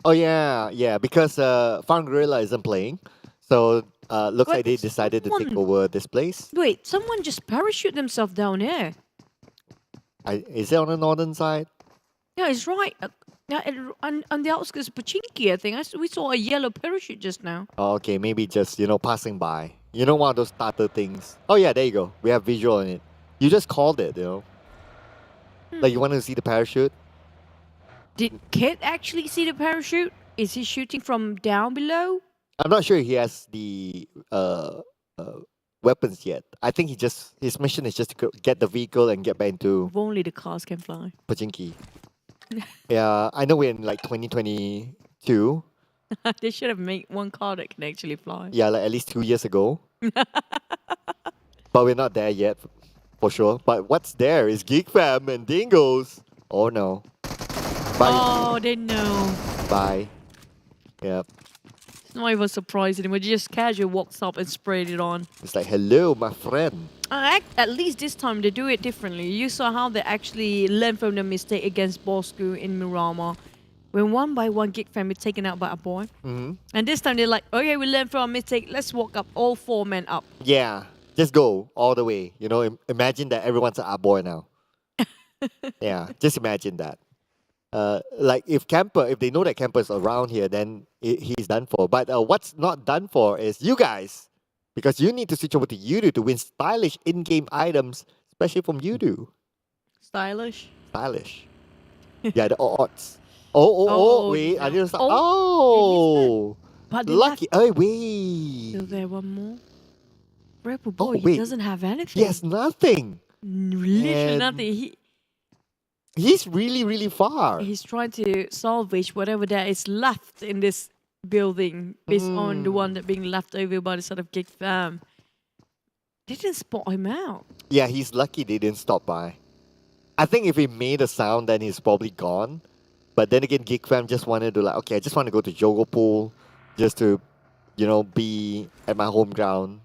Oh, yeah, because Farm Gorilla isn't playing. So, looks like they decided to take over this place. Wait, someone just parachute themselves down here. Is it on the northern side? Yeah, it's right. On the outskirts of Pachinki, I think. We saw a yellow parachute just now. Oh, okay, maybe just, passing by. One of those starter things. Oh, yeah, there you go. We have visual on it. You just called it, Like, you wanted to see the parachute? Did Kit actually see the parachute? Is he shooting from down below? I'm not sure he has the weapons yet. I think his mission is just to get the vehicle and get back into... If only the cars can fly. Pachinki. Yeah, I know we're in like 2022. They should have made one car that can actually fly. Yeah, like at least 2 years ago. But we're not there yet, for sure. But what's there is Geek Fam and Dingoz. Oh no. Bye. Oh, they know. Bye. Yep. It's not even surprised anymore. You just casually walks up and sprayed it on. It's like, hello, my friend. At least this time they do it differently. You saw how they actually learned from the mistake against Bosskurr in Miramar. When one by one Geek Fam is taken out by a boy. Mm-hmm. And this time they're like, okay, we learned from our mistake. Let's walk up, all 4 men up. Yeah, just go all the way. You know, imagine that everyone's an boy now. Yeah, just imagine that. Like if they know that Camper's around here, then he's done for. But what's not done for is you guys. Because you need to switch over to Yoodo to win stylish in-game items, especially from Yoodo. Stylish? Stylish. Yeah, the odds. Wait, I didn't start. Oh! But Lucky. Oh, wait. Still there, one more. Rebel Boy, wait. he doesn't have anything. He has nothing. Literally nothing. He's really, really far. He's trying to salvage whatever there is left in this building based on the one that being left over by the sort of Geek Fam. They didn't spot him out. Yeah, he's lucky they didn't stop by. I think if he made a sound, then he's probably gone. But then again, Geek Fam just wanted to I just want to go to Jogo Pool just to, be at my home ground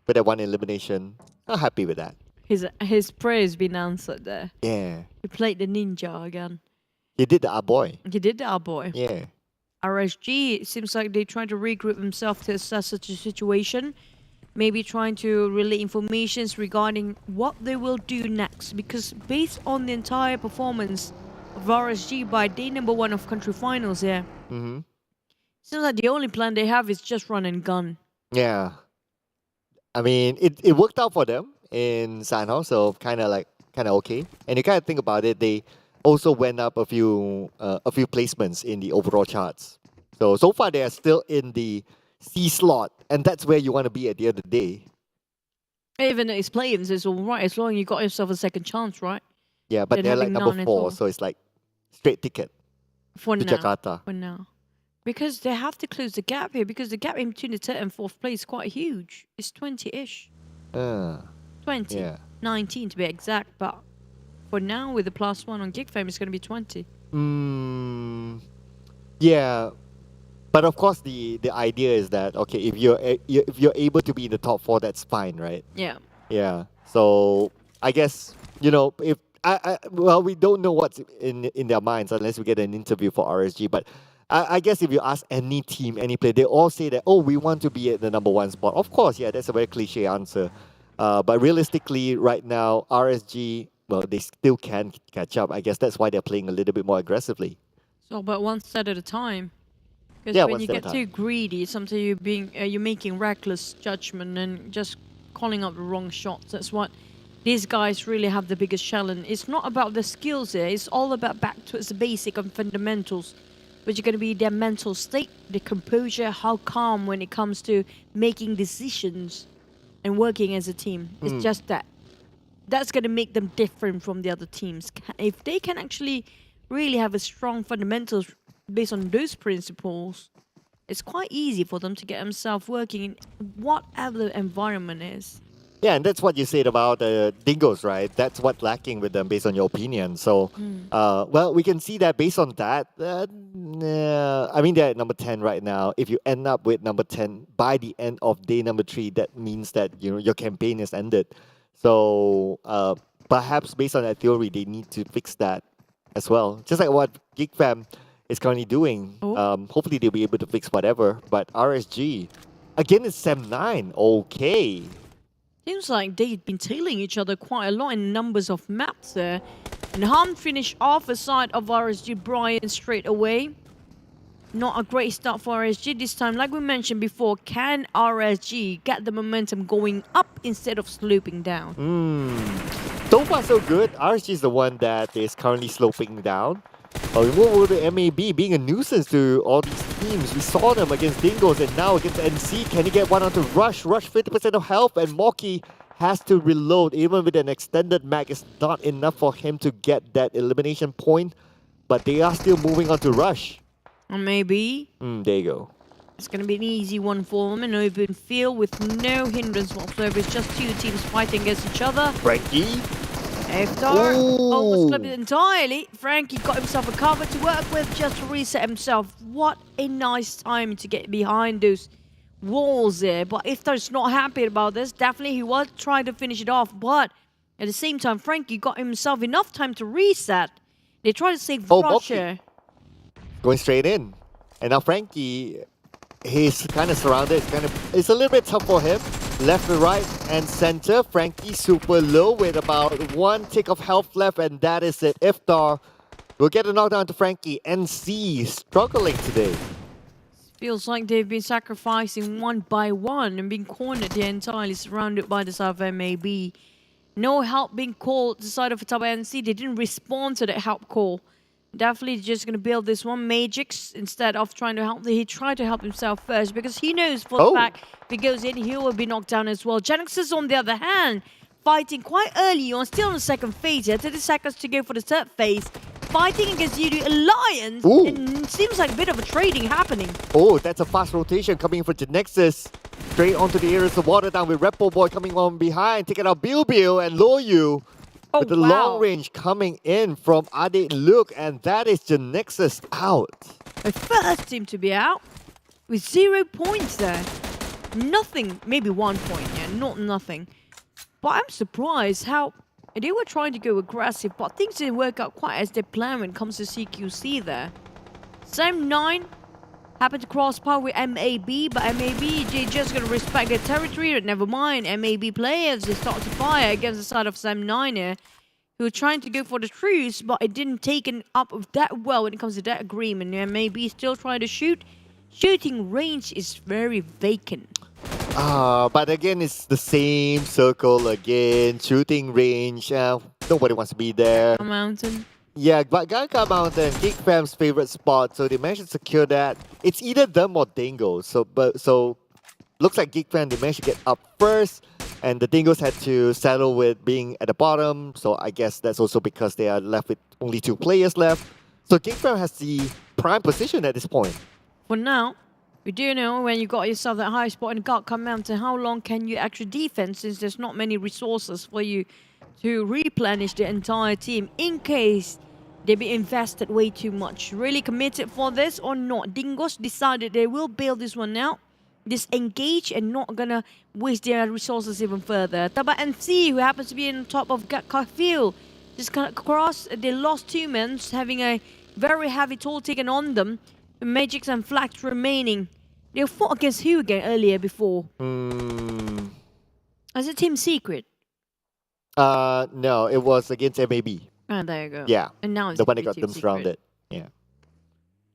with that one elimination. I'm happy with that. His prayer has been answered there. Yeah. He played the ninja again. He did the boy. He did the boy. Yeah. RSG, it seems like they're trying to regroup themselves to assess such a situation. Maybe trying to relay information regarding what they will do next. Because based on the entire performance of RSG by day number 1 of country finals here, seems like the only plan they have is just run and gun. Yeah. I mean, it worked out for them in Sanhao, so kind of okay. And you kind of think about it, they also went up a few placements in the overall charts. So far they are still in the C slot, and that's where you want to be at the end of the day. Even though it's play-ins, it's all right as long as you got yourself a second chance, right? Yeah, but they're like number 4, so it's like straight ticket for to now, Jakarta. For now. Because they have to close the gap here, because the gap in between the 3rd and 4th place is quite huge. It's 20-ish. 20. Yeah. 19 to be exact, but for now, with the +1 on Geek Fam, it's going to be 20. Yeah, but of course the idea is that okay, if you're able to be in the top 4, that's fine, right? Yeah. Yeah. So I guess if we don't know what's in their minds unless we get an interview for RSG. But I guess if you ask any team, any player, they all say that we want to be at the number 1 spot. Of course, yeah, that's a very cliche answer. But realistically, right now, RSG. Well, they still can catch up. I guess that's why they're playing a little bit more aggressively. So, but one step at a time. Because when you get too time. greedy, sometimes you're making reckless judgment and just calling out the wrong shots. That's what these guys really have the biggest challenge. It's not about the skills here. It's all about back towards the basic and fundamentals. But you're going to be their mental state, the composure, how calm when it comes to making decisions and working as a team. It's just that. That's going to make them different from the other teams. If they can actually really have a strong fundamentals based on those principles, it's quite easy for them to get themselves working in whatever the environment is. Yeah, and that's what you said about Dingoz, right? That's what's lacking with them based on your opinion. So, well, we can see that based on that. I mean, they're at number 10 right now. If you end up with number 10 by the end of day number 3, that means that your campaign has ended. So perhaps based on that theory, they need to fix that as well. Just like what Geek Fam is currently doing. Hopefully they'll be able to fix whatever. But RSG, again, it's Sem 9. Okay. Seems like they've been tailing each other quite a lot in numbers of maps there. And Ham finished off the side of RSG Brian straight away. Not a great start for RSG this time. Like we mentioned before, can RSG get the momentum going up instead of sloping down? So far, so good. RSG is the one that is currently sloping down. We move over to MAB, being a nuisance to all these teams. We saw them against Dingoz and now against NC. Can he get one onto Rush? Rush 50% of health, and Moki has to reload. Even with an extended mag, it's not enough for him to get that elimination point. But they are still moving on to Rush. Maybe. There you go. It's going to be an easy one for them. An open field with no hindrance whatsoever. It's just two teams fighting against each other. Frankie. Iftar almost flipped it entirely. Frankie got himself a cover to work with just to reset himself. What a nice time to get behind those walls there. But Iftar's not happy about this. Definitely he was trying to finish it off. But at the same time, Frankie got himself enough time to reset. They tried to save Russia. Going straight in. And now Frankie, he's kind of surrounded. It's a little bit tough for him. Left to right and center. Frankie super low with about 1 tick of health left, and that is it. Iftar will get a knockdown to Frankie. NC struggling today. Feels like they've been sacrificing one by one and being cornered here entirely, surrounded by the side of MAB. No help being called to the side of TABAH NC. They didn't respond to that help call. Definitely just going to build this one. Magix, instead of trying to help, he tried to help himself first because he knows for the fact if he goes in, he will be knocked down as well. Genexus, on the other hand, fighting quite early on, still in the second phase here. 30 seconds to go for the third phase. Fighting against Yoodo Alliance. And seems like a bit of a trading happening. Oh, that's a fast rotation coming in for Genexus. Straight onto the areas of water down with Repo Boy coming on behind. Taking out Bilbil and Loyu. With the long range coming in from Ade Luke, and that is Genexus out. The first team to be out with 0 points there. Nothing, maybe 1 point, yeah, not nothing. But I'm surprised how they were trying to go aggressive, but things didn't work out quite as they planned when it comes to CQC there. Same 9 happened to cross path with MAB, but MAB, they just gonna respect their territory. Never mind, MAB players, they start to fire against the side of Sam 9 here, who were trying to go for the truce, but it didn't take up that well when it comes to that agreement. MAB still trying to shoot. Shooting range is very vacant. But again, it's the same circle again. Shooting range, nobody wants to be there. A mountain. Yeah, but Ganka Mountain, Geek Fam's favorite spot, so they managed to secure that. It's either them or Dingoz. So looks like Geek Fam, they managed to get up first, and the Dingoz had to settle with being at the bottom. So I guess that's also because they are left with only 2 players left. So Geek Fam has the prime position at this point. For now, we do know when you got yourself that high spot in Ganka Mountain, how long can you actually defend, since there's not many resources for you to replenish the entire team in case they be invested way too much. Really committed for this or not? Dingoz decided they will build this one out, disengage, and not gonna waste their resources even further. TABAH NC, who happens to be on top of Kafil, just kind of cross. They lost 2 men, having a very heavy toll taken on them. Magix and Flax remaining. They fought against who again earlier before? As a Team Secret. No, it was against MAB. Ah, there you go. Yeah, and now it's the one that got them surrounded. Yeah.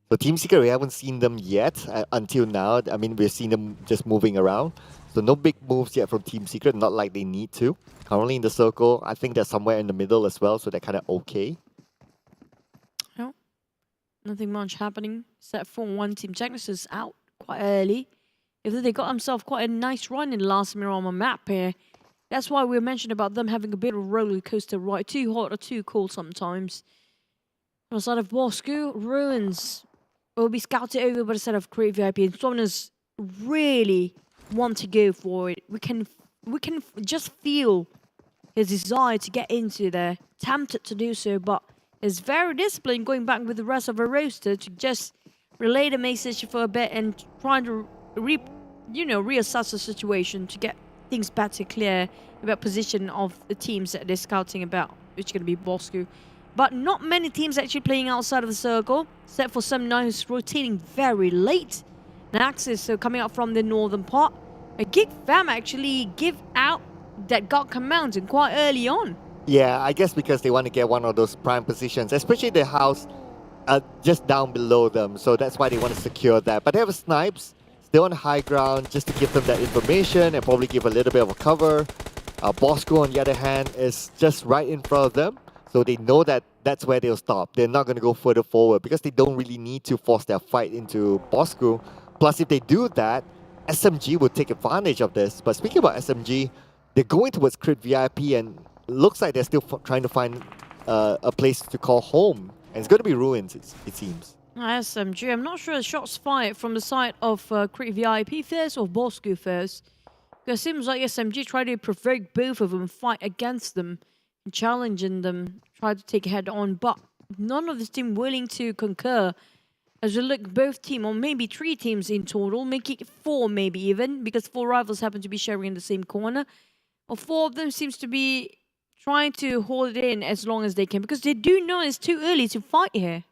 So Team Secret, we haven't seen them yet until now. I mean, we've seen them just moving around. So no big moves yet from Team Secret, not like they need to. Currently in the circle, I think they're somewhere in the middle as well, so they're kind of okay. No, nothing much happening except for one team. Genexus out quite early. If they got themselves quite a nice run in the last mirror on the map here. That's why we mentioned about them having a bit of a roller coaster ride. Too hot or too cold sometimes. Outside of Bosskurr, Ruins will be scouted over by the set of Create VIP, and Summoners really want to go for it. We can just feel his desire to get into there. Tempted to do so, but is very disciplined going back with the rest of the roster to just relay the message for a bit and trying to reassess the situation to get things better clear about position of the teams that they're scouting about, which is going to be Bosskurr. But not many teams actually playing outside of the circle, except for some now who's rotating very late. Genexus, so coming up from the northern part. A Geek Fam actually give out that Ganka Mountain quite early on. Yeah, I guess because they want to get one of those prime positions, especially the house just down below them. So that's why they want to secure that. But they have a snipes. They're on high ground just to give them that information and probably give a little bit of a cover. Bosskurr, on the other hand, is just right in front of them. So they know that that's where they'll stop. They're not going to go further forward because they don't really need to force their fight into Bosskurr. Plus, if they do that, SMG will take advantage of this. But speaking about SMG, they're going towards Crit VIP and looks like they're still trying to find a place to call home. And it's going to be Ruins, it seems. SMG, I'm not sure the shots fired from the side of Crit VIP first or Bosskurr first. Because it seems like SMG tried to provoke both of them, fight against them. challenging them, try to take head on, but none of this team willing to concur. As we look, both team, or maybe 3 teams in total, making it 4 maybe even, because 4 rivals happen to be sharing in the same corner. Or 4 of them seems to be trying to hold it in as long as they can, because they do know it's too early to fight here.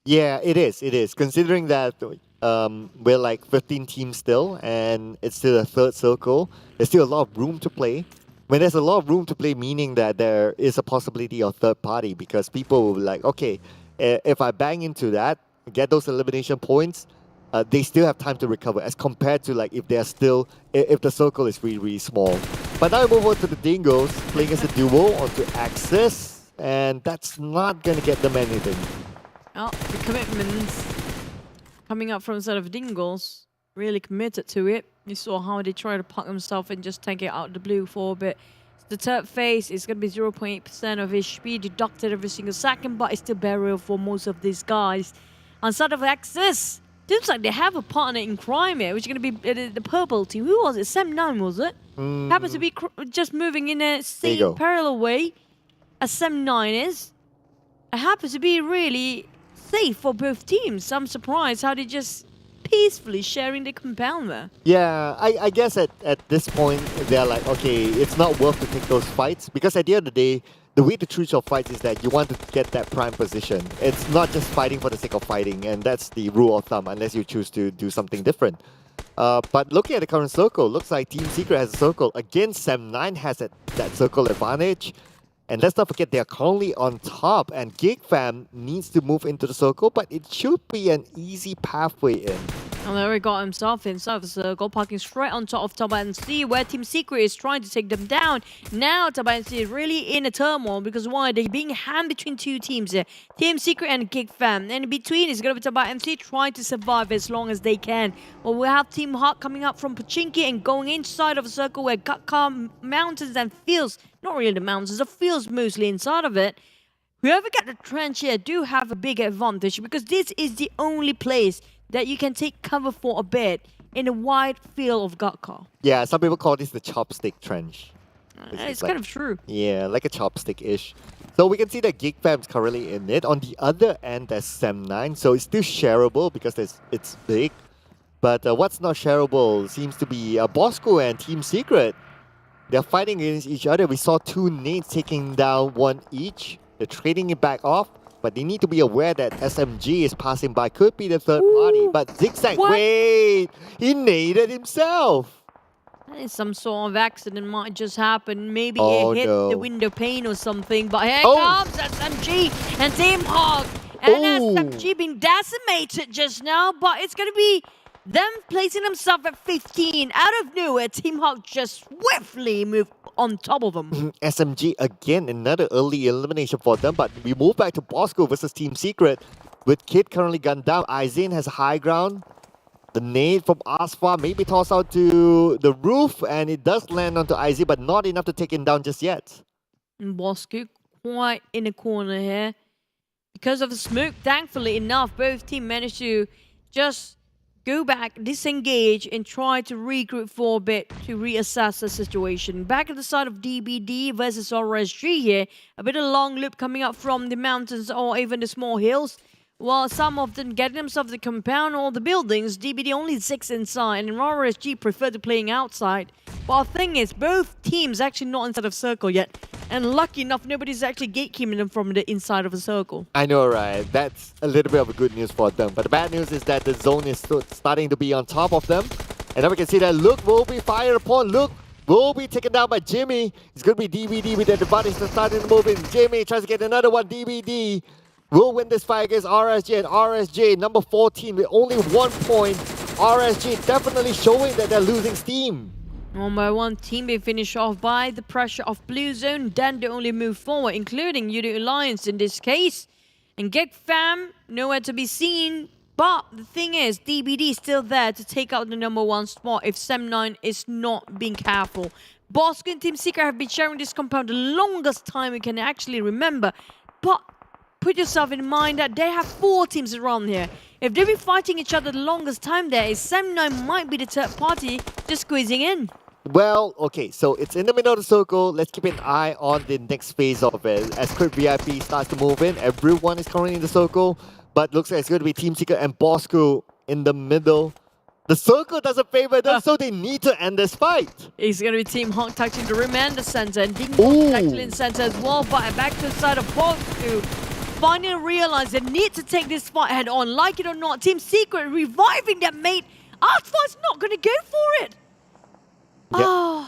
Yeah, it is. Considering that we're like 15 teams still, and it's still a third circle, there's still a lot of room to play. When there's a lot of room to play, meaning that there is a possibility of third party, because people will be like, okay, if I bang into that, get those elimination points, they still have time to recover, as compared to like if they're still, if the circle is really, really small. But now we move on to the Dingoz, playing as a duo onto Axis, and that's not going to get them anything. Oh, the commitments coming up from the side of Dingoz, really committed to it. You saw how they try to park themselves and just tank it out the blue for a bit. The third phase is going to be 0.8% of HP deducted every single second, but it's still burial for most of these guys. On side of Axis, seems like they have a partner in crime here, which is going to be the purple team. Who was it? Sem9, was it? Happens to be just moving in a same parallel way as Sem9 is. It happens to be really safe for both teams. I'm surprised how they just peacefully sharing the compound there. Yeah, I guess at this point, they're like, okay, it's not worth to take those fights, because at the end of the day, the way to choose your fights is that you want to get that prime position. It's not just fighting for the sake of fighting, and that's the rule of thumb, unless you choose to do something different. But looking at the current circle, looks like Team Secret has a circle. Again, Sem9 has that circle advantage. And let's not forget, they are currently on top, and Geek Fam needs to move into the circle, but it should be an easy pathway in. And there he got himself inside the circle, parking straight on top of TABAH NC, where Team Secret is trying to take them down. Now TABAH NC is really in a turmoil, because why? They're being hammed between 2 teams here. Team Secret and Geek Fam. And in between is going to be TABAH NC trying to survive as long as they can. Well, we have Team Hawk coming up from Pochinki and going inside of a circle where Gatkar mountains and fields, not really the mountains, the fields mostly inside of it. Whoever got the trench here do have a big advantage, because this is the only place that you can take cover for a bit in a wide field of Gatkar. Yeah, some people call this the chopstick trench. It's kind of true. Yeah, like a chopstick-ish. So we can see that Geek Fam's currently in it. On the other end, there's Sem9, so it's still shareable because it's big. But what's not shareable seems to be Bosskurr and Team Secret. They're fighting against each other. We saw 2 nades taking down 1 each. They're trading it back off. But they need to be aware that SMG is passing by. Could be the third party. But Zigzag, wait! He naded himself! Some sort of accident might just happen. Maybe it hit the window pane or something. But here comes SMG and Team Hawk. And SMG being decimated just now. But it's going to be them placing themselves at 15. Out of nowhere, Team Hawk just swiftly moved on top of them. SMG again, another early elimination for them, but we move back to Bosskurr versus Team Secret. With Kid currently gunned down, Aizen has high ground. The nade from Asfa maybe tossed out to the roof, and it does land onto Aizen, but not enough to take him down just yet. Bosskurr quite in a corner here. Because of the smoke, thankfully enough, both teams managed to just go back, disengage, and try to regroup for a bit to reassess the situation. Back at the side of DBD versus RSG here. A bit of long loop coming up from the mountains or even the small hills. While some of them getting themselves the compound or the buildings, DBD only 6 inside, and RSG prefer to playing outside. But the thing is, both teams actually not inside of circle yet. And lucky enough, nobody's actually gatekeeping them from the inside of a circle. I know, right? That's a little bit of a good news for them. But the bad news is that the zone is starting to be on top of them. And now we can see that Luke will be fired upon. Luke will be taken down by Jimmy. It's going to be DBD with the advantage to start in the movement. Jimmy tries to get another one. DBD will win this fight against RSG. And RSG, number 14, with only 1 point. RSG definitely showing that they're losing steam. 1 by 1 team being finished off by the pressure of blue zone. Then they only move forward, including Yoodo Alliance in this case. And Geek Fam, nowhere to be seen. But the thing is, DBD is still there to take out the number 1 spot if Sem9 is not being careful. Bosskurr and Team Secret have been sharing this compound the longest time we can actually remember. But put yourself in mind that they have 4 teams around here. If they've been fighting each other the longest time there, Sem9 might be the third party just squeezing in. Well, okay, so it's in the middle of the circle. Let's keep an eye on the next phase of it. As Crit VIP starts to move in, everyone is currently in the circle, but looks like it's going to be Team Secret and Bosskurr in the middle. The circle doesn't favor them, so they need to end this fight. It's going to be Team Hawk touching the rim and the center, and Dingoz actually in center as well, but back to the side of Bosskurr. Finally realize they need to take this fight head on. Like it or not, Team Secret reviving their mate. Artfar's not going to go for it. Yeah.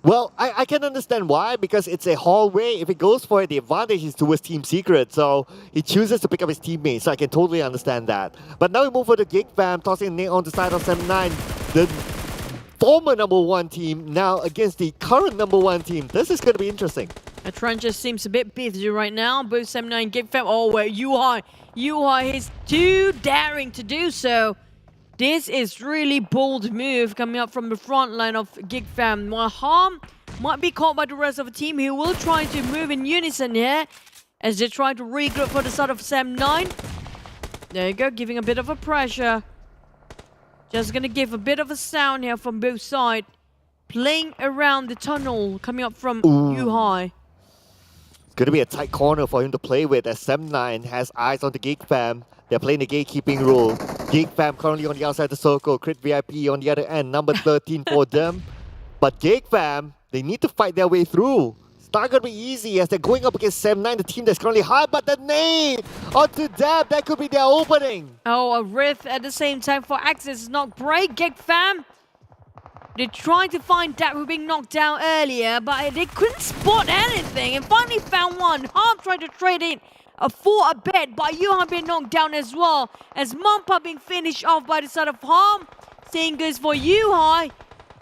Well, I can understand why, because it's a hallway. If he goes for it, the advantage is towards Team Secret, so he chooses to pick up his teammates, so I can totally understand that. But now we move for the Geek Fam, tossing Nate on the side of 7-9. The former #1 team now against the current #1 team. This is going to be interesting. The trend just seems a bit busy right now. Both 7-9 and Geek Fam. Oh, wait, Yuhai is too daring to do so. This is really bold move coming up from the front line of Geek Fam. While Harm might be caught by the rest of the team, he will try to move in unison here as they try to regroup for the side of 7-9. There you go, giving a bit of a pressure. Just gonna give a bit of a sound here from both sides. Playing around the tunnel coming up from Yuhai. It's going to be a tight corner for him to play with as 7-9 has eyes on the Geek Fam. They're playing the gatekeeping role. Geek Fam currently on the outside of the circle. Crit VIP on the other end, number 13 for them. But Geek Fam, they need to fight their way through. It's not going to be easy as they're going up against 7-9, the team that's currently high. But the nade onto Dab, that could be their opening. Oh, a Rift at the same time for Access is not great. Geek Fam, they tried to find Dab who being knocked down earlier, but they couldn't spot anything and finally found one. Harm tried to trade it for a bed, but Yuhai being knocked down as well. As Mumpa being finished off by the side of Harm. Same goes for Yuhai.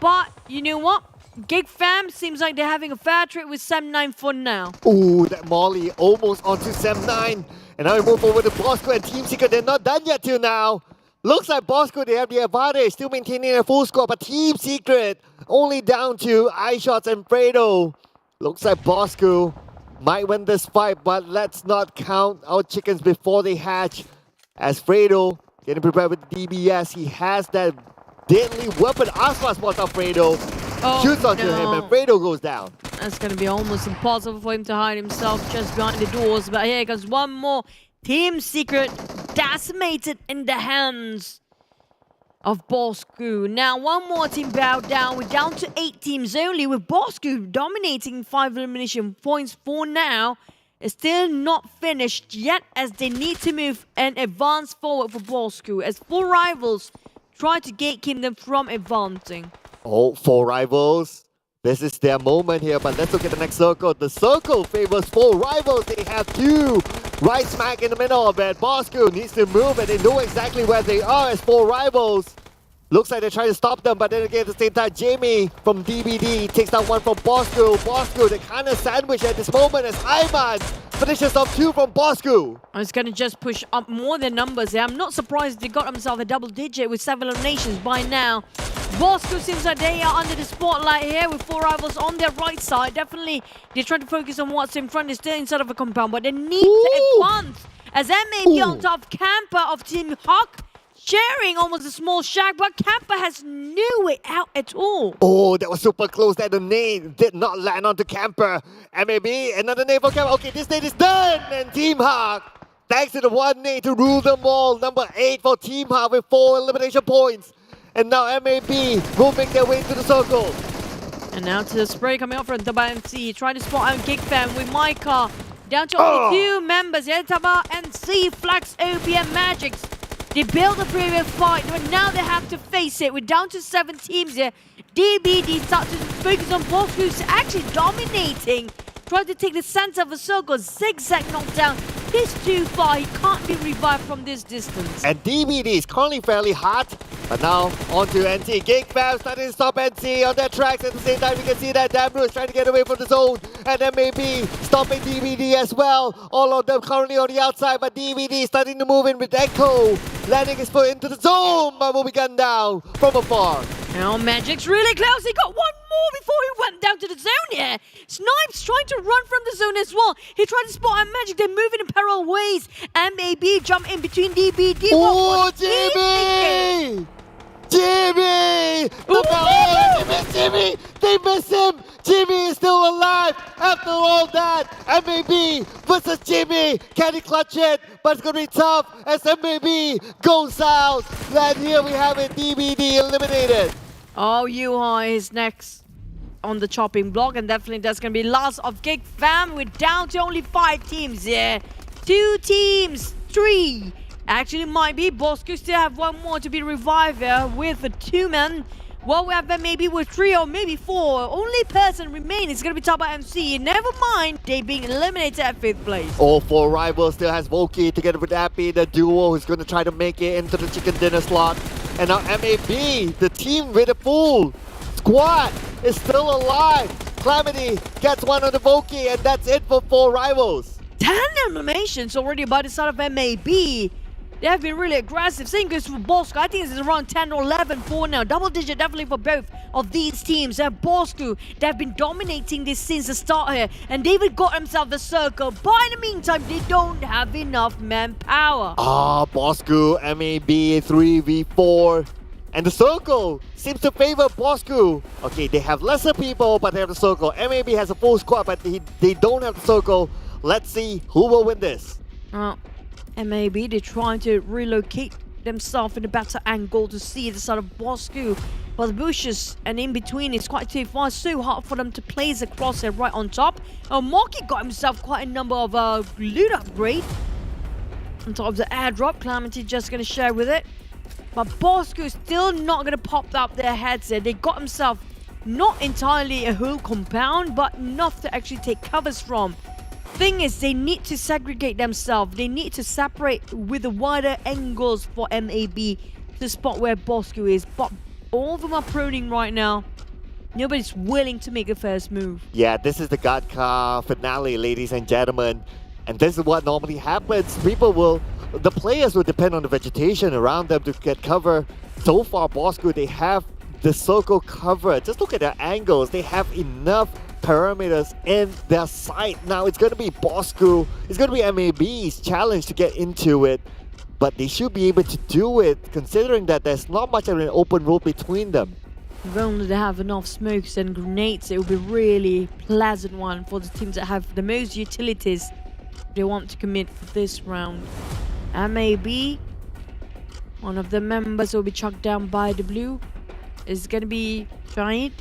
But you know what? Geek Fam seems like they're having a fair trade with 7-9 for now. Ooh, that Molly almost onto 7-9. And now we move over to Bosskurr and Team Secret. They're not done yet till now. Looks like Bosskurr, they have the advantage, still maintaining a full score. But Team Secret only down to iShots and Fredo. Looks like Bosskurr might win this fight, but let's not count our chickens before they hatch. As Fredo getting prepared with the DBS, he has that deadly weapon. Asma spots out Fredo, shoots onto him, and Fredo goes down. That's going to be almost impossible for him to hide himself just behind the doors. But here comes one more. Team Secret decimated in the hands of Bosskurr. Now one more team bowed down. We're down to 8 teams only, with Bosskurr dominating 5 elimination points for now. It's still not finished yet as they need to move and advance forward for Bosskurr as 4 rivals try to gatekeep them from advancing. Oh, 4 rivals. This is their moment here, but let's look at the next circle. The circle favors 4 rivals. They have 2 right smack in the middle of it. Bosskurr needs to move and they know exactly where they are as 4 rivals. Looks like they're trying to stop them, but then again at the same time, Jamie from DBD takes down 1 from Bosskurr. Bosskurr, they kind of sandwich at this moment as Ayman finishes off 2 from Bosskurr. It's going to just push up more than numbers here. I'm not surprised they got themselves a double digit with 7 eliminations by now. Bosskurr seems like they are under the spotlight here with 4 rivals on their right side. Definitely, they're trying to focus on what's in front. They're still inside of a compound, but they need to advance. As MAB on top, Camper of Team Hawk sharing almost a small shack, but Camper has no way out at all. Oh, that was super close. That the nade did not land onto Camper. MAB, another nade for Camper. Okay, this nade is done. And Team Hawk, thanks to the one nade to rule them all. Number 8 for Team Hawk with 4 elimination points. And now MAB will make their way to the circle. And now to the spray coming up from TABAH MC. Trying to spot out Geek Fam with Micah. Down to only 2 members. Yeah, TABAH MC, Flax, OPM, Magics. They built a previous fight, but now they have to face it. We're down to 7 teams here. DBD starts to focus on Boss, who's actually dominating. Trying to take the center of the circle. Zigzag knockdown. He's too far. He can't be revived from this distance. And DBD is currently fairly hot. But now, on to NT. Geek Fam starting to stop NT on their tracks. At the same time, you can see that Damru is trying to get away from the zone. And MAB stopping DBD as well. All of them currently on the outside, but DBD starting to move in with Echo. Landing his foot into the zone, but will be gunned down from afar. Now Magic's really close. He got 1 more before he went down to the zone here. Snipes trying to run from the zone as well. He tried to spot out Magic. They're moving in parallel ways. MAB jump in between DBD. Oh, Jimmy! Jimmy! Jimmy! They miss him. Jimmy is still alive after all that. MAB versus Jimmy. Can he clutch it? But it's going to be tough as MAB goes out. And here we have it, DBD eliminated. Oh, Yuha is next on the chopping block, and definitely that's going to be last of Geek Fam. We're down to only 5 teams here. 2 teams, 3. Actually, might be. Bosskurr still have 1 more to be revived with a 2-man. Well, we have maybe with 3 or maybe 4. Only person remaining is going to be TABAH MC. Never mind, they being eliminated at 5th place. All 4 rivals still has Volky together with Appy, the duo who's going to try to make it into the chicken dinner slot. And now MAB, the team with a full squad, is still alive. Calamity gets one on the Volky, and that's it for 4 rivals. 10 eliminations already by the side of MAB. They have been really aggressive. Same goes for Bosskurr. I think it's around 10 or 11 for now. Double digit definitely for both of these teams. And Bosskurr, they've been dominating this since the start here. And David got himself the circle. But in the meantime, they don't have enough manpower. Bosskurr, MAB 3v4. And the circle seems to favor Bosskurr. Okay, they have lesser people, but they have the circle. MAB has a full squad, but they don't have the circle. Let's see who will win this. MAB, they're trying to relocate themselves in a better angle to see the side of Bosskurr. But the bushes and in between is quite too far. So hard for them to place a crosshair right on top. Monkey got himself quite a number of loot upgrade. On top of the airdrop, Calamity just going to share with it. But Bosskurr still not going to pop up their heads there. They got themselves not entirely a whole compound, but enough to actually take covers from. Thing is, they need to segregate themselves. They need to separate with the wider angles for MAB to spot where Bosskurr is. But all of them are proning right now. Nobody's willing to make a first move. Yeah, this is the God Car finale, ladies and gentlemen. And this is what normally happens. The players will depend on the vegetation around them to get cover. So far, Bosskurr, they have the circle covered. Just look at their angles. They have enough parameters in their sight. Now it's going to be Bosskurr. It's going to be MAB's challenge to get into it. But they should be able to do it, considering that there's not much of an open road between them. If only they have enough smokes and grenades, it will be really pleasant one for the teams that have the most utilities they want to commit for this round. MAB, one of the members will be chucked down by the blue. It's going to be Giant.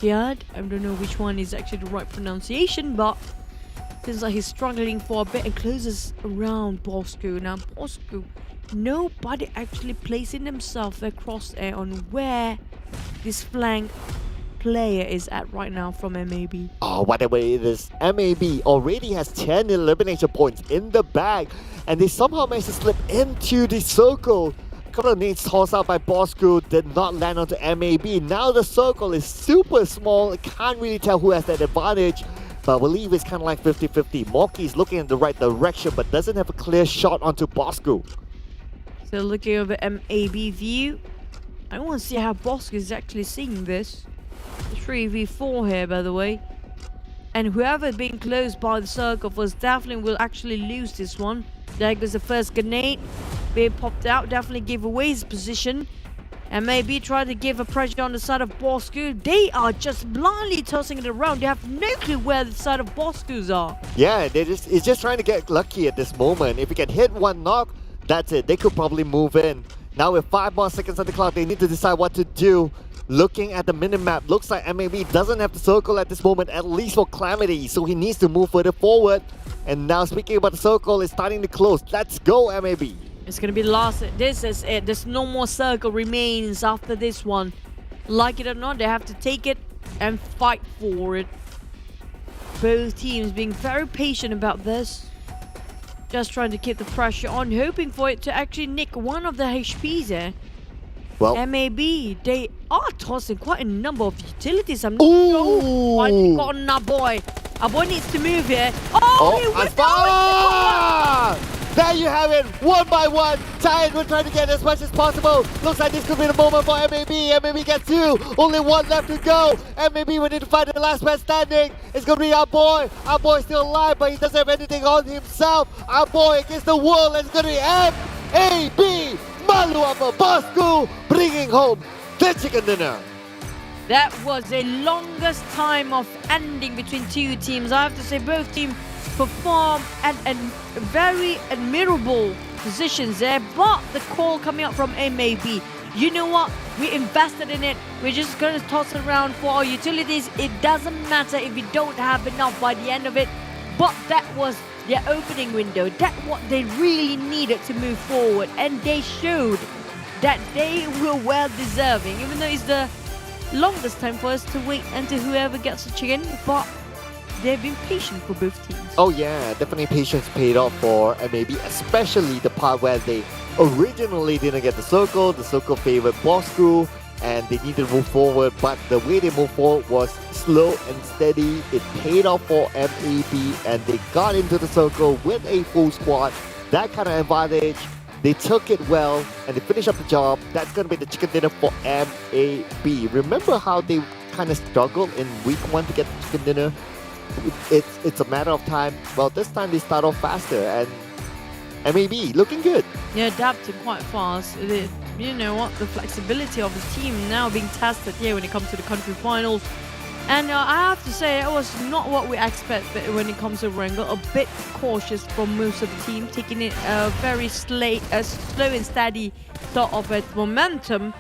I don't know which one is actually the right pronunciation, but seems like he's struggling for a bit and closes around Bosskurr. Now Bosskurr, nobody actually placing themselves their crosshair on where this flank player is at right now from MAB. Whatever it is, MAB already has 10 elimination points in the bag, and they somehow managed to slip into the circle. Couple of nades tossed out by Bosskurr did not land onto MAB. Now the circle is super small. Can't really tell who has that advantage. But I believe it's kind of like 50-50. Monkey's looking in the right direction but doesn't have a clear shot onto Bosskurr. So looking over MAB view, I want to see how Bosskurr is actually seeing this. 3v4 here, by the way. And whoever being closed by the circle first definitely will actually lose this one. There goes the first grenade. Being popped out, definitely give away his position. And maybe try to give a pressure on the side of Bosskurr. They are just blindly tossing it around. They have no clue where the side of Bosskurr are. Yeah, it's just trying to get lucky at this moment. If you can hit one knock, that's it. They could probably move in. Now with 5 more seconds on the clock, they need to decide what to do. Looking at the minimap, looks like MAB doesn't have the circle at this moment, at least for Calamity. So he needs to move further forward. And now speaking about the circle, it's starting to close. Let's go, MAB. It's going to be last. This is it. There's no more circle remains after this one. Like it or not, they have to take it and fight for it. Both teams being very patient about this. Just trying to keep the pressure on, hoping for it to actually nick one of the HPs there. Well, MAB, they are tossing quite a number of utilities. I'm not sure why they got on our boy. Our boy needs to move here. He went down. There you have it, 1 by 1. Giant will try to get as much as possible. Looks like this could be the moment for MAB. MAB gets 2, only 1 left to go. MAB will need to find the last man standing. It's going to be our boy. Our boy is still alive, but he doesn't have anything on himself. Our boy against the world, and it's going to be MAB. Malu apa Bosskurr, bringing home the chicken dinner. That was the longest time of ending between two teams. I have to say both teams performed at very admirable positions there, but the call coming out from MAB, you know what? We invested in it. We're just going to toss it around for our utilities. It doesn't matter if we don't have enough by the end of it, but that was their opening window. That's what they really needed to move forward, and they showed that they were well deserving, even though it's the longest time for us to wait until whoever gets the chicken, but they've been patient for both teams. Oh yeah, definitely patience paid off for MAB, especially the part where they originally didn't get the circle favored Bosskurr, and they needed to move forward, but the way they moved forward was slow and steady. It paid off for MAB, and they got into the circle with a full squad. That kind of advantage, they took it well, and they finished up the job. That's going to be the chicken dinner for MAB. Remember how they kind of struggled in week 1 to get the chicken dinner? It's a matter of time. Well, this time they start off faster, and MAB looking good. They're adapting quite fast. You know what? The flexibility of the team now being tested here when it comes to the country finals. And I have to say, it was not what we expected when it comes to Wrangle. A bit cautious from most of the team, taking it very slow and steady sort of momentum,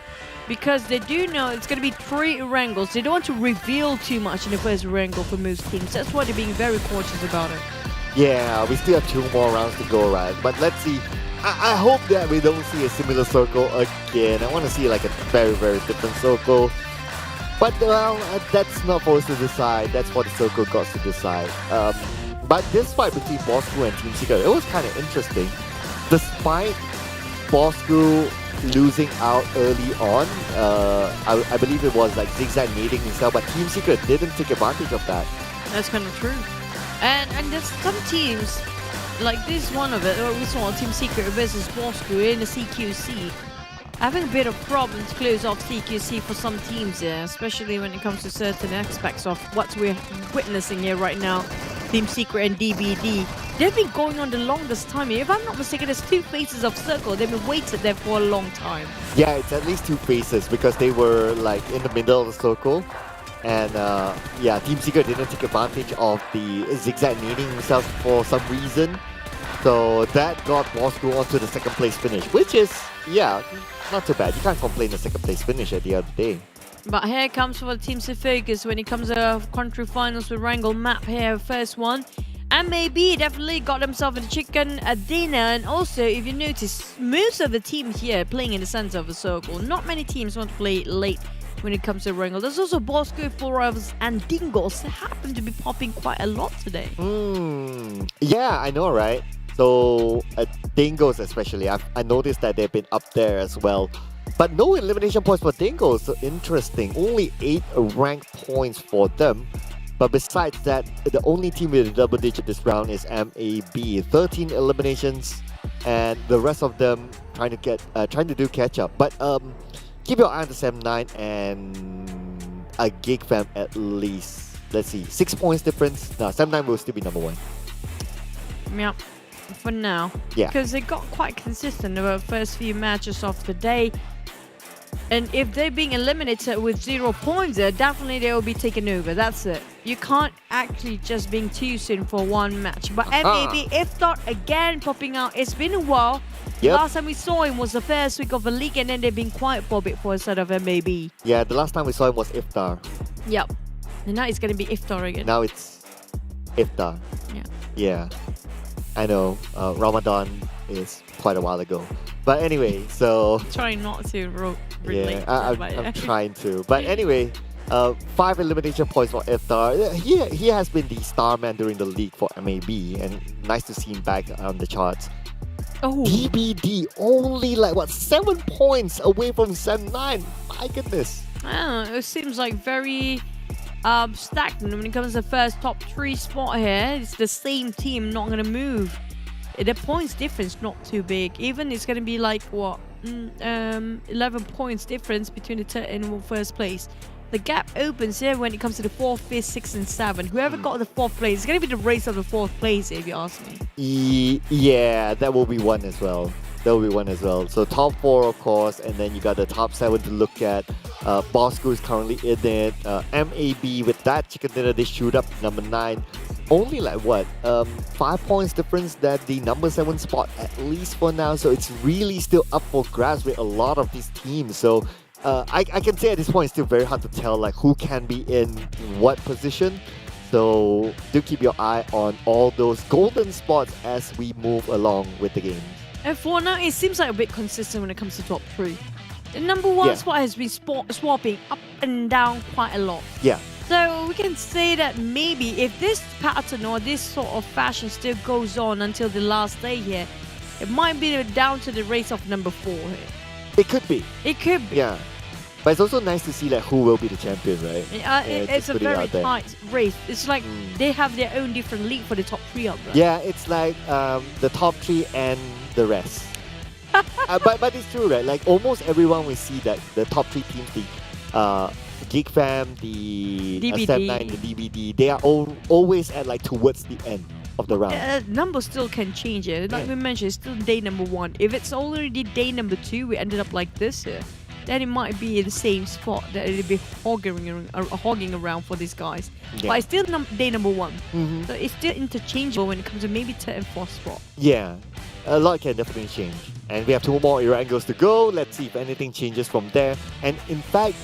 because they do know it's going to be 3 Wrangles. They don't want to reveal too much in the first Wrangle for most teams. That's why they're being very cautious about it. Yeah, we still have 2 more rounds to go, right? But let's see. I hope that we don't see a similar circle again. I want to see like a very, very different circle. But well, that's not for us to decide. That's what the circle got to decide. But this fight between Bosskurr and Team Secret, it was kind of interesting. Despite Bosskurr losing out early on, I believe it was like zigzag nading himself, but Team Secret didn't take advantage of that. That's kind of true. And there's some teams, like this one of it, we saw Team Secret versus Bosskurr in the CQC, having a bit of problems to close off CQC for some teams here, especially when it comes to certain aspects of what we're witnessing here right now. Team Secret and DBD, they've been going on the longest time here. If I'm not mistaken, there's 2 phases of circle. They've been waited there for a long time. Yeah, it's at least 2 phases because they were like in the middle of the circle. And yeah, Team Secret didn't take advantage of the zigzag nading himself for some reason. So that got Bosskurr onto the 2nd place finish, which is, yeah, not too bad. You can't complain the 2nd place finish at the end of the day. But here comes for the teams to focus when it comes to country finals with Wrangle map here, first one. And maybe definitely got themselves a chicken dinner. And also, if you notice, most of the teams here playing in the center of the circle. Not many teams want to play late when it comes to Wrangle. There's also Bosskurr, Forever, and Dingoz. They happen to be popping quite a lot today. Yeah, I know, right? So, Dingoz especially, I noticed that they've been up there as well. But no elimination points for Dingoz, so interesting. Only 8 rank points for them. But besides that, the only team with a double digit this round is MAB. 13 eliminations, and the rest of them trying to do catch up. But keep your eye on the 7-9 and a Geek Fam at least. Let's see, 6 points difference. No, 7-9 will still be number 1. Yeah, for now. Yeah. Because they got quite consistent over the first few matches of the day. And if they're being eliminated with 0 points there, definitely they will be taken over. That's it. You can't actually just being too soon for one match. But MAB, if not again popping out, it's been a while. Yep. Last time we saw him was the first week of the league, and then they've been quiet for a bit for a set of MAB. Yeah, the last time we saw him was Iftar. Yep. And now it's going to be Iftar again. Now it's Iftar. Yeah. Yeah. I know, Ramadan is quite a while ago. But anyway, so... Trying not to relate. Yeah, I'm trying to. But anyway, 5 elimination points for Iftar. He has been the star man during the league for MAB, and nice to see him back on the charts. Oh. DBD only like, what, 7 points away from 7-9. My goodness. I don't know, it seems like very stagnant when it comes to the first top 3 spot here. It's the same team, not going to move. The points difference not too big. Even it's going to be like, what, 11 points difference between the third and first place. The gap opens here when it comes to the 4th, 5th, 6th, and 7th. Whoever got the 4th place, it's going to be the race of the 4th place, if you ask me. Yeah, that will be one as well. That will be one as well. So top 4, of course, and then you got the top 7 to look at. Bosskurr is currently in it. MAB with that chicken dinner, they shoot up number 9. Only like what? 5 points difference that the number 7 spot, at least for now. So it's really still up for grabs with a lot of these teams. So I can say at this point it's still very hard to tell like who can be in what position. So do keep your eye on all those golden spots as we move along with the games. And for now, it seems like a bit consistent when it comes to top 3. The number 1 spot has been swapping up and down quite a lot. Yeah. So we can say that maybe if this pattern or this sort of fashion still goes on until the last day here, it might be down to the race of number 4 here. It could be. It could be. Yeah. But it's also nice to see like who will be the champion, right? It's a very tight race. It's like they have their own different league for the top 3 of them. Yeah, it's like the top 3 and the rest. But it's true, right? Like almost everyone we see that the top 3 teams, the Geek Fam, the SM9, the DBD, they are always at like towards the end of the round. Numbers still can change it. Like we mentioned, it's still day number 1. If it's already day number 2, we ended up like this here, then it might be in the same spot that it'll be hogging around for these guys. Yeah. But it's still day number 1. So it's still interchangeable when it comes to maybe 3rd and 4th spot. Yeah, a lot can definitely change. And we have 2 more era angles to go. Let's see if anything changes from there. And in fact,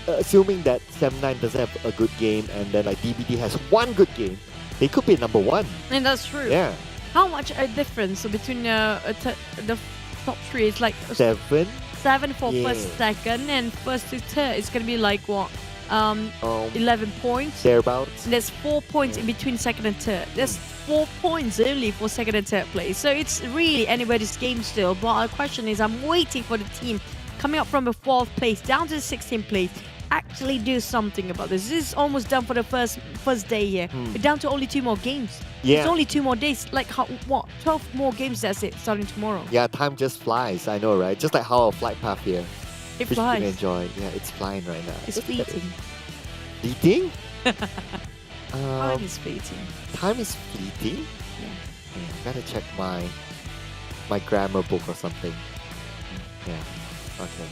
assuming that Sam9 doesn't have a good game and then like DBD has 1 good game, they could be number 1. And that's true. Yeah. How much a difference between the top 3 is like 7? 7 for 1st, 2nd, and 1st to 3rd. It's gonna be like what? 11 points. Thereabouts. And there's 4 points in between 2nd and 3rd. There's 4 points only for 2nd and 3rd place. So it's really anybody's game still. But our question is, I'm waiting for the team coming up from the 4th place down to the 16th place actually do something about this. This is almost done for the first day here. We're down to only 2 more games. Yeah. It's only 2 more days. Like what? 12 more games. That's it. Starting tomorrow. Yeah, time just flies. I know, right? Just like how our flight path here. It which flies. you can enjoy. Yeah, it's flying right now. It's fleeting. Fleeting? Time is fleeting. Time is fleeting? Yeah. Gotta check my grammar book or something. Yeah. Okay.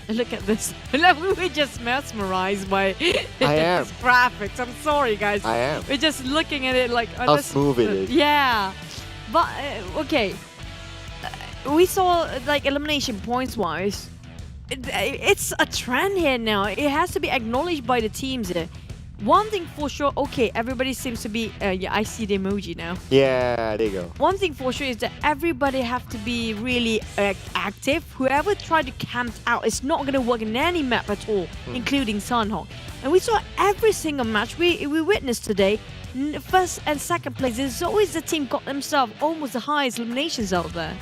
Look at this. We're just mesmerized by am. this graphics. I'm sorry, guys. I am. We're just looking at it like... How smooth it is. Yeah. But, okay. We saw, like, elimination points-wise. It's a trend here now. It has to be acknowledged by the teams here. One thing for sure, okay, everybody seems to be... yeah, I see the emoji now. Yeah, there you go. One thing for sure is that everybody have to be really active. Whoever tried to camp out, it's not going to work in any map at all, including Sunhawk. And we saw every single match we witnessed today. 1st and 2nd place, there's always the team got themselves almost the highest eliminations out there.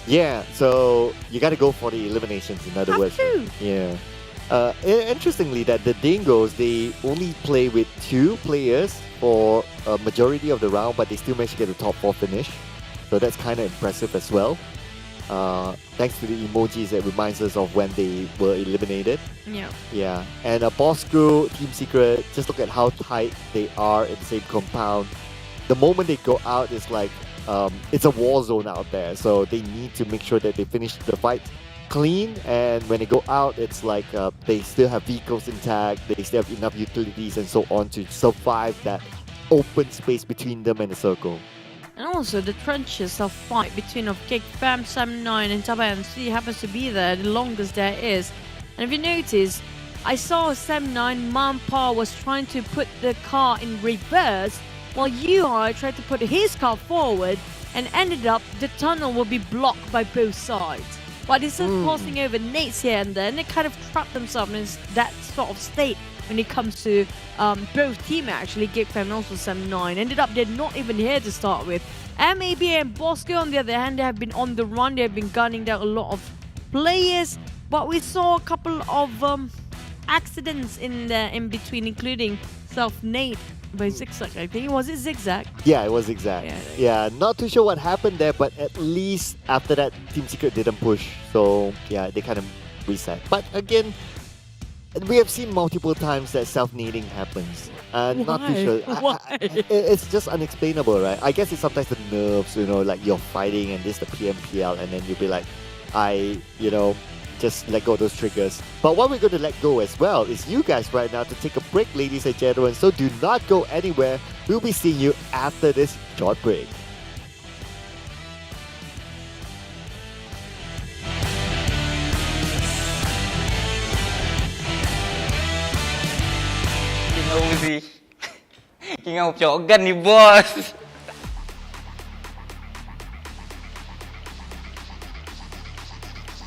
Yeah, so you got to go for the eliminations, in other words. To. Yeah. Interestingly, that the Dingoz, they only play with 2 players for a majority of the round, but they still managed to get the top 4 finish. So that's kind of impressive as well. Thanks to the emojis that reminds us of when they were eliminated. Yeah. Yeah. And Bosskurr, Team Secret, just look at how tight they are in the same compound. The moment they go out, it's like it's a war zone out there. So they need to make sure that they finish the fight clean, and when they go out, it's like they still have vehicles intact, they still have enough utilities and so on to survive that open space between them and the circle. And also the trenches of fight between Geek Fam, SM9 and TABAH MC happens to be there the longest there is. And if you notice, I saw SM9 Manpower was trying to put the car in reverse while UI tried to put his car forward, and ended up the tunnel will be blocked by both sides. But instead of passing over nades here and there, and they kind of trapped themselves in that sort of state when it comes to both teams actually, Geek Fam and also SM9. Ended up they're not even here to start with. MAB and Bosskurr on the other hand, they have been on the run, they have been gunning down a lot of players, but we saw a couple of accidents in between, including self-nade by Zigzag, I think. Was it Zigzag? Yeah, it was Zigzag. Yeah, not too sure what happened there, but at least after that, Team Secret didn't push. So, yeah, they kind of reset. But again, we have seen multiple times that self-nading happens. Not too sure. Why? It's just unexplainable, right? I guess it's sometimes the nerves, you know, like you're fighting and this the PMPL, and then you'll be like, just let go of those triggers. But what we're going to let go as well is you guys right now to take a break, ladies and gentlemen. So do not go anywhere. We'll be seeing you after this short break. King of Jogan ni bos.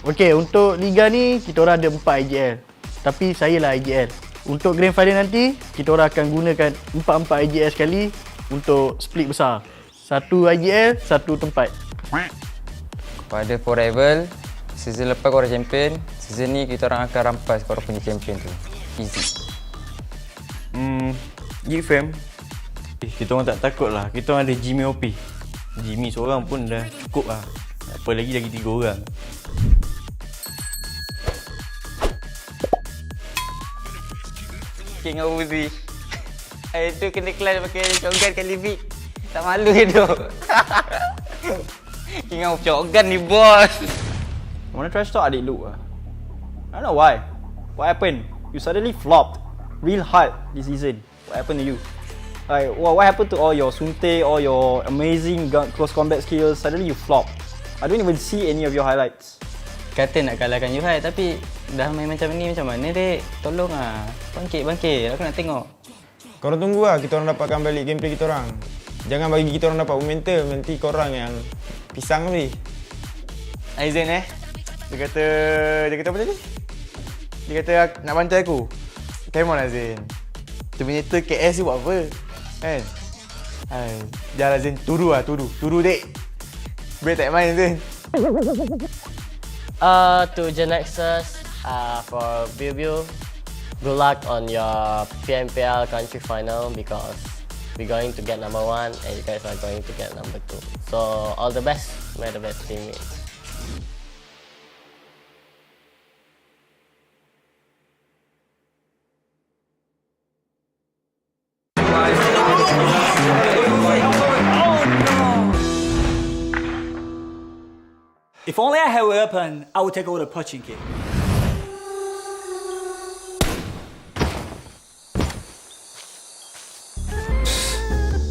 Okey, untuk Liga ni kita orang ada 4 IGL. Tapi saya lah IGL. Untuk Grand Final nanti, kita orang akan gunakan 4 IGL sekali untuk split besar. 1 IGL, 1 tempat. Pada Forever, season lepas korang champion, season ni kita orang akan rampas korang punya champion tu. Easy. Geek Fam. Kita orang tak takut lah. Kita orang ada Jimmy OP. Jimmy seorang pun dah cukup lah. Apa lagi 3 orang. King of Uzi. Itu kena kelas pakai shotgun kali big. Tak malu ke tu? King of shotgun ni bos. Mana trash talk adik Luke lah. I don't know why. What happened? You suddenly flopped real hard this season. What happened to you? Like, what happened to all your sunte, all your amazing close combat skills? Suddenly you flop. I don't even see any of your highlights. Kata nak kalahkan Yuhai tapi dah main macam ni macam mana dek? Tolong lah. Bangkit. Aku nak tengok. Korang tunggu lah kita orang dapatkan balik gameplay kita orang. Jangan bagi kita orang dapat momentum. Nanti korang yang pisang ni. Aizen Dia kata apa tadi? Dia kata nak bantai aku. Come on Aizen. Terminator KS ni buat apa? Kan? Jangan Aizen. Turu dek. Boleh tak main Aizen? To Genexus, for BU, good luck on your PMPL country final because we're going to get number 1 and you guys are going to get number 2. So all the best, may the best team win. If only I had a weapon, I would take over the punching kit.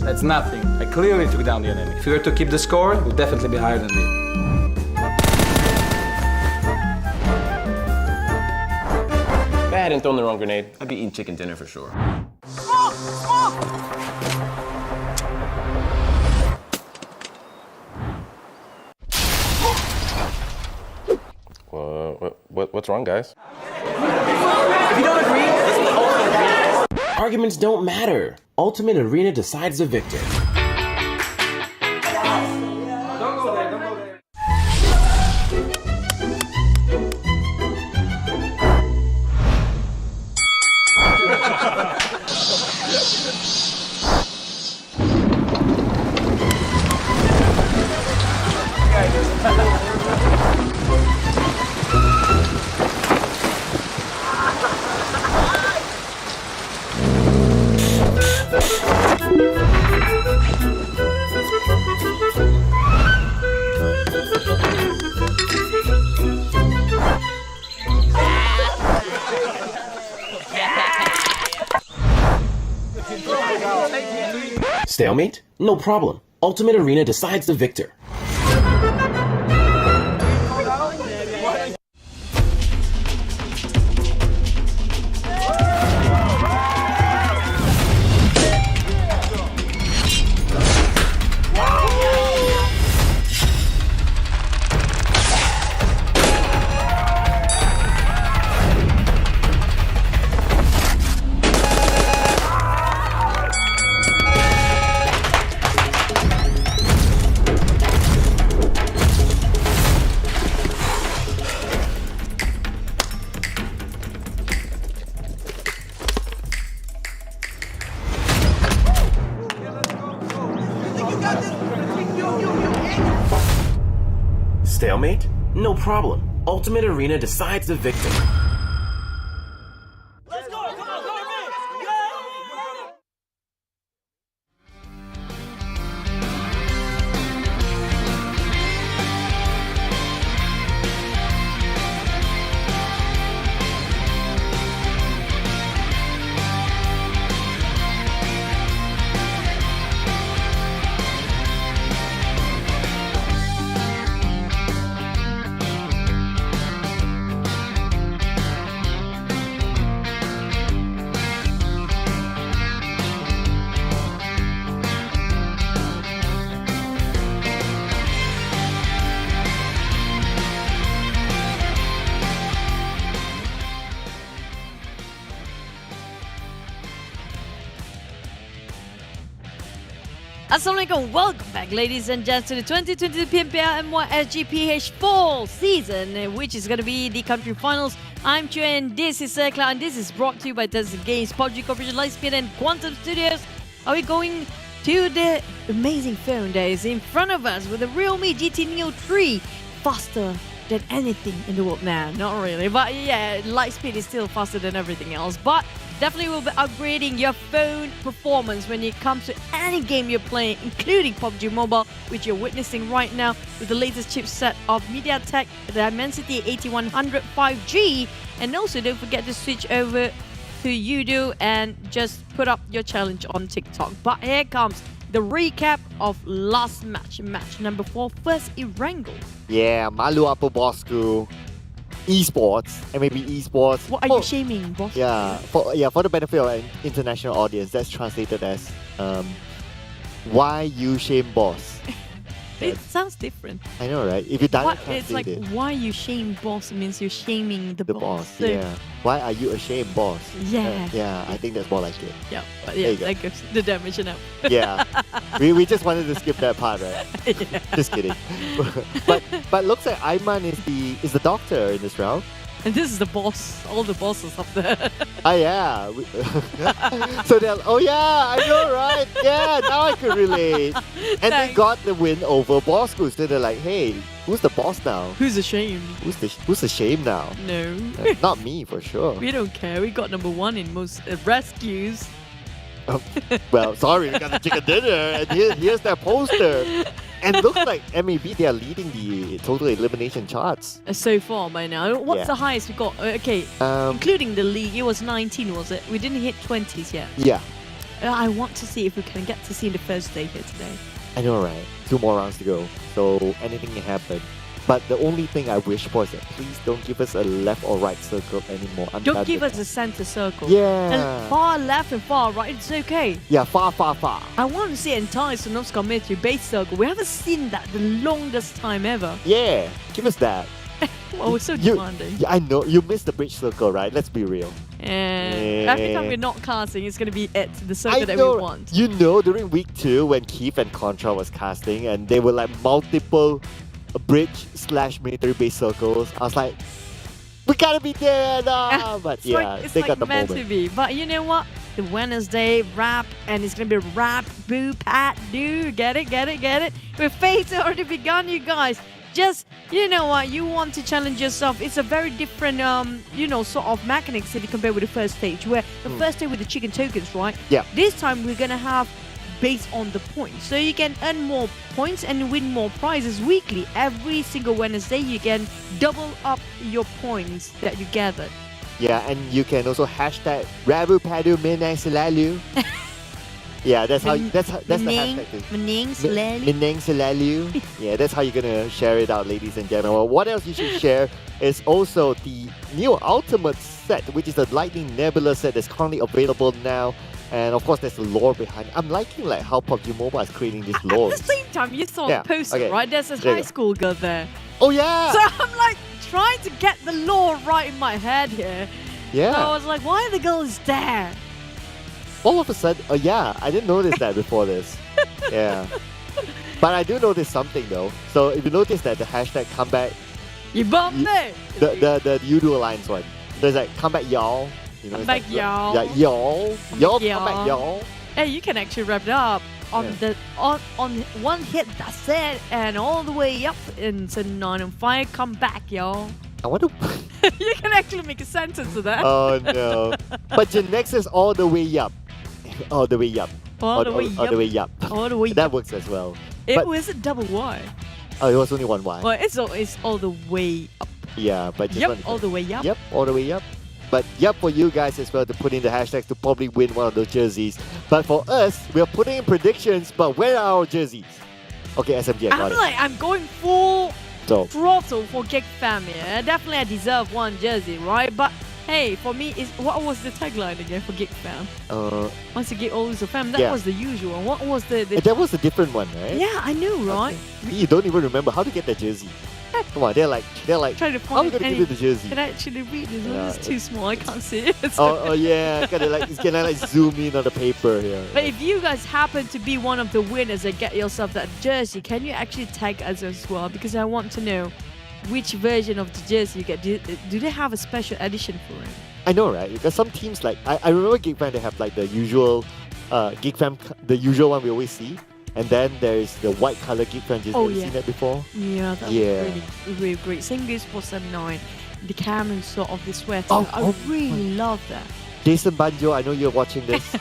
That's nothing. I clearly took down the enemy. If we were to keep the score, we'd definitely be higher than me. If I hadn't thrown the wrong grenade, I'd be eating chicken dinner for sure. What's wrong, guys? If you don't agree, let's all agree. Arguments don't matter. Ultimate Arena decides the victor. Stalemate? No problem. Ultimate Arena decides the victor. Stalemate? No problem. Ultimate Arena decides the victor. Assalamualaikum, welcome back ladies and gents to the 2022 PMPL MYSGPH Fall season, which is going to be the country finals. I'm Chue and this is Cloud, and this is brought to you by Desert Games, PUBG Corporation, Lightspeed and Quantum Studios. Are we going to the amazing phone that is in front of us with the Realme GT Neo 3, faster than anything in the world? Nah, not really, but yeah, Lightspeed is still faster than everything else, but definitely will be upgrading your phone performance when it comes to any game you're playing, including PUBG Mobile, which you're witnessing right now with the latest chipset of MediaTek Dimensity 8100 5G. And also don't forget to switch over to Yoodo and just put up your challenge on TikTok. But here comes the recap of last match number 4, first Erangel. Yeah, malu apa Bosskurr. Esports, MAB Esports. What are you shaming, boss? Yeah, for the benefit of an international audience, that's translated as why you shame boss. It sounds different. I know, right? If you it's like why you shame boss means you're shaming the boss. So, yeah. Why are you ashamed, boss? Yeah. Yeah, I think that's more like it. Yeah, but yeah, that gives the definition up. Yeah, we just wanted to skip that part, right? Yeah. Just kidding. but looks like Ayman is the doctor in this round. And this is the boss, all the bosses up there. Yeah. So they're oh yeah, I know, right? Yeah, now I can relate. And they got the win over Bosskurr. So they're like, hey, who's the boss now? Who's ashamed? Who's ashamed now? No. Not me, for sure. We don't care. We got number 1 in most rescues. Well, sorry, we got the chicken dinner, and here's their poster. And looks like MAB, they are leading the total elimination charts. So far by now. What's the highest we got? Okay, including the league, it was 19, was it? We didn't hit 20s yet. Yeah. I want to see if we can get to see the first day here today. I know, right? 2 more rounds to go, so anything can happen. But the only thing I wish for is that please don't give us a left or right circle anymore. Don't give us a center circle. Yeah. And far left and far right, it's okay. Yeah, far. I want to see entire Sonovska military base circle. We haven't seen that the longest time ever. Yeah, give us that. Well, we're so demanding. Yeah, I know. You missed the bridge circle, right? Let's be real. Every time we're not casting, it's going to be the circle that we want. You know, during week 2, when Keith and Contra was casting, and they were like multiple bridge/military base circles, I was like, we gotta be there now. But yeah, it's they like got the meant moment. to be. But you know what? The Wednesday rap, and it's gonna be rap, boo, pat, do. Get it? With Fate already begun, you guys. Just, you know what, you want to challenge yourself. It's a very different, sort of mechanics if you compare with the first stage, where the first stage with the chicken tokens, right? Yeah. This time we're gonna have based on the points. So you can earn more points and win more prizes weekly. Every single Wednesday, you can double up your points that you gathered. Yeah, and you can also hashtag Rabu Padu Menang Selalu. Yeah, that's the hashtag. Menang Selalu. Yeah, that's how you're gonna share it out, ladies and gentlemen. What else you should share is also the new Ultimate set, which is the Lightning Nebula set that's currently available now. And of course, there's the lore behind it. I'm liking like how PUBG Mobile is creating this lore. At the same time, you saw the poster, right? There's a high school girl there. Oh yeah! So I'm like trying to get the lore right in my head here. Yeah. So I was like, why are the girls there? All of a sudden, oh yeah, I didn't notice that before this. Yeah. But I do notice something though. So if you notice that the hashtag comeback, you bump me. The Yoodo Alliance one. There's like comeback y'all. You know, come back, y'all. Yeah, y'all. Y'all, come back, y'all. Hey, you can actually wrap it up on on one hit. That's it, and all the way up into 9 and 5. Come back, y'all. I want to. You can actually make a sentence of that. Oh no! But Genexus all the way up, all the way up, all the way up. That works as well. It was a double Y. Oh, it was only one Y. Well, it's all the way up. Yeah, but just all the way up. Yep, all the way up. But for you guys as well to put in the hashtags to probably win one of those jerseys. But for us, we're putting in predictions, but where are our jerseys? Okay, SMG, I got it. I'm going full throttle for Geek Fam here. Definitely I deserve one jersey, right? But hey, for me, what was the tagline again for Geek Fam? Once you get always a fam, that was the usual. What was the... That was a different one, right? Yeah, I know, right? Okay. You don't even remember how to get that jersey. Come on, they're like, Trying to how are we find gonna give any. you the jersey? Can I actually read this? Yeah. It's too small. I can't see it. Oh yeah, it's gonna like zoom in on the paper here. But if you guys happen to be one of the winners and get yourself that jersey, can you actually tag us as well? Because I want to know which version of the jersey you get. Do they have a special edition for it? I know, right? Because some teams like I remember Geek Fam, they have like the usual Geek Fam, the usual one we always see, and then there's the white color Geek Fam jersey. Oh, Have you yeah. seen that before? Yeah, that was really great. Same goes for 79. The Cameron sort of the sweater. I really love that. Jason Banjo, I know you're watching this.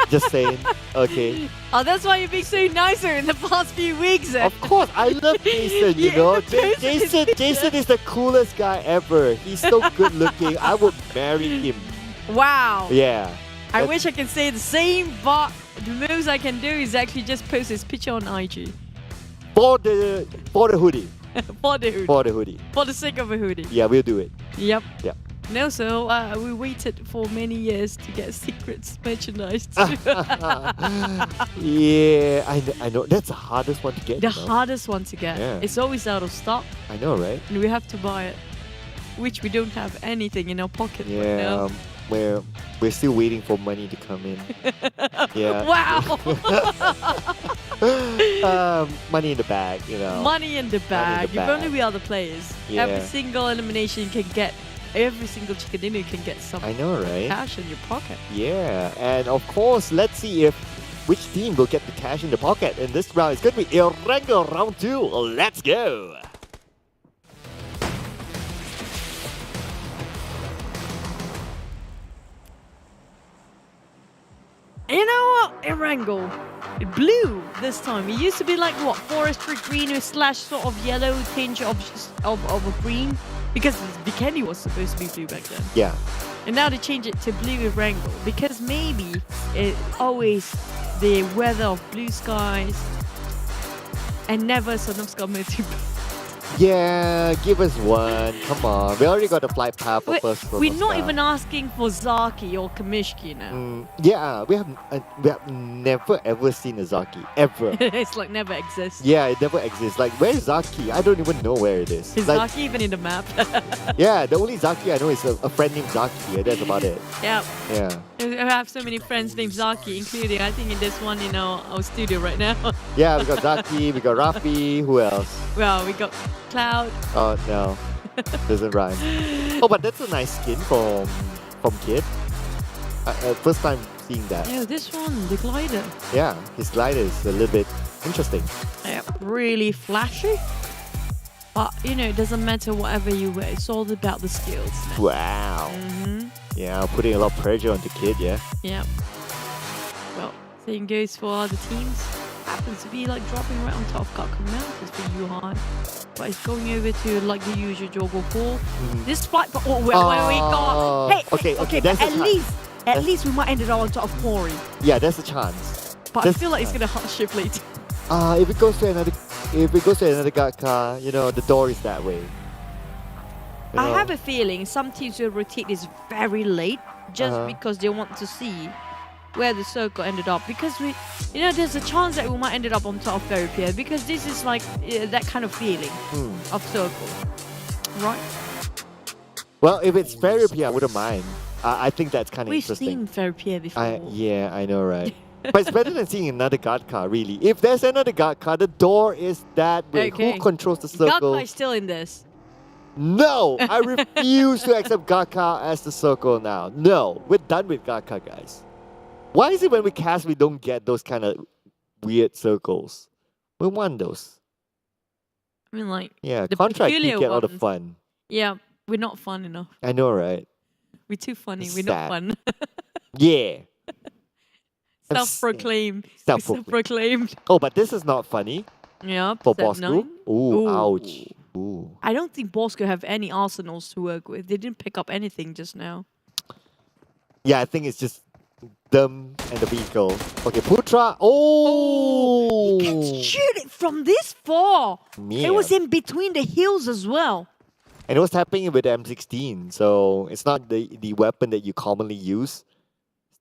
Just saying. Okay. Oh, that's why you're being so nicer in the past few weeks. Of course, I love Jason, you know. Jason is the coolest guy ever. He's so good looking. I would marry him. Wow. Yeah. I wish I could say the same, but the most I can do is actually just post his picture on IG. For the hoodie. For the hoodie. For the hoodie. For the sake of a hoodie. Yeah, we'll do it. Yep. Yep. No, so we waited for many years to get secrets merchandise. Yeah, I know. That's the hardest one to get. The hardest one to get. Yeah. It's always out of stock. I know, right? And we have to buy it, which we don't have anything in our pocket right now. We're still waiting for money to come in. Yeah. Wow. Money in the bag, you know. Money in the bag. If bag. only we are the players. Yeah. Every single elimination can get. Every single chicken dinner can get some I know, right? cash in your pocket. Yeah, and of course, let's see if which team will get the cash in the pocket in this round. It's going to be Erangel round 2. Let's go. You know what? Erangel. Blue this time. It used to be like what? Forestry green or slash sort of yellow tinge of a green. Because Bikini was supposed to be blue back then. Yeah. And now they change it to blue Erangel. Because maybe it's always the weather of blue skies and never son of Scammer. Yeah, give us one. Come on. We already got the flight path for first. We're not even asking for Zaki or Kamishki now. Yeah, we have never ever seen a Zaki. Ever. It's like never exists. Yeah, it never exists. Like, where's Zaki? I don't even know where it is. Is Like, Zaki even in the map? yeah, the only Zaki I know is a friend named Zaki. And that's about it. Yeah. Yeah. I have so many friends named Zaki, including I think in this one in our studio right now. Yeah, we got Zaki, we got Rafi. Who else? Well, we got Cloud. Oh no, doesn't rhyme. Oh, but that's a nice skin from Kid. First time seeing that. Yeah, this one, the glider. Yeah, his glider is a little bit interesting. Yeah, really flashy. But you know, it doesn't matter whatever you wear. It's all about the skills. Wow. Yeah, putting a lot of pressure on the Kid. Yeah. Yeah. Well, same goes for other teams. Happens to be like dropping right on top of Kakao Mountains for Yuhan. But it's going over to like the usual Jogo 4. This flight, oh, where we got. Hey, okay, but at least we might end it all on top of Pori. Yeah, there's a chance. But I feel like it's gonna hot shift later. If it goes to another guard car, you know, the door is that way. You I know? have a feeling some teams will rotate this very late just because they want to see where the circle ended up, because there's a chance that we might end up on top of Therapy, because this is like that kind of feeling of circle, right? Well, if it's Therapy, I wouldn't mind. I think that's kind of interesting. We've seen Therapy before. Yeah, I know, right? But it's better than seeing another guard car, really. If there's another guard car, the door is that way. Okay. Who controls the circle? Gakka is still in this. No, I refuse to accept Gakka as the circle now. No, we're done with Gakka, guys. Why is it when we cast, we don't get those kind of weird circles? We want those. I mean, like, Yeah, the contract, you peculiar get all the ones. fun. Yeah, we're not fun enough. I know, right? We're too funny. It's We're not sad. fun. Yeah. Self-proclaimed. Self-proclaimed. Oh, but this is not funny. Yeah. For step Bosskurr. 9. Ooh, ouch. Ooh. I don't think Bosskurr have any arsenals to work with. They didn't pick up anything just now. Yeah, I think it's just them and the vehicle. Okay, Putra. Oh! He can shoot it from this far. Yeah. It was in between the hills as well. And it was happening with the M16, so it's not the weapon that you commonly use.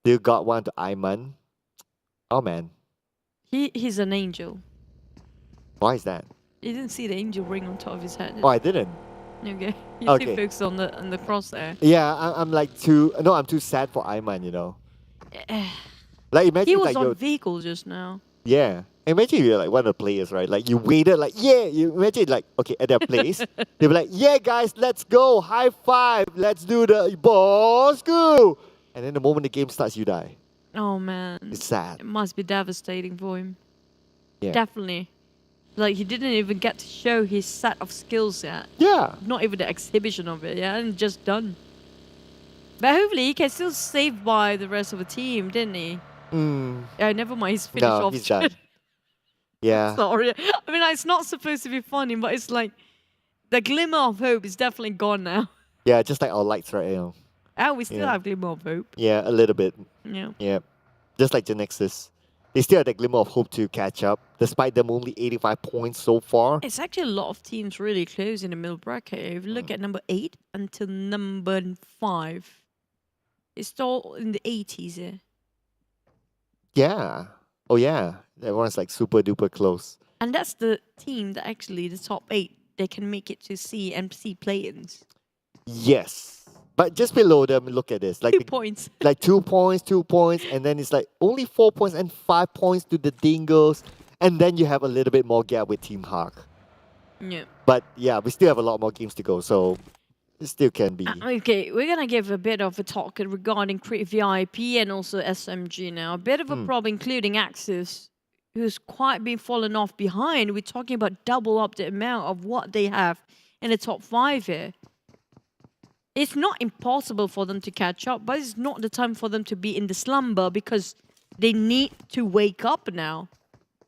Still got one to Ayman. Oh man, He's an angel. why is that? You didn't see the angel ring on top of his head. Oh, I didn't. Okay. You Okay. too focused on the cross there. Yeah, I'm like too. No, I'm too sad for Ayman. You know. Like imagine He was like on you're. vehicle just now. Yeah. Imagine you're like one of the players, right? Like you waited, like yeah. You imagine like okay at their place, they were like, yeah, guys, let's go, high five, let's do the Bosskurr. And then the moment the game starts, you die. Oh man. It's sad. It must be devastating for him. Yeah. Definitely. Like he didn't even get to show his set of skills yet. Yeah. Not even the exhibition of it, yeah, and just done. But hopefully he can still save by the rest of the team, didn't he? Yeah, never mind, he's finished No, off. he's done. Yeah. Sorry. I mean, like, it's not supposed to be funny, but it's like the glimmer of hope is definitely gone now. Yeah, just like our lights right now. And we still Yeah. have glimmer of hope. Yeah, a little bit. Yeah. Yeah. Just like Genexus. They still have that glimmer of hope to catch up, despite them only 85 points so far. It's actually a lot of teams really close in the middle bracket. If you look at number 8 until number 5, it's still in the 80s here. Yeah. Oh yeah. Everyone's like super duper close. And that's the team that actually, the top 8, they can make it to C and C play-ins. Yes. But just below them, look at this. Like 2 points. Like 2 points, 2 points, and then it's like only 4 points and 5 points to the Dingoz. And then you have a little bit more gap with Team Hark. Yeah. But yeah, we still have a lot more games to go, so it still can be. Okay, we're gonna give a bit of a talk regarding Crit VIP and also SMG now. A bit of a problem, including Axis, who's quite been fallen off behind. We're talking about double up the amount of what they have in the top 5 here. It's not impossible for them to catch up, but it's not the time for them to be in the slumber because they need to wake up now.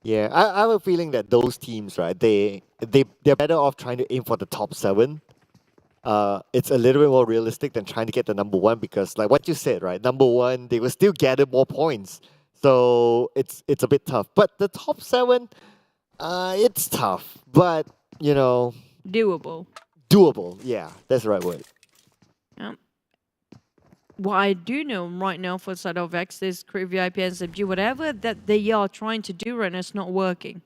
Yeah, I have a feeling that those teams, right, they're better off trying to aim for the top 7. It's a little bit more realistic than trying to get the number 1 because, like what you said, right, number 1, they will still gather more points. So it's a bit tough. But the top 7, it's tough. But, you know... Doable. Doable, yeah, that's the right word. What I do know right now for the side of Axis, Crit VIP, SMG, whatever that they are trying to do right now is not working.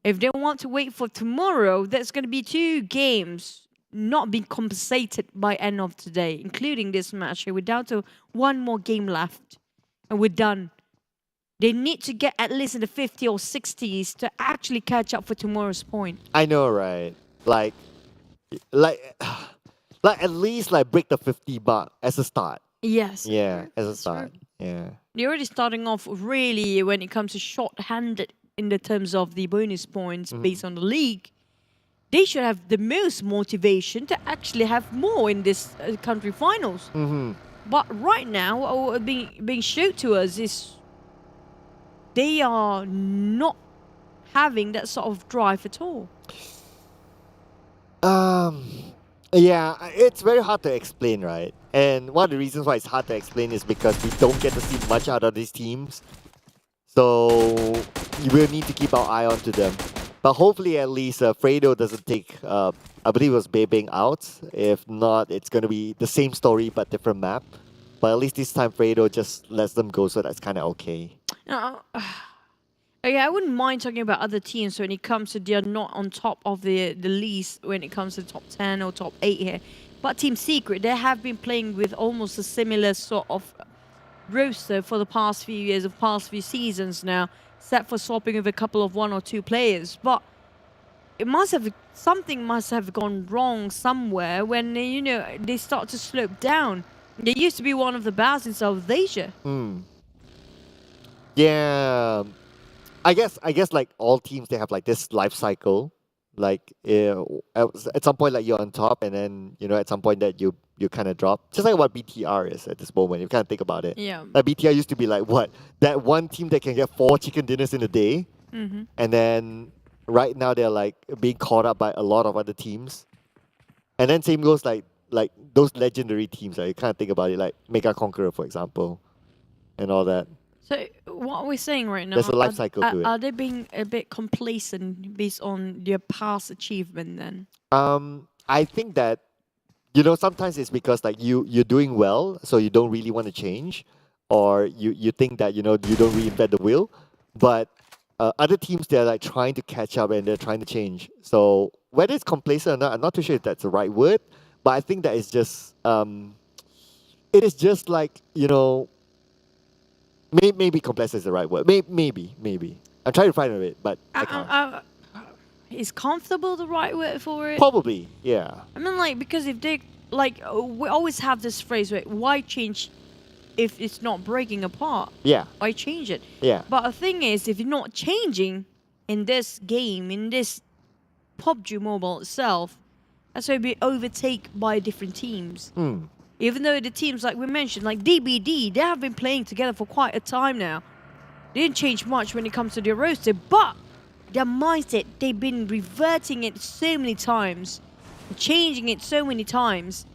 If they want to wait for tomorrow, there's going to be 2 games not being compensated by end of today, including this match. We're down to 1 more game left, and we're done. They need to get at least in the 50 or 60s to actually catch up for tomorrow's point. I know, right? Like at least like break the 50 mark as a start. Yes. Yeah, as a start. Yeah. They're already starting off really when it comes to short-handed in the terms of the bonus points based on the league. They should have the most motivation to actually have more in this country finals. But right now, what being shown to us is they are not having that sort of drive at all. Yeah, it's very hard to explain, right? And one of the reasons why it's hard to explain is because we don't get to see much out of these teams. So you will need to keep our eye on to them. But hopefully at least Fredo doesn't take, I believe it was Beibing out. If not, it's going to be the same story but different map. But at least this time Fredo just lets them go, so that's kind of okay. Okay, I wouldn't mind talking about other teams when it comes to they're not on top of the list when it comes to top 10 or top 8 here. But Team Secret, they have been playing with almost a similar sort of roster for the past few years, the past few seasons now, except for swapping with a couple of 1 or 2 players. But it must have, something must have gone wrong somewhere when, you know, they start to slope down. They used to be one of the best in South Asia. Yeah. I guess like all teams, they have like this life cycle. Like at some point, like you're on top, and then you know at some point that you kind of drop. Just like what BTR is at this moment. You kind of think about it. Yeah. Like BTR used to be like what, that one team that can get 4 chicken dinners in a day, and then right now they're like being caught up by a lot of other teams. And then same goes like those legendary teams. Like you kind of think about it, like Mega Conqueror, for example, and all that. So what are we saying right now? There's a life cycle to it. Are they being a bit complacent based on their past achievement then? I think that, you know, sometimes it's because like you're doing well, so you don't really want to change, or you think that, you know, you don't reinvent the wheel. But other teams, they're like trying to catch up and they're trying to change. So whether it's complacent or not, I'm not too sure if that's the right word, but I think that is just, it is just like, you know, maybe complacent is the right word. Maybe. I'm trying to find a bit, but I can't. Is comfortable the right word for it? Probably, yeah. I mean, like, because if they, like, we always have this phrase, where why change if it's not breaking apart? Yeah. Why change it? Yeah. But the thing is, if you're not changing in this game, in this PUBG Mobile itself, that's why you'll be overtaken by different teams. Even though the teams, like we mentioned, like DBD, they have been playing together for quite a time now. They didn't change much when it comes to their roster, but their mindset, they've been reverting it so many times, changing it so many times.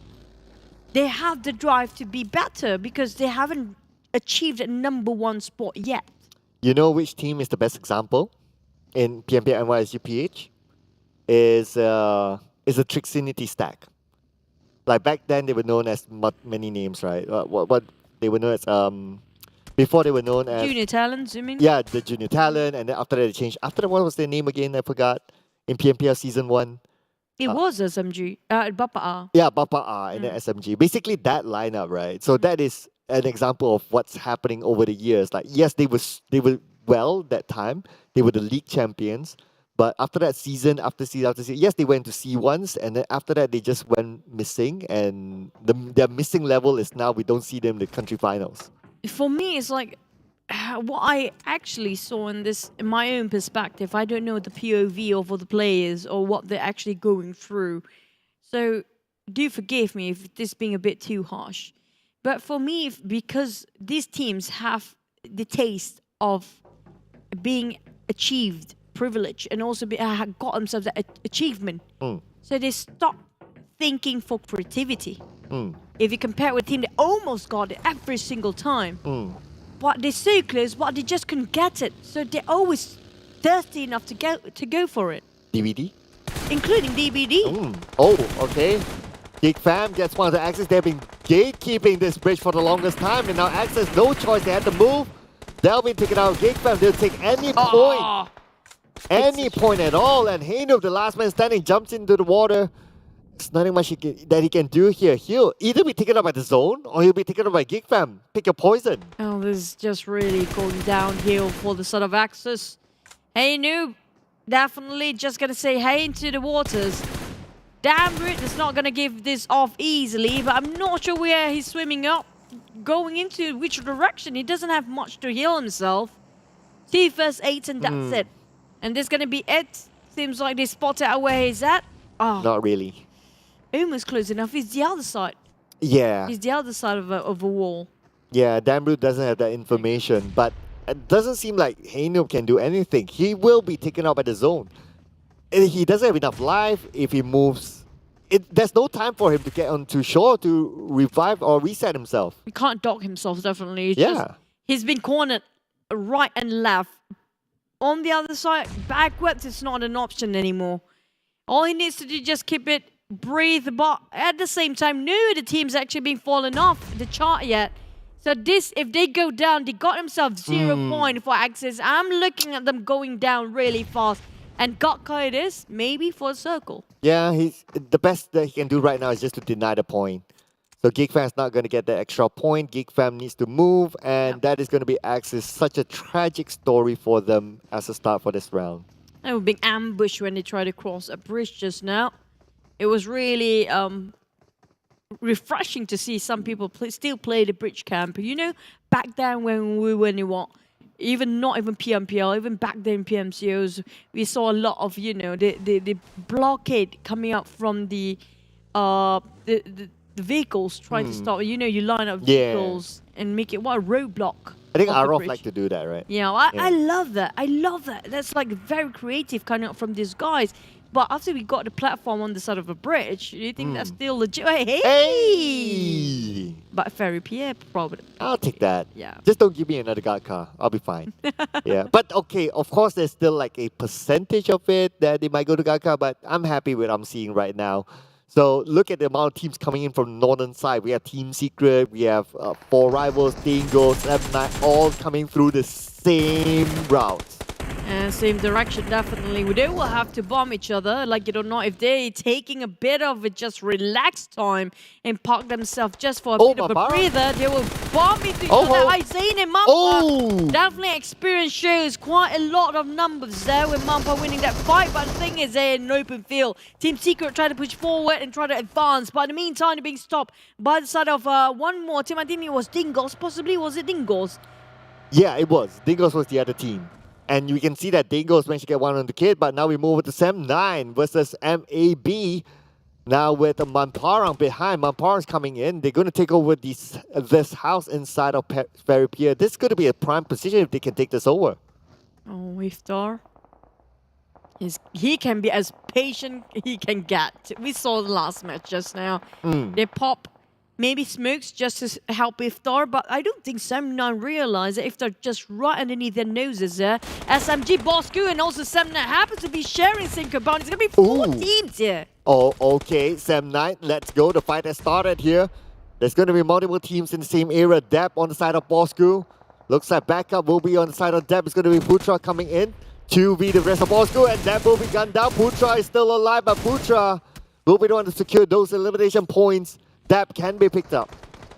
They have the drive to be better because they haven't achieved a #1 spot yet. You know which team is the best example in PMPL MYSGPH? Is a Trixinity stack. Like back then, they were known as many names, right? What they were known as before they were known as Junior Talents, you mean? Yeah, the Junior Talent, and then after that they changed. After that, what was their name again? I forgot. In PMPL Season 1. It was SMG, BAPA. Yeah, BAPA and then SMG. Basically that lineup, right? So that is an example of what's happening over the years. Like, yes, they were well that time. They were the league champions. But after that, season after season after season, yes, they went to C1s, and then after that, they just went missing. And their missing level is now we don't see them in the country finals. For me, it's like what I actually saw in this, in my own perspective. I don't know the POV of the players or what they're actually going through. So do forgive me if this being a bit too harsh. But for me, because these teams have the taste of being achieved, privilege, and also got themselves that achievement. So they stop thinking for creativity. If you compare it with a team that almost got it every single time, but they're so close, but they just couldn't get it. So they're always thirsty enough to go for it. DVD? Including DBD. Oh, okay. Geek Fam gets one of the Axis. They've been gatekeeping this bridge for the longest time, and now Axis, no choice, they had to move. They'll be taken out. Geek Fam, they'll take any point. Any point at all, and Haino, the last man standing, jumps into the water. There's nothing much that he can do here. He'll either be taken up by the zone, or he'll be taken up by Geek Fam. Pick your poison. Oh, this is just really going downhill for the sort of Axis. Hey, noob. Definitely just gonna say hey into the waters. Damrit is not gonna give this off easily, but I'm not sure where he's swimming up, going into which direction. He doesn't have much to heal himself. 2 first 8 and that's it. And this gonna be it. Seems like they spotted out where he's at. Oh, not really. Almost close enough. He's the other side. Yeah. He's the other side of a wall. Yeah, Damroot doesn't have that information, but it doesn't seem like Haino can do anything. He will be taken out by the zone. And he doesn't have enough life if he moves. There's no time for him to get onto shore to revive or reset himself. He can't dock himself, definitely. It's Yeah. just, he's been cornered right and left. On the other side, backwards is not an option anymore. All he needs to do is just keep it, breathe, but at the same time, no, the team's actually been fallen off the chart yet. So this, if they go down, they got themselves 0 point for Axis. I'm looking at them going down really fast. And Gokka it is, maybe for a circle. Yeah, he's the best that he can do right now is just to deny the point. So Geek Fam's not going to get that extra point. Geek Fam needs to move, and that is going to be Axis. Such a tragic story for them as a start for this round. They were being ambushed when they tried to cross a bridge just now. It was really refreshing to see some people still play the bridge camp. You know, back then when we were in what, even not even PMPL, even back then PMCOs, we saw a lot of, you know, the blockade coming up from the vehicles trying to stop. You know, you line up vehicles and make it a roadblock. I think Arof like to do that, right? Yeah, I love that. I love that. That's like very creative coming up from these guys. But after we got the platform on the side of a bridge, do you think that's still legit? Hey! But Ferry Pierre problem. I'll take that. Yeah. Just don't give me another guard car. I'll be fine. Yeah. But okay, of course, there's still like a percentage of it that they might go to guard car, but I'm happy with what I'm seeing right now. So look at the amount of teams coming in from the northern side. We have Team Secret, we have 4 Rivals, Dingoz, M9, all coming through the same routes. Same direction, definitely. They will have to bomb each other, like it or not. If they're taking a bit of a just relaxed time and park themselves just for a bit of a breather, they will bomb into each other. Zayn and Mampa definitely experience shows quite a lot of numbers there with Mampa winning that fight. But the thing is, they're in an open field. Team Secret try to push forward and try to advance. But in the meantime, they're being stopped by the side of one more team. I think it was Dingoz. Possibly, was it Dingoz? Yeah, it was. Dingoz was the other team. And you can see that Dingoz managed to get one on the kid, but now we move over to Sam9 versus MAB. Now with Manparang behind, Manparang's coming in. They're going to take over this house inside of Ferry Pier. This is going to be a prime position if they can take this over. Oh, Iftar. He can be as patient he can get. We saw the last match just now. They pop maybe smokes just to help Iftar, but I don't think Sam9 realize that Iftar just right underneath their noses there. SMG, Bosskurr, and also Sam9 happen to be sharing same compound. It's going to be 4 teams here. Oh, okay. Sam9, let's go. The fight has started here. There's going to be multiple teams in the same area. Deb on the side of Bosskurr. Looks like backup will be on the side of Deb. It's going to be Putra coming in. 2v the rest of Bosskurr, and Deb will be gunned down. Putra is still alive, but Putra will be the one to secure those elimination points. Dab can be picked up.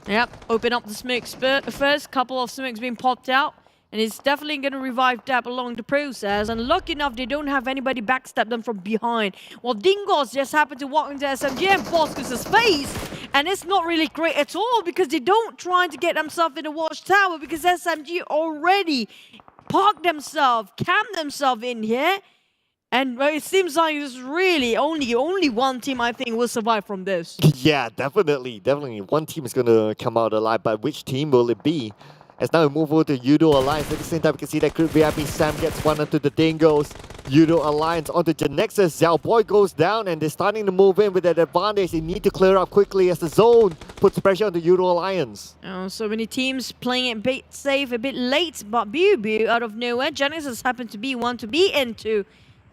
Yep, open up the smokes first. Couple of smokes being popped out. And it's definitely going to revive Dab along the process. And lucky enough, they don't have anybody backstab them from behind. Well, Dingoz just happened to walk into SMG and Bosskurr's face. And it's not really great at all because they don't try to get themselves in the watchtower because SMG already parked themselves, camped themselves in here. And it seems like it's really only one team, I think, will survive from this. Yeah, definitely. One team is going to come out alive, but which team will it be? As now we move over to Yoodo Alliance. At the same time, we can see that Group VIP Sam gets one onto the Dingoz. Yoodo Alliance onto Genexus. Xiao Boy goes down, and they're starting to move in with that advantage. They need to clear up quickly as the zone puts pressure on the Yoodo Alliance. So many teams playing it a bit safe, a bit late, but BU out of nowhere. Genexus happened to be one to be into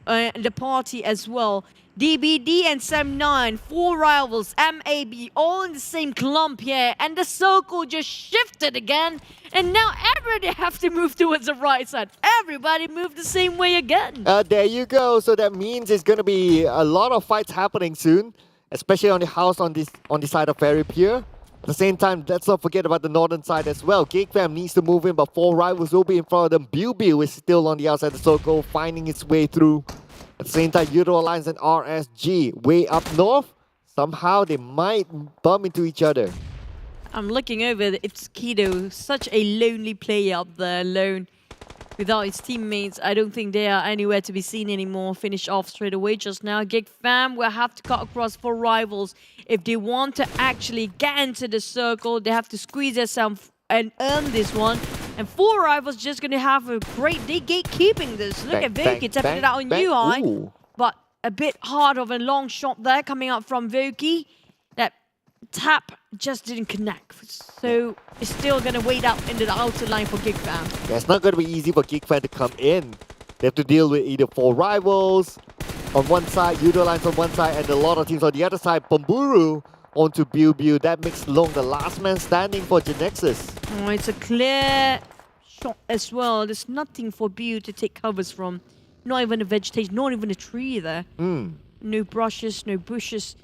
the party as well. DBD and Sam9, 4 rivals, MAB, all in the same clump here. And the circle just shifted again. And now everybody have to move towards the right side. Everybody move the same way again. There you go. So that means it's going to be a lot of fights happening soon, especially on the house on the side of Ferry Pier. At the same time, let's not forget about the northern side as well. Geek Fam needs to move in, but 4 rivals will be in front of them. Biu is still on the outside of the circle, finding its way through. At the same time, Yoodo Alliance and RSG way up north. Somehow they might bump into each other. I'm looking over. It's Kido, such a lonely player up there, alone. Without his teammates, I don't think they are anywhere to be seen anymore. Finish off straight away just now. Geek Fam will have to cut across 4 rivals. If they want to actually get into the circle, they have to squeeze themselves and earn this one. And 4 rivals just going to have a great day gatekeeping this. Look at Voki tapping it out on UI. But a bit hard of a long shot there coming up from Voki. That tap just didn't connect. So it's still going to wait out into the outer line for Geek Fam. Yeah, it's not going to be easy for Geek Fam to come in. They have to deal with either 4 rivals on one side, Yoodo Alliance on one side, and a lot of teams on the other side. Bomburu onto Biu. That makes Long the last man standing for Genexus. Oh, it's a clear shot as well. There's nothing for Biu to take covers from. Not even a vegetation, not even a tree there. No brushes, no bushes.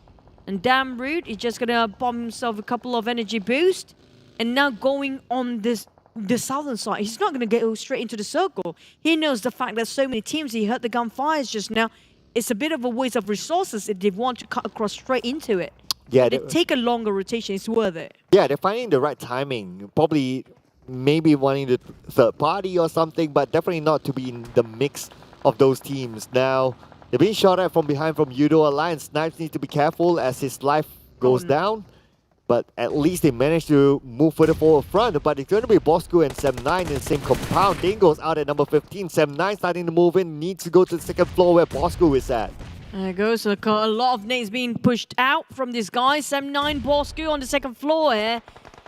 And damn rude, he's just gonna bomb himself a couple of energy boosts. And now going on the southern side, he's not gonna go straight into the circle. He knows the fact that so many teams, he heard the gunfires just now. It's a bit of a waste of resources if they want to cut across straight into it. Yeah, they take a longer rotation, it's worth it. Yeah, they're finding the right timing. Probably, maybe wanting the third party or something, but definitely not to be in the mix of those teams. Now, they're being shot at from behind from Yoodo Alliance. Snipes needs to be careful as his life goes down. But at least they managed to move further forward front. But it's going to be Bosskurr and Sam9 in the same compound. Dingoz out at number 15. Sam9 starting to move in. Needs to go to the second floor where Bosskurr is at. There goes a lot of nades being pushed out from this guy. Sam9, Bosskurr on the second floor here.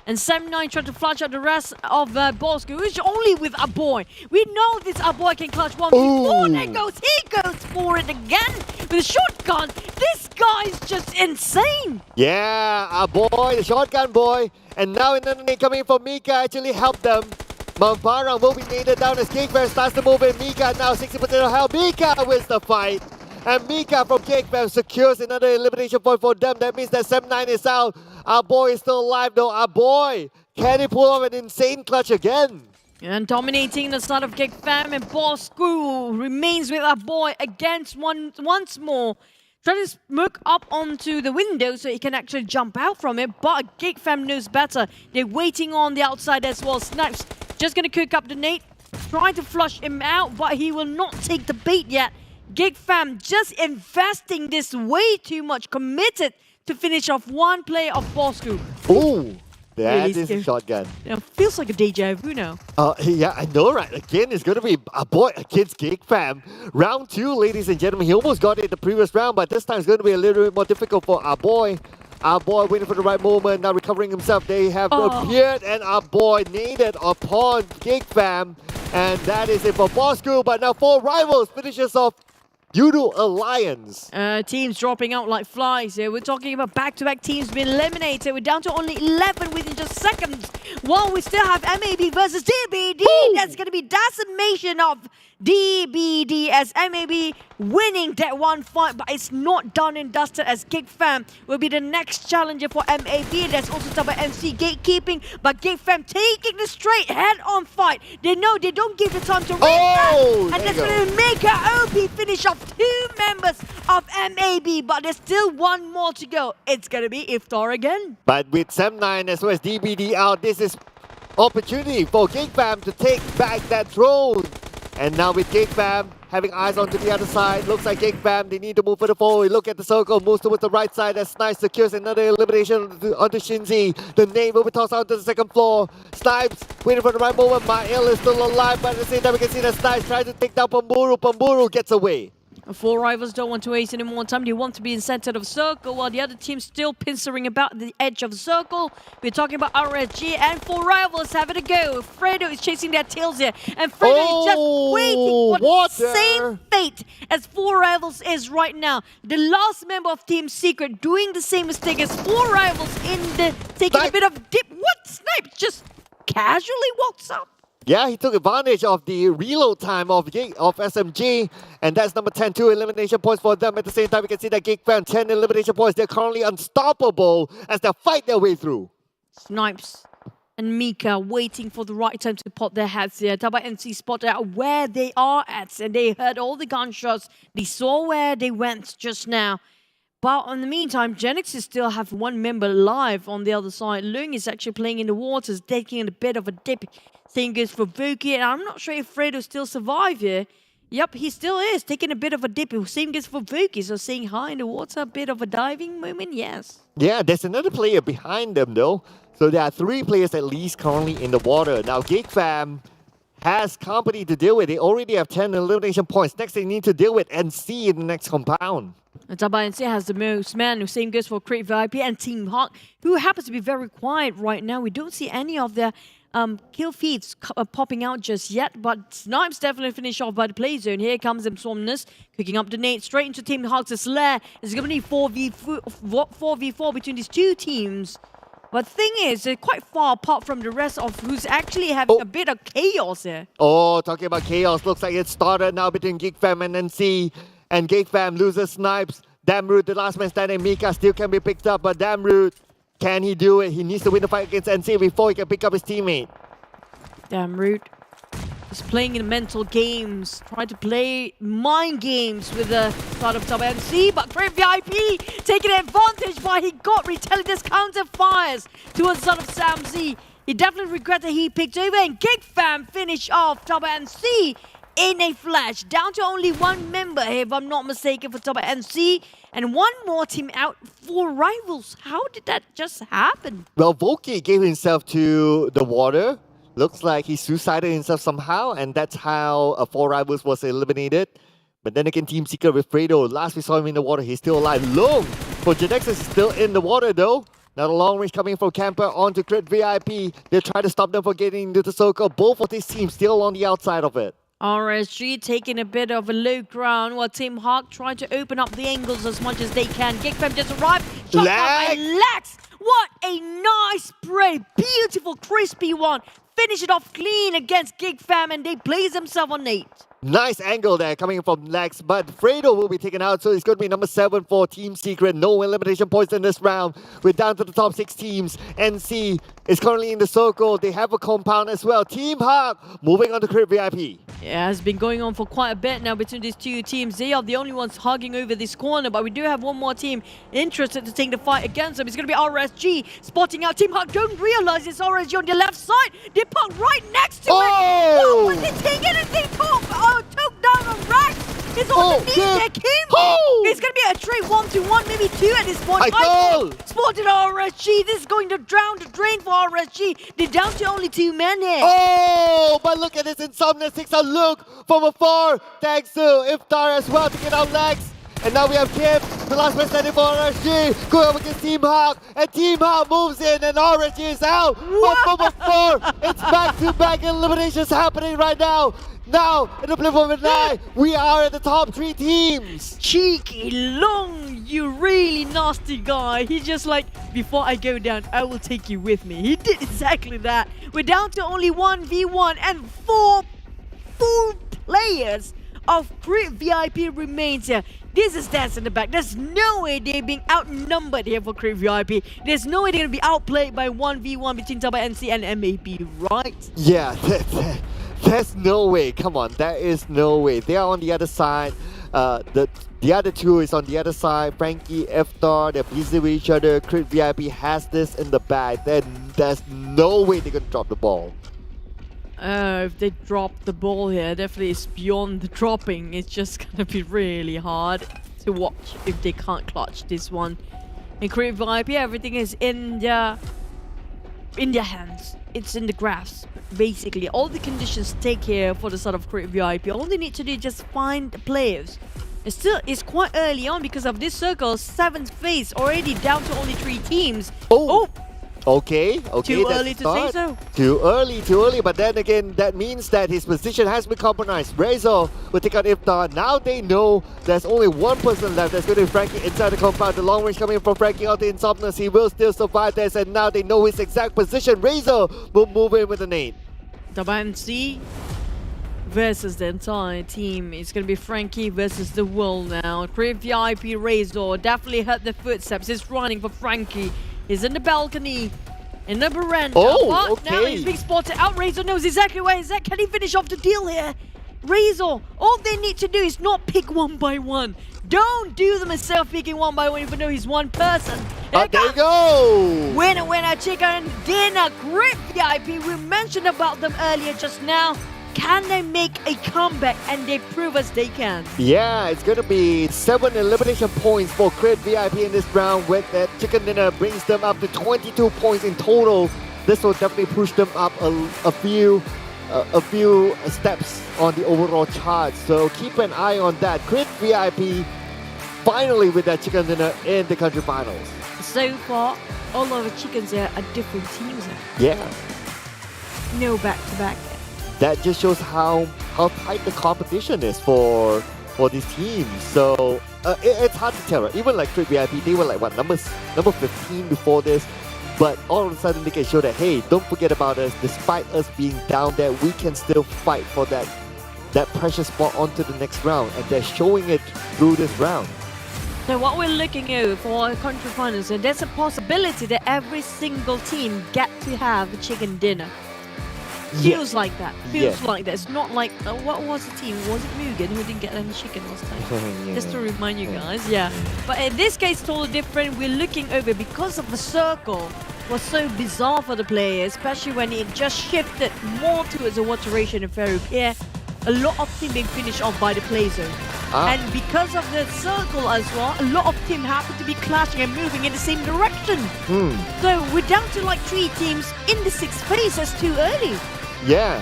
And Sam9 trying to flush out the rest of Bosskurr, who's only with a boy. We know this boy can clutch one before that goes. He goes for it again with a shotgun. This guy's just insane. Yeah, a boy, the shotgun boy. And now another nade coming from Mika actually helped them. Barang will be nailed down as Geek Fam starts to move in. Mika now 60% of health. Mika wins the fight. And Mika from Geek Fam secures another elimination point for them. That means that 7-9 is out. Our boy is still alive though. Our boy, can he pull off an insane clutch again? And dominating the start of Geek Fam, and Bosskurr remains with our boy against once more. Trying to smoke up onto the window so he can actually jump out from it, but Geek Fam knows better. They're waiting on the outside as well. Snipes just going to cook up the nade, trying to flush him out, but he will not take the bait yet. Geek Fam just investing this way too much, committed to finish off one player of Bosskurr. Ooh, that Really is scary. a shotgun. Feels like a deja vu now. Yeah, I know, right? Again, it's going to be a boy against Geek Fam. Round 2, ladies and gentlemen. He almost got it in the previous round, but this time it's going to be a little bit more difficult for our boy. Our boy waiting for the right moment, now recovering himself. They have appeared, and our boy naded upon Geek Fam. And that is it for Bosskurr, but now 4 rivals finishes off Yoodo Alliance. Teams dropping out like flies here. We're talking about back-to-back teams being eliminated. We're down to only 11 within just seconds. While we still have MAB versus DBD. That's going to be decimation of DBD as MAB winning that one fight, but it's not done and dusted as Geek Fam will be the next challenger for MAB. There's also TABAH MC gatekeeping, but Geek Fam taking the straight head-on fight. They know they don't give the time to read and that's going to make an OP finish off 2 members of MAB, but there's still one more to go. It's going to be Iftar again. But with 7-9 as well as DBD out, this is opportunity for Geek Fam to take back that throne. And now with Geek Fam having eyes onto the other side, looks like Geek Fam, they need to move for the forward. Look at the circle, moves towards the right side as Snipes secures another elimination onto Shinzi. The name will be tossed out to the second floor. Snipes waiting for the right moment. Mael is still alive, but at the same time we can see that Snipes trying to take down Pamburu. Pamburu gets away. 4 rivals don't want to waste any more time. They want to be in center of circle while the other team's still pincering about the edge of the circle. We're talking about RSG and 4 rivals having a go. Fredo is chasing their tails here. And Fredo is just waiting for the same fate as 4 rivals is right now. The last member of Team Secret doing the same mistake as 4 rivals in the taking a bit of dip. What? Snipe just casually walks up. Yeah, he took advantage of the reload time of SMG, and that's number 10, 2 elimination points for them. At the same time, we can see that Geek Fam, 10 elimination points. They're currently unstoppable as they fight their way through. Snipes and Mika waiting for the right time to pop their heads here. TABAH MC spotted out where they are at, and they heard all the gunshots. They saw where they went just now. But in the meantime, Genexus still have 1 member live on the other side. Lung is actually playing in the waters, taking a bit of a dip. Same goes for Vuki, and I'm not sure if Fredo still survive here. Yep, he still is, taking a bit of a dip. Same goes for Vuki, so saying hi in the water, a bit of a diving moment, yes. Yeah, there's another player behind them though. So there are 3 players at least currently in the water. Now Geek Fam has company to deal with. They already have 10 elimination points. Next they need to deal with NC in the next compound. And TABAH NC has the most man. Same goes for Crate VIP and Team Hawk, who happens to be very quiet right now. We don't see any of their kill feeds popping out just yet, but Snipes definitely finished off by the play zone. Here comes Somnus, cooking up the nade straight into Team Hawk's lair. It's going to be 4v4 between these 2 teams. But the thing is, they're quite far apart from the rest of who's actually having a bit of chaos here. Oh, talking about chaos, looks like it started now between Geek Fam and NC. And Geek Fam loses Snipes. Damroot, the last man standing. Mika still can be picked up, but Damroot, can he do it? He needs to win the fight against NC before he can pick up his teammate. Damroot is playing in mental games, trying to play mind games with the start of TABAH MC, but Great VIP taking advantage by he got retaliated counter fires towards the son of Sam Z. He definitely regretted he picked over, and Geek Fam finish off TABAH MC in a flash. Down to only 1 member here, if I'm not mistaken, for TABAH MC. And 1 more team out, 4 rivals. How did that just happen? Well, Volky gave himself to the water. Looks like he suicided himself somehow, and that's how 4 rivals was eliminated. But then again, Team Secret with Fredo. Last we saw him in the water, he's still alive. Long for Genexus is still in the water though. Now the long range coming from Camper onto Crit VIP. They try to stop them from getting into the circle. Both of these teams still on the outside of it. RSG taking a bit of a low ground while Team Hawk trying to open up the angles as much as they can. Geek Fam just arrived. Shot by Lax. What a Nice spray. Beautiful, crispy one. Finish it off clean against Geek Fam, and they place themselves on 8. Nice angle there coming from Lex, but Fredo will be taken out, so it's going to be number 7 for Team Secret. No elimination points in this round. We're down to the top 6 teams. NC is currently in the circle. They have a compound as well. Team Hawk moving on to Crib VIP. Yeah, it's been going on for quite a bit now between these two teams. They are the only ones hugging over this corner, but we do have one more team interested to take the fight against them. It's going to be RSG spotting out Team Hawk. Don't realize it's RSG on the left side. They parked right next to it. What was they taking it? They took down on Rex. It's on the knees there, Kim. It's going to be a trade 1-1, maybe 2 at this point. Michael spotted RSG. This is going to drown the drain for RSG. They're down to only 2 men here. Oh, but look at this Insomnia 6. A look from afar. Thanks to Iftar as well to get out Lex. And now we have Kim, the last man standing for RSG, going up against Team Hawk, and Team Hawk moves in, and RSG is out. But from afar, it's back-to-back eliminations happening right now. Now, in the blip of an eye, we are at the top 3 teams. Cheeky Long, you really nasty guy. He's just like, before I go down, I will take you with me. He did exactly that. We're down to only 1v1 and 4 full players of Crib VIP remains here. This is stats in the back. There's no way they're being outnumbered here for Crib VIP. There's no way they're going to be outplayed by 1v1 between TABAH, NSEA and MAB, right? Yeah, there's no way. Come on, there is no way. They are on the other side. The other 2 is on the other side. Frankie, Iftar, they're busy with each other. Crib VIP has this in the bag. Then there's no way they're going to drop the ball. If they drop the ball here, definitely it's beyond the dropping. It's just going to be really hard to watch if they can't clutch this one. In Crib VIP, everything is in their hands. It's in the graphs. Basically, all the conditions take care for the start of Crib VIP. All they need to do is just find the players. It's quite early on because of this circle. 7th phase, already down to only 3 teams. Okay. Too early to say so. Too early. But then again, that means that his position has been compromised. Razor will take out Iftar. Now they know there's only one person left. That's going to be Frankie inside the compound. The long range coming from Frankie out the Insomnus. He will still survive this, and now they know his exact position. Razor will move in with a nade. TABAH NC versus the entire team. It's going to be Frankie versus the world now. Crib VIP Razor definitely heard the footsteps. He's running for Frankie. He's in the balcony, in the veranda. Now he's being spotted out. Razor knows exactly where he's at. Can he finish off the deal here? Razor, all they need to do is not pick 1 by 1. Don't do them myself picking 1 by 1 even though he's one person. There you go. Winner, chicken dinner. Crib VIP. We mentioned about them earlier just now. Can they make a comeback? And they prove us they can. Yeah, it's going to be 7 elimination points for Crib VIP in this round. With that chicken dinner brings them up to 22 points in total. This will definitely push them up a few steps on the overall chart. So keep an eye on that. Crib VIP finally with that chicken dinner in the country finals. So far, all of the chickens here are different teams here. Yeah. No back-to-back. That just shows how tight the competition is for these teams. So it's hard to tell, right? Even like Crib VIP, they were like number 15 before this, but all of a sudden they can show that, hey, don't forget about us. Despite us being down there, we can still fight for that precious spot onto the next round, and they're showing it through this round. So what we're looking at for our country finals, and there's a possibility that every single team get to have a chicken dinner. Feels like that. Feels like that. It's not like, what was the team? Was it Mugen who didn't get any chicken last time? Just to remind you guys, But in this case, totally different. We're looking over because of the circle was so bizarre for the players, especially when it just shifted more towards the water ration and Farouk here. A lot of team being finished off by the play zone. And because of the circle as well, a lot of team happen to be clashing and moving in the same direction. So we're down to like 3 teams in the 6th phase. That's too early. Yeah,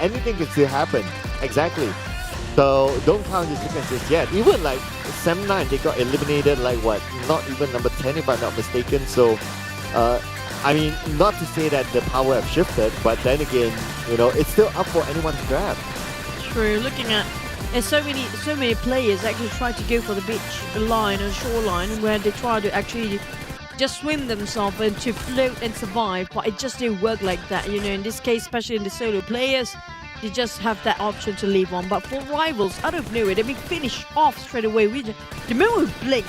anything can still happen. Exactly. So don't count your chickens just yet. Even like Sem 9, they got eliminated like what? Not even number 10 if I'm not mistaken. So, I mean, not to say that the power have shifted, but then again, you know, it's still up for anyone to grab. True. Looking at so many players actually try to go for the beach line and shoreline where they try to actually just swim themselves and to float and survive, but it just didn't work like that. You know, in this case, especially in the solo players, they just have that option to leave on. But for rivals, out of nowhere, they've been finished off straight away. The moment we blink,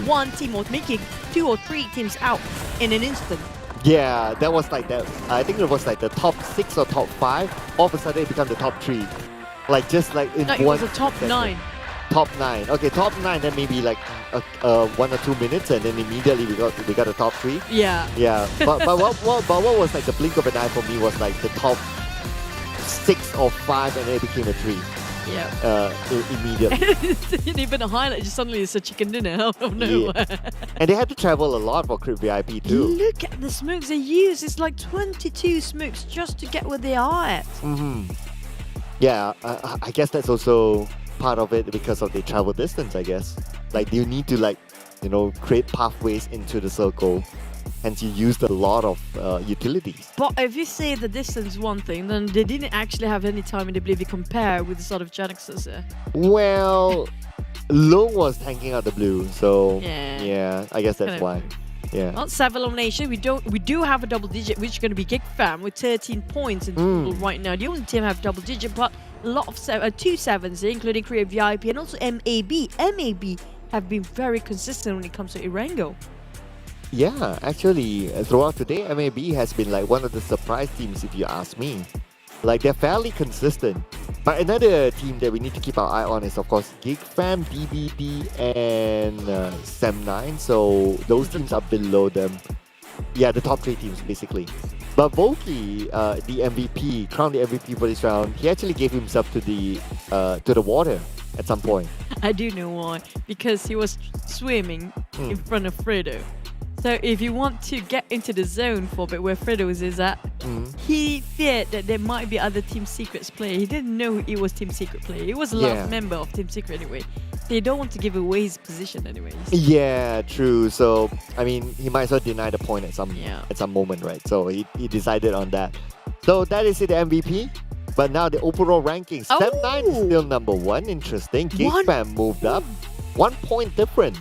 one team was making 2 or 3 teams out in an instant. Yeah, that was like that. I think it was like the top 6 or top 5. All of a sudden, it became the top 3. Like just like in No, it one was a top second. 9. Top 9. Okay, top 9. Then maybe like 1 or 2 minutes, and then immediately we got a top 3. Yeah. Yeah. but what was like the blink of an eye for me was like the top 6 or 5, and then it became a 3. Yeah. Immediately. And even a highlight, just suddenly it's a chicken dinner out of nowhere. Yeah. And they had to travel a lot for Crit VIP too. Look at the smokes they use. It's like 22 smokes just to get where they are at. Yeah, I guess that's also part of it because of the travel distance, I guess. Like you need to like, you know, create pathways into the circle. Hence you used a lot of utilities. But if you say the distance one thing, then they didn't actually have any time in the blue to compare with the sort of Genexus. Well, Long was tanking out the blue, so yeah, I guess that's why. Yeah. Well, 7 elimination. We do have a double digit, which is going to be Geek Fam with 13 points in total right now. The only team have double digit, but a lot of 2 sevens, including Korea VIP and also MAB. MAB have been very consistent when it comes to Irango. Yeah, actually, throughout today, MAB has been like one of the surprise teams, if you ask me. Like, they're fairly consistent. But another team that we need to keep our eye on is, of course, Geek Fam, DBD, and Sem9. So those teams are below them. Yeah, the top 3 teams, basically. But Volky, the MVP, crowned the MVP for this round, he actually gave himself to the water at some point. I do know why. Because he was swimming in front of Fredo. So if you want to get into the zone for a bit where Fredo's is at, he feared that there might be other Team Secrets player. He didn't know it was Team Secret player. He was a last member of Team Secret anyway. They don't want to give away his position anyways. Yeah, true. So, I mean, he might as well deny the point at some moment, right? So he decided on that. So that is it, the MVP. But now the overall rankings. Sem9 is still number 1. Interesting. Geek Fam moved up. 1 point different.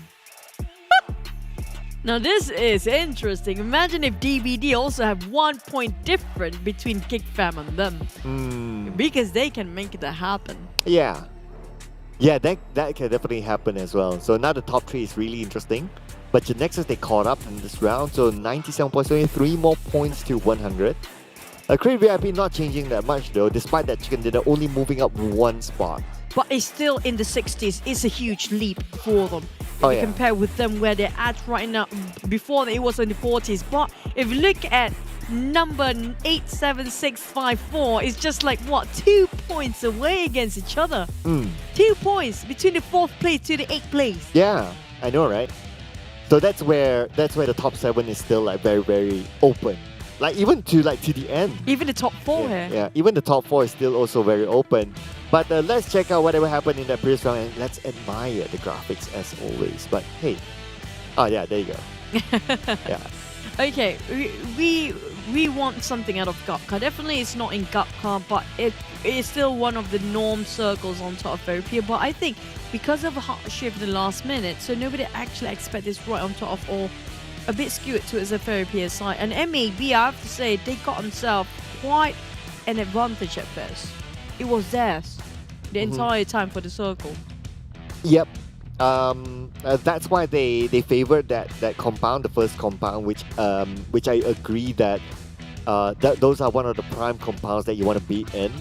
Now this is interesting. Imagine if DBD also have 1 point different between Geek Fam and them. Because they can make that happen. Yeah. Yeah, that can definitely happen as well. So now the top 3 is really interesting. But Genexus, they caught up in this round. So 97 points, only 3 more points to 100. Crit VIP not changing that much though, despite that chicken dinner only moving up 1 spot. But it's still in the 60s. It's a huge leap for them. If you compare with them where they're at right now. Before it was in the 40s. But if you look at number 87654, it's just like, what, 2 points away against each other. 2 points between the 4th place to the 8th place. Yeah, I know, right? So that's where the top 7 is still like very, very open. Like even to the end. Even the top 4 here. Yeah, even the top 4 is still also very open. But let's check out whatever happened in that previous round and let's admire the graphics as always. But hey, oh yeah, there you go. Yeah. Okay, we want something out of Gapka. Definitely it's not in Gapka, but it is still one of the norm circles on top of Therapy. But I think because of a hardship in the last minute, so nobody actually expect this right on top of or a bit skewed towards a Therapy side. And MAB, I have to say, they got themselves quite an advantage at first. It was theirs the entire time for the circle. Yep. That's why they favored that compound, the first compound, which I agree that those are one of the prime compounds that you want to be in.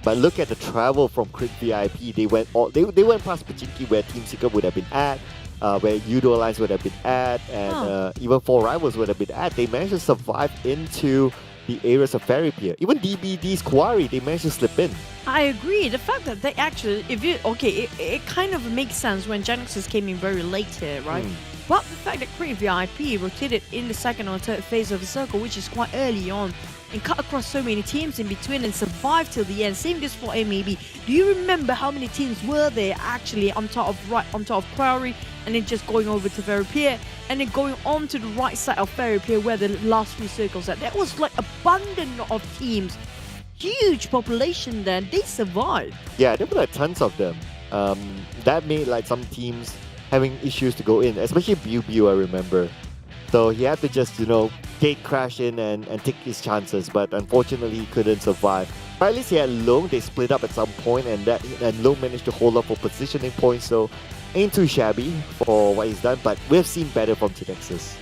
But look at the travel from Crit VIP. They went past Pachinki where Team Secret would have been at, where Yoodo Alliance would have been at, and even 4 Rivals would have been at. They managed to survive into the areas of Fairy Pier. Even DBD's Quarry, they managed to slip in. I agree. The fact that they actually, it kind of makes sense when Genexus came in very late here, right? But the fact that Crit VIP rotated in the 2nd or 3rd phase of the circle, which is quite early on, and cut across so many teams in between and survived till the end. Same goes for MAB. Do you remember how many teams were there actually on top of Quarry, and then just going over to Fairy Pier, and then going on to the right side of Fairy Pier where the last 3 circles are? That was like abundant of teams. Huge population there. They survived. Yeah, there were like tons of them. That made like some teams having issues to go in, especially BU, I remember. So he had to just, gate crash in and take his chances, but unfortunately he couldn't survive. But at least he had Long. They split up at some point, and Long managed to hold up for positioning points, so ain't too shabby for what he's done, but we've seen better from Genexus.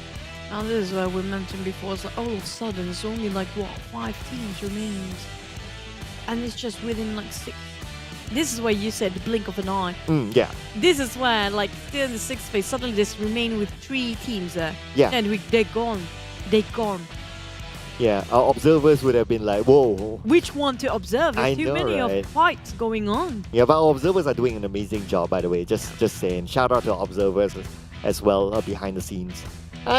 And this is where we mentioned before, it's like all of a sudden there's only like 5 teams remaining. And it's just within like 6. This is where you said the blink of an eye. Yeah. This is where, like, still in the 6th phase, suddenly just remain with 3 teams there. Yeah. And they're gone. They're gone. Yeah, our observers would have been like, whoa. Which one to observe? There's too many right? of fights going on. Yeah, but our observers are doing an amazing job, by the way. Just saying. Shout out to our observers as well behind the scenes.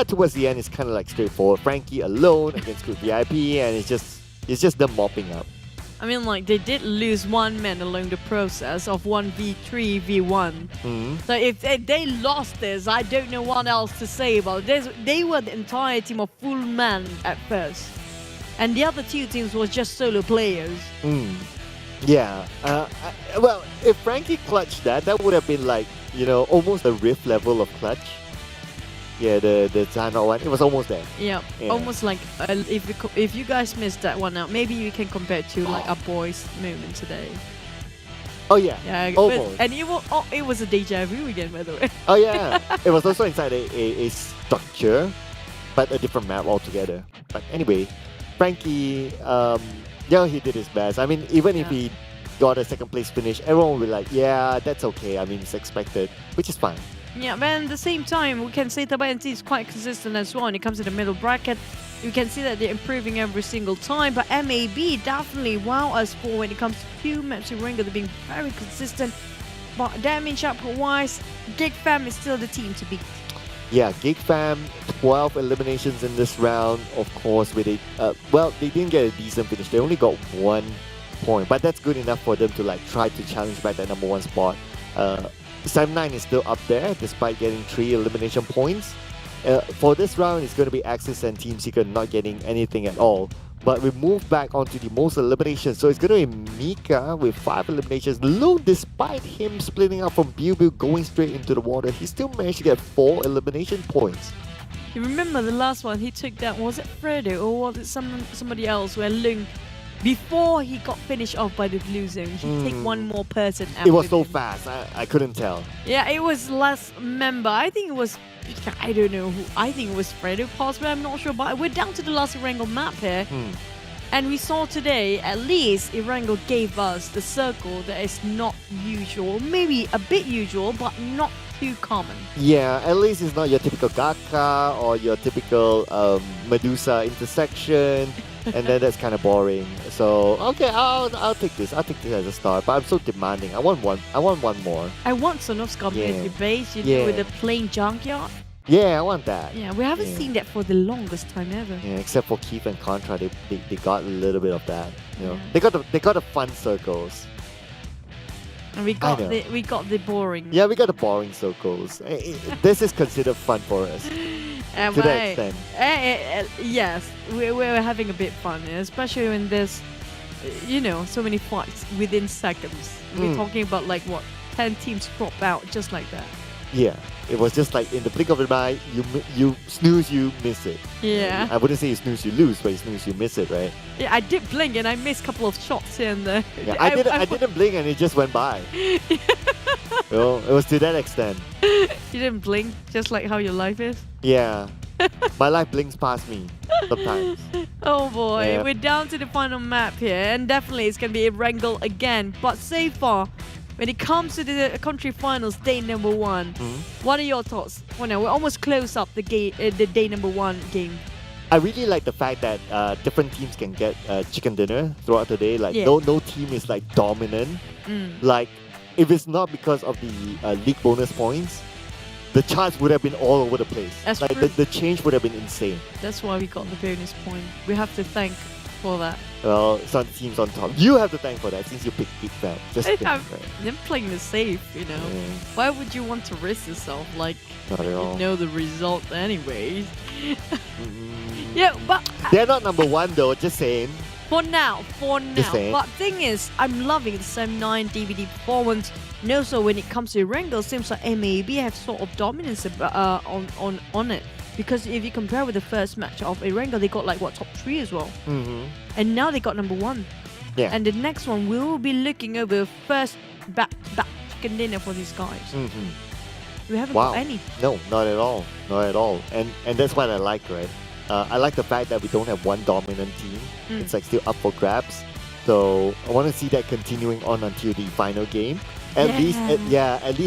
Towards the end, it's kind of like straightforward. Frankie alone against Group VIP, and it's just them mopping up. I mean, like, they did lose 1 man along the process of 1v3, v1. So if they lost this, I don't know what else to say about it. They were the entire team of full man at first. And the other 2 teams was just solo players. Yeah. Well, if Frankie clutched that would have been like, almost a Rift level of clutch. Yeah, the Zana one, it was almost there. Yeah. Almost like if you guys missed that one out, maybe you can compare it to like a boys moment today. Oh yeah, almost. And it was a deja vu again, by the way. Oh yeah, it was also inside a structure, but a different map altogether. But anyway, Frankie, he did his best. I mean, even if he got a 2nd place finish, everyone will be like, yeah, that's okay. I mean, it's expected, which is fine. Yeah, but at the same time, we can say TABAH is quite consistent as well when it comes to the middle bracket. You can see that they're improving every single time, but MAB definitely wow us for when it comes to 2 maps in Ringo. They're being very consistent, but damage output-wise, Geek Fam is still the team to beat. Yeah, Geek Fam, 12 eliminations in this round, of course, with they didn't get a decent finish. They only got 1 point, but that's good enough for them to like try to challenge back that number 1 spot. 7-9 is still up there despite getting 3 elimination points. For this round, it's going to be Axis and Team Secret not getting anything at all. But we move back onto the most eliminations. So it's going to be Mika with 5 eliminations. Low, despite him splitting up from Biu going straight into the water, he still managed to get 4 elimination points. You remember the last one he took down, was it Fredo or was it somebody else where Lung, before he got finished off by the blue zone, he take 1 more person out. It was so fast, I couldn't tell. Yeah, it was last member. I think it was, I don't know who. I think it was Fredo possibly, I'm not sure. But we're down to the last Erangel map here. And we saw today, at least Erangel gave us the circle that is not usual. Maybe a bit usual, but not too common. Yeah, at least it's not your typical Gaka or your typical Medusa intersection. And then that's kind of boring. So okay, I'll take this. I'll take this as a start. But I'm so demanding. I want one more. I want Sonovska community base, know, with a plain junkyard. Yeah, I want that. Yeah, we haven't seen that for the longest time ever. Yeah, except for Keith and Contra, they got a little bit of that. They got the fun circles. And we got the boring. Yeah, we got the boring circles. This is considered fun for us. To that extent. Yes, we're having a bit fun, especially when there's, so many fights within seconds. We're talking about 10 teams drop out just like that. Yeah, it was just like in the blink of an eye, you snooze, you miss it. Yeah. I wouldn't say you snooze, you lose, but you snooze, you miss it, right? Yeah, I did blink and I missed a couple of shots here and there. Yeah, I didn't blink and it just went by. It was to that extent. You didn't blink, just like how your life is? Yeah. My life blinks past me sometimes. Oh boy, we're down to the final map here, and definitely it's going to be a Erangel again. But so far, when it comes to the country finals, day number 1, what are your thoughts? Well, now we're almost close up the day number 1 game. I really like the fact that different teams can get chicken dinner throughout the day. No team is dominant. Like, if it's not because of the league bonus points, the charts would have been all over the place. That's true. The change would have been insane. That's why we got the bonus point. We have to thank for that. Well, some teams on top. You have to thank for that since you picked Geek Fam. They're playing the safe, Yeah. Why would you want to risk yourself? Not at all. You know the result anyways. Yeah, but they're not number 1 though, just saying. For now. But thing is, I'm loving the 7-9 DVD performance. And also when it comes to Erangel, it seems like MAB have sort of dominance on it. Because if you compare with the first match of Erangel, they got like what, top 3 as well. And now they got number 1. Yeah. And the next one will be looking over first back-to-back chicken dinner for these guys. We haven't got any. No, not at all. Not at all. And that's what I like, right? I like the fact that we don't have one dominant team. It's like still up for grabs. So I want to see that continuing on until the final game. At least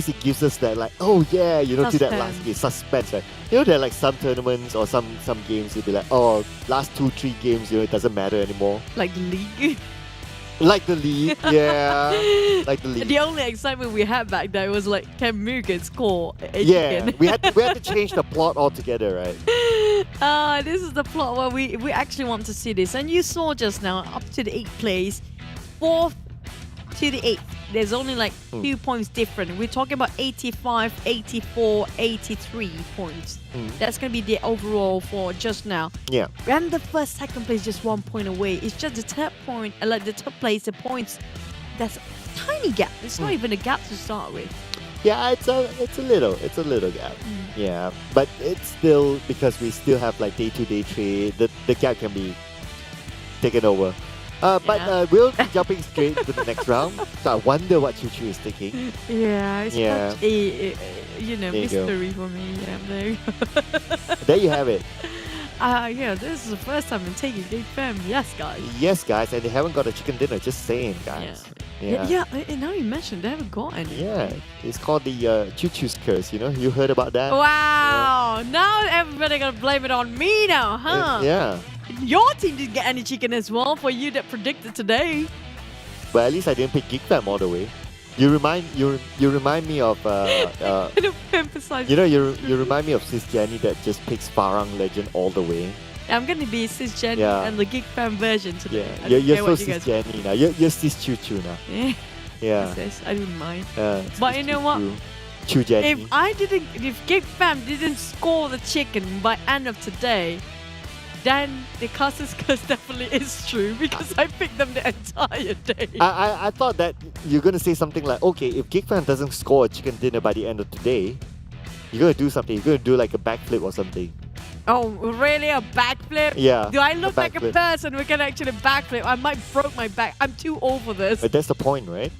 it gives us that like, oh yeah, you know, to that last game, suspense, right? You know, there are like some tournaments or some games you'll be like, oh, last 2-3 games, you know, it doesn't matter anymore. Like the league. Like the league, yeah. Like the league. The only excitement we had back then was like, can Mugen score a Yeah, chicken? we had to change the plot altogether, right? This is the plot where we actually want to see this. And you saw just now, up to the 8th place, 4th to the 8th. There's only like 2 points different. We're talking about 85, 84, 83 points. That's going to be the overall for just now. Yeah. And the first, second place just 1 point away. It's just the third point, like the third place, the points. That's a tiny gap. It's not even a gap to start with. Yeah, it's a little gap. Yeah, but it's still, because we still have like day-to-day trade, the gap can be taken over. But we'll be jumping straight to the next round. So I wonder what Choo Choo is thinking. Yeah, it's such a mystery go. for me. Yeah, there you go. There you have it. Yeah, this is the first time I'm taking Geek Fam. Yes, guys. Yes, guys, and they haven't got a chicken dinner. Just saying, guys. Yeah, and now you mentioned they haven't got any. Yeah, it's called the Choo Choo's curse. You know, you heard about that? Wow! Now everybody gonna blame it on me now, huh? Yeah. Your team didn't get any chicken as well for you that predicted today. But at least I didn't pick Geek Fam all the way. You remind me of you know, you remind me of Sis Jenny that just picks Farang Legend all the way. I'm gonna be Sis Jenny and the Geek Fam version today. Yeah, you're so Sis Jenny now. You're Sis Choo Choo now. Yeah. I don't mind. But you know what? Choo Jenny. If Geek Fam didn't score the chicken by end of today, then the Casus curse definitely is true because I picked them the entire day. I thought that you're going to say something like, okay, if Geek Fam doesn't score a chicken dinner by the end of today, you're going to do something. You're going to do like a backflip or something. Oh, really? A backflip? Yeah. Do I look like a person who can actually backflip? I might broke my back. I'm too old for this. But that's the point, right?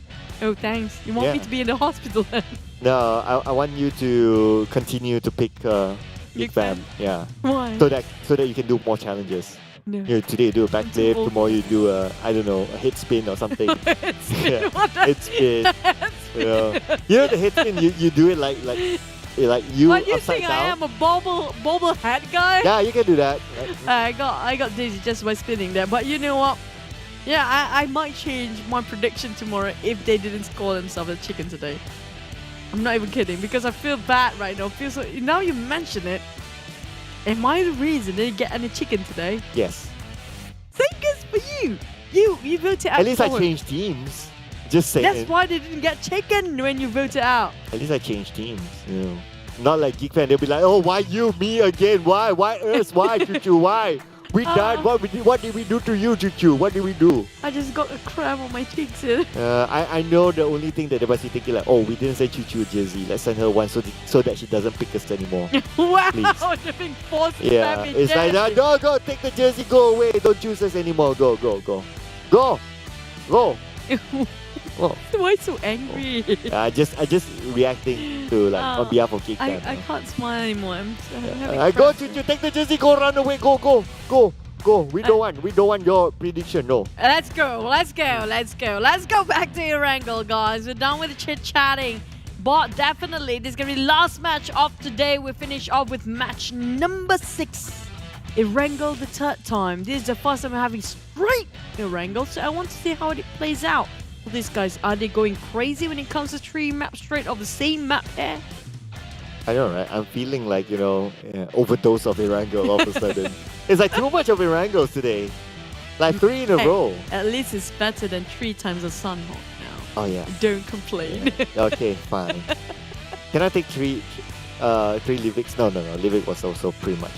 Oh, thanks. You want me to be in the hospital then? No, I want you to continue to pick Geek Fam. Yeah. Why? So that you can do more challenges. No. You know, today you do a backflip, tomorrow you do a, I don't know, a head spin or something. Head spin? Head spin. You know the head spin, you do it like you what, you upside think down. I am a bobble head guy? Yeah, you can do that. I got dizzy just by spinning there. But you know what? Yeah, I might change my prediction tomorrow if they didn't score themselves a chicken today. I'm not even kidding because I feel bad right now. Now you mention it. Am I the reason they didn't get any chicken today? Yes. Thank goodness for you. You voted out. At least I changed teams. Just saying. That's why they didn't get chicken when you voted out. At least I changed teams. You know. Not like Geek Fan. They'll be like, oh, why you, me again? Why? Why us? Why, Choo Choo? Why? We died. What did we do to you, Choo Choo? What did we do? I just got a crab on my cheeks here. I know the only thing that they must be thinking like, oh, we didn't send Choo Choo a jersey. Let's send her one so that she doesn't pick us anymore. Wow, please. they're being forced to yeah, me it's jersey. like, go, take the jersey, go away. Don't choose us anymore. Go. Why so angry? I just reacting to like on behalf of Geek Fam. I can't smile anymore. I'm go, Choo Choo, take the jersey, go, run away, go. We don't want your prediction, no. Let's go back to Erangel, guys. We're done with the chit-chatting. But definitely, this is going to be the last match of today. We finish off with match number 6. Erangel the third time. This is the first time we're having straight Erangel, so I want to see how it plays out. For these guys, are they going crazy when it comes to 3 maps straight of the same map there? I know, right? I'm feeling like, overdose of Erangel all of a sudden. It's like too much of Erangels today. Like 3 in a row. At least it's better than 3 times a Sunhawk now. Oh, yeah. Don't complain. Yeah. Okay, fine. Can I take 3 Livics? No. Livic was also pretty much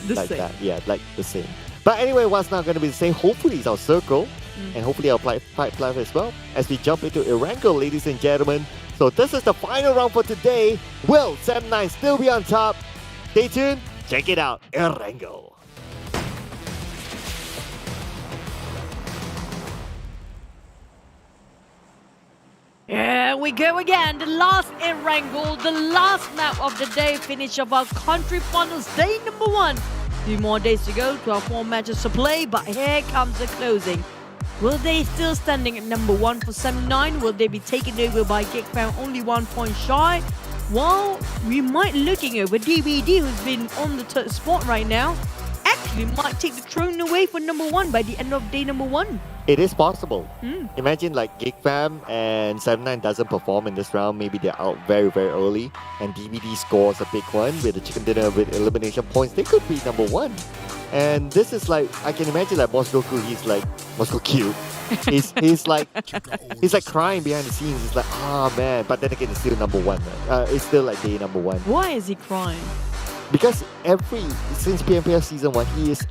the like same. that. Yeah, like the same. But anyway, what's not going to be the same? Hopefully it's our Circle. And hopefully our Fight Live as well. As we jump into Erangel, ladies and gentlemen. So this is the final round for today. Will Sam9 still be on top? Stay tuned. Check it out, Erangel. Here we go again, the last Erangel, the last map of the day, finish of our country finals, day number 1. 2 more days to go, 12 more matches to play, but here comes the closing. Will they still standing at number 1 for Sem 9? Will they be taken over by Geek Fam, only 1 point shy? Well, we might looking over DVD, who's been on the third spot right now, actually might take the throne away for number 1 by the end of day number 1. It is possible. Imagine like Geek Fam and 7-9 doesn't perform in this round. Maybe they're out very, very early. And DVD scores a big one with the chicken dinner with elimination points. They could be number 1. And this is like, I can imagine like Bosskurr, he's like, Bosskurr cute. he's like crying behind the scenes. He's like, ah man. But then again, it's still number 1. It's still like day number 1. Why is he crying? Because since PMPL season 1, he is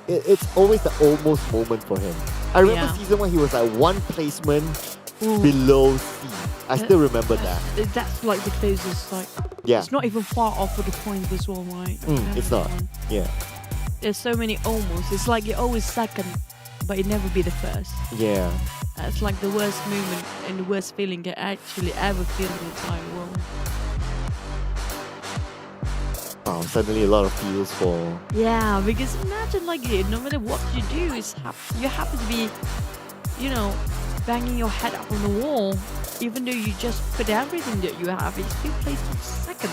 it's always the almost moment for him. I remember season 1, he was like 1 placement below C. I still remember that. That's like the closest, like, it's not even far off for the point as well, right? It's not, yeah. There's so many almost. It's like you're always second, but you'd never be the first. Yeah. That's like the worst moment and the worst feeling you actually ever feel in the entire world. Wow, suddenly a lot of feels for... Yeah, because imagine like no matter what you do, you happen to be, you know, banging your head up on the wall, even though you just put everything that you have, you still placed in second.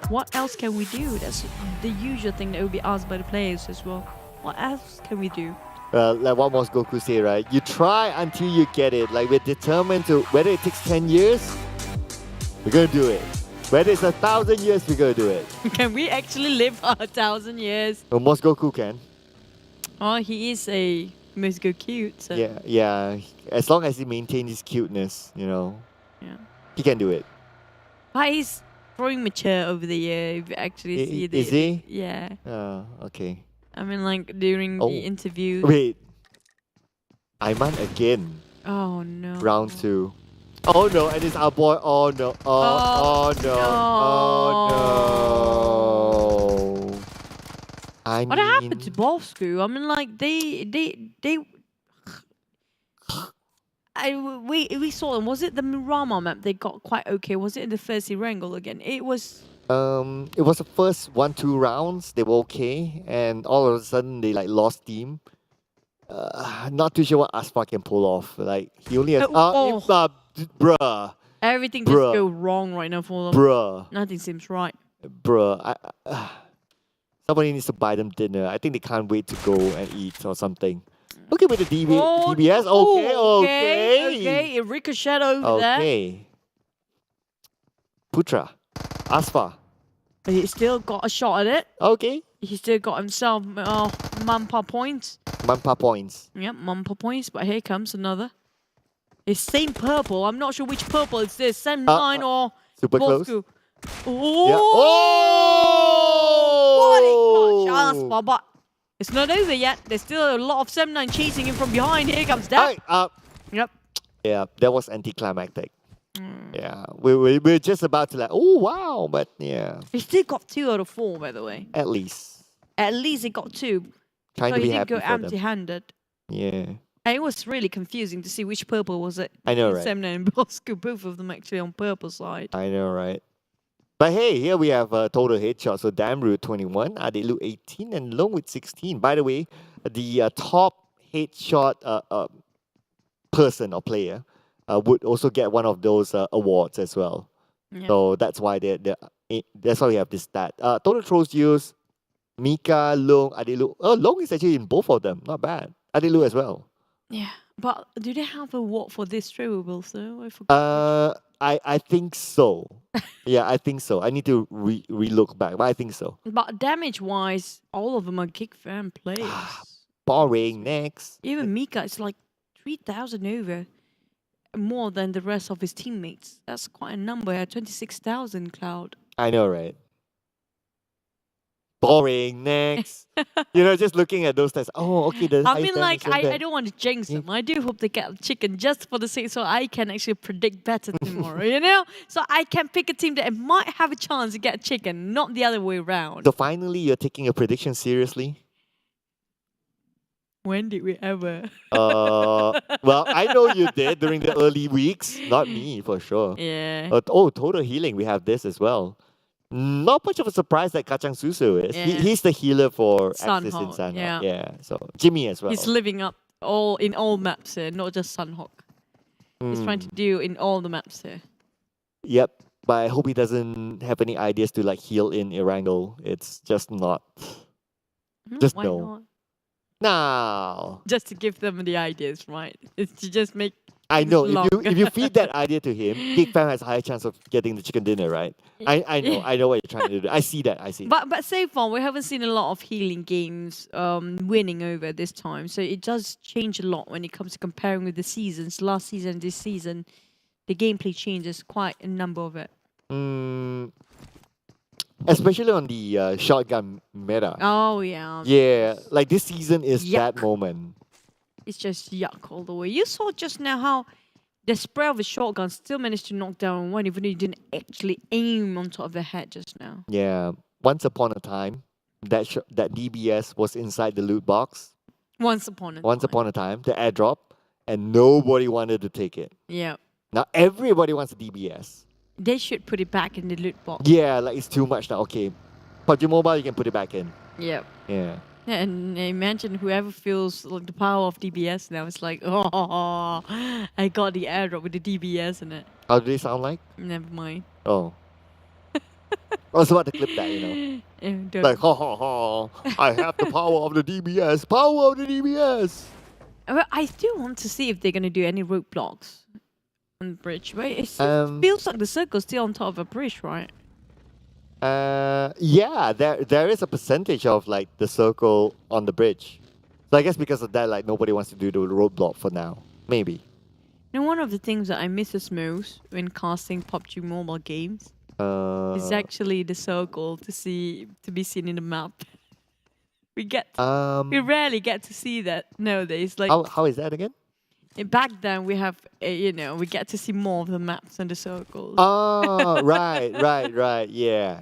What else can we do? That's the usual thing that will be asked by the players as well. What else can we do? Like what Goku say, right? You try until you get it. Like we're determined to, whether it takes 10 years, we're gonna do it. Whether it's 1,000 years, we're gonna do it. Can we actually live 1,000 years? Well, Goku can. Oh, he is a Goku cute. So. Yeah. As long as he maintains his cuteness, you know. Yeah. He can do it. But he's growing mature over the year. If you actually see the. Is he? Yeah. Okay. I mean, like during the interview. Wait. Ayman again. Oh no. Round 2. Oh no, and it's our boy. Oh no. Oh no. Oh no. What happened to Bosskurr? I mean, like we saw them. Was it the Mirama map? They got quite okay. Was it in the first Erangel again? It was. It was the first 1-2 rounds. They were okay, and all of a sudden they like lost steam. Not too sure what Aspa can pull off. Like he only has bruh. Everything just go wrong right now for them. Bruh. Nothing seems right. Bruh. Somebody needs to buy them dinner. I think they can't wait to go and eat or something. Okay, with the DBS. Okay. It ricocheted over there. Okay. Putra. Aspa. But he still got a shot at it. Okay. He still got himself Mampa points. Mampa points. Yep, Mampa points. But here comes another. It's same purple. I'm not sure which purple it's this. Sem 9 or super Bosskurr. close. Oh! Yeah. What a clutch, Aspa. But it's not over yet. There's still a lot of Sem 9 chasing him from behind. Here comes that. Yep. Yeah, that was anticlimactic. Yeah, we're just about to like, oh wow, but yeah. He still got 2 out of 4, by the way. At least. At least he got 2. Trying so to be he didn't happy go for them. empty-handed. Yeah. And it was really confusing to see which purple was it. I know, right? Semna and Bosskurr, both of them actually on purple side. I know, right? But hey, here we have total headshots. So Damru 21, Adilu 18, and Long with 16. By the way, the top headshot person or player would also get one of those awards as well. Yeah. So that's why we have this stat. Total throws used, Mika, Long, Adilu. Oh, Long is actually in both of them. Not bad. Adilu as well. Yeah, but do they have a award for this throwable though? I forgot. I think so. Yeah, I think so. I need to re-look back, but I think so. But damage-wise, all of them are Geek Fam players. Boring. Next. Even Mika is like 3,000 over. More than the rest of his teammates. That's quite a number. 26,000 Cloud. I know, right? boring, next. Just looking at those stats. Oh, okay. I mean, like, I don't want to jinx them. I do hope they get chicken just for the sake so I can actually predict better tomorrow, So I can pick a team that might have a chance to get chicken, not the other way around. So finally, you're taking your prediction seriously? When did we ever? Well, I know you did during the early weeks. Not me, for sure. Yeah. Total healing. We have this as well. Not much of a surprise that Kacang Susu is. Yeah. He's the healer for Axis in Sunhawk, Sunhawk. yeah. So Jimmy as well. He's living up in all maps here, not just Sunhawk. He's trying to do in all the maps here. Yep. But I hope he doesn't have any ideas to like heal in Erangel. It's just not. Just Why no. not? No. Just to give them the ideas, right? It's to just make. I know. long. If you feed that idea to him, Geek Fam has a higher chance of getting the chicken dinner, right? I know what you're trying to do. I see that. But so far we haven't seen a lot of healing games winning over this time. So it does change a lot when it comes to comparing with the seasons. Last season, this season, the gameplay changes quite a number of it. Especially on the shotgun meta. Oh yeah. Yeah, like this season is Yuck. that moment. It's just yuck all the way. You saw just now how the spray of a shotgun still managed to knock down one, even though you didn't actually aim on top of the head just now. Yeah, once upon a time, that DBS was inside the loot box. Once upon a time, the airdrop, and nobody wanted to take it. Yeah. Now everybody wants a DBS. They should put it back in the loot box. Yeah, like it's too much now. Okay, PUBG Mobile, you can put it back in. Yep. Yeah. Yeah, and imagine whoever feels like the power of DBS now. It's like, oh, I got the airdrop with the DBS in it. How do they sound like? Never mind. Oh. I was about to clip that, Like, ha ha ha, I have the power of the DBS. Power of the DBS. Well, I still want to see if they're going to do any roadblocks on the bridge, right? It feels like the circle's still on top of a bridge, right? Yeah, there is a percentage of like the circle on the bridge. So I guess because of that, like nobody wants to do the roadblock for now. Maybe. One of the things that I miss the most when casting PUBG Mobile games is actually the circle to be seen in the map. We rarely get to see that nowadays. Like how is that again? Back then we have we get to see more of the maps and the circles. Oh, right. Yeah.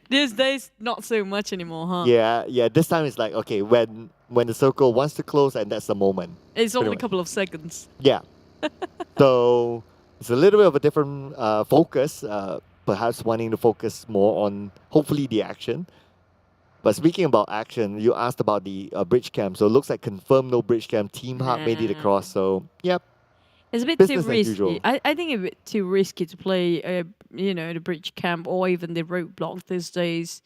These days not so much anymore, huh? Yeah. This time it's like, okay, when the circle wants to close, and that's the moment. It's only a couple of seconds. Yeah. So it's a little bit of a different focus, perhaps wanting to focus more on hopefully the action. But speaking about action, you asked about the bridge camp. So it looks like confirmed no bridge camp. Team Heart made it across. So, yep. It's a bit too risky. I think it's a bit too risky to play, the bridge camp or even the roadblock these days.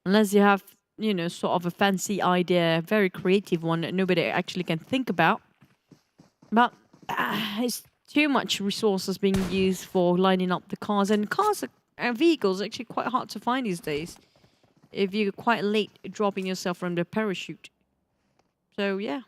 Unless you have, sort of a fancy idea, very creative one that nobody actually can think about. But it's too much resources being used for lining up the cars. And cars and vehicles are actually quite hard to find these days if you're quite late dropping yourself from the parachute. So, yeah.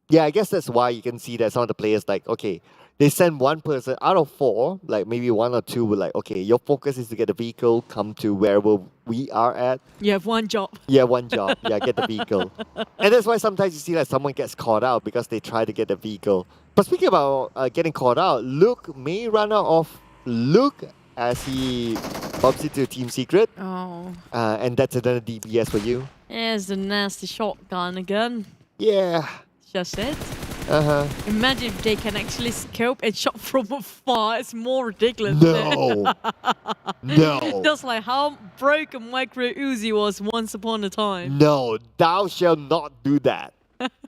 Yeah, I guess that's why you can see that some of the players, like, okay, they send one person out of 4, like maybe 1 or 2 were like, okay, your focus is to get the vehicle, come to wherever we are at. You have one job. Yeah, one job. Yeah, get the vehicle. And that's why sometimes you see like someone gets caught out because they try to get the vehicle. But speaking about getting caught out, Luke may run out of Luke as he bumps into Team Secret. Oh. And that's another DBS for you. There's the nasty shotgun again. Yeah. Just it. Uh-huh. Imagine if they can actually scope and shot from afar. It's more ridiculous. No. No. Just like how broken Micro Uzi was once upon a time. No, thou shalt not do that.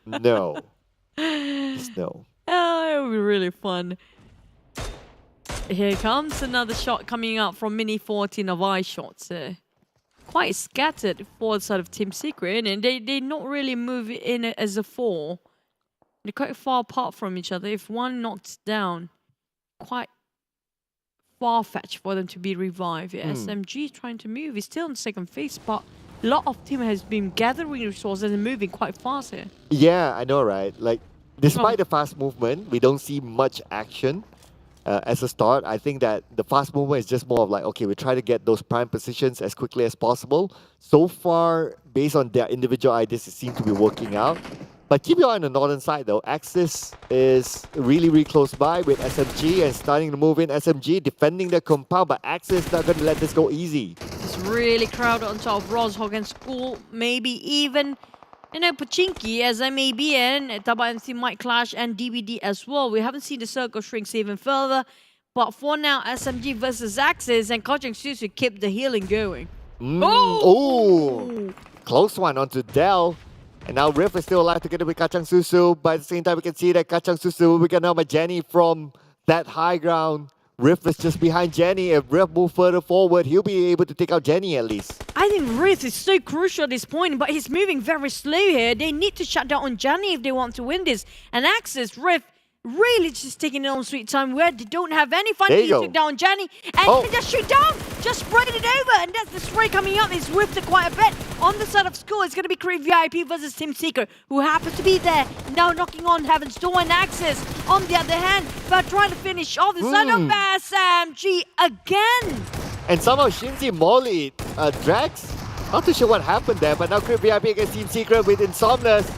No. Just no. Oh, it would be really fun. Here comes another shot coming out from Mini 14 of eye shots. Quite scattered for the side of Team Secret, and they not really move in as a 4. They're quite far apart from each other. If one knocks down, quite far-fetched for them to be revived. SMG is trying to move. He's still in second phase, but a lot of team has been gathering resources and moving quite fast here. Yeah, I know, right? Like, despite the fast movement, we don't see much action. as a start. I think that the fast movement is just more of like, okay, we try to get those prime positions as quickly as possible. So far, based on their individual ideas, it seems to be working out. But keep your eye on the northern side though. Axis is really, really close by with SMG and starting to move in. SMG defending the compound, but Axis not going to let this go easy. It's really crowded on top of Rozhog and School, maybe even, you know, Pachinki as MAB and TABAH MC might clash and DBD as well. We haven't seen the circle shrink even further, but for now, SMG versus Axis and Genexus keep the healing going. Oh! Close one onto Dell. And now Riff is still alive together with Kacang Susu. But at the same time, we can see that Kacang Susu will be getting out by Jenny from that high ground. Riff is just behind Jenny. If Riff moves further forward, he'll be able to take out Jenny at least. I think Riff is so crucial at this point, but he's moving very slow here. They need to shut down on Jenny if they want to win this. And Axis, Riff, really just taking it on sweet time where they don't have any fun. He took down Jenny and they just shoot down, just spread it over, and that's the spray coming up. He's whipped it quite a bit. On the side of School, it's going to be Creed VIP versus Team Seeker, who happens to be there, now knocking on Heaven's Door and Axis. On the other hand, they're trying to finish off the side of SMG again. And somehow Shinzi Molly Drax, not too sure what happened there, but now Creed VIP against Team Secret with Insomnus.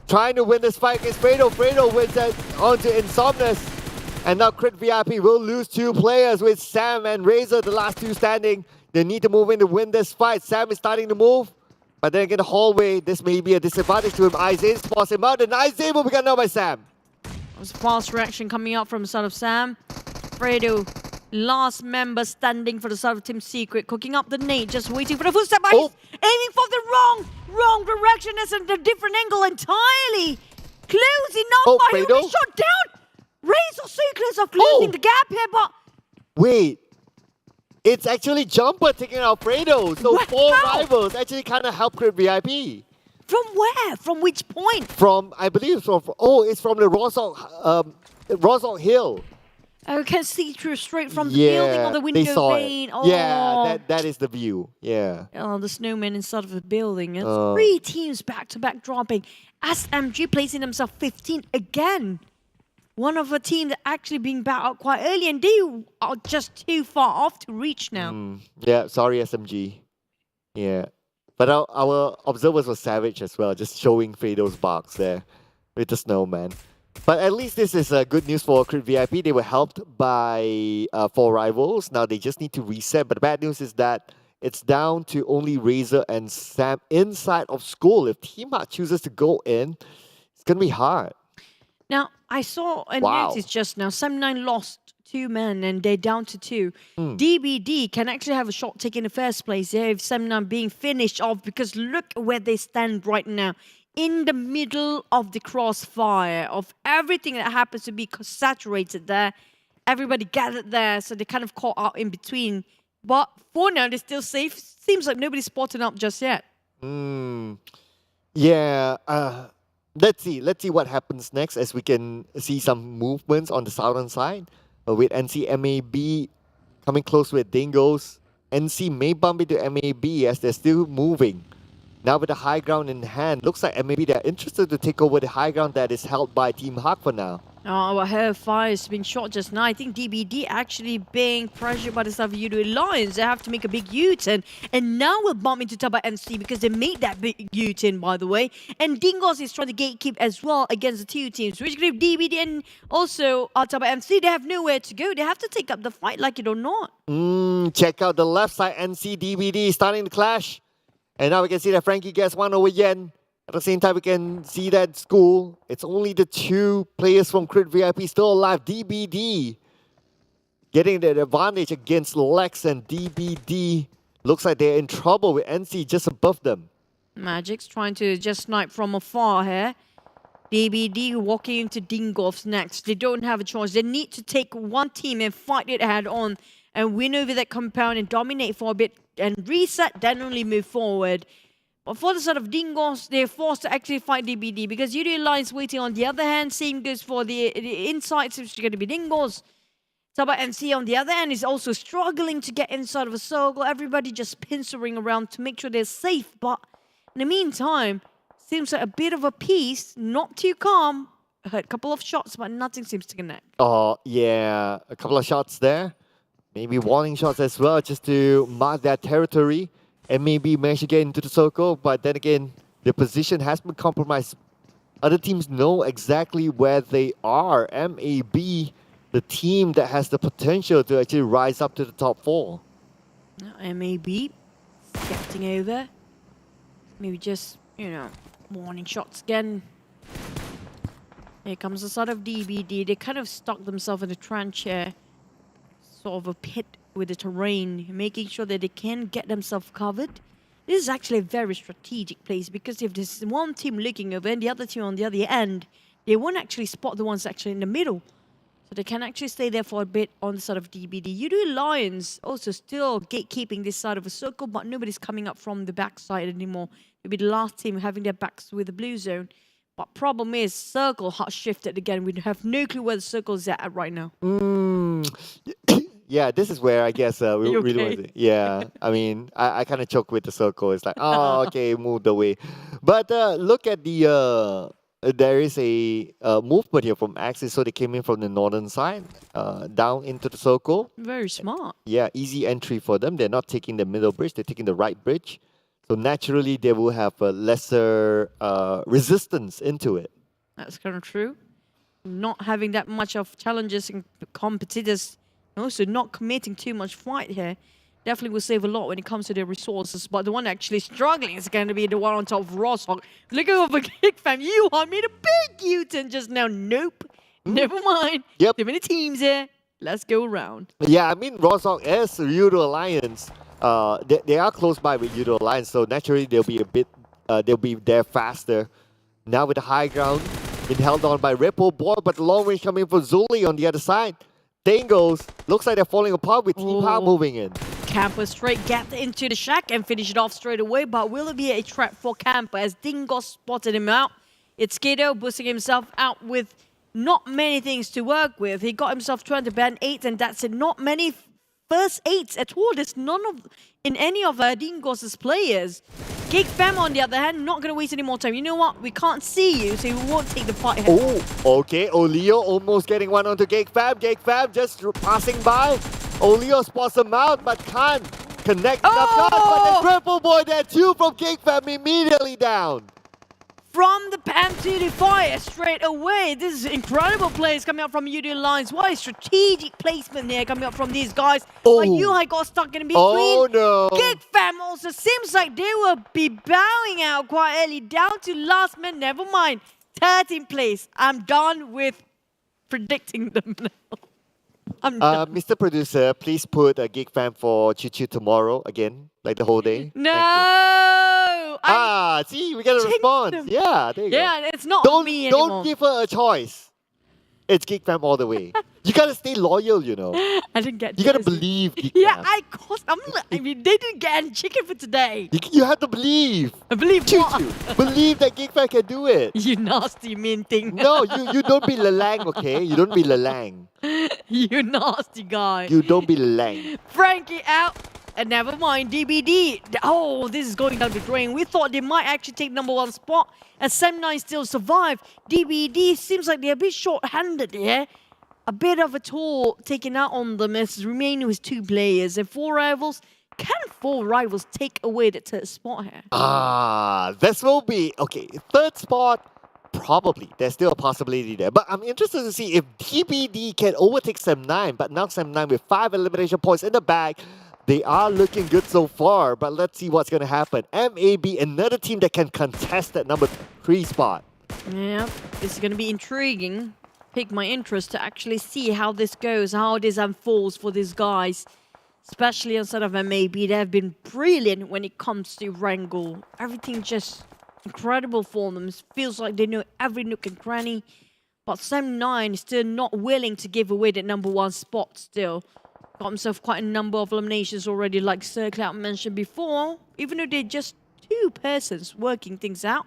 Trying to win this fight against Fredo. Fredo wins it onto Insomnus. And now Crit VIP will lose 2 players with Sam and Razor, the last 2 standing. They need to move in to win this fight. Sam is starting to move. But then again, the hallway, this may be a disadvantage to him. Izane spots him out, and Izane will be got now by Sam. That was a fast reaction coming out from the side of Sam. Fredo, last member standing for the side of Team Secret, cooking up the nade, just waiting for the footstep. Aiming for the wrong direction. It's a different angle entirely. Closing up, but he'll be shot down. Razor so close of closing the gap here, but... Wait. It's actually Jumper taking out Fredo. So 4 rivals actually kind of help Crit VIP. From where? From which point? From, I believe, it's from the Rozhog Hill. Oh, can see through straight from the building on the window pane. Oh. Yeah, that is the view. Yeah. Oh, the snowman inside of the building. And 3 teams back-to-back dropping. SMG placing themselves 15 again. One of a team that actually being back out quite early, and they are just too far off to reach now. Yeah, sorry SMG. Yeah. But our observers were savage as well, just showing Fredo's box there with the snowman. But at least this is good news for Crit VIP. They were helped by 4 rivals. Now they just need to reset. But the bad news is that it's down to only Razor and Sam inside of School. If Team Heart chooses to go in, it's going to be hard. Now, I saw a notice just now. Sam9 lost 2 men and they're down to 2. DBD can actually have a shot take in the first place here if Sam9 being finished off, because look where they stand right now. In the middle of the crossfire of everything that happens to be saturated there. Everybody gathered there, so they kind of caught out in between. But for now, they're still safe. Seems like nobody's spotted up just yet. Yeah. Let's see what happens next, as we can see some movements on the southern side with NC MAB coming close with Dingoz. NC may bump into MAB as they're still moving. Now with the high ground in hand, looks like maybe they're interested to take over the high ground that is held by Team Hawk for now. Oh, well, her fire is being shot just now. I think DBD actually being pressured by the side of Yoodo Alliance. They have to make a big U-turn. And now we'll bump into TABAH MC because they made that big U-turn, by the way. And Dingoz is trying to gatekeep as well against the 2 teams. Which group DBD and also TABAH MC, they have nowhere to go. They have to take up the fight, like it or not. Check out the left side. NC DBD starting to clash. And now we can see that Frankie gets 1 over Yen. At the same time, we can see that School, it's only the 2 players from Crit VIP still alive. DBD getting the advantage against Lex, and DBD looks like they're in trouble with NC just above them. Magic's trying to just snipe from afar here. DBD walking into Dingoz next. They don't have a choice. They need to take 1 team and fight it head on and win over that compound and dominate for a bit and reset, then only move forward. But for the side of Dingoz, they're forced to actually fight DBD because Yoodo Alliance waiting on the other hand. Same goes for the insights, which is going to be Dingoz. TABAH MC on the other hand is also struggling to get inside of a circle. Everybody just pincering around to make sure they're safe. But in the meantime, seems like a bit of a peace, not too calm, heard a couple of shots, but nothing seems to connect. Oh, yeah. A couple of shots there. Maybe warning shots as well, just to mark that territory and maybe manage to get into the circle. But then again, the position has been compromised. Other teams know exactly where they are. MAB, the team that has the potential to actually rise up to the top 4. Now, MAB getting over. Maybe just, you know, warning shots again. Here comes the side of DBD. They kind of stuck themselves in a trench here. Sort of a pit with the terrain, making sure that they can get themselves covered. This is actually a very strategic place because if there's one team looking over and the other team on the other end, they won't actually spot the ones actually in the middle. So they can actually stay there for a bit on the side of DBD. Yoodo Alliance also still gatekeeping this side of a circle, but nobody's coming up from the backside anymore. It'll be the last team having their backs with the blue zone. But problem is, circle has shifted again. We have no clue where the circle is at right now. Yeah, this is where I guess we really want to. Yeah, I mean, I kind of choke with the circle. It's like, oh, okay, moved away. But look at the, there is a movement here from Axis. So they came in from the northern side, down into the circle. Very smart. Yeah, easy entry for them. They're not taking the middle bridge, they're taking the right bridge. So naturally, they will have a lesser resistance into it. That's kind of true. Not having that much of challenges and competitors, also not committing too much fight here, definitely will save a lot when it comes to their resources. But the one actually struggling is going to be the one on top of Roshawk. Looking over Geek Fam, you made a big U-turn just now. Nope. Never mind. Yep. Too many teams here. Let's go around. Yeah, I mean, Roshawk is Yoodo Alliance. They are close by with Yoodo Alliance, so naturally they'll be a bit, they'll be there faster. Now with the high ground, been held on by Ripple Boy, but the long range coming from Zuli on the other side. Dingoz, looks like they're falling apart with Team Hard moving in. Camper straight get into the shack and finish it off straight away, but will it be a trap for Camper as Dingoz spotted him out? It's Kiddo boosting himself out with not many things to work with. He got himself 20 band 8 and that's it. Not many first 8s at all. There's none of in any of Dingoz's players. Geek Fam, on the other hand, not going to waste any more time. You know what? We can't see you, so we won't take the fight. Oh, okay. Oleo almost getting one onto Geek Fam. Geek Fam just passing by. Oleo spots him out, but can't connect enough shots. But the Triple Boy there too from Geek Fam immediately down. From the pan to the fire straight away. This is incredible plays coming up from Yoodo Alliance. What a strategic placement here coming up from these guys. But Yuhai got stuck in between. Oh no. Geek Fam also seems like they will be bowing out quite early. Down to last minute. Never mind. 13th place. I'm done with predicting them now. Mr. Producer, please put a Geek Fam for Choo Choo tomorrow again, like the whole day. No! See, we get a response. Yeah, there you go. Yeah, it's not me anymore. Don't give her a choice. It's Geek Fam all the way. You gotta stay loyal, you know. I didn't get. You gotta believe Geek Yeah, Fam. I mean, they didn't get any chicken for today. You have to believe. Believe what? Believe that Geek Fam can do it. You nasty mean thing. No, you don't be Lelang, okay? You don't be Lelang. You nasty guy. You don't be Lelang. Frankie out. And never mind, DBD. Oh, this is going down the drain. We thought they might actually take #1 spot. And Sem9 still survive. DBD seems like they're a bit short-handed here. A bit of a toll taken out on them as remaining with 2 players. And 4 rivals. Can 4 rivals take away the 3rd spot here? This will be... Okay, 3rd spot, probably. There's still a possibility there. But I'm interested to see if DBD can overtake Sem9. But now Sem9 with 5 elimination points in the bag. They are looking good so far, but let's see what's going to happen. MAB, another team that can contest that #3 spot. Yeah, this is going to be intriguing. Pique my interest to actually see how this goes, how this unfolds for these guys. Especially instead of MAB, they have been brilliant when it comes to Wrangle. Everything just incredible for them. It feels like they know every nook and cranny. But Sem9 is still not willing to give away that #1 spot still. Got himself quite a number of eliminations already, like Sir Cloud mentioned before, even though they're just 2 persons working things out.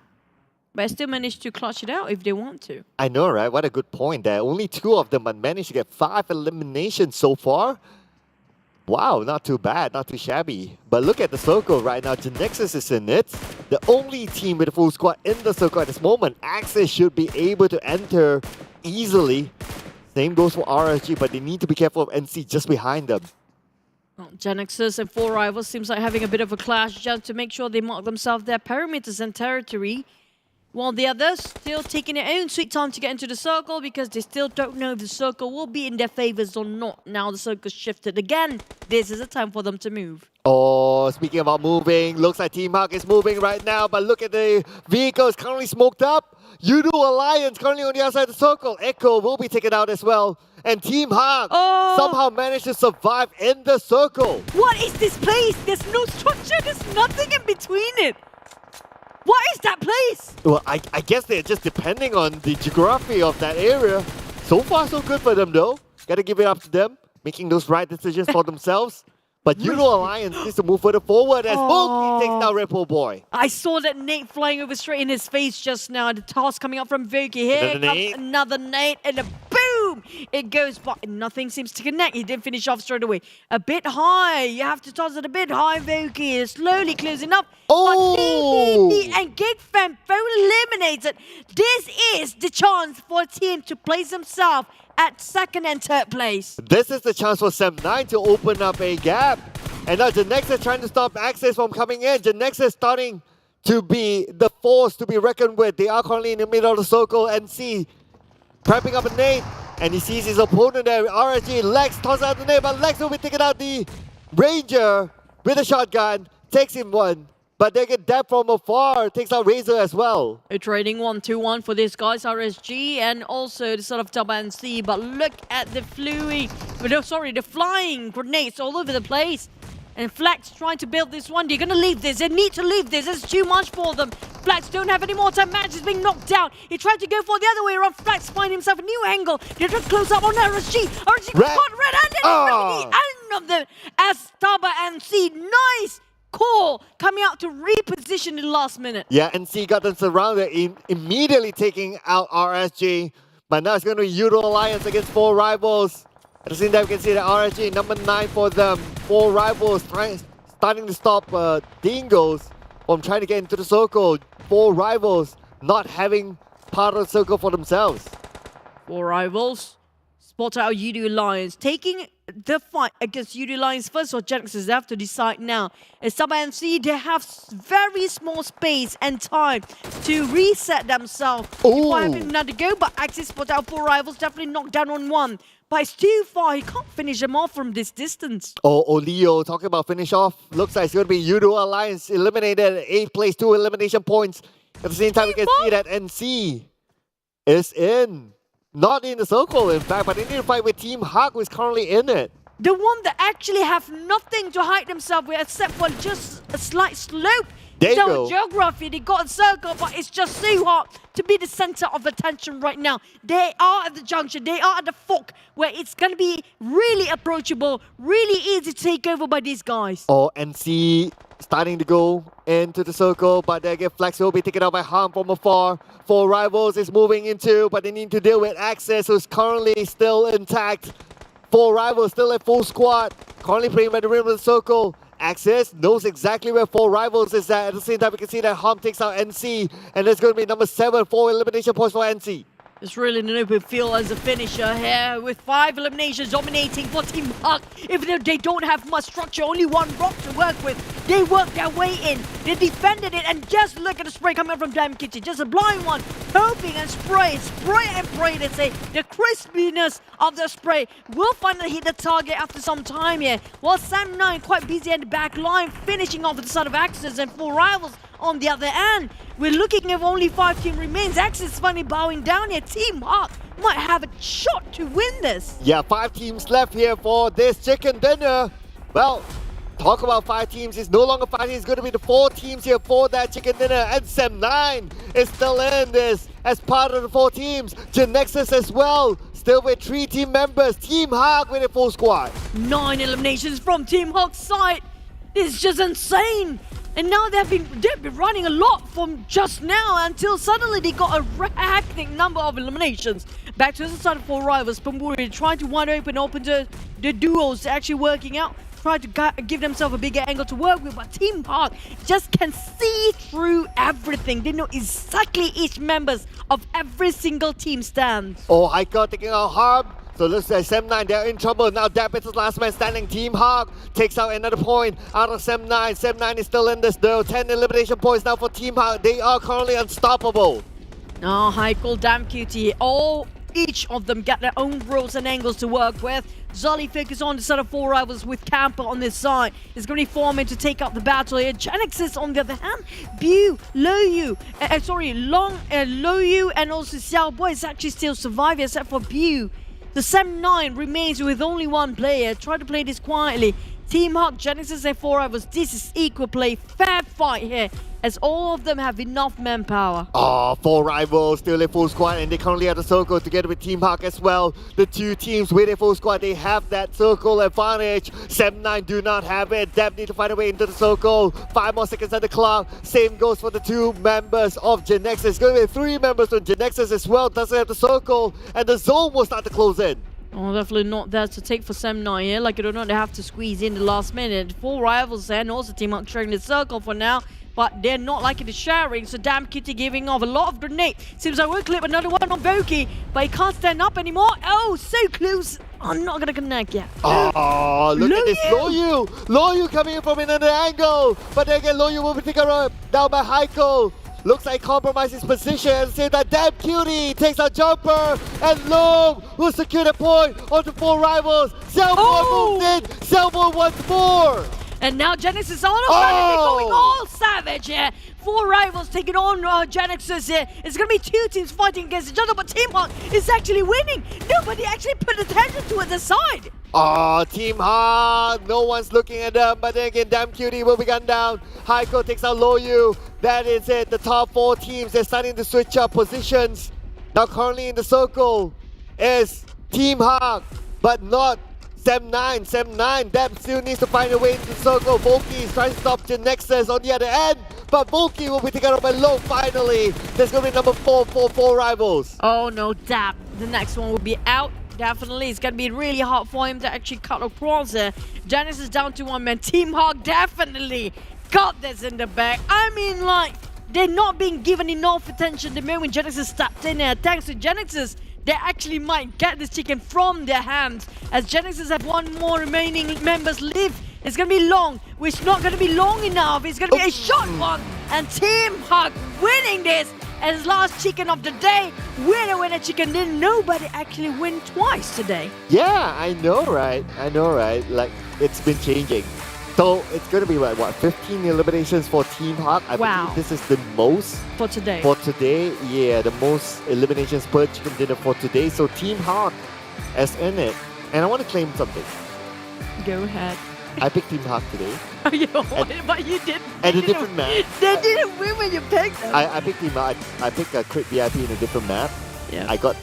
But I still managed to clutch it out if they want to. I know, right? What a good point there. Only 2 of them, but managed to get 5 eliminations so far. Wow, not too bad, not too shabby. But look at the circle right now. Genexus is in it. the only team with a full squad in the circle at this moment. Axis should be able to enter easily. Same goes for RSG, but they need to be careful of NC just behind them. Well, Genexus and 4 Rivals seems like having a bit of a clash just to make sure they mark themselves their perimeters and territory. While the others still taking their own sweet time to get into the circle because they still don't know if the circle will be in their favors or not. Now the circle's shifted again. This is a time for them to move. Oh, speaking about moving, looks like Team Hawk is moving right now, but look at the vehicles currently smoked up. Yoodo Alliance currently on the outside of the circle. Echo will be taken out as well. And Team Hawk somehow managed to survive in the circle. What is this place? There's no structure. There's nothing in between it. What is that place? Well, I guess they're just depending on the geography of that area. So far, so good for them, though. Gotta give it up to them, making those right decisions for themselves. But Yoodo Alliance needs to move further forward as Volky takes down Red Bull Boy. I saw that nade flying over straight in his face just now. The toss coming up from Volky. Here comes another nade and a boom! It goes, but nothing seems to connect. He didn't finish off straight away. A bit high. You have to toss it a bit high, Volky. It's slowly closing up. But PvP and Geek Fam both eliminated. This is the chance for a team to place himself at second and third place. This is the chance for Sam9 to open up a gap. And now Genexus trying to stop Axis from coming in. Genexus starting to be the force to be reckoned with. They are currently in the middle of the circle. NC prepping up a nade. And he sees his opponent there. RSG, Lex tosses out the nade, but Lex will be taking out the Ranger with a shotgun. Takes him one. But they get that from afar. Takes out Razor as well. A trading 1-2-1 for these guys, RSG, and also the sort of TABAH NC. But look at the the flying grenades all over the place. And Flax trying to build this one. They're going to leave this. They need to leave this. It's too much for them. Flax don't have any more time. Max is being knocked down. He tried to go for the other way around. Flax find himself a new angle. They're trying to close up on RSG. RSG got red-handed. The end of the as TABAH NC. Nice call coming out to reposition in the last minute. Yeah, NC got them surrounded, immediately taking out RSG. But now it's going to be Yoodo Alliance against 4 Rivals. At the same time, you can see that RSG, number 9 for them. 4 Rivals starting to stop Dingoz from trying to get into the circle. 4 Rivals not having part of the circle for themselves. 4 Rivals spot out Yoodo Alliance, taking the fight against Yoodo Alliance first, or Genexus. They have to decide now. As TABAH NC, they have very small space and time to reset themselves before having another go, but Axis spot out 4 Rivals, definitely knocked down on one. But it's too far, he can't finish them off from this distance. Leo talking about finish off. Looks like it's going to be Yoodo Alliance eliminated at 8th place, 2 elimination points. At the same time, we can see that NC is in. Not in the circle, in fact, but they need to fight with Team Hawk, who is currently in it. The one that actually have nothing to hide themselves with except for just a slight slope. Down geography, they got a circle, but it's just so hard to be the center of attention right now. They are at the junction, they are at the fork, where it's going to be really approachable, really easy to take over by these guys. NC starting to go into the circle, but they get Flex will be taken out by Harm from afar. 4 Rivals is moving into, but they need to deal with Access, who's currently still intact. 4 Rivals still at full squad, currently playing by the rim of the circle. Access knows exactly where 4 Rivals is at. At the same time, we can see that Harm takes out NC, and there's going to be number 7, 4 elimination points for NC. It's really an open field as a finisher here, with 5 eliminations dominating for Team Hawk. Even though they don't have much structure, only 1 rock to work with, they worked their way in. They defended it, and just look at the spray coming from Diamond Kitchen. Just a blind one, hoping and spray and pray, they say. The crispiness of the spray will finally hit the target after some time here. While Sam9 quite busy at the back line, finishing off with the side of Axis and 4 Rivals on the other end. We're looking at only 5 team remains. Axis finally bowing down here. Team Hawk might have a shot to win this. Yeah, 5 teams left here for this chicken dinner. Well, talk about 5 teams. It's no longer 5 teams. It's going to be the 4 teams here for that chicken dinner. And Sam9 is still in this as part of the 4 teams. Genexus as well. Still with 3 team members. Team Hawk with a full squad. 9 eliminations from Team Hawk's side. This is just insane. And now they've been running a lot from just now until suddenly they got a hectic number of eliminations. Back to the side of 4 rivals, Pemburi trying to wide open the duos actually working out. Try to give themselves a bigger angle to work with, but Team Park just can see through everything. They know exactly each members of every single team stands. Oh, Heiko taking out Harm. So looks like Sem9, they're in trouble. Now Dapit is last man standing. Team Hawk takes out another point out of Sem9. Sem9 is still in this though. 10 elimination points now for Team Hawk. They are currently unstoppable. Oh, Heiko, damn cutie. Each of them get their own roles and angles to work with. Zolly focus on the side of 4 rivals with Camper on this side. It's going to be 4 men to take out the battle here. Genexus on the other hand, Bu, Loyu, Loyu and also Xiao Boy is actually still surviving except for Bu. The Sem9 remains with only 1 player. Try to play this quietly. Team Hawk, Genexus and 4 rivals. This is equal play. Fair fight here as all of them have enough manpower. 4 rivals still in full squad and they currently have the circle together with Team Hawk as well. The 2 teams with a full squad, they have that circle advantage. Sem9 do not have it. Deb need to find a way into the circle. 5 more seconds on the clock. Same goes for the 2 members of Genexus. It's going to be 3 members from Genexus as well. Doesn't have the circle and the zone will start to close in. Oh, definitely not there to take for Sem9 here. Like it or not, they have to squeeze in the last minute. 4 rivals and also Team Hawk sharing the circle for now. But they're not liking the sharing, so Damn Kitty giving off a lot of grenade. Seems like we'll clip another one on Boki, but he can't stand up anymore. Oh, so close. I'm not gonna connect yet. Oh, look at this Loyu. Loyu coming in from another angle. But then again, Loyu will be taken down by Heiko. Looks like compromises position. Say that Damn Cutie takes a jumper. And Long will secure the point on the 4 rivals. Selboy moved in. Selboy once more. And now Genexus is all going all savage here. 4 rivals taking on Genexus here. It's going to be 2 teams fighting against each other, but Team Hawk is actually winning. Nobody actually put attention to it this side. Team Hawk, no one's looking at them, but then again, Damn Cutie will be gunned down. Heiko takes out Loyu. That is it. The top 4 teams, they're starting to switch up positions. Now currently in the circle is Team Hawk, but not Sem9. Sem9, Deb still needs to find a way into the circle. Volky is trying to stop Genexus on the other end, but Volky will be taken out by Low finally. There's going to be number 4 for 4 rivals. Oh no, Dab. The next one will be out. Definitely, it's going to be really hard for him to actually cut across there. Janice is down to 1 man. Team Hawk definitely got this in the bag. I mean, like, they're not being given enough attention the moment Genexus stepped in there. Thanks to Genexus, they actually might get this chicken from their hands. As Genexus have 1 more remaining members live. It's going to be long, which is not going to be long enough. It's going to be a short one. And Team Hawk winning this as last chicken of the day. Winner chicken. Didn't nobody actually win twice today. Yeah, I know, right? I know, right? Like, it's been changing. So it's going to be like, what, 15 eliminations for Team Hawk? I believe this is the most for today. For today, yeah, the most eliminations per chicken dinner for today. So Team Hawk has earned it. And I want to claim something. Go ahead. I picked Team Hawk today. But you didn't. And a different map. They didn't win when you picked them. I picked Team Hawk. I picked a crit VIP in a different map. Yeah. I got,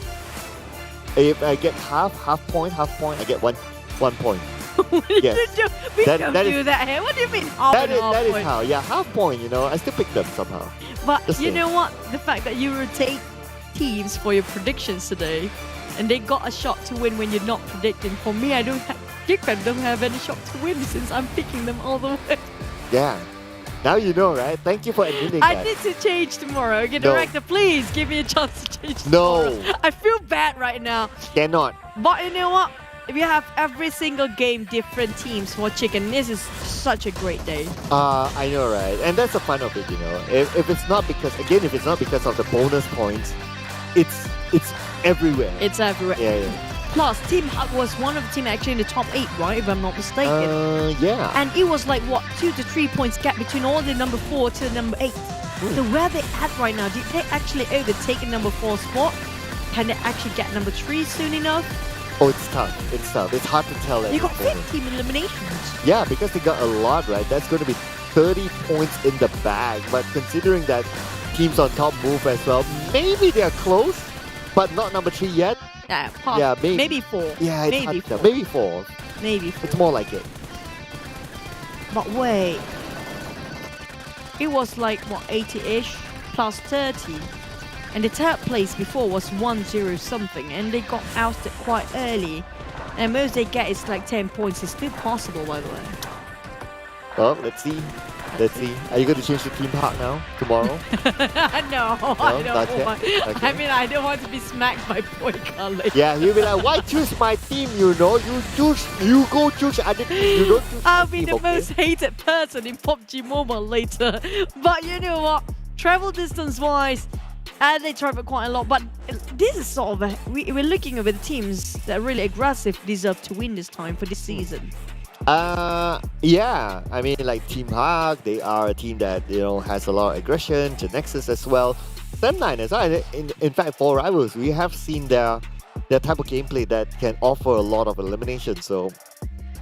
if I get half point, I get one point. Yes. We don't do that here. What do you mean half that and half That point? is how, yeah, half point, you know. I still picked them somehow. But Just you saying. know what? The fact that you rotate teams for your predictions today, and they got a shot to win when you're not predicting. For me, I don't have, Geek Fam don't have any shot to win since I'm picking them all the way. Yeah. Now you know, right? Thank you for admitting I that. need to change tomorrow. Okay, No. director, please give me a chance to change No. tomorrow. I feel bad right now. Cannot. But you know what? If you have every single game different teams for chicken, this is such a great day. I know, right? And that's the fun of it, you know. If it's not because, again, if it's not because of the bonus points, it's everywhere. It's everywhere. Yeah. Plus, Team Hawk was one of the team actually in the top 8, right? If I'm not mistaken. Yeah. And it was like, what, 2 to 3 points gap between all the number 4 to number 8. So where they at right now? Did they actually overtake the number 4 spot? Can they actually get number 3 soon enough? Oh, it's tough. It's tough. It's hard to tell. They got 15 eliminations. Yeah, because they got a lot, right? That's going to be 30 points in the bag. But considering that teams on top move as well, maybe they're close, but not number 3 yet. Yeah, maybe 4. Yeah, it's maybe hard to 4. tell. Maybe 4. Maybe 4. It's more like it. But wait. it was like, what, 80-ish plus 30. And the third place before was 1-0 something, and they got ousted quite early. And most they get is like 10 points. It's still possible, by the way. Well, let's see. Let's see. Are you going to change to Team Park now, tomorrow? No, I don't want. Okay. I mean, I don't want to be smacked by boy color. Yeah, you'll be like, why choose my team, you know? You go choose other team. You don't choose I'll my be team, the okay? most hated person in PUBG Mobile later. But you know what? Travel distance-wise, they travel quite a lot. But this is sort of we're looking over the teams that are really aggressive, deserve to win this time for this season. Yeah, I mean, like Team Hawk, they are a team that, you know, has a lot of aggression. Genexus as well. Sem9 as well. In fact, for Rivals, we have seen their type of gameplay that can offer a lot of elimination, so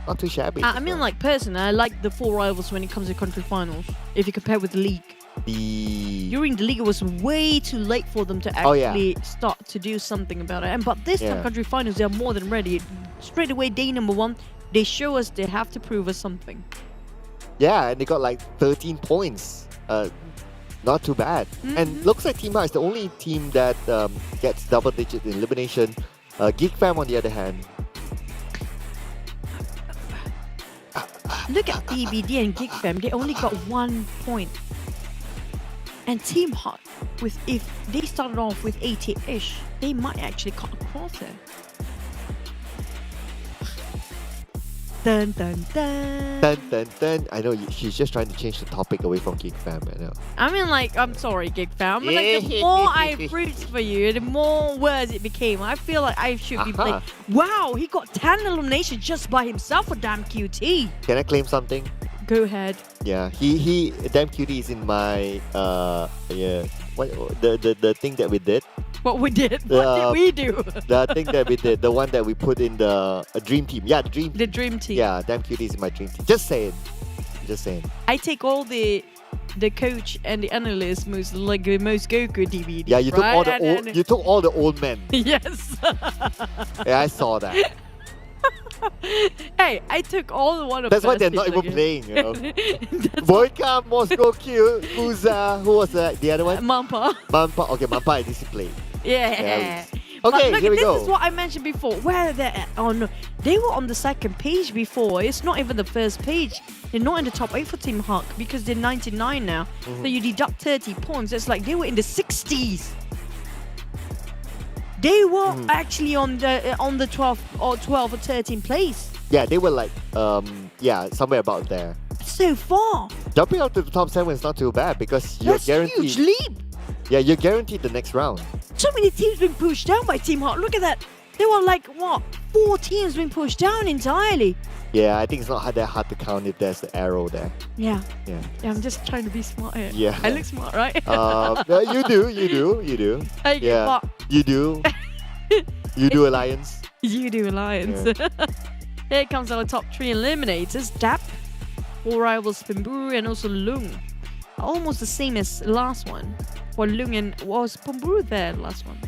not too shabby. I mean, like, personally, I like the 4 Rivals when it comes to country finals, if you compare with the league. During the league, it was way too late for them to actually start to do something about it. But this time, country finals, they are more than ready. Straight away, day number 1, they show us they have to prove us something. Yeah, and they got like 13 points. Not too bad. And looks like Team Hawk is the only team that gets double-digit elimination. Geek Fam, on the other hand. Look at DBD and Geek Fam, they only got 1 point. And Team Hawk, if they started off with 80-ish, they might actually cut across it. Dun dun dun. Dun dun dun. I know she's just trying to change the topic away from Geek Fam. I know. I mean, like, I'm sorry, Geek Fam. But like, the more I root for you, the more worse it became. I feel like I should be playing. Wow, he got 10 eliminations just by himself for damn QT. Can I claim something? Go ahead. Yeah, he damn cutie is in my what the thing that we did. What we did? What did we do? The thing that we did, the one that we put in the dream team. Yeah, the dream team. Yeah, damn cutie is in my dream team. Just saying. I take all the coach and the analyst most Goku DVDs. Yeah, you took right? all the you took all the old men. Yes. Yeah, I saw that. Hey, I took all the one of That's why they're not even playing, you know. Boyka, Moscow Q, who was the other one? Mampa. Okay, Mampa at least he played. Yeah. Okay, look, here we go. This is what I mentioned before. Where they're at? Oh no, they were on the second page before. It's not even the first page. They're not in the top 8 for Team Hawk because they're 99 now. So you deduct 30 points. It's like they were in the 60s. They were actually on the 12 or 13th place. Yeah, they were like somewhere about there. So far. Jumping out to the top 7 is not too bad because you're guaranteed. Huge leap. Yeah, you're guaranteed the next round. So many teams being pushed down by Team Hawk. Look at that. There were like, what, 4 teams being pushed down entirely. Yeah, I think it's not that hard to count if there's the arrow there. Yeah. Yeah, I'm just trying to be smart here. Yeah. I look smart, right? You do. Okay, yeah, you do. Yoodo Alliance. Yoodo Alliance. Yeah. Here comes our top 3 eliminators. Dap, 4 rivals Pumburu and also Lung. Almost the same as the last one. For Lung and was Pumburu there last one?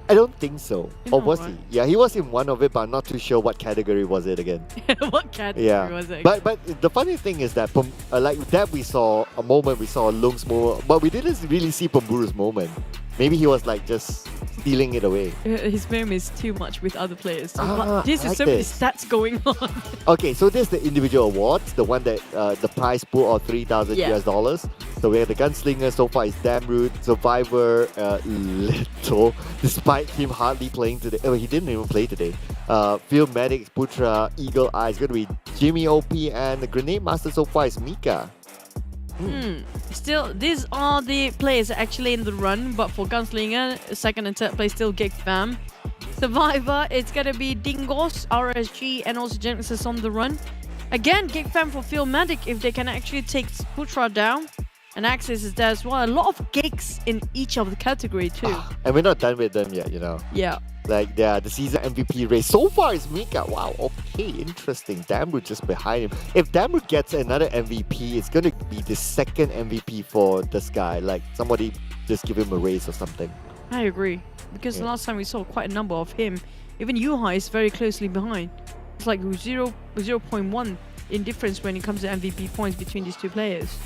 I don't think so. Or was right? he? Yeah, he was in one of it, but I'm not too sure what category was it again. What category was it? But the funny thing is that like that we saw a moment, we saw Lung's moment, but we didn't really see Pumburu's moment. Maybe he was like just stealing it away. His moment is too much with other players. So this is like so many this. stats going on. Okay, so this is the individual awards, the one that the prize pool of $3,000 US. So we have the gunslinger, so far is Damroot, Survivor, Little, despite him hardly playing today. Oh, he didn't even play today. Field Medics, Putra, Eagle Eye, it's going to be Jimmy OP, and the Grenade Master so far is Mika. Still, these are the players actually in the run, but for Gunslinger, second and third place still Geek Fam. Survivor, it's gonna be Dingoz, RSG, and also Genexus on the run. Again, Geek Fam for Field Medic if they can actually take Putra down. And Axis is there as well. A lot of gigs in each of the category too. And we're not done with them yet, you know. Yeah. Like the season MVP race so far is Mika. Wow, okay, interesting. Damroot just behind him. If Damroot gets another MVP, it's gonna be the second MVP for this guy. Like somebody just give him a race or something. I agree. Because the last time we saw quite a number of him. Even Yuhai is very closely behind. It's like 0.1 in difference when it comes to MVP points between these two players.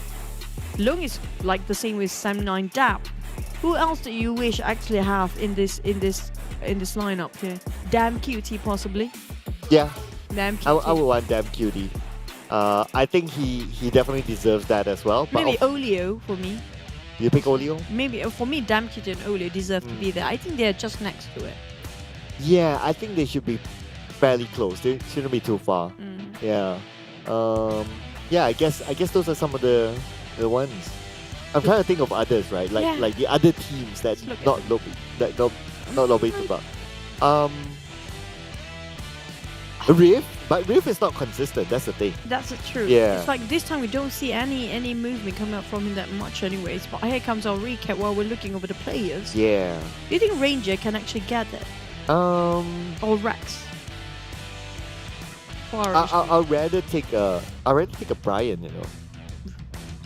Long is like the same with Sam9 Dap. Who else do you wish actually have in this lineup here? Damn Cutie possibly. Yeah, Damn Cutie. I would want Damn Cutie. I think he definitely deserves that as well. But Maybe Olio for me. You pick Olio? Maybe for me, Damn Cutie and Olio deserve to be there. I think they're just next to it. Yeah, I think they should be fairly close. They shouldn't be too far. Yeah. Yeah, I guess those are some of the ones. I'm trying to think of others, right? Like the other teams that not lobbied about. Rift, but Rift is not consistent. That's the thing. That's the truth. Yeah. It's like this time we don't see any movement coming up from him that much, anyways. But here comes our recap while we're looking over the players. Yeah. Do you think Ranger can actually get it? Or Rex? I'd rather take a Brian, you know.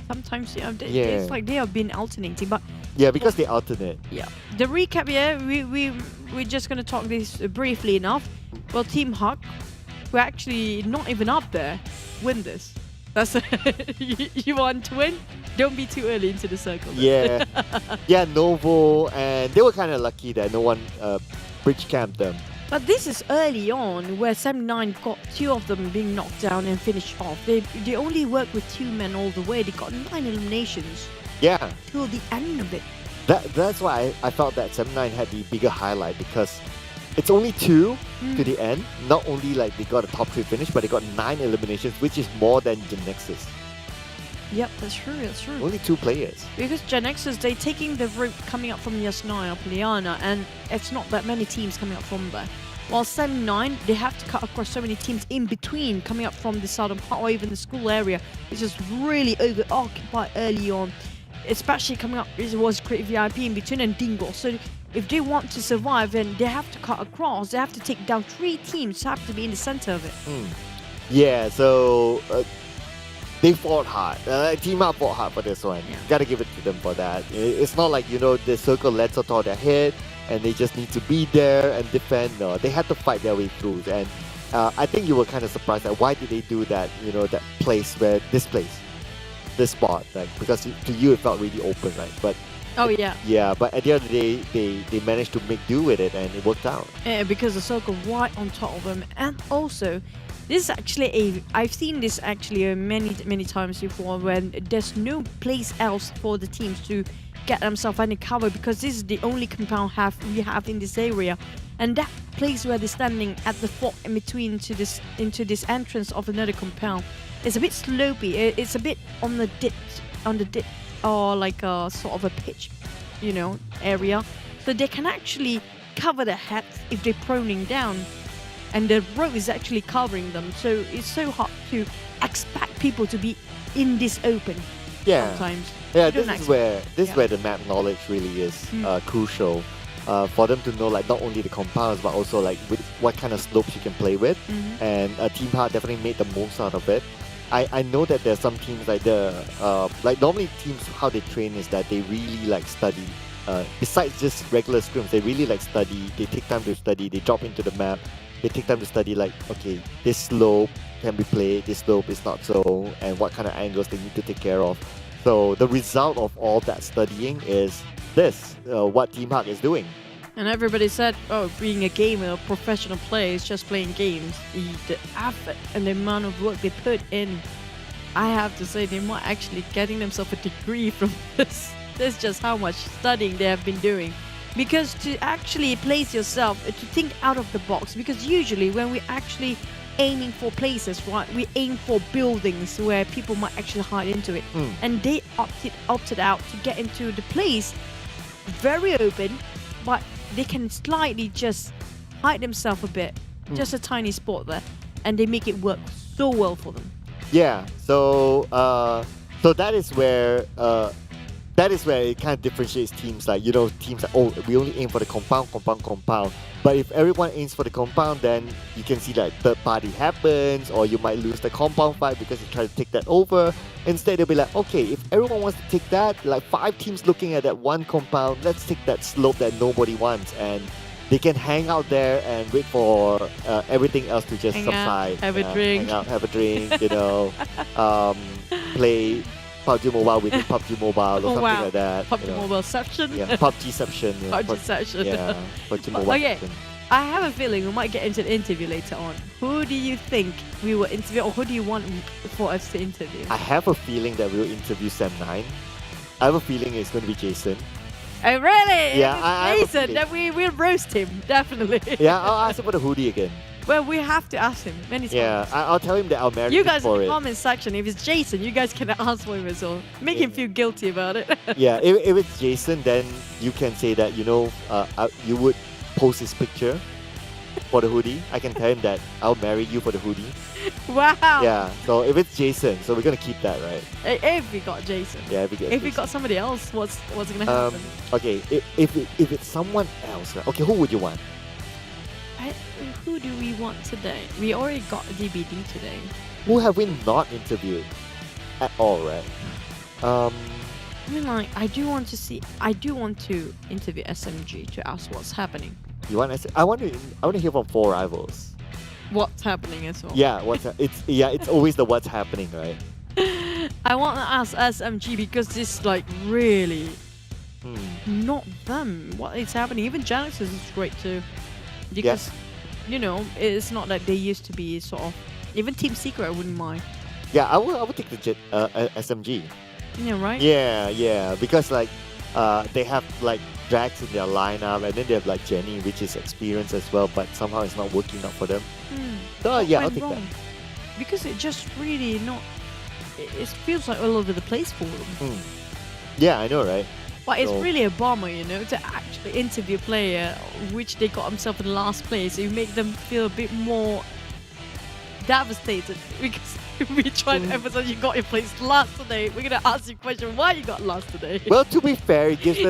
Sometimes Yeah. it's like they have been alternating, but Yeah, because they alternate. yeah. The recap here, we're just gonna talk this briefly enough. Well, Team Huck, we're actually not even up there, win this. That's you want to win? Don't be too early into the circle. Yeah. Yeah, Novo, and they were kind of lucky that no one bridge camped them. But this is early on, where Sam9 got 2 of them being knocked down and finished off. They only worked with 2 men all the way. They got 9 eliminations Yeah. till the end of it. That's why I felt that 7-9 had the bigger highlight, because it's only 2 to the end. Not only like they got a top 3 finish, but they got 9 eliminations, which is more than Genexus. Yep, that's true, that's true. Only 2 players. Because Genexus, they taking the route coming up from Yasnaya or Poliana, and it's not that many teams coming up from there. While Sam9, they have to cut across so many teams in between coming up from the southern part or even the school area, which is really over-occupied early on. Especially coming up, it was Great VIP in between and Dingoz. So if they want to survive, then they have to cut across. They have to take down 3 teams, have to be in the center of it. Yeah, so they fought hard. Team Up fought hard for this one. Yeah. Gotta give it to them for that. It's not like, you know, the circle lets out their head and they just need to be there and defend. No, they had to fight their way through. And I think you were kind of surprised at why did they do that, you know, that place where this spot, like, because to you it felt really open, right? But oh yeah. Yeah, but at the end of the day, they managed to make do with it and it worked out. Yeah, because the circle right on top of them, and also this is actually I've seen this actually many times before, when there's no place else for the teams to get themselves any cover, because this is the only compound we have in this area, and that place where they're standing at the fork in between into this entrance of another compound is a bit slopey. It's a bit on the dip, or like a sort of a pitch, you know, area, so they can actually cover their heads if they're proning down. And the rope is actually covering them, so it's so hard to expect people to be in this open. Yeah. Sometimes. Yeah, this is where the map knowledge really is crucial. For them to know, like, not only the compounds but also like with what kind of slopes you can play with. And Team Heart definitely made the most out of it. I know that there's some teams like like normally teams, how they train is that they really like study. Besides just regular scrims, they really like study. They take time to study. They drop into the map. They take time to study, like, okay, this slope can be played, this slope is not so, and what kind of angles they need to take care of. So the result of all that studying is this, what Team Huck is doing. And everybody said, oh, being a gamer, a professional player is just playing games. The effort and the amount of work they put in, I have to say they might actually getting themselves a degree from this. That's just how much studying they have been doing. Because to actually place yourself, to think out of the box, because usually when we're actually aiming for places, right, we aim for buildings where people might actually hide into it. And they opted out to get into the place very open, but they can slightly just hide themselves a bit, just a tiny spot there, and they make it work so well for them. Yeah, so that is where it kind of differentiates teams. Like, you know, teams like, oh, we only aim for the compound. But if everyone aims for the compound, then you can see that third party happens, or you might lose the compound fight because you try to take that over. Instead, they'll be like, okay, if everyone wants to take that, like 5 teams looking at that one compound, let's take that slope that nobody wants. And they can hang out there and wait for everything else to just Hang subside. out, have a drink. Hang out, have a drink, you know, play PUBG Mobile within PUBG Mobile or something like that. PUBG Mobile section. Yeah, PUBG-ception. Yeah, PUBG-ception. Yeah, PUBG Mobile. Okay, section. I have a feeling we might get into an interview later on. Who do you think we will interview, or who do you want for us to interview? I have a feeling that we'll interview Sam9. I have a feeling it's going to be Jason. Oh, really? Yeah, I have a Jason, then we'll roast him, definitely. Yeah, I'll ask him for the hoodie again. Well, we have to ask him many times. Yeah, I'll tell him that I'll marry You him guys in for the it. comment section, if it's Jason, you guys can ask for him as well. Make him feel guilty about it. Yeah, if it's Jason, then you can say that, you know, you would post his picture for the hoodie. I can tell him that I'll marry you for the hoodie. Wow. Yeah, so if it's Jason, so we're going to keep that, right? If we got Jason. Yeah, if we got somebody else, what's going to happen? Okay, if it's someone else, right? Okay, who would you want? Who do we want today? We already got DBD today. Who have we not interviewed at all, right? I mean, like, I do want to interview SMG to ask what's happening. You want? I want to hear from 4 Rivals. What's happening as well? Yeah, it's always the what's happening, right? I want to ask SMG because this like really not them. What is happening? Even Genexus is great too, because you know it's not like they used to be sort of. Even Team Secret, I wouldn't mind. Yeah, I would take the SMG. Yeah, right. Yeah, because like they have like Drax in their lineup, and then they have like Jenny, which is experienced as well, but somehow it's not working out for them. So yeah, I'll take that. Because it just really not. It feels like all over the place for them. Yeah, I know, right? But it's really a bummer, you know, to actually interview a player which they got himself in last place. You make them feel a bit more devastated because we tried to emphasize you got your place last today. We're gonna ask you a question why you got last today. Well, to be fair, it gives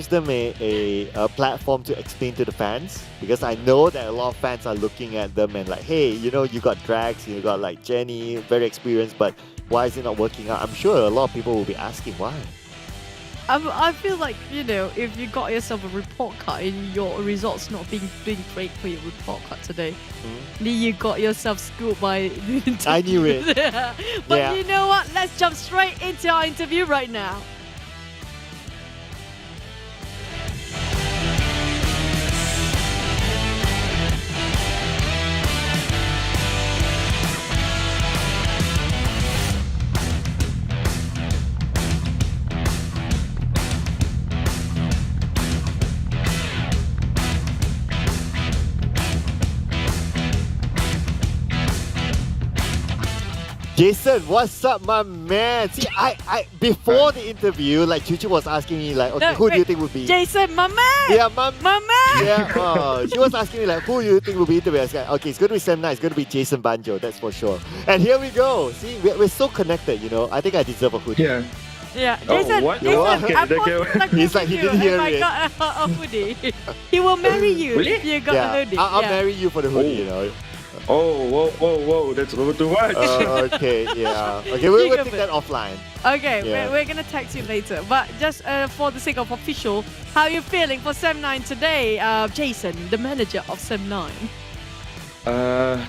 them a platform to explain to the fans, because I know that a lot of fans are looking at them and like, hey, you know, you got Drax, you got like Jenny, very experienced, but why is it not working out? I'm sure a lot of people will be asking why. I feel like, you know, if you got yourself a report card and your results not being great for your report card today, then you got yourself schooled by the I knew it. But you know what? Let's jump straight into our interview right now. Jason, what's up, my man? See, I before the interview, like Chuchu was asking me, like, okay, who do you think would be? Jason, my man. Yeah, my man. Yeah, she was asking me like, who do you think will be interviewed? I was like, okay, it's going to be Sam9, it's going to be Jason Banjo, that's for sure. And here we go. See, we're so connected, you know. I think I deserve a hoodie. Yeah, Jason, what? Jason, Okay, I posted like he's like, he didn't hear if I it. got a hoodie. He will marry you if you got a hoodie. I'll marry you for the hoodie, you know. Oh, whoa, that's a little too much. Okay, yeah. Okay, we'll take that offline. Okay, Yeah. we're gonna text you later. But just for the sake of official, how are you feeling for Sam9 today, Jason, the manager of Sam9?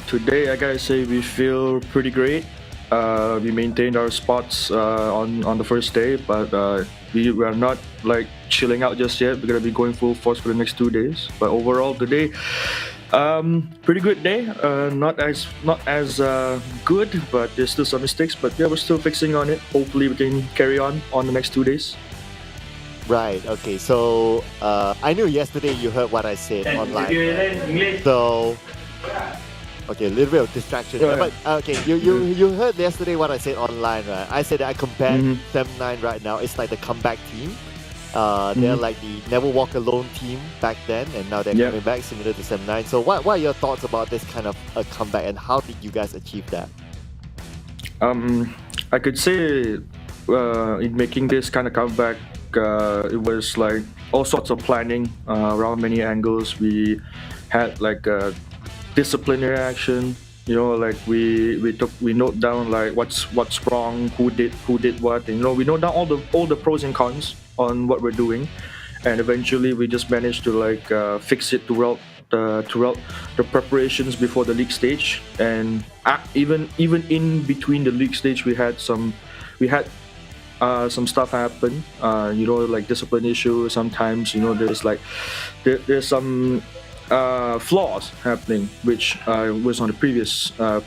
Today I gotta say we feel pretty great. We maintained our spots on the first day, but we are not like chilling out just yet. We're gonna be going full force for the next 2 days. But overall today, pretty good day. Not as good, but there's still some mistakes. But yeah, we're still fixing on it. Hopefully we can carry on the next 2 days. Right, okay, so I knew yesterday you heard what I said online. Right? So, okay, a little bit of distraction. Right. But okay, you heard yesterday what I said online, right? I said that I compared Sam9 right now. It's like the comeback team. They're like the Never Walk Alone team back then, and now they're coming back similar to Sam9. So what are your thoughts about this kind of a comeback, and how did you guys achieve that? I could say in making this kind of comeback, it was like all sorts of planning around many angles. We had like disciplinary action. You know, like we note down like what's wrong, who did what, and you know, we note down all the pros and cons on what we're doing, and eventually we just managed to like fix it throughout the preparations before the league stage, and even in between the league stage we had some stuff happen, like discipline issues. Sometimes there's some flaws happening, which was on the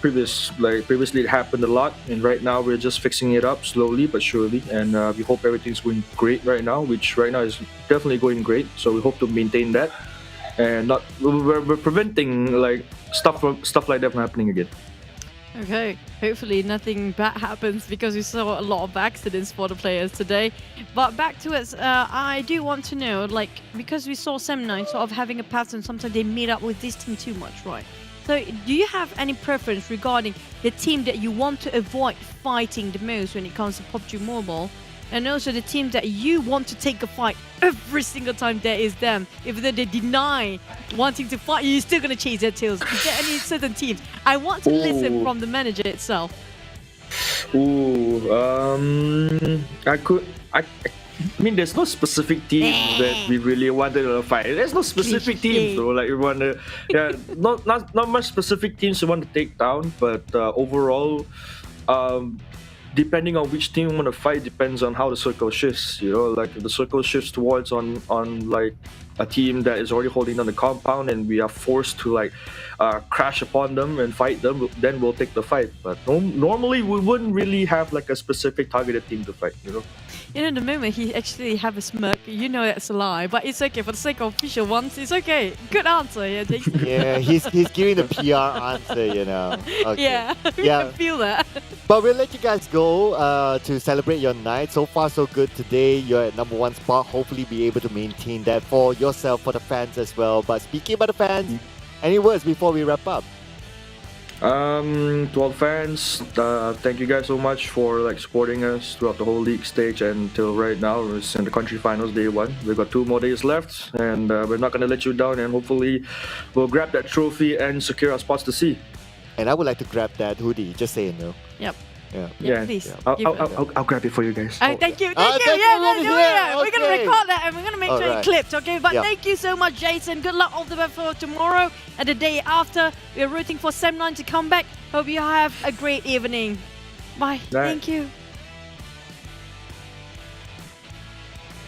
previously it happened a lot, and right now we're just fixing it up slowly but surely, and we hope everything's going great right now, which right now is definitely going great. So we hope to maintain that, and we're preventing like stuff like that from happening again. Okay, hopefully nothing bad happens, because we saw a lot of accidents for the players today. But back to it, I do want to know, like, because we saw Sem9 sort of having a pattern, sometimes they meet up with this team too much, right? So do you have any preference regarding the team that you want to avoid fighting the most when it comes to PUBG Mobile? And also the team that you want to take a fight every single time there is them. Even though they deny wanting to fight, you're still going to chase their tails. Is there any certain teams? I want to listen from the manager itself. I mean, there's no specific team that we really wanted to fight. There's no specific team, though. Like we want to, not much specific teams we want to take down. But overall, depending on which team we want to fight depends on how the circle shifts. Like if the circle shifts towards on like a team that is already holding down the compound, and we are forced to like crash upon them and fight them, then we'll take the fight. But normally we wouldn't really have like a specific targeted team to fight. The moment he actually have a smirk, you know that's a lie, but it's okay for the sake of official ones. It's okay. Good answer, yeah. Yeah, he's giving the PR answer, Okay. Yeah, we can feel that. But we'll let you guys go to celebrate your night. So far, so good today. You're at #1 spot. Hopefully, be able to maintain that for yourself, for the fans as well. But speaking about the fans, any words before we wrap up? To all fans, thank you guys so much for like supporting us throughout the whole league stage until right now. It's in the country finals day 1. We've got 2 more days left, and we're not gonna let you down. And hopefully, we'll grab that trophy and secure our spots to see. And I would like to grab that hoodie. Just saying, Yep. Yeah, please. I'll grab it for you guys. Thank you. thank you. Yeah. We're going to Okay. record that and we're going to make sure it clipped, okay? But Yeah. thank you so much, Jason. Good luck all the way for tomorrow and the day after. We're rooting for Sem9 to come back. Hope you have a great evening. Bye. Thank you.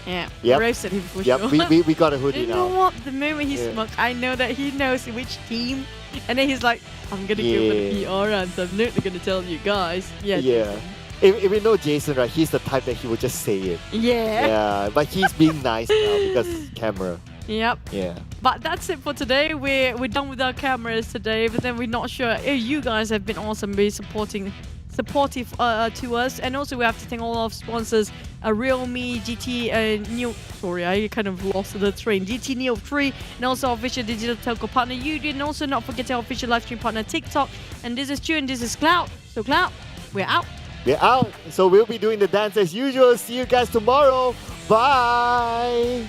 Yeah, roasted him for sure. We got a hoodie You now. know what? The moment he smoked, I know that he knows which team. And then he's like, I'm going to give him the PR answer. I'm not going to tell you guys. Yeah. If we know Jason, right, he's the type that he would just say it. Yeah. But he's being nice now because camera. Yep. Yeah. But that's it for today. We're done with our cameras today, but then we're not sure. You guys have been awesome, very supportive to us, and also we have to thank all our sponsors, Realme, GT Neo. Sorry, I kind of lost the train. GT Neo 3, and also our official digital telco partner Yoodo, and also not forgetting our official live stream partner TikTok. And this is Stu, and this is Cloud. So Cloud, we're out. We're out. So we'll be doing the dance as usual. See you guys tomorrow. Bye.